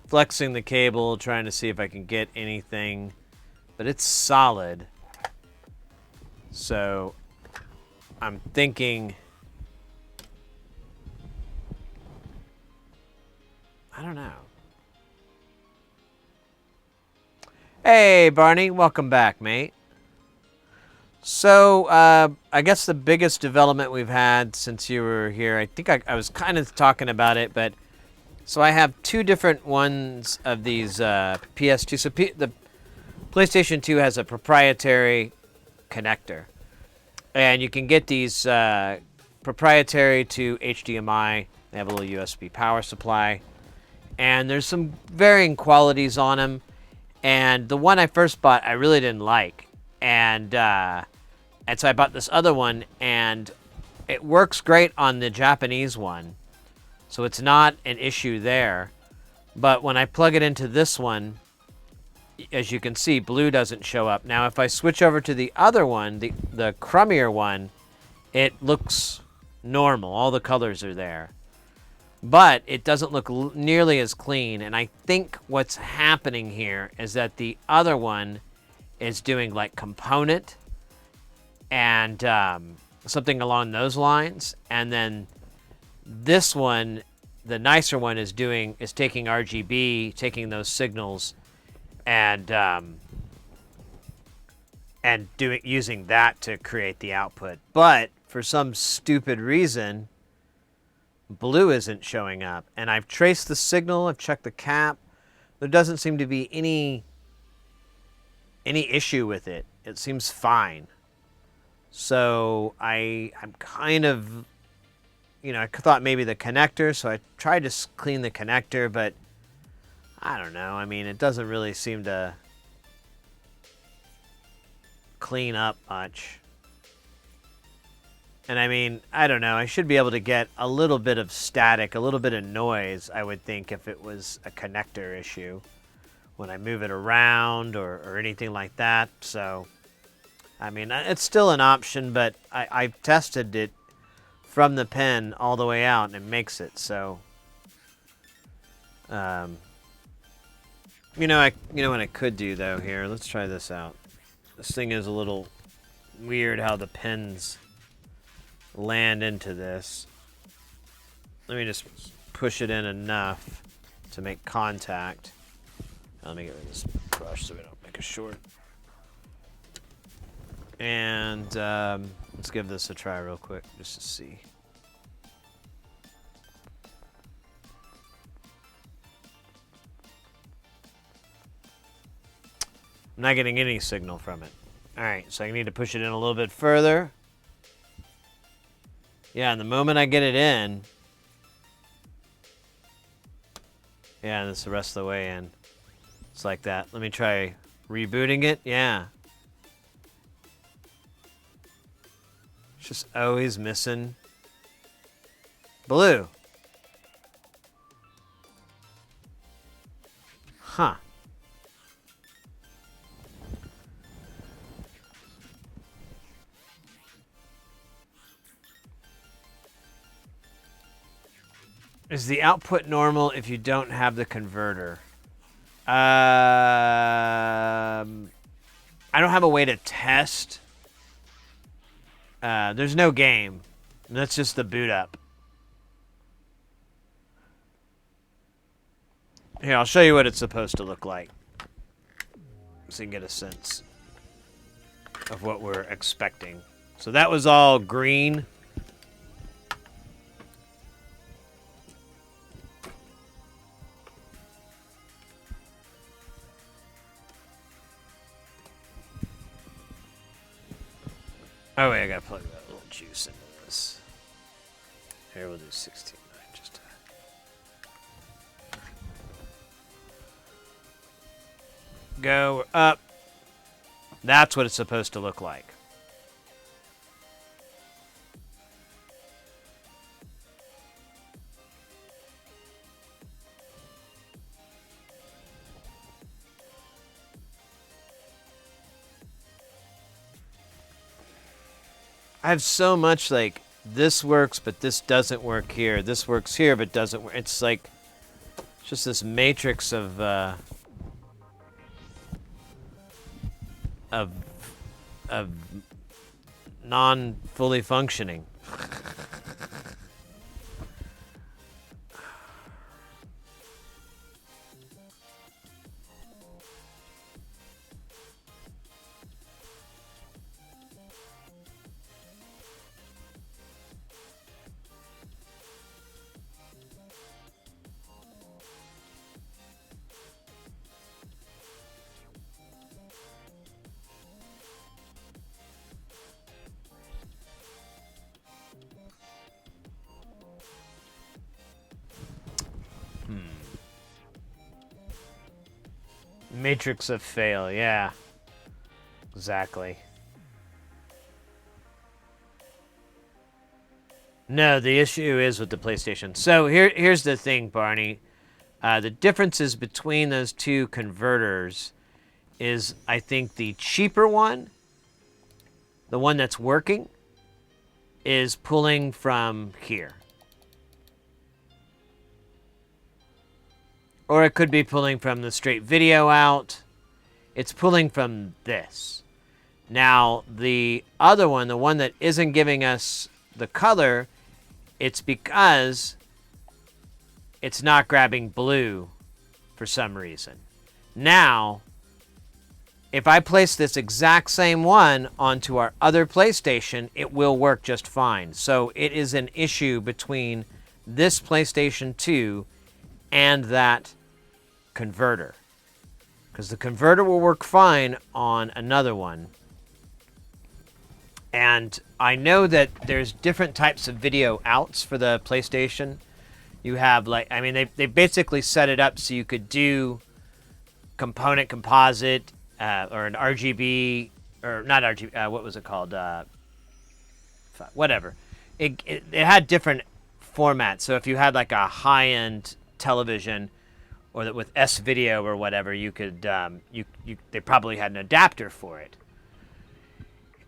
flexing the cable, trying to see if I can get anything, but it's solid. So, I'm thinking... I don't know. Hey, Barney. Welcome back, mate. So, I guess the biggest development we've had since you were here, I think I was kind of talking about it, but So I have two different ones of these PS2. So the PlayStation 2 has a proprietary connector, and you can get these proprietary to HDMI. They have a little USB power supply, and there's some varying qualities on them. And the one I first bought, I really didn't like, and so I bought this other one, and it works great on the Japanese one, so it's not an issue there. But when I plug it into this one, as you can see, blue doesn't show up. Now, if I switch over to the other one, the crummier one, it looks normal. All the colors are there. But it doesn't look nearly as clean. And I think what's happening here is that the other one is doing like component and something along those lines. And then this one, the nicer one, is taking RGB, taking those signals, and using that to create the output. But for some stupid reason, blue isn't showing up. And I've traced the signal, I've checked the cap. There doesn't seem to be any issue with it. It seems fine. So I'm kind of, I thought maybe the connector, so I tried to clean the connector, but I don't know. I mean, it doesn't really seem to clean up much. And I mean, I don't know. I should be able to get a little bit of static, a little bit of noise, I would think, if it was a connector issue when I move it around or anything like that. So, I mean, it's still an option, but I've tested it from the pen all the way out, and it makes it. So, what I could do though here. Let's try this out. This thing is a little weird how the pins land into this. Let me just push it in enough to make contact. Let me get rid of this brush so we don't make a short. And let's give this a try real quick just to see. I'm not getting any signal from it. All right, so I need to push it in a little bit further. Yeah, and the moment I get it in, yeah, and that's the rest of the way in. It's like that. Let me try rebooting it. Yeah. It's just always missing blue. Huh. Is the output normal if you don't have the converter? I don't have a way to test. There's no game. That's just the boot up. Here, I'll show you what it's supposed to look like, so you can get a sense of what we're expecting. So that was all green. Oh wait, I gotta plug that little juice into this. Here, we'll do 16.9 just to... Go up. That's what it's supposed to look like. I have so much like this works, but this doesn't work here. This works here, but doesn't work. It's like just this matrix of non-fully functioning. Matrix of fail, yeah. Exactly. No, the issue is with the PlayStation. So here's the thing, Barney. The differences between those two converters is, I think, the cheaper one, the one that's working, is pulling from here. Or it could be pulling from the straight video out. It's pulling from this. Now, the other one, the one that isn't giving us the color, it's because it's not grabbing blue for some reason. Now, if I place this exact same one onto our other PlayStation, it will work just fine. So it is an issue between this PlayStation 2 and that converter. Because the converter will work fine on another one. And I know that there's different types of video outs for the PlayStation. You have, like, I mean, they basically set it up so you could do component composite, or an RGB, or not RGB, what was it called? Whatever. It had different formats. So if you had like a high-end television, or that with S-Video or whatever, you could, they probably had an adapter for it.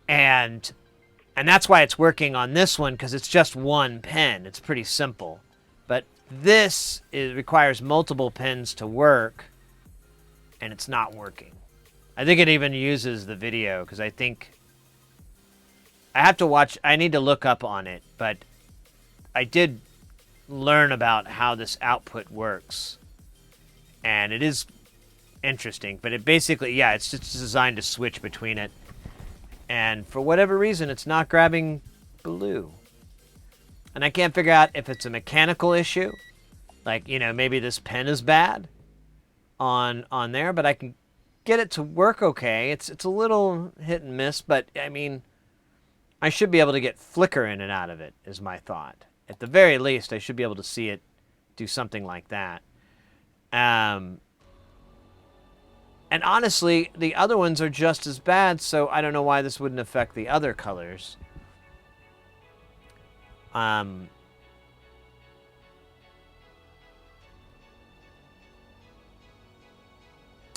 And that's why it's working on this one, because it's just one pin. It's pretty simple. But this requires multiple pins to work, and it's not working. I think it even uses the video, because I think I have to watch. I need to look up on it, but I did learn about how this output works, and it is interesting. But it basically, yeah, it's just designed to switch between it, and for whatever reason, it's not grabbing blue. And I can't figure out if it's a mechanical issue, like, you know, maybe this pen is bad on there, but I can get it to work okay. It's a little hit and miss, but I mean, I should be able to get flicker in and out of it, is my thought. At the very least, I should be able to see it do something like that. And honestly, the other ones are just as bad, so I don't know why this wouldn't affect the other colors.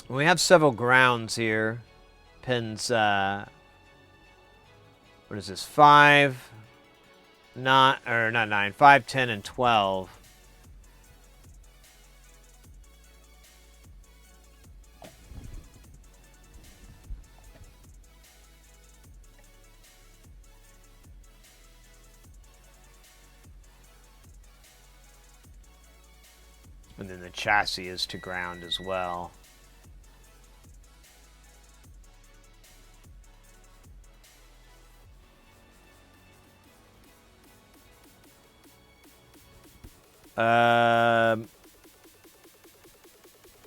We have several grounds here. Pins, what is this? 5, 9, 5, 10, and 12. And then the chassis is to ground as well.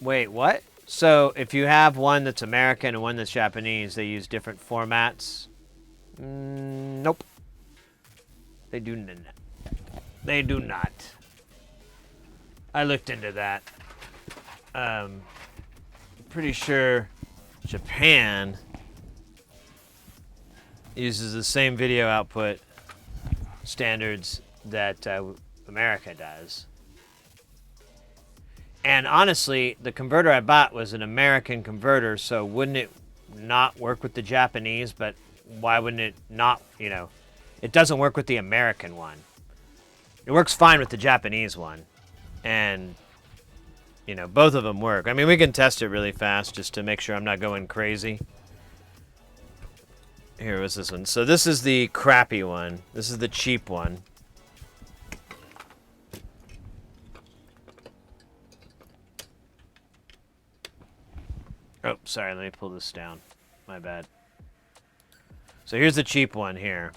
Wait, what? So if you have one that's American and one that's Japanese, they use different formats? Nope. They do not. They do not. I looked into that. Pretty sure Japan uses the same video output standards that America does. And honestly, the converter I bought was an American converter, so wouldn't it not work with the Japanese? But why wouldn't it not, you know? It doesn't work with the American one. It works fine with the Japanese one. And, you know, both of them work. I mean, we can test it really fast just to make sure I'm not going crazy. Here was this one. So this is the crappy one. This is the cheap one. Oh, sorry, let me pull this down. My bad. So here's the cheap one here.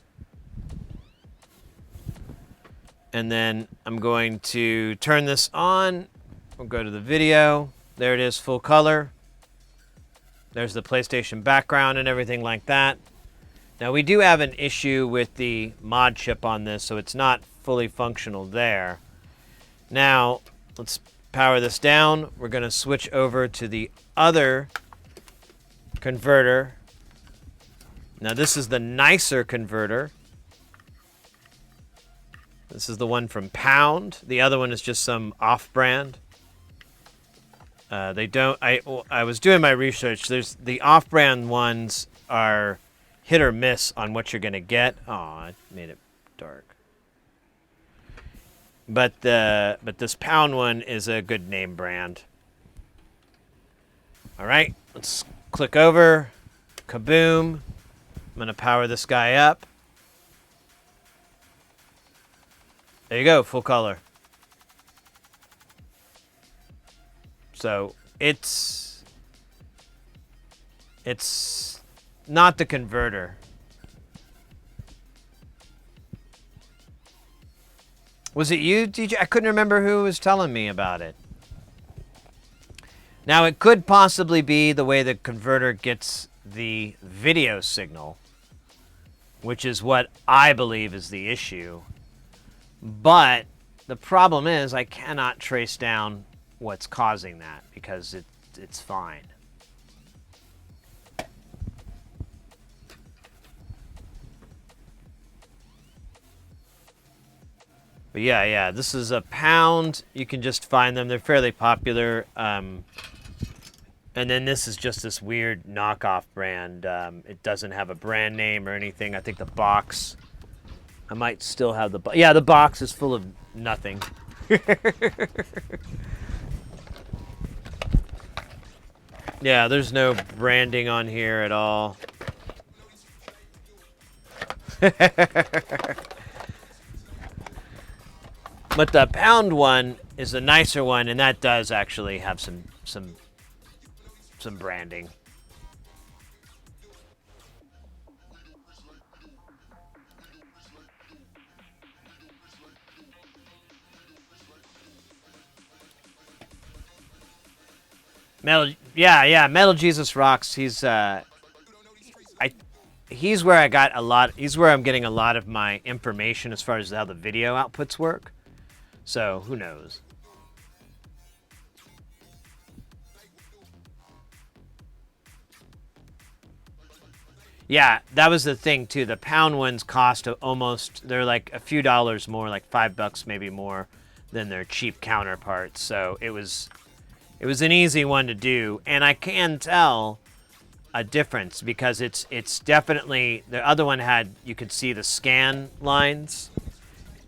And then I'm going to turn this on. We'll go to the video. There it is, full color. There's the PlayStation background and everything like that. Now we do have an issue with the mod chip on this, so it's not fully functional there. Now, let's power this down. We're going to switch over to the other converter. Now this is the nicer converter. This is the one from Pound. The other one is just some off-brand. They don't. I was doing my research. There's the off-brand ones are hit or miss on what you're gonna get. Oh, I made it dark. But this Pound one is a good name brand. All right, let's click over. Kaboom! I'm gonna power this guy up. There you go, full color. So it's not the converter. Was it you, DJ? I couldn't remember who was telling me about it. Now, it could possibly be the way the converter gets the video signal, which is what I believe is the issue. But the problem is I cannot trace down what's causing that because it's fine. But yeah, this is a Pound. You can just find them. They're fairly popular. And then this is just this weird knockoff brand. It doesn't have a brand name or anything. I think the box... I might still have the... Yeah, the box is full of nothing. Yeah, there's no branding on here at all. But the Pound one is the nicer one, and that does actually have some branding. Metal Jesus rocks. He's where I got a lot. He's where I'm getting a lot of my information as far as how the video outputs work. So who knows? Yeah, that was the thing too. The Pound ones cost almost. They're like a few dollars more, like $5 maybe more than their cheap counterparts. So it was an easy one to do, and I can tell a difference because it's definitely the other one had, you could see the scan lines,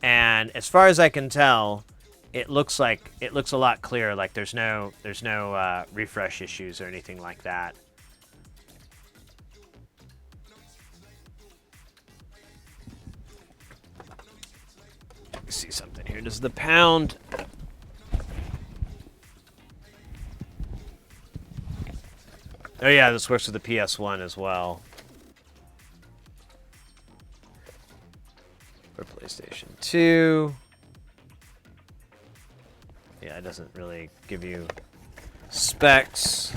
and as far as I can tell, it looks a lot clearer. Like there's no refresh issues or anything like that. Let's see something here. Does the Pound? Oh yeah, this works with the PS1 as well. For PlayStation 2. Yeah, it doesn't really give you specs.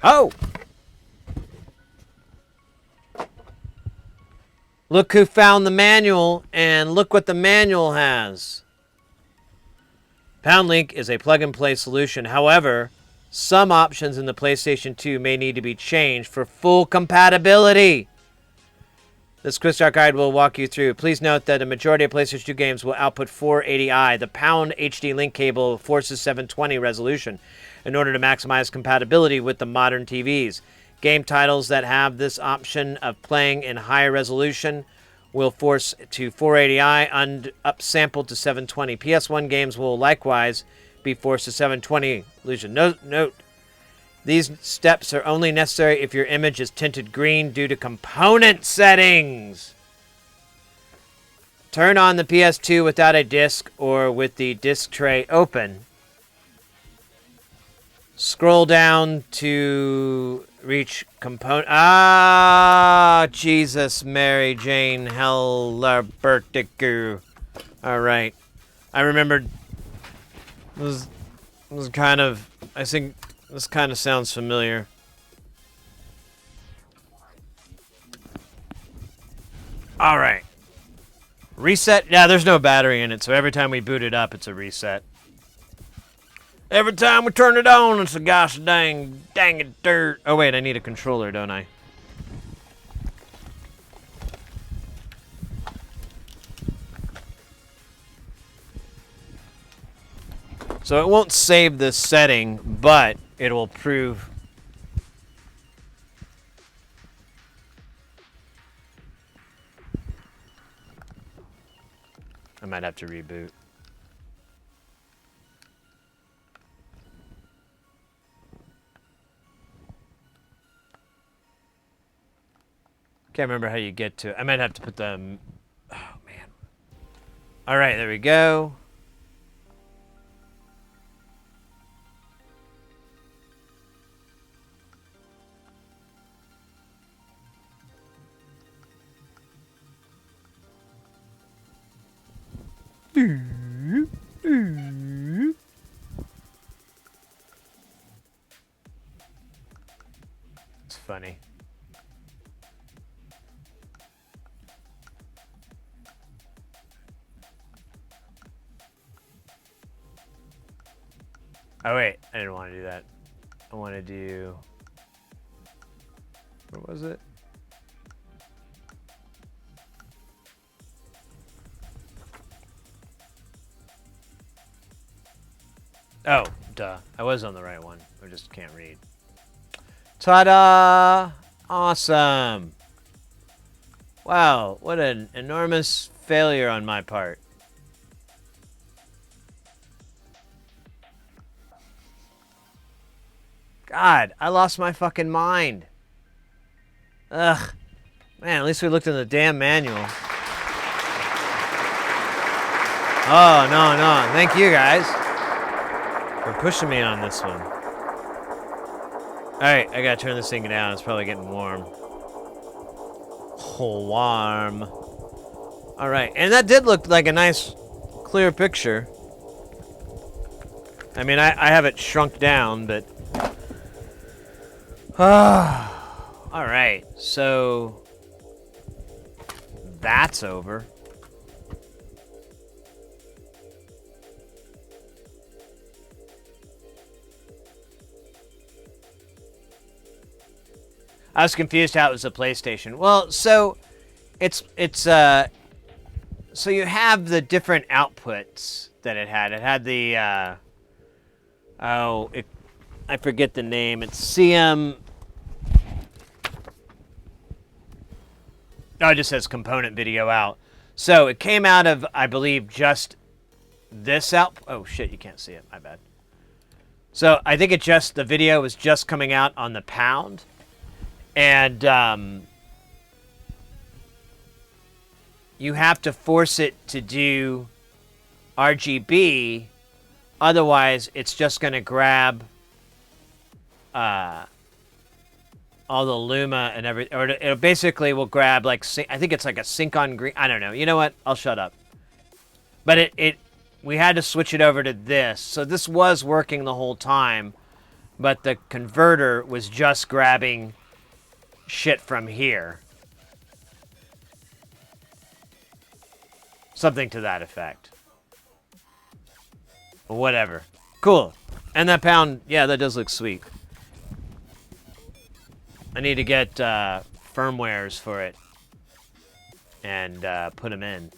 Oh! Look who found the manual, and look what the manual has. PoundLink is a plug-and-play solution. However, some options in the PlayStation 2 may need to be changed for full compatibility. This Quick Start Guide will walk you through. Please note that a majority of PlayStation 2 games will output 480i. The Pound HD link cable forces 720 resolution in order to maximize compatibility with the modern TVs. Game titles that have this option of playing in higher resolution will force to 480i and upsampled to 720. PS1 games will likewise be forced to 720 resolution. Note, these steps are only necessary if your image is tinted green due to component settings. Turn on the PS2 without a disc or with the disc tray open. Scroll down to reach component. Ah, Jesus, Mary Jane, Hellerbertiger. All right, I remembered. This was kind of. I think this kind of sounds familiar. All right. Reset? Yeah, there's no battery in it, so every time we boot it up, it's a reset. Every time we turn it on, it's a gosh dang it dirt. Oh wait, I need a controller, don't I? So it won't save this setting, but it will prove. I might have to reboot. Can't remember how you get to it. I might have to put the... Oh, man. All right, there we go. It's funny. Oh wait, I didn't want to do that. I want to do... What was it? Oh, duh. I was on the right one. I just can't read. Ta-da! Awesome! Wow, what an enormous failure on my part. God, I lost my fucking mind. Ugh. Man, at least we looked in the damn manual. Oh, no, no. Thank you, guys. For pushing me on this one. Alright, I gotta turn this thing down. It's probably getting warm. Oh, warm. Alright, and that did look like a nice, clear picture. I mean, I have it shrunk down, but... Alright, so... That's over. I was confused how it was a PlayStation. Well, so so you have the different outputs that it had. It had the I forget the name. It's CM. No, it just says component video out. So it came out of, I believe, just this out. Oh shit, you can't see it. My bad. So I think the video was just coming out on the Pound. And you have to force it to do RGB, otherwise it's just going to grab all the Luma and everything, or it basically will grab like I think it's like a sync on green. I don't know. You know what? I'll shut up. But we had to switch it over to this, so this was working the whole time, but the converter was just grabbing shit from here. Something to that effect. Whatever. Cool. And that Pound, yeah, that does look sweet. I need to get firmwares for it and put them in.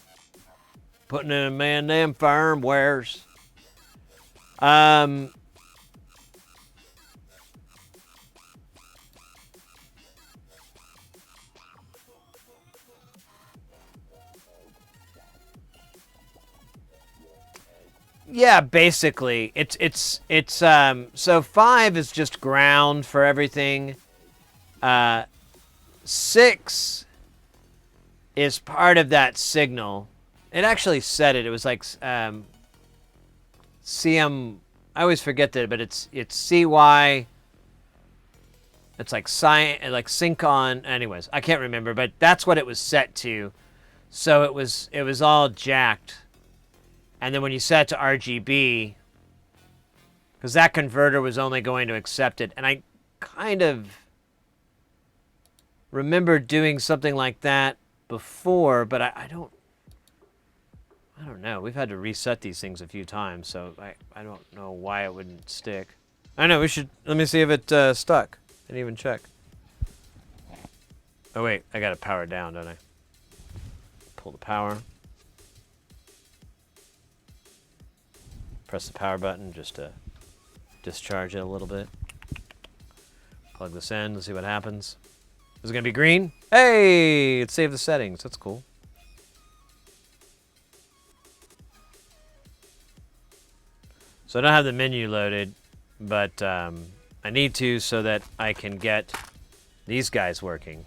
Putting in, man, them firmwares. Yeah, basically, it's so 5 is just ground for everything. 6 is part of that signal. It actually said it. It was like CM. I always forget that, but it's CY. It's like sync on. Anyways, I can't remember, but that's what it was set to. So it was all jacked. And then when you set it to RGB, because that converter was only going to accept it, and I kind of remember doing something like that before, but I don't I don't know. We've had to reset these things a few times, so I don't know why it wouldn't stick. I know, we should... Let me see if it stuck. I didn't even check. Oh, wait. I got to power it down, don't I? Pull the power. Press the power button just to discharge it a little bit. Plug this in. Let's see what happens. Is it going to be green? Hey! It saved the settings. That's cool. So I don't have the menu loaded, but I need to so that I can get these guys working.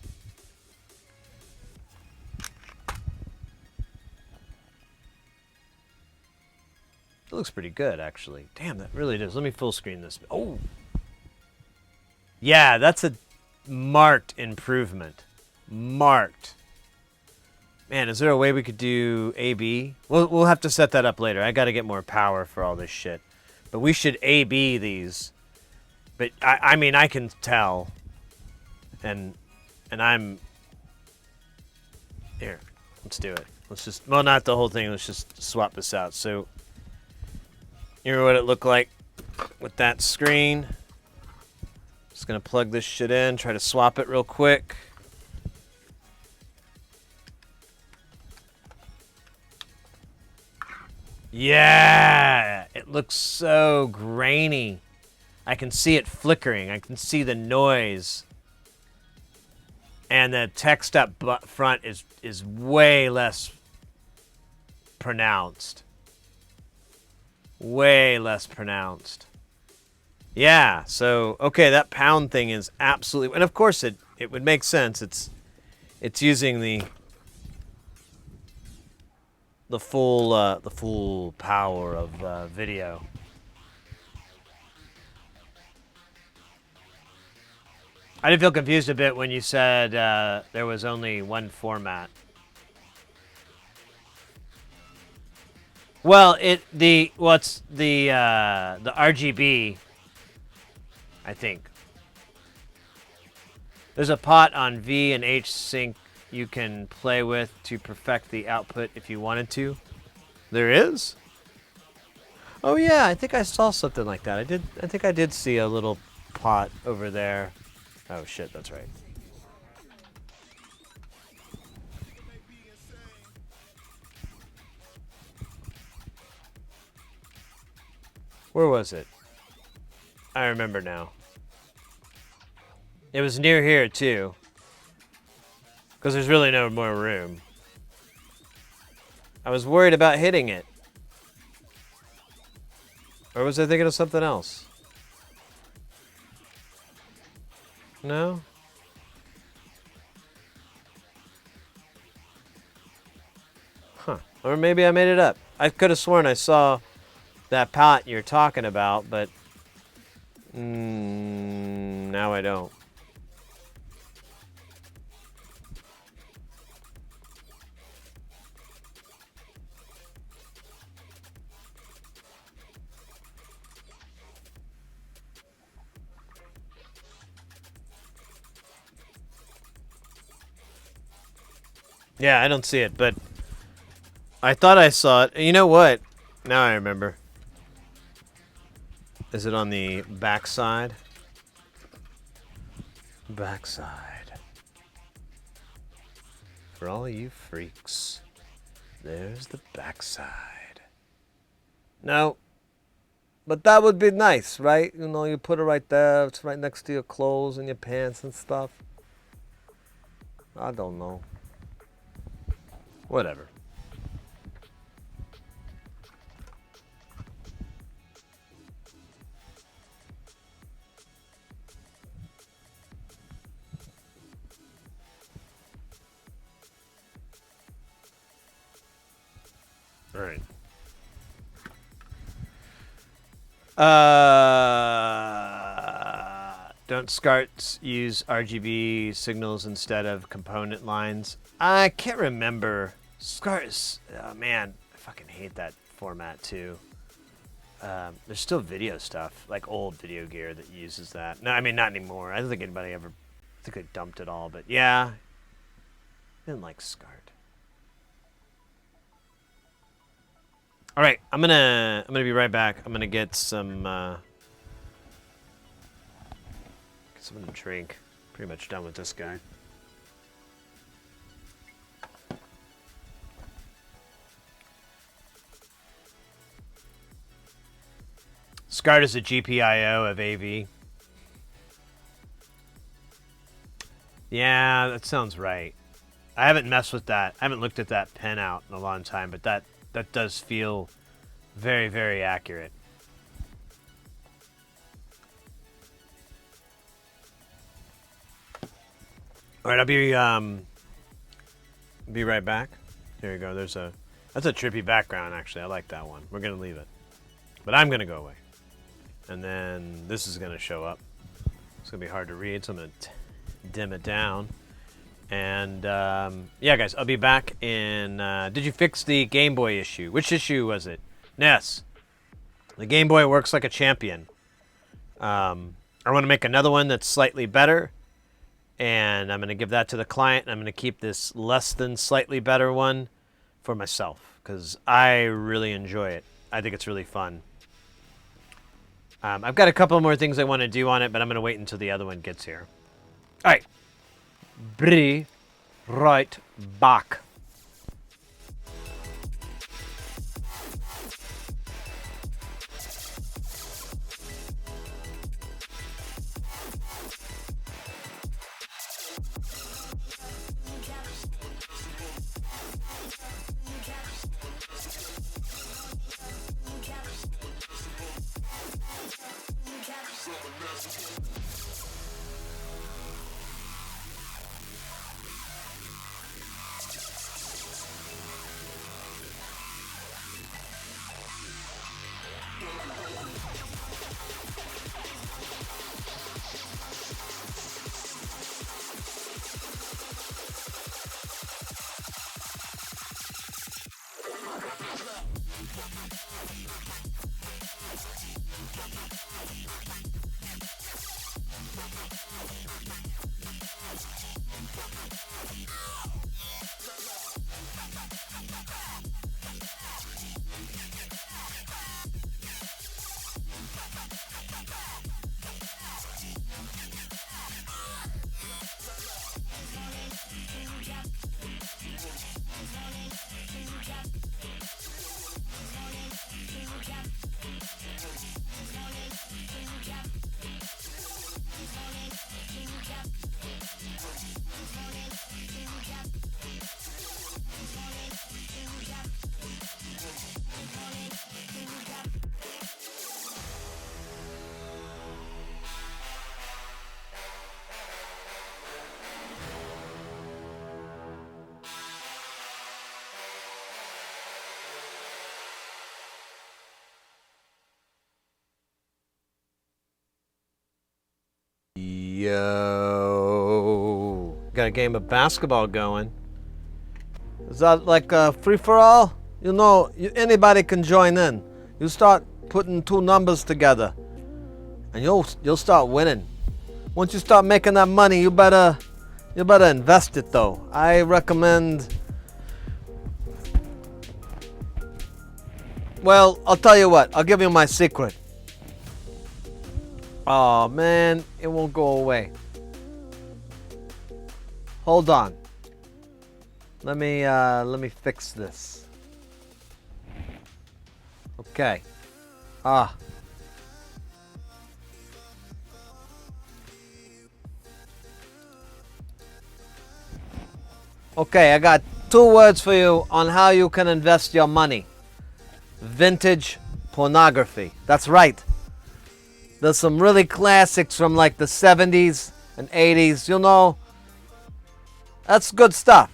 It looks pretty good, actually. Damn, that really does. Let me full screen this. Oh! Yeah, that's a marked improvement. Marked. Man, is there a way we could do A/B? We'll have to set that up later. I got to get more power for all this shit. But we should A/B these. But I mean, I can tell. And I'm... Here, let's do it. Let's just... Well, not the whole thing. Let's just swap this out. So, here's what it looked like with that screen. Just going to plug this shit in. Try to swap it real quick. Yeah! It looks so grainy. I can see it flickering. I can see the noise. And the text up front is way less pronounced. Way less pronounced. Yeah, so, okay, that pound thing is absolutely... And of course it would make sense. It's using the full power of video. I did feel confused a bit when you said there was only one format. Well, it's the RGB, I think. There's a pot on V and H sync you can play with to perfect the output if you wanted to. There is? Oh yeah, I think I saw something like that. I think I did see a little pot over there. Oh shit, that's right. Where was it? I remember now. It was near here too. Because there's really no more room. I was worried about hitting it. Or was I thinking of something else? No? Huh. Or maybe I made it up. I could have sworn I saw that pot you're talking about, but now I don't. Yeah, I don't see it, but I thought I saw it. You know what? Now I remember. Is it on the backside? Backside. For all you freaks, there's the backside. No. But that would be nice, right? You know, you put it right there. It's right next to your clothes and your pants and stuff. I don't know. Whatever. All right. Don't SCARTs use RGB signals instead of component lines? I can't remember. SCARTs, oh man, I fucking hate that format too. There's still video stuff, like old video gear that uses that. No, I mean, not anymore. I don't think anybody ever, I think they dumped it all, but yeah. I didn't like SCART. All right, I'm gonna be right back. I'm gonna get something to drink. Pretty much done with this guy. Scart is a GPIO of AV. Yeah, that sounds right. I haven't messed with that. I haven't looked at that pen out in a long time, but that does feel very, very accurate. All right, I'll be right back. Here we go. That's a trippy background, actually. I like that one. We're gonna leave it, but I'm gonna go away, and then this is gonna show up. It's gonna be hard to read, so I'm gonna dim it down. And yeah, guys, I'll be back in. Did you fix the Game Boy issue? Which issue was it? Ness. The Game Boy works like a champion. I want to make another one that's slightly better, and I'm going to give that to the client. And I'm going to keep this less than slightly better one for myself because I really enjoy it. I think it's really fun. I've got a couple more things I want to do on it, but I'm going to wait until the other one gets here. All right. Be right back. Yo, got a game of basketball going. Is that like a free-for-all? You know, anybody can join in. You start putting two numbers together, and you'll start winning. Once you start making that money, you better invest it though. I recommend. Well, I'll tell you what. I'll give you my secret. Oh man, it won't go away. Hold on. Let me fix this. Okay. Okay, I got 2 words for you on how you can invest your money. Vintage pornography. That's right. There's some really classics from like the 70s and 80s. You know, that's good stuff.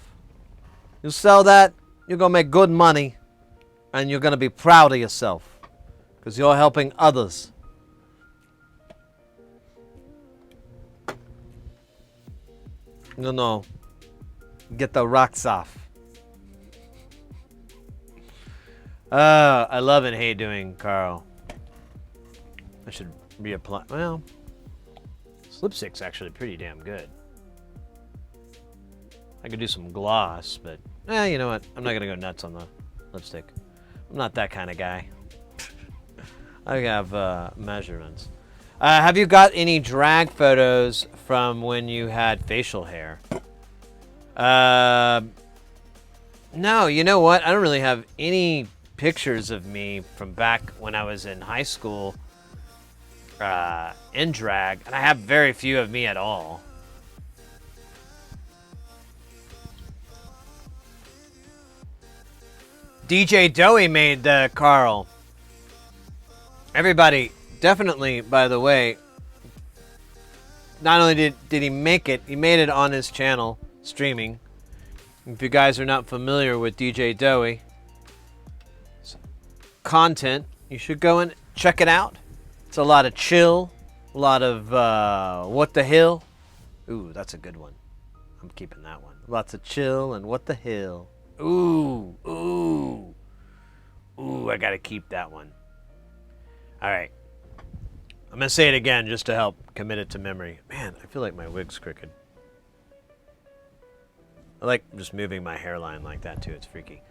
You sell that, you're going to make good money, and you're going to be proud of yourself because you're helping others. You know, get the rocks off. I love it. Hey, doing, Carl. I should reapply. Well, Slipstick's actually pretty damn good. I could do some gloss, but you know what? I'm not gonna go nuts on the lipstick. I'm not that kind of guy. I have measurements. Have you got any drag photos from when you had facial hair? No, you know what? I don't really have any pictures of me from back when I was in high school in drag, and I have very few of me at all. DJ Doey made the Carl. Everybody, definitely, by the way, not only did he make it, he made it on his channel, streaming. If you guys are not familiar with DJ Doey content, you should go and check it out. It's a lot of chill, a lot of what the hell. Ooh, that's a good one. I'm keeping that one. Lots of chill and what the hell. Ooh, ooh, ooh, I gotta keep that one. All right. I'm gonna say it again just to help commit it to memory. Man, I feel like my wig's crooked. I like just moving my hairline like that too. It's freaky.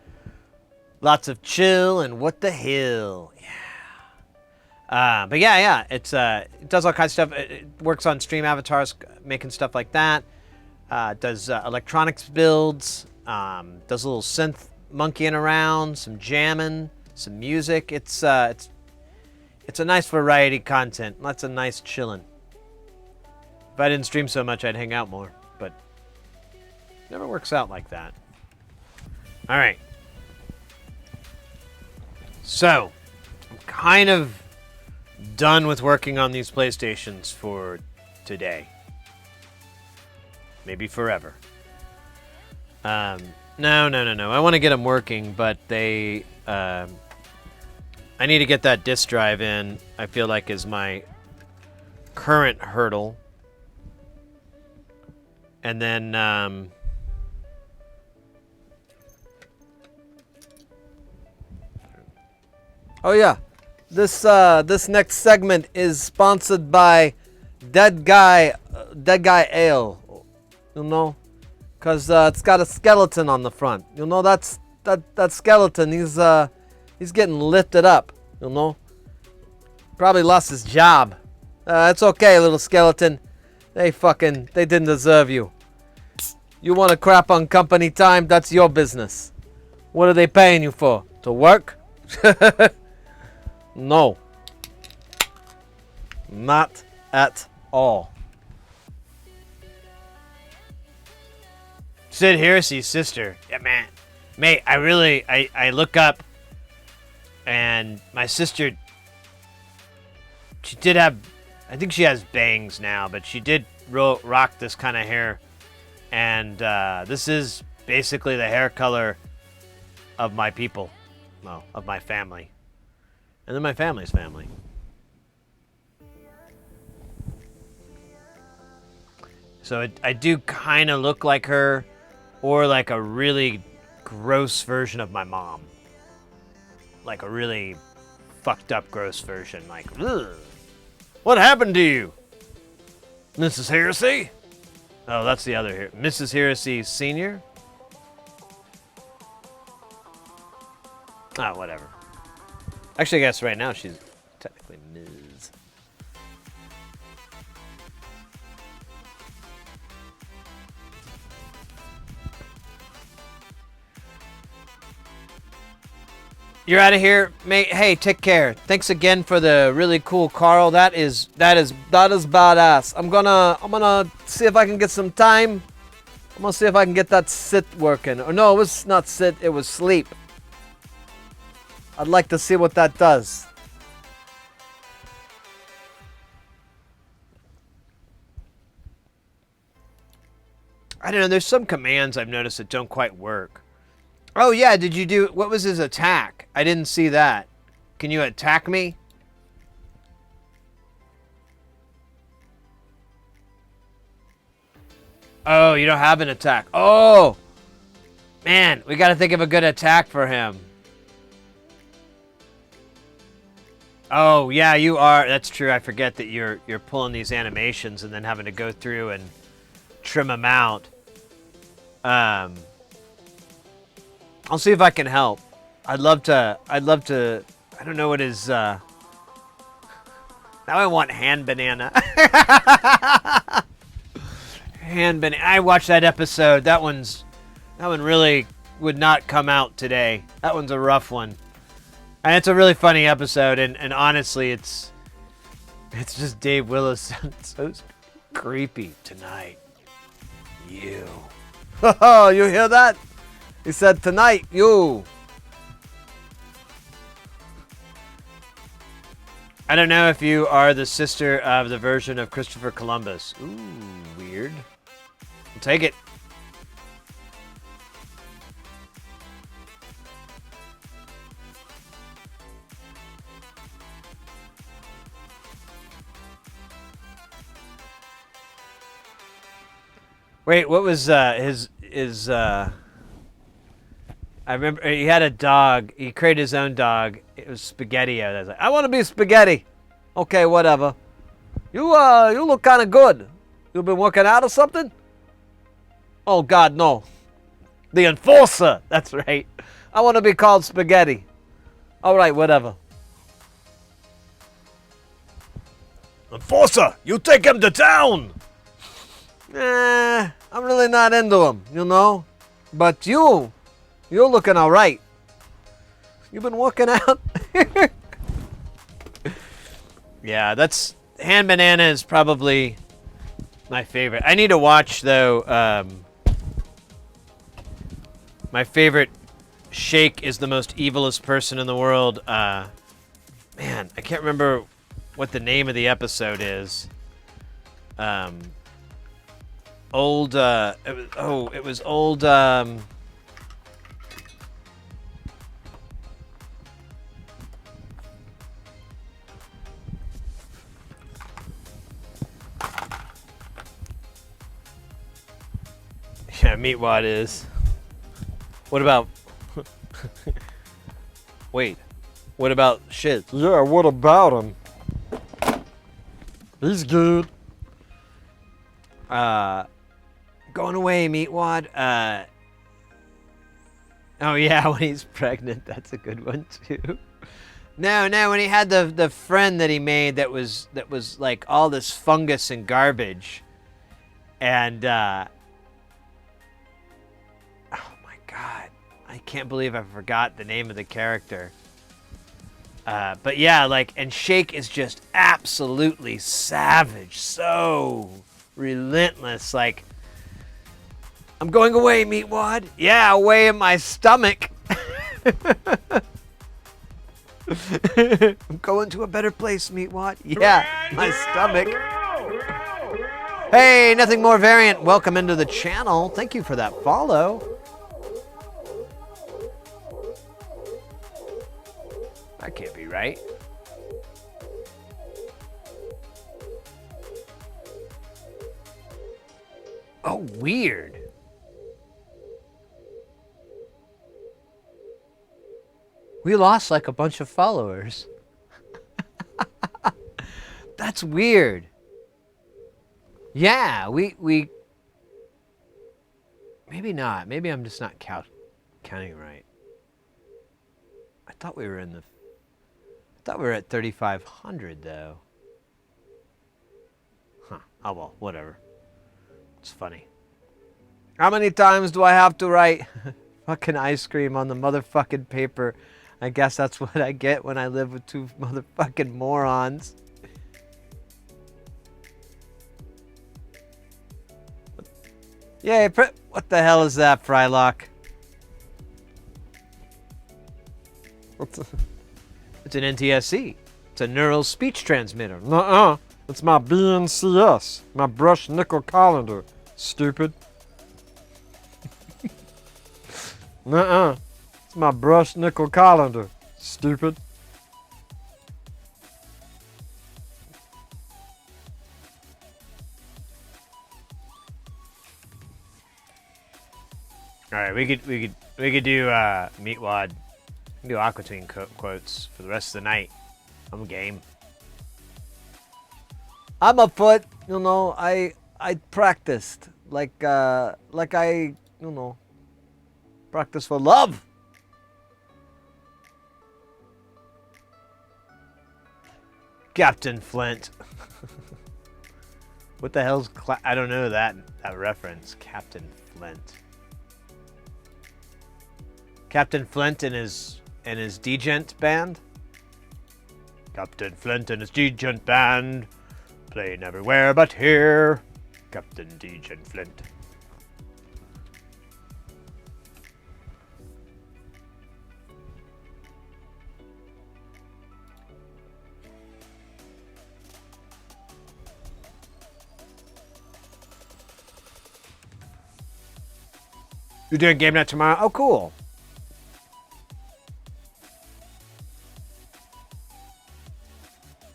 Lots of chill and what the hell. Yeah. But yeah. It does all kinds of stuff. It works on stream avatars, making stuff like that. Does electronics builds. Does a little synth monkeying around, some jamming, some music. It's a nice variety content. Lots of nice chilling. If I didn't stream so much, I'd hang out more, but never works out like that. All right. So, I'm kind of done with working on these PlayStations for today. Maybe forever. No. I want to get them working, but they... I need to get that disk drive in, I feel like is my current hurdle. And then... Oh yeah, this next segment is sponsored by Dead Guy Ale. You know, cause it's got a skeleton on the front. You know that skeleton. He's getting lifted up. You know, probably lost his job. It's okay, little skeleton. They didn't deserve you. You want to crap on company time? That's your business. What are they paying you for? To work? No. Not at all. Sid Heresy's sister. Yeah, man. Mate, I look up and my sister, she did have, I think she has bangs now, but she did rock this kind of hair. And this is basically the hair color of my people. Well, of my family. And then my family's family. So I do kind of look like her, or like a really gross version of my mom. Like a really fucked up gross version. Like, ugh. What happened to you? Mrs. Heresy? Oh, that's the other here. Mrs. Heresy Sr.? Ah, whatever. Actually, I guess right now she's technically Ms. You're out of here, mate. Hey, take care. Thanks again for the really cool Carl. That is badass. I'm gonna see if I can get some time. I'm gonna see if I can get that sit working. Or no, it was not sit. It was sleep. I'd like to see what that does. I don't know. There's some commands I've noticed that don't quite work. Oh, yeah. Did you do... What was his attack? I didn't see that. Can you attack me? Oh, you don't have an attack. Oh! Man, we got to think of a good attack for him. Oh, yeah, you are. That's true. I forget that you're pulling these animations and then having to go through and trim them out. I'll see if I can help. I'd love to, I don't know what his, now I want Hand Banana. Hand Banana. I watched that episode. That one really would not come out today. That one's a rough one. And it's a really funny episode, and honestly, it's just Dave Willis. So creepy tonight. You. Oh, you hear that? He said tonight, you. I don't know if you are the sister of the version of Christopher Columbus. Ooh, weird. We'll take it. Wait, what was his I remember he had a dog. He created his own dog. It was Spaghetti. I was like, I want to be Spaghetti. Okay, whatever. You look kind of good. You been working out or something? Oh God, no. The Enforcer. That's right. I want to be called Spaghetti. All right, whatever. Enforcer, you take him to town! I'm really not into him, you know. But you're looking all right. You been working out? yeah, that's Hand Banana is probably my favorite. I need to watch though. My favorite Shake is the most evilest person in the world. Man, I can't remember what the name of the episode is. Old. It was old. Yeah, Meatwad is. What about? Wait. What about shit? Yeah, what about him? He's good. Going away, Meatwad. Oh yeah, when he's pregnant, that's a good one too. No, when he had the friend that he made that was like all this fungus and garbage, and oh my God, I can't believe I forgot the name of the character. But yeah, like, and Shake is just absolutely savage, so relentless. Like, I'm going away, Meatwad. Yeah, away in my stomach. I'm going to a better place, Meatwad. Yeah, my stomach. Hey, Nothing More Variant. Welcome into the channel. Thank you for that follow. That can't be right. Oh, weird. We lost like a bunch of followers. That's weird. Yeah, we maybe not. Maybe I'm just not counting right. I thought we were in the thought we were at 3,500 though. Huh. Oh well, whatever. It's funny. How many times do I have to write fucking ice cream on the motherfucking paper? I guess that's what I get when I live with two motherfucking morons. Yay, what the hell is that, Frylock? It's an NTSC. It's a neural speech transmitter. Nuh-uh. It's my BNCS, my brushed nickel colander, stupid. Nuh-uh. It's my brushed nickel colander, stupid. All right, we could do Meatwad. We can do Aqua Tween quotes for the rest of the night. I'm game. I'm a foot, you know, I practiced like I, you know, practice for love. Captain Flint. What the hell's I don't know that reference. Captain Flint. Captain Flint and his Degent band. Captain Flint and his Degent band, playing everywhere but here. Captain Degent Flint. You're doing game night tomorrow? Oh, cool.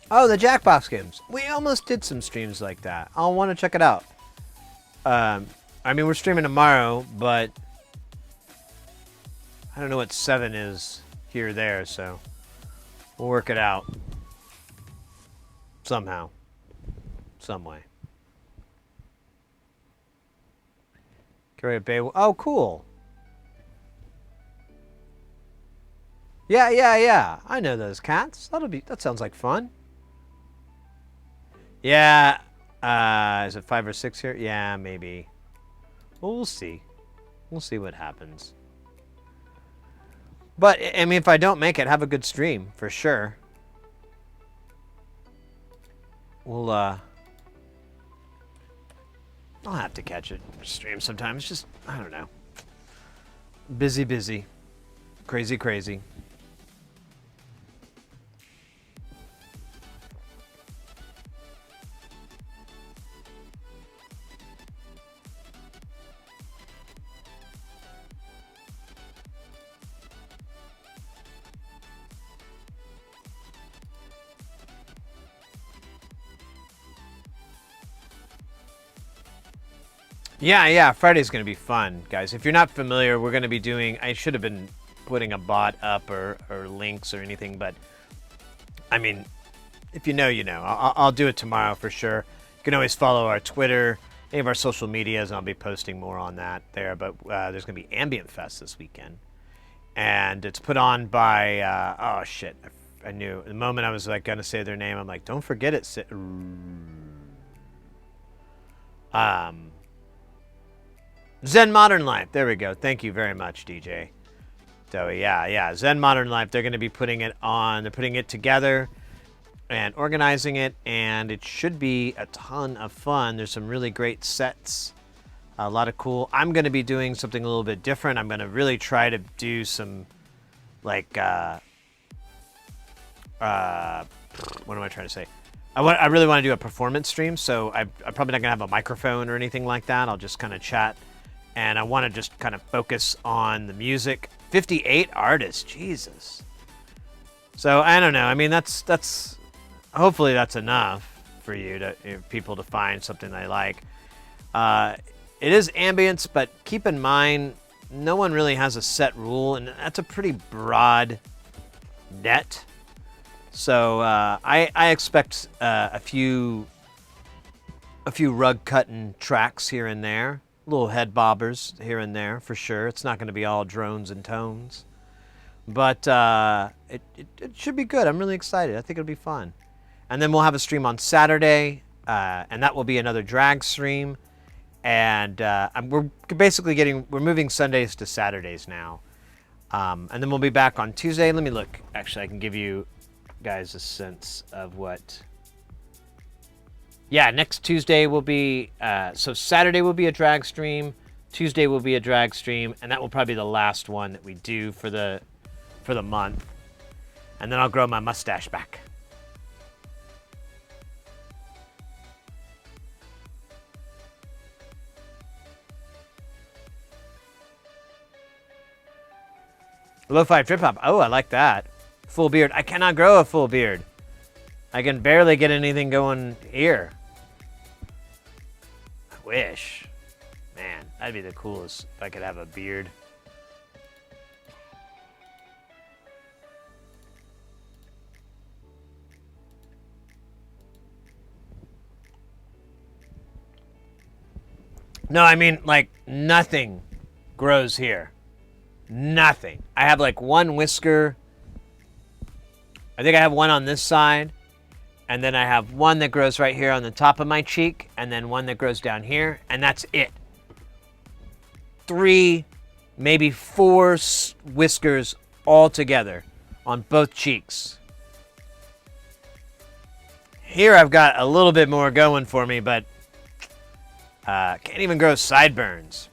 Oh, the Jackbox games. We almost did some streams like that. I'll want to check it out. I mean, we're streaming tomorrow, but I don't know what 7 is here or there, so we'll work it out somehow, some way. Carry a Bay. Oh, cool. Yeah. I know those cats. That sounds like fun. Yeah. Is it 5 or 6 here? Yeah, maybe. Well, we'll see. We'll see what happens. But I mean, if I don't make it, have a good stream for sure. We'll I'll have to catch it stream sometime. It's just, I don't know. Busy. Crazy. Yeah, Friday's going to be fun, guys. If you're not familiar, we're going to be doing... I should have been putting a bot up or links or anything, but... I mean, if you know, you know. I'll do it tomorrow for sure. You can always follow our Twitter, any of our social medias, and I'll be posting more on that there. But there's going to be Ambient Fest this weekend. And it's put on by... oh, shit. I knew. The moment I was like going to say their name, I'm like, don't forget it. Zen Modern Life. There we go. Thank you very much, DJ. So yeah. Zen Modern Life. They're going to be putting it on. They're putting it together and organizing it, and it should be a ton of fun. There's some really great sets. A lot of cool. I'm going to be doing something a little bit different. I'm going to really try to do some, like, what am I trying to say? I really want to do a performance stream, so I'm probably not going to have a microphone or anything like that. I'll just kind of chat. And I want to just kind of focus on the music. 58 artists, Jesus. So I don't know. I mean, that's hopefully that's enough for people to find something they like. It is ambience, but keep in mind, no one really has a set rule, and that's a pretty broad net. So I expect a few rug cutting tracks here and there. Little head bobbers here and there, for sure. It's not going to be all drones and tones. But it should be good. I'm really excited. I think it'll be fun. And then we'll have a stream on Saturday, and that will be another drag stream. And we're basically we're moving Sundays to Saturdays now. And then we'll be back on Tuesday. Let me look. Actually, I can give you guys a sense of what... Yeah, next Tuesday will be, so Saturday will be a drag stream, Tuesday will be a drag stream, and that will probably be the last one that we do for the month. And then I'll grow my mustache back. Lo-fi trip hop. Oh, I like that. Full beard. I cannot grow a full beard. I can barely get anything going here. I wish. Man, that'd be the coolest if I could have a beard. No, I mean, like, nothing grows here. Nothing. I have, like, one whisker. I think I have one on this side. And then I have one that grows right here on the top of my cheek, and then one that grows down here, and that's it. 3, maybe 4 whiskers all together on both cheeks. Here I've got a little bit more going for me, but can't even grow sideburns.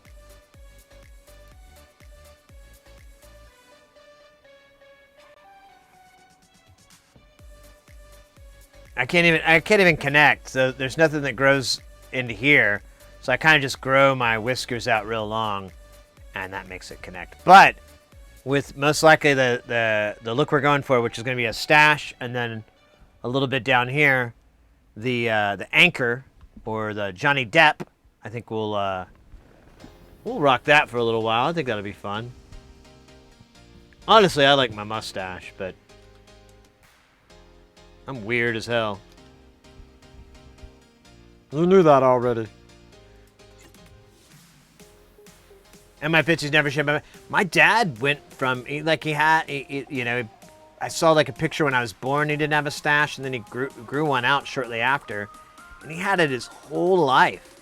I can't even connect. So there's nothing that grows into here. So I kind of just grow my whiskers out real long, and that makes it connect. But with most likely the look we're going for, which is going to be a stash, and then a little bit down here, the anchor or the Johnny Depp, I think we'll rock that for a little while. I think that'll be fun. Honestly, I like my mustache, but I'm weird as hell. You knew that already. And my bitches never shaved my dad went from, I saw like a picture when I was born, he didn't have a stash, and then he grew one out shortly after, and he had it his whole life.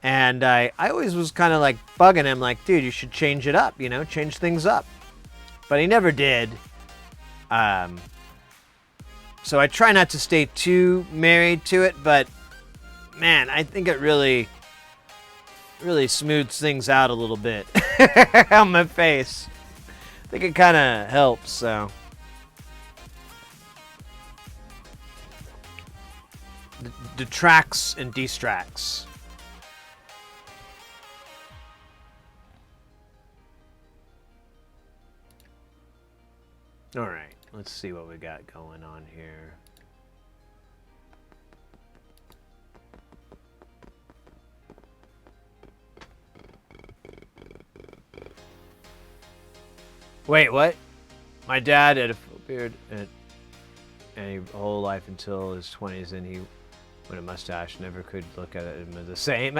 And I always was kind of like bugging him, like, dude, you should change it up, change things up. But he never did. So I try not to stay too married to it, but man, I think it really smooths things out a little bit on my face. I think it kind of helps, so. Detracts and distracts. All right, let's see what we got going on here. Wait, what? My dad had a full beard and a whole life until his 20s, and he with a mustache never could look at him as the same.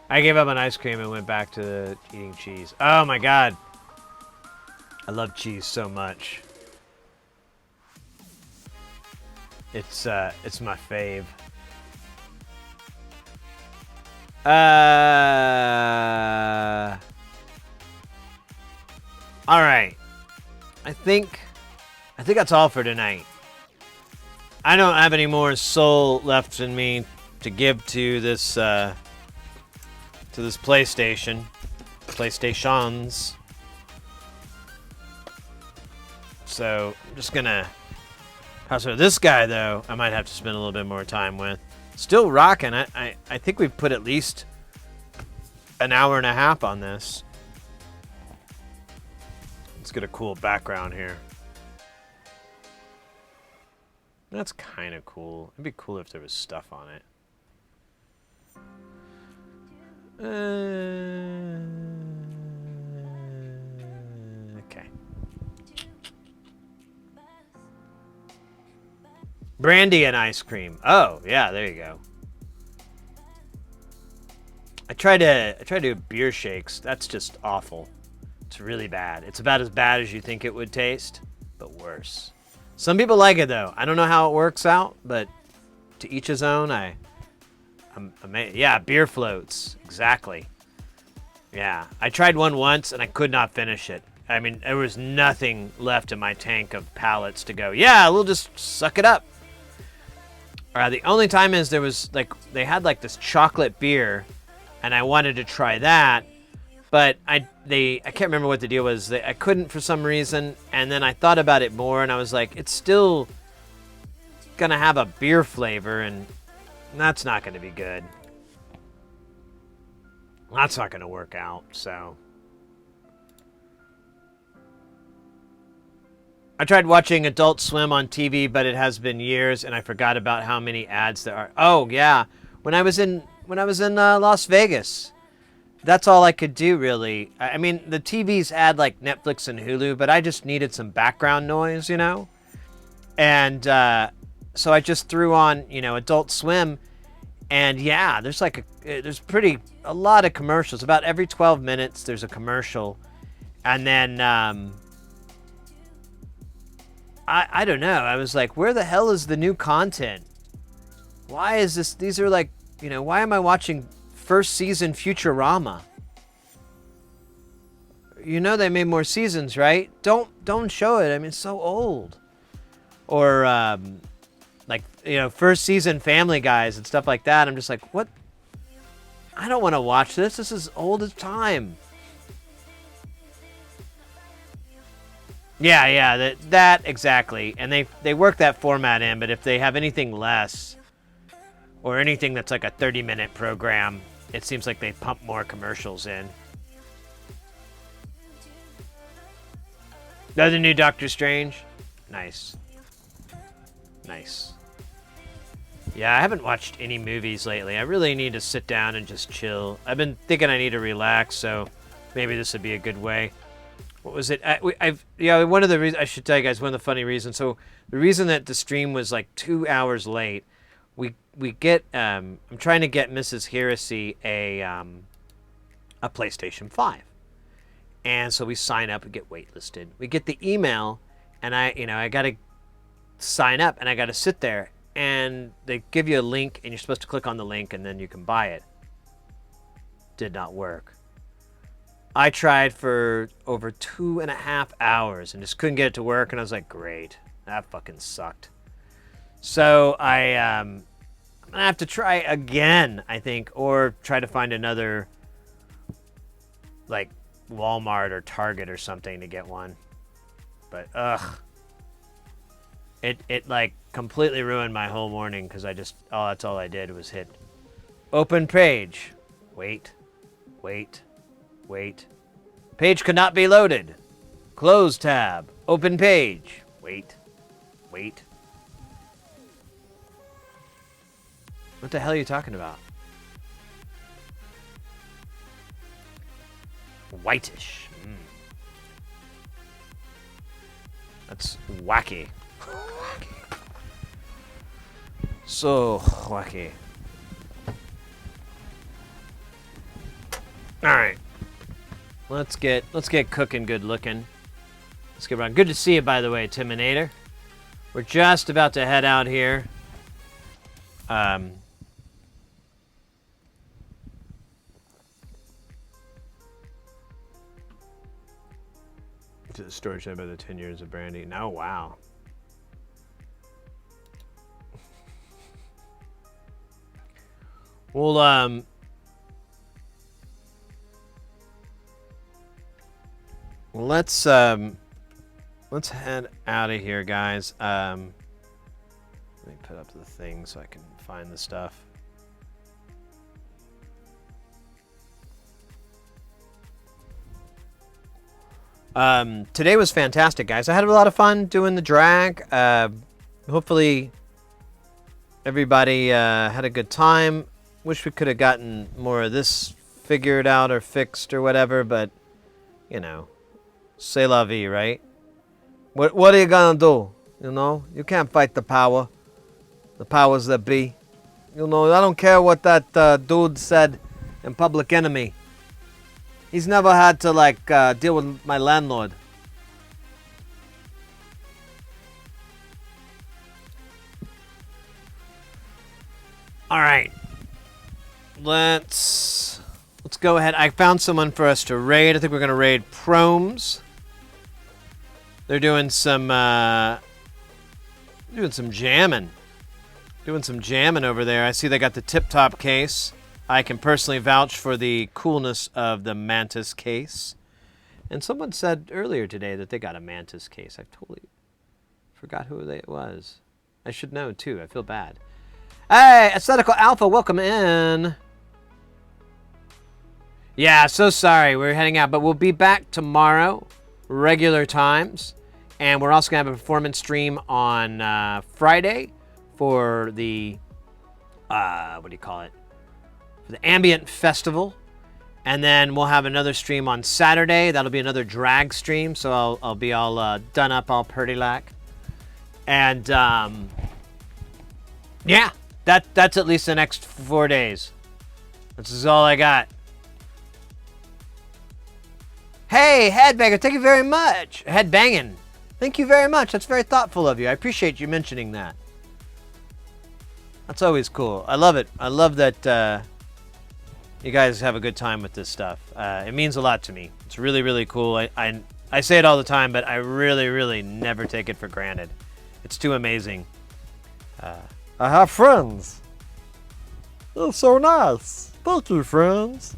I gave up on ice cream and went back to eating cheese. Oh my god. I love cheese so much. It's my fave. All right. I think that's all for tonight. I don't have any more soul left in me to give to this PlayStations. So I'm just gonna pass over. This guy though, I might have to spend a little bit more time with. Still rocking. I think we've put at least an hour and a half on this. Let's get a cool background here. That's kind of cool. It'd be cool if there was stuff on it. Okay. Brandy and ice cream. Oh, yeah, there you go. I try to do beer shakes. That's just awful. It's really bad. It's about as bad as you think it would taste, but worse. Some people like it though. I don't know how it works out, but to each his own. I'm amazed. Yeah, beer floats. Exactly. Yeah, I tried one once and I could not finish it. I mean, there was nothing left in my tank of pallets to go, yeah, we'll just suck it up. The only time is there was they had this chocolate beer, and I wanted to try that, but I can't remember what the deal was. I couldn't for some reason, and then I thought about it more, and I was like, it's still gonna have a beer flavor, and that's not gonna be good. That's not gonna work out, so. I tried watching Adult Swim on TV, but it has been years, and I forgot about how many ads there are. Oh yeah, when I was in Las Vegas, that's all I could do really. I mean, the TVs had Netflix and Hulu, but I just needed some background noise, And so I just threw on, Adult Swim, And yeah, there's like a lot of commercials. About every 12 minutes, there's a commercial. And then, I don't know. I was like, where the hell is the new content? Why is this? These are like, why am I watching first season Futurama? They made more seasons, right? Don't show it. I mean, it's so old. Or, first season Family Guys and stuff like that. I'm just like, what? I don't want to watch this. This is old as time. Yeah, that exactly. And they work that format in, but if they have anything less, or anything that's like a 30-minute program, it seems like they pump more commercials in. Another new Doctor Strange? Nice. Nice. Yeah, I haven't watched any movies lately. I really need to sit down and just chill. I've been thinking I need to relax, so maybe this would be a good way. What was it? One of the reasons, I should tell you guys one of the funny reasons. So the reason that the stream was like 2 hours late, we get, I'm trying to get Mrs. Heresy a PlayStation 5. And so we sign up and get waitlisted. We get the email, and I got to sign up, and I got to sit there. And they give you a link, and you're supposed to click on the link, and then you can buy it. Did not work. I tried for over 2.5 hours and just couldn't get it to work, and I was like, great. That fucking sucked. So I'm going to have to try again, I think, or try to find another, like, Walmart or Target or something to get one. But ugh, it like completely ruined my whole morning because that's all I did was hit open page, wait, page could not be loaded, close tab, open page, wait. What the hell are you talking about? Whitish. That's wacky. So wacky. All right. Let's get cooking, good looking. Let's get around. Good to see you, by the way, Timinator. We're just about to head out here. To the storage shed by the 10 years of brandy. No, wow. Well, let's head out of here, guys. Let me put up the thing so I can find the stuff. Today was fantastic, guys. I had a lot of fun doing the drag. Hopefully everybody had a good time. Wish we could have gotten more of this figured out or fixed or whatever, but, c'est la vie, right? What are you gonna do? You can't fight the power. The powers that be. I don't care what that dude said in Public Enemy. He's never had to, deal with my landlord. All right. Let's go ahead. I found someone for us to raid. I think we're going to raid Promes. They're doing some jamming. Doing some jamming over there. I see they got the tip-top case. I can personally vouch for the coolness of the Mantis case. And someone said earlier today that they got a Mantis case. I totally forgot who it was. I should know, too. I feel bad. Hey, Aesthetical Alpha, welcome in. Yeah, so sorry. We're heading out, but we'll be back tomorrow, regular times. And we're also going to have a performance stream on Friday for the, what do you call it? For the Ambient Festival. And then we'll have another stream on Saturday. That'll be another drag stream, so I'll be all done up, all purdy-lack. And, yeah, That's at least the next 4 days. This is all I got. Hey, Headbanger, thank you very much. Headbanging. Thank you very much. That's very thoughtful of you. I appreciate you mentioning that. That's always cool. I love it. I love that you guys have a good time with this stuff. It means a lot to me. It's really, really cool. I say it all the time, but I really, really never take it for granted. It's too amazing. I have friends. They're so nice. Thank you, friends.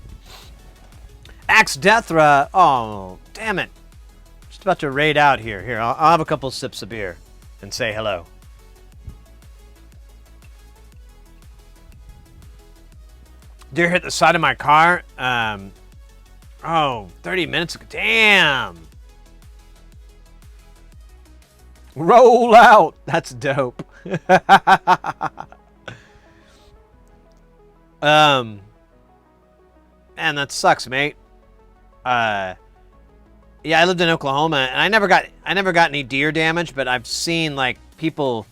Axe Deathra. Oh, damn it. Just about to raid out here. Here, I'll have a couple sips of beer and say hello. Deer hit the side of my car. 30 minutes ago. Damn. Roll out. That's dope. Man, that sucks, mate. Yeah, I lived in Oklahoma, and I never got any deer damage, but I've seen like people.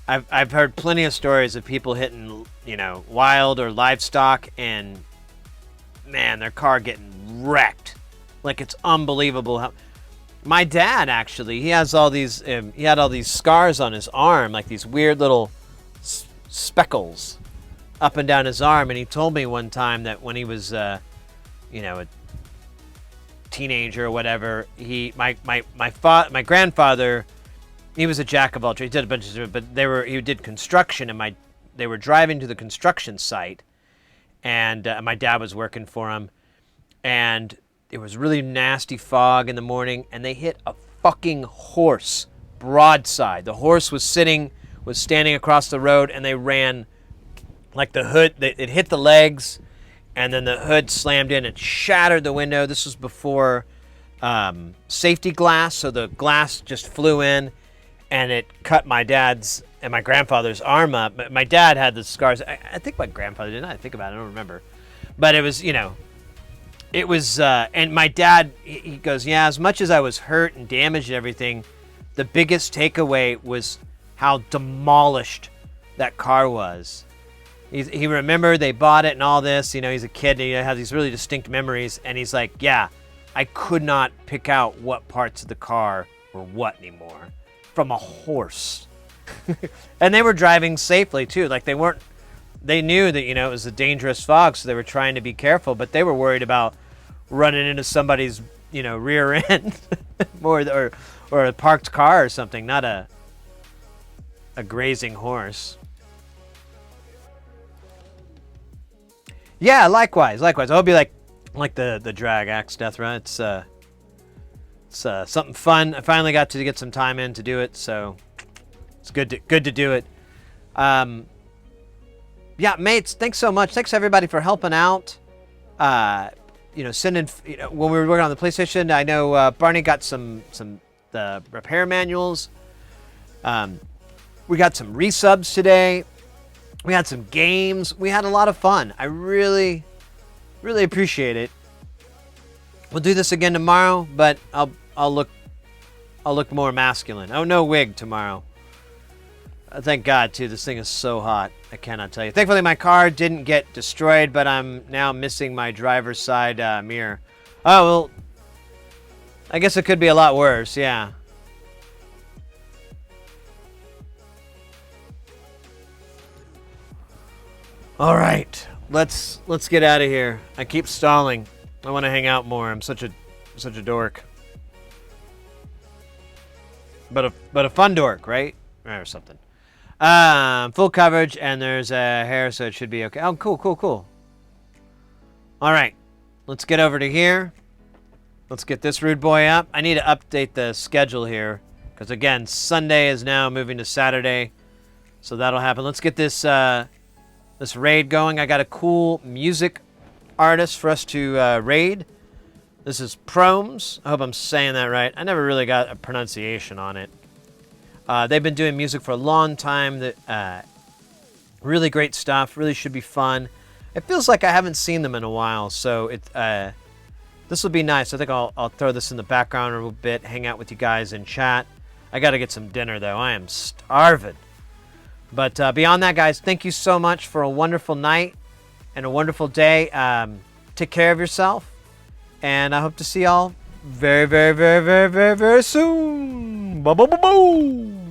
I've heard plenty of stories of people hitting, wild or livestock, and man, their car getting wrecked. Like, it's unbelievable how. My dad, actually, he has all these. He had all these scars on his arm, like these weird little speckles up and down his arm, and he told me one time that when he was, a teenager or whatever, my grandfather, he was a jack of all trades. He did a bunch of, but he did construction, and they were driving to the construction site, and my dad was working for him, and it was really nasty fog in the morning, and they hit a fucking horse broadside. The horse was standing across the road, and they ran, like the hood, it hit the legs, and then the hood slammed in and shattered the window. This was before safety glass, so the glass just flew in, and it cut my dad's and my grandfather's arm up. My dad had the scars. I think my grandfather did. I think about it. I don't remember. But it was, it was, and my dad, he goes, yeah, as much as I was hurt and damaged and everything, the biggest takeaway was how demolished that car was. He remembered they bought it and all this. He's a kid, and he has these really distinct memories. And he's like, yeah, I could not pick out what parts of the car were what anymore from a horse. And they were driving safely, too. Like, they knew that, it was a dangerous fog, so they were trying to be careful. But they were worried about running into somebody's, rear end or a parked car or something, not a grazing horse. Yeah, likewise. I hope you like the drag Axe Deathra. It's something fun. I finally got to get some time in to do it, so it's good to do it. Yeah, mates, thanks so much. Thanks everybody for helping out. Sending. When we were working on the PlayStation, I know Barney got some the repair manuals. We got some resubs today. We had some games. We had a lot of fun. I really, really appreciate it. We'll do this again tomorrow, but I'll look more masculine. Oh, no wig tomorrow. Thank God, too. This thing is so hot. I cannot tell you. Thankfully, my car didn't get destroyed, but I'm now missing my driver's side mirror. Oh, well, I guess it could be a lot worse, yeah. All right, let's get out of here. I keep stalling. I want to hang out more. I'm such a dork. But a fun dork, right? Or something. Full coverage, and there's a hair, so it should be okay. Oh, cool. All right, let's get over to here. Let's get this rude boy up. I need to update the schedule here, because again, Sunday is now moving to Saturday, so that'll happen. Let's get this this raid going. I got a cool music artist for us to raid. This is Promes. I hope I'm saying that right. I never really got a pronunciation on it. They've been doing music for a long time. Really great stuff. Really should be fun. It feels like I haven't seen them in a while, so this will be nice. I think I'll throw this in the background a little bit, hang out with you guys in chat. I got to get some dinner, though. I am starving. But beyond that, guys, thank you so much for a wonderful night and a wonderful day. Take care of yourself. And I hope to see y'all very, very, very, very, very, very soon. Bye, bye, bye, bye.